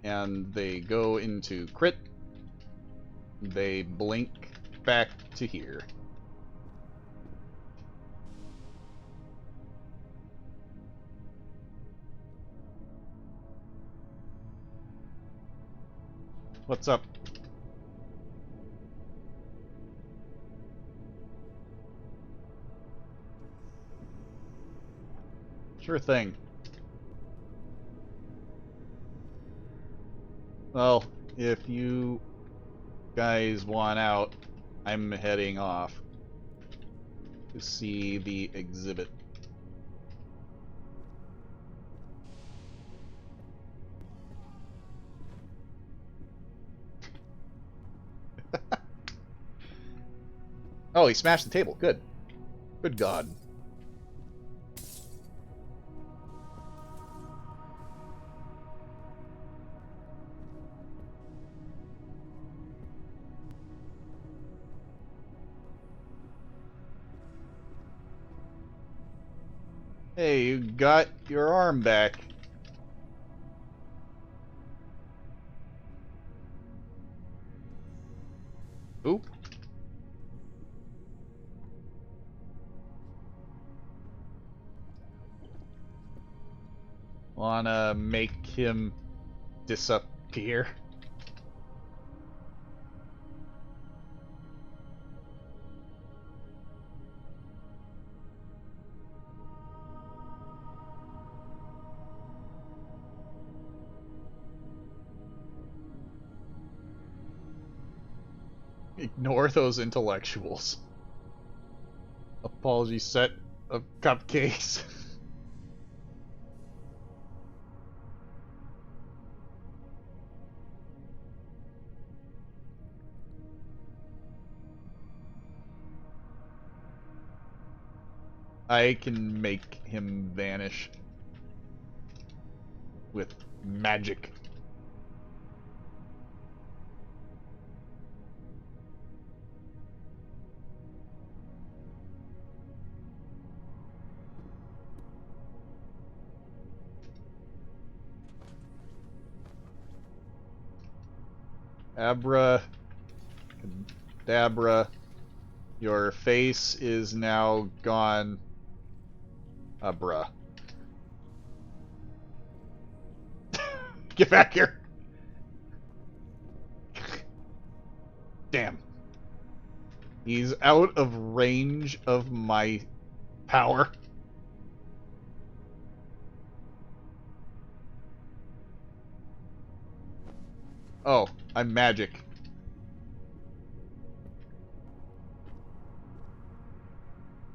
and they go into crit, they blink back to here. What's up? Sure thing. Well, if you guys want out, I'm heading off to see the exhibit. Oh, he smashed the table. Good. Good God. Hey, you got your arm back. Oop. Wanna make him disappear? Ignore those intellectuals. Apology set of cupcakes. I can make him vanish with magic. Abracadabra. Your face is now gone. Abra. Get back here! Damn. He's out of range of my power. Oh, I'm magic.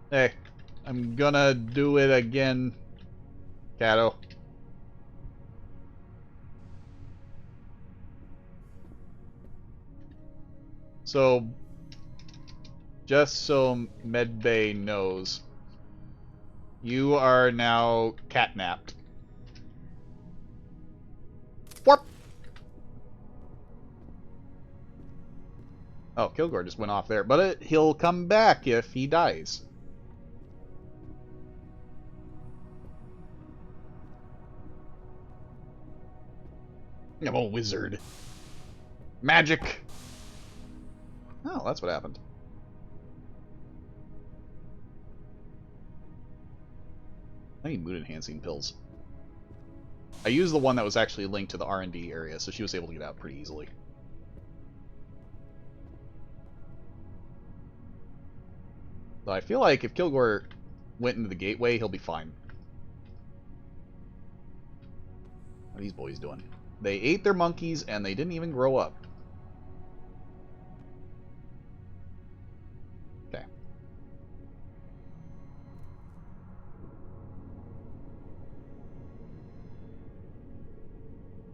Hey, I'm gonna do it again, Kato. So, just so Medbay knows, you are now catnapped. Warp! Oh, Kilgore just went off there. But he'll come back if he dies. I'm a wizard. Magic! Oh, that's what happened. I need mood-enhancing pills. I used the one that was actually linked to the R&D area, so she was able to get out pretty easily. So I feel like if Kilgore went into the gateway, he'll be fine. What are these boys doing? They ate their monkeys, and they didn't even grow up. Okay.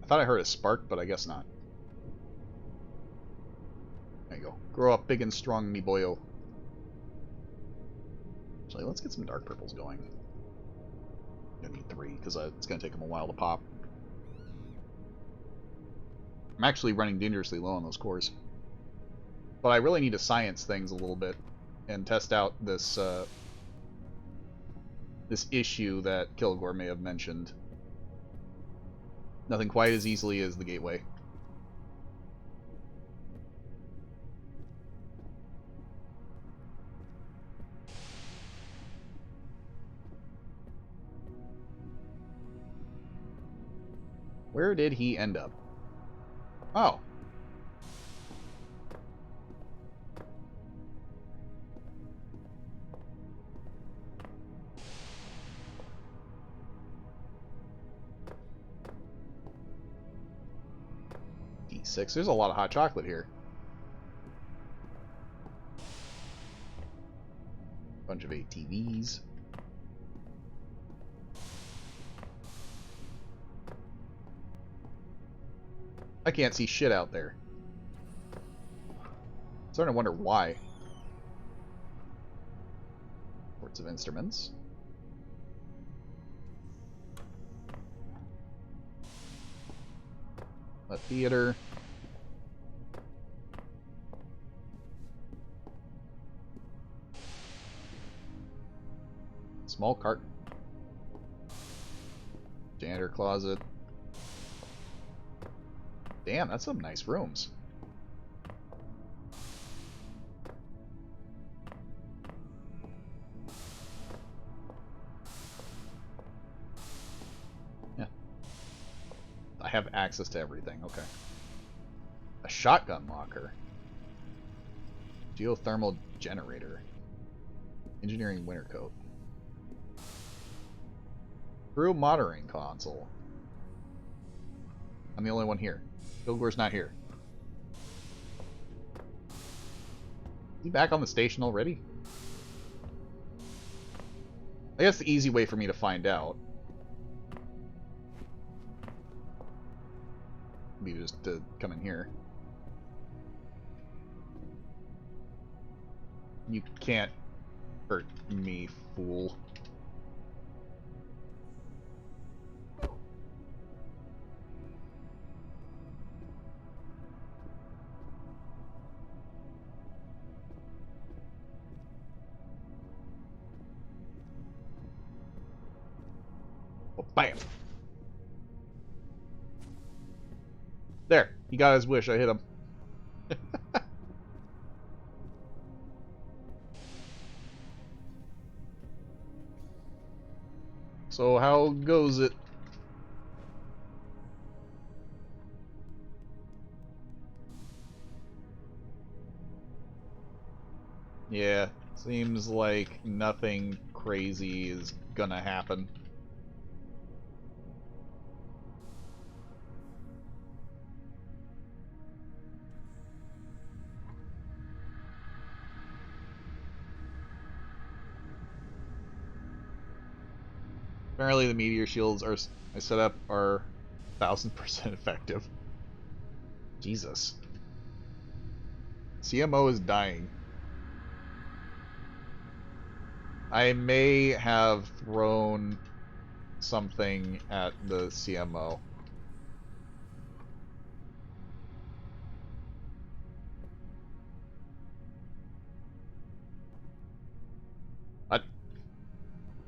I thought I heard a spark, but I guess not. There you go. Grow up big and strong, me boyo. Actually, let's get some dark purples going. Gonna need 3, because it's gonna take them a while to pop. I'm actually running dangerously low on those cores. But I really need to science things a little bit and test out this this issue that Kilgore may have mentioned. Nothing quite as easily as the gateway. Where did he end up? Oh. D6. There's a lot of hot chocolate here. Bunch of ATVs. I can't see shit out there. I'm starting to wonder why. Sorts of instruments. A theater. Small cart. Janitor closet. Damn, that's some nice rooms. Yeah. I have access to everything, okay. A shotgun locker. Geothermal generator. Engineering winter coat. Crew monitoring console. I'm the only one here. Kilgore's not here. Is he back on the station already? I guess the easy way for me to find out would be just to come in here. You can't hurt me, fool. Oh, bam! There, he got his wish. I hit him. So how goes it? Yeah, seems like nothing crazy is gonna happen. Apparently the meteor shields I set up are 1000% effective. Jesus. CMO is dying. I may have thrown something at the CMO.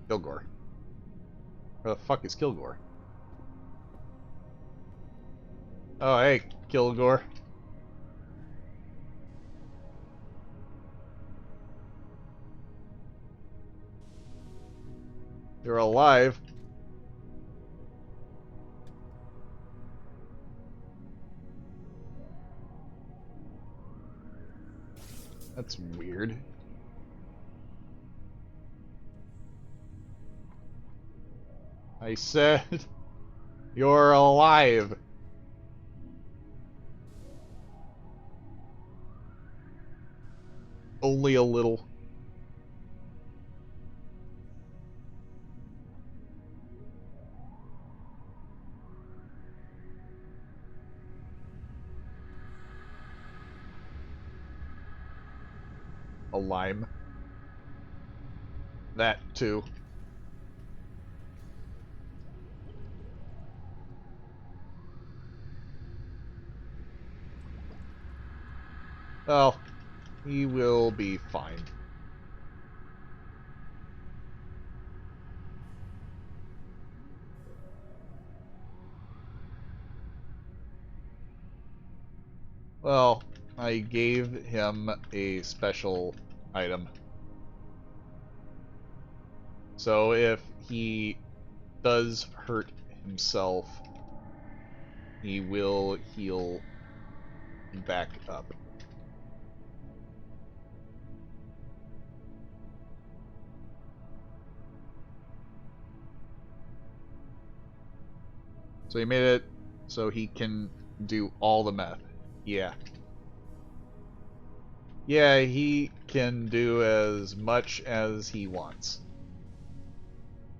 Kilgore. Where the fuck is Kilgore? Oh, hey, Kilgore. You're alive. That's weird. I said you're alive. Only a little. A lime. That too. Well, he will be fine. Well, I gave him a special item. So if he does hurt himself, he will heal back up. So he made it so he can do all the meth. Yeah. Yeah, he can do as much as he wants.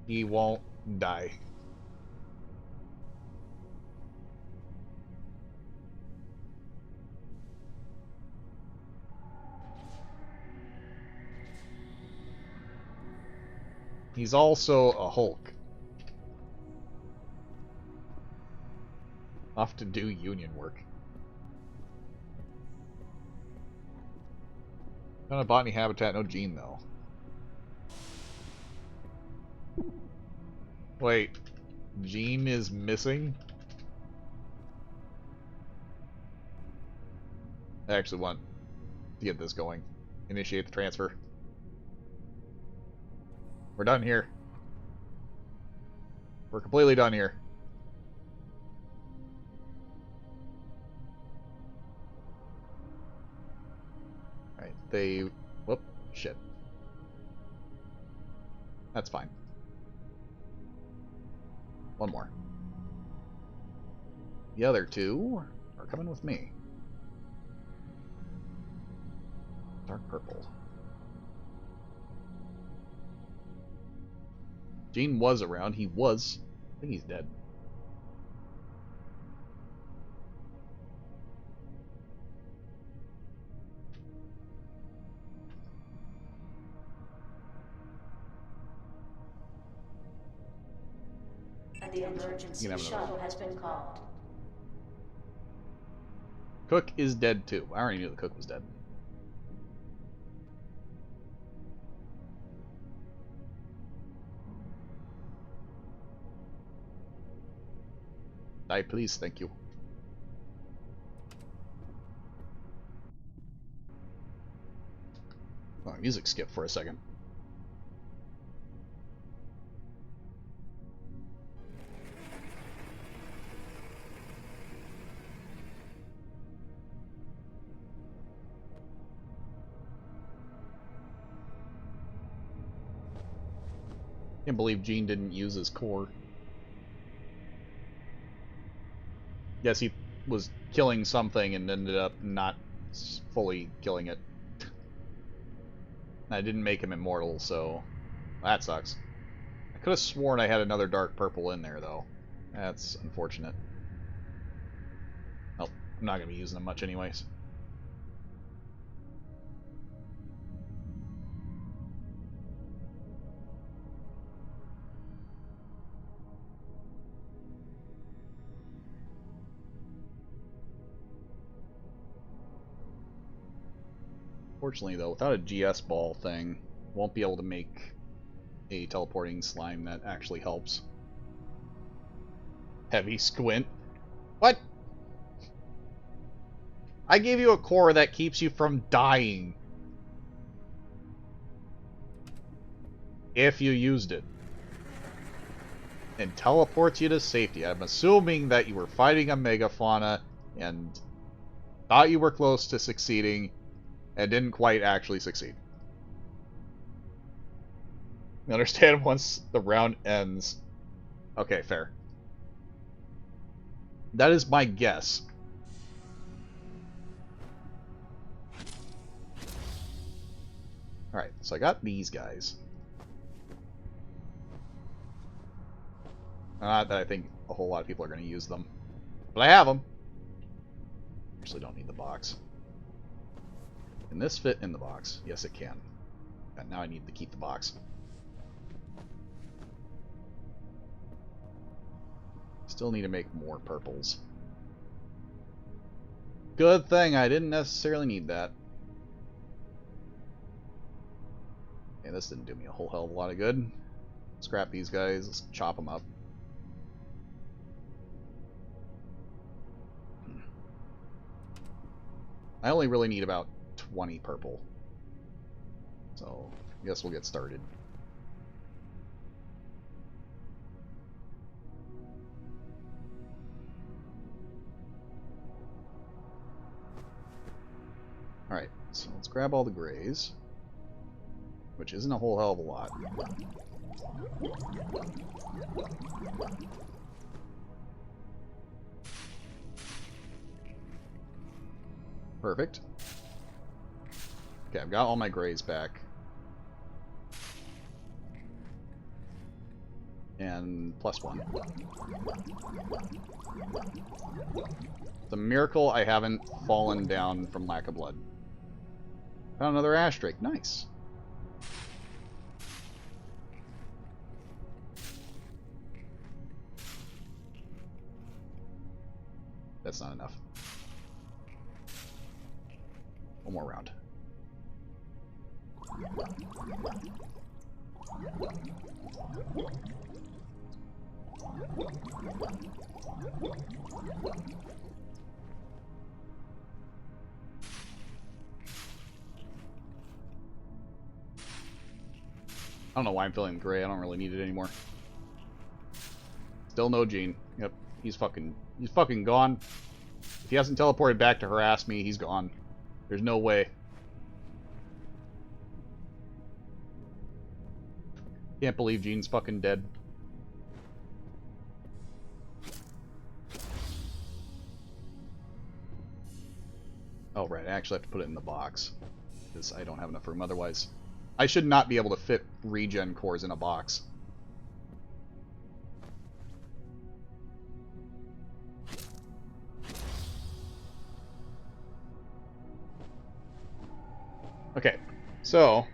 He won't die. He's also a Hulk. Off to do union work. Not a botany habitat, no gene though. Wait, Gene is missing? I actually want to get this going. Initiate the transfer. We're done here. We're completely done here. Alright, they... Whoop, shit. That's fine. One more. The other two are coming with me. Dark purple. Gene was around. He was. I think he's dead. The emergency You can have another shuttle has been called. Cook is dead too. I already knew the cook was dead. Die, please, thank you. Oh, music skipped for a second. Can't believe Gene didn't use his core. Yes, he was killing something and ended up not fully killing it. I didn't make him immortal, so that sucks. I could have sworn I had another dark purple in there, though. That's unfortunate. Well, I'm not going to be using them much anyways. Fortunately, though, without a GS ball thing, won't be able to make a teleporting slime that actually helps. Heavy squint. What? I gave you a core that keeps you from dying. If you used it. And teleports you to safety. I'm assuming that you were fighting a megafauna and thought you were close to succeeding and didn't quite actually succeed. You understand once the round ends. Okay, fair. That is my guess. Alright, so I got these guys. Not that I think a whole lot of people are going to use them. But I have them. Actually don't need the box. Can this fit in the box? Yes, it can. And now I need to keep the box. Still need to make more purples. Good thing I didn't necessarily need that. Okay, this didn't do me a whole hell of a lot of good. Scrap these guys. Let's chop them up. I only really need about 20 purple. So, I guess we'll get started. Alright, so let's grab all the grays. Which isn't a whole hell of a lot. Perfect. Okay, I've got all my grays back. And +1. It's a miracle I haven't fallen down from lack of blood. Found another ash drake. Nice. That's not enough. One more round. I don't know why I'm feeling gray. I don't really need it anymore. Still no Gene. Yep, he's fucking gone. If he hasn't teleported back to harass me, he's gone. There's no way. Can't believe Gene's fucking dead. Oh, right. I actually have to put it in the box. Because I don't have enough room. Otherwise, I should not be able to fit regen cores in a box. Okay, so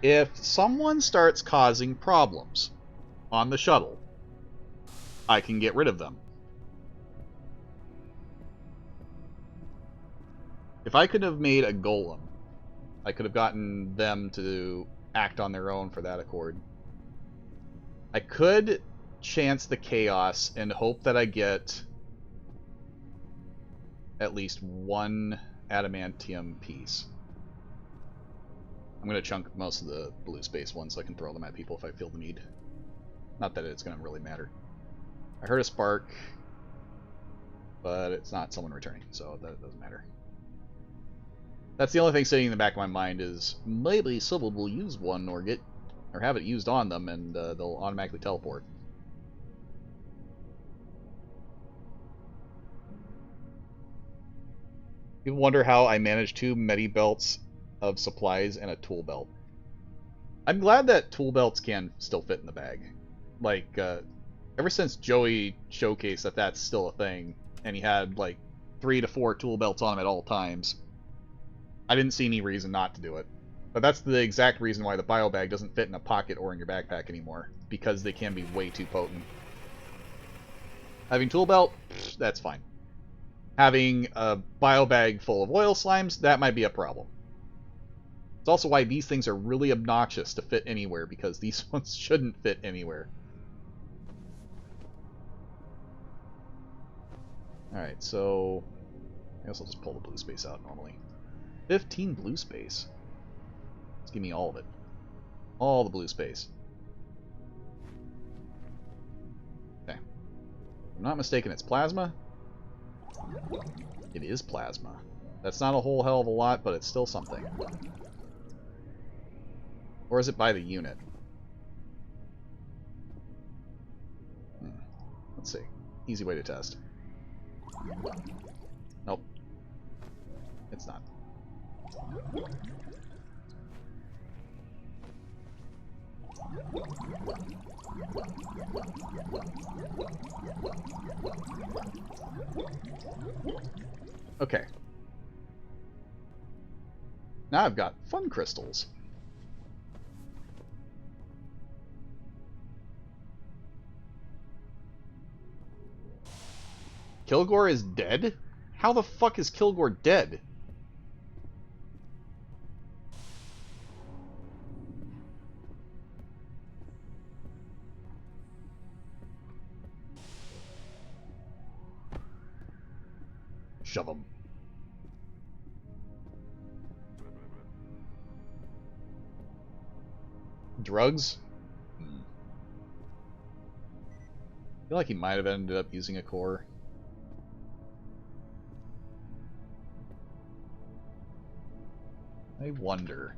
if someone starts causing problems on the shuttle, I can get rid of them. If I could have made a golem, I could have gotten them to act on their own for that accord. I could chance the chaos and hope that I get at least one adamantium piece. I'm going to chunk most of the blue space ones so I can throw them at people if I feel the need. Not that it's going to really matter. I heard a spark, but it's not someone returning, so that doesn't matter. That's the only thing sitting in the back of my mind is maybe someone will use one or have it used on them and they'll automatically teleport. People wonder how I managed 2 medi belts of supplies and a tool belt. I'm glad that tool belts can still fit in the bag. Like, ever since Joey showcased that that's still a thing, and he had like 3 to 4 tool belts on him at all times, I didn't see any reason not to do it. But that's the exact reason why the bio bag doesn't fit in a pocket or in your backpack anymore, because they can be way too potent. Having tool belt, that's fine. Having a bio bag full of oil slimes, that might be a problem. It's also why these things are really obnoxious to fit anywhere, because these ones shouldn't fit anywhere. Alright, so I guess I'll just pull the blue space out normally. 15 blue space. Let's give me all of it. All the blue space. Okay. If I'm not mistaken, it's plasma. It is plasma. That's not a whole hell of a lot, but it's still something. Or is it by the unit? Let's see. Easy way to test. Nope. It's not. Okay. Now I've got fun crystals. Kilgore is dead? How the fuck is Kilgore dead? Shove him. Drugs? I feel like he might have ended up using a core. I wonder.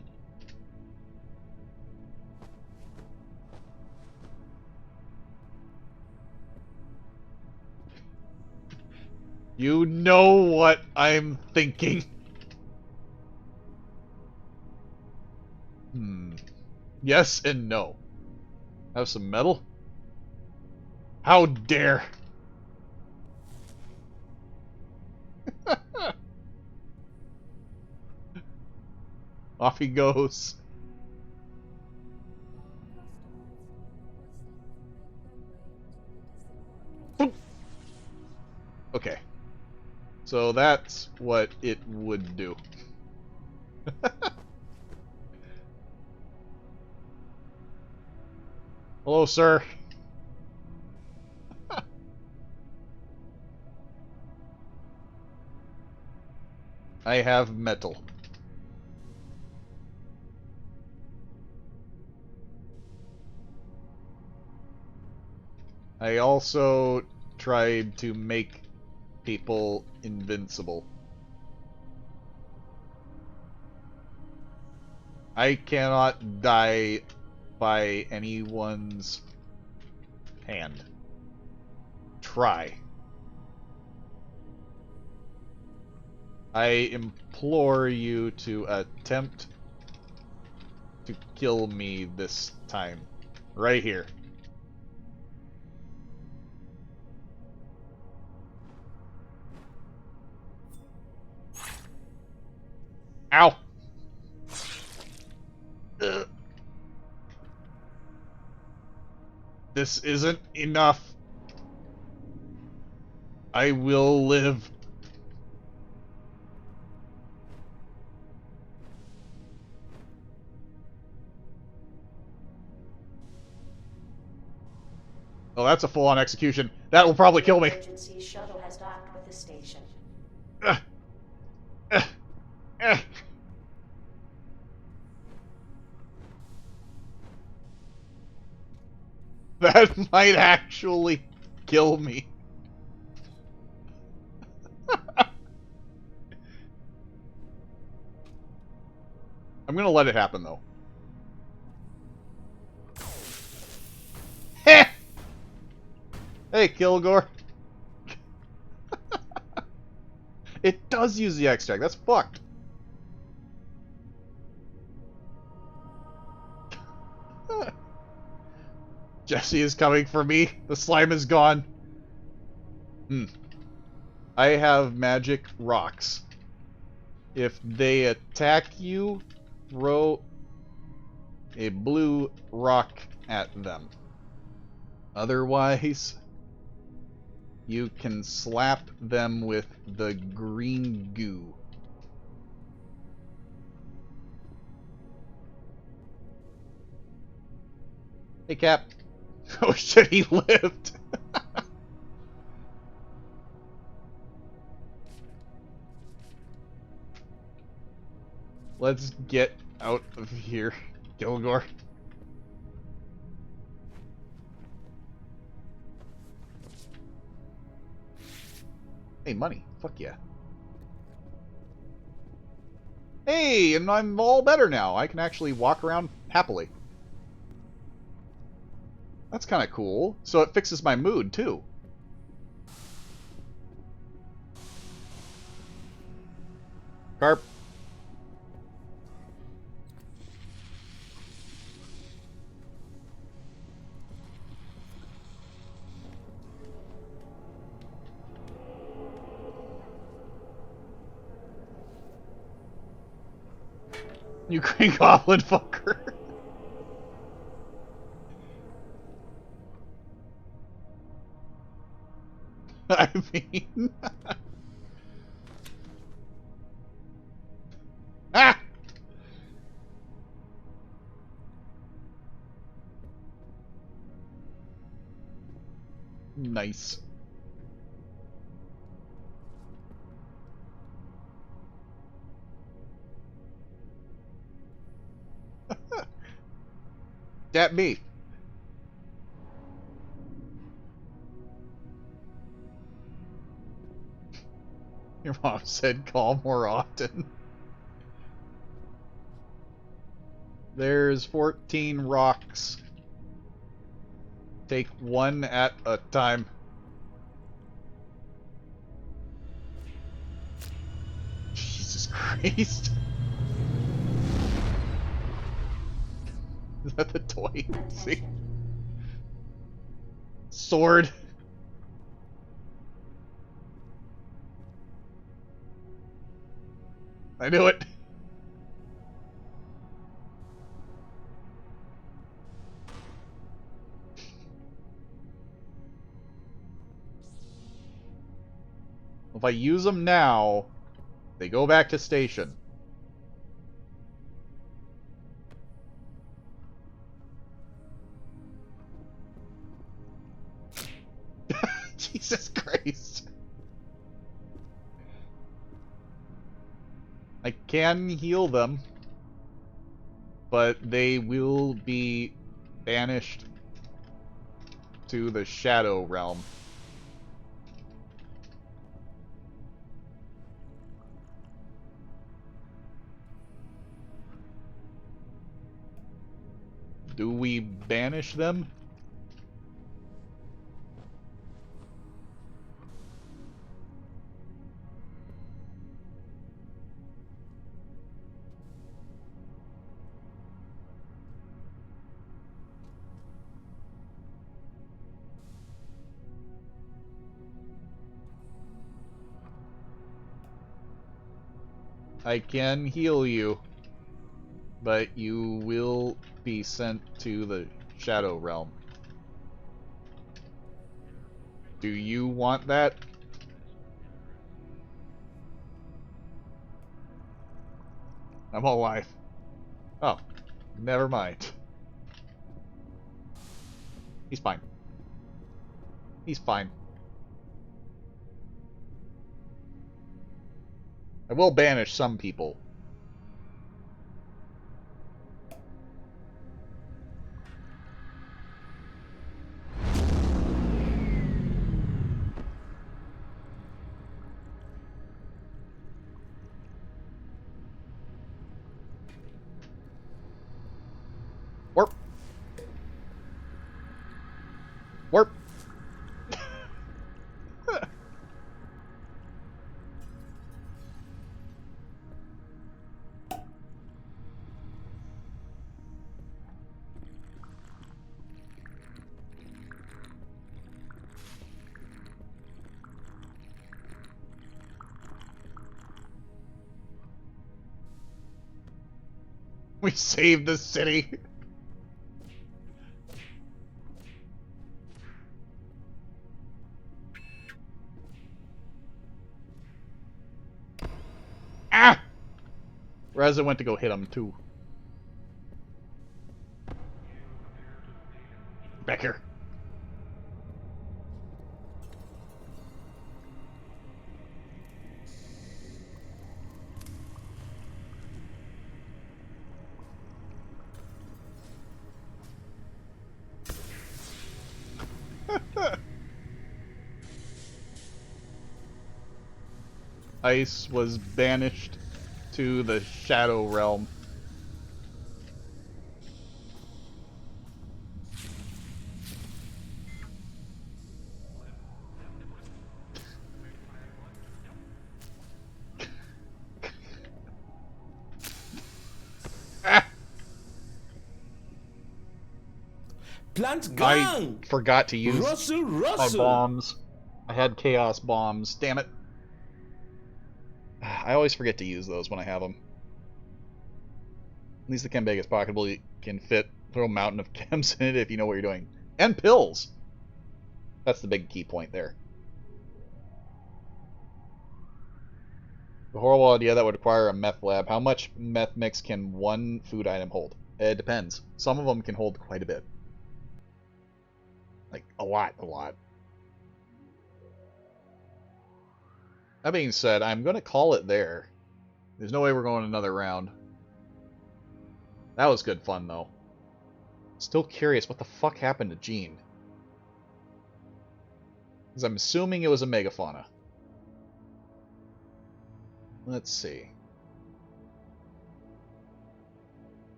You know what I'm thinking. Yes and no. Have some metal? How dare! Off he goes. Okay. So that's what it would do. Hello, sir. I have metal. I also tried to make people invincible. I cannot die by anyone's hand. Try. I implore you to attempt to kill me this time. Right here. Ow! Ugh. This isn't enough. I will live. Oh, that's a full-on execution. That will probably kill me. Emergency shuttle has docked with the station. Uh, uh, uh. That might actually kill me. I'm gonna let it happen, though. Heh! Hey, Kilgore. It does use the extract. That's fucked. Jesse is coming for me. The slime is gone. I have magic rocks. If they attack you, throw a blue rock at them. Otherwise, you can slap them with the green goo. Hey, Cap. Oh shit, he lived. Let's get out of here, Kilgore. Hey, money. Fuck yeah. Hey, and I'm all better now. I can actually walk around happily. That's kind of cool. So it fixes my mood, too. Carp. You green goblin fucker. I mean... ah! Nice. That me. Your mom said call more often. There's 14 rocks. Take one at a time. Jesus Christ. Is that the toy? See? Sword. I knew it. If I use them now, they go back to station. Jesus Christ. I can heal them, but they will be banished to the Shadow Realm. Do we banish them? I can heal you, but you will be sent to the Shadow Realm. Do you want that? I'm alive. Oh, never mind. He's fine. He's fine. I will banish some people. Warp. Warp. We saved the city. Ah! Reza went to go hit him too. Back here. Ice was banished to the Shadow Realm. Plant I gang! forgot to use Russell, my Russell! bombs. I had chaos bombs. Damn it. I always forget to use those when I have them. At least the Chembegus possibly can fit. Throw a mountain of chems in it if you know what you're doing. And pills! That's the big key point there. The horrible idea that would require a meth lab. How much meth mix can one food item hold? It depends. Some of them can hold quite a bit. Like, a lot, a lot. That being said, I'm going to call it there. There's no way we're going another round. That was good fun, though. Still curious what the fuck happened to Jean. Because I'm assuming it was a megafauna. Let's see.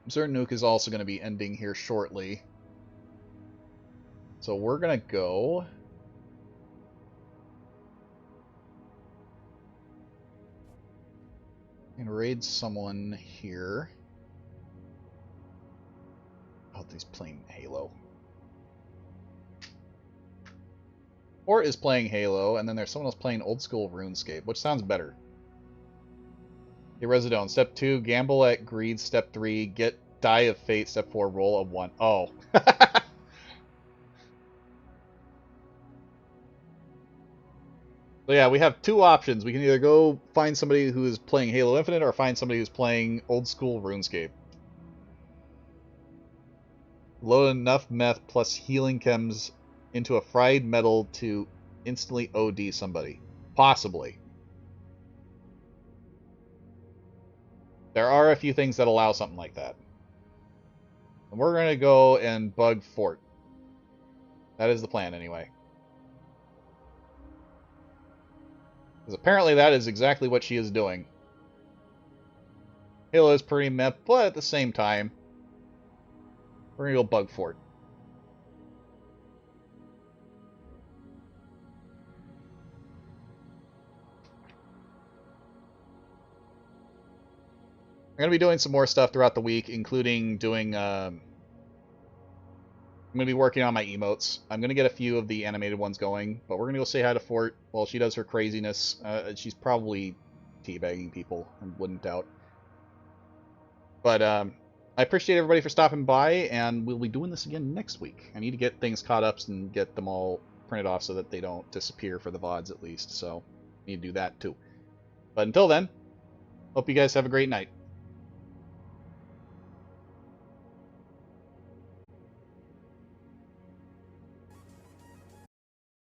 I'm certain Nuke is also going to be ending here shortly. So we're going to go... and raid someone here. Oh, he's playing Halo. Or is playing Halo, and then there's someone else playing old school RuneScape, which sounds better. Get Residone. Step 2, gamble at greed. Step 3, get Die of Fate. Step 4, roll a 1. Oh. So yeah, we have two options. We can either go find somebody who is playing Halo Infinite or find somebody who's playing old school RuneScape. Load enough meth plus healing chems into a fried metal to instantly OD somebody. Possibly. There are a few things that allow something like that. And we're going to go and bug Fort. That is the plan anyway. Because apparently that is exactly what she is doing. Halo is pretty meh, but at the same time, we're going to go bug Fort. I'm going to be doing some more stuff throughout the week, including doing... I'm going to be working on my emotes. I'm going to get a few of the animated ones going, but we're going to go say hi to Fort while she does her craziness. She's probably teabagging people, I wouldn't doubt. But I appreciate everybody for stopping by, and we'll be doing this again next week. I need to get things caught up and get them all printed off so that they don't disappear for the VODs at least, so I need to do that too. But until then, hope you guys have a great night.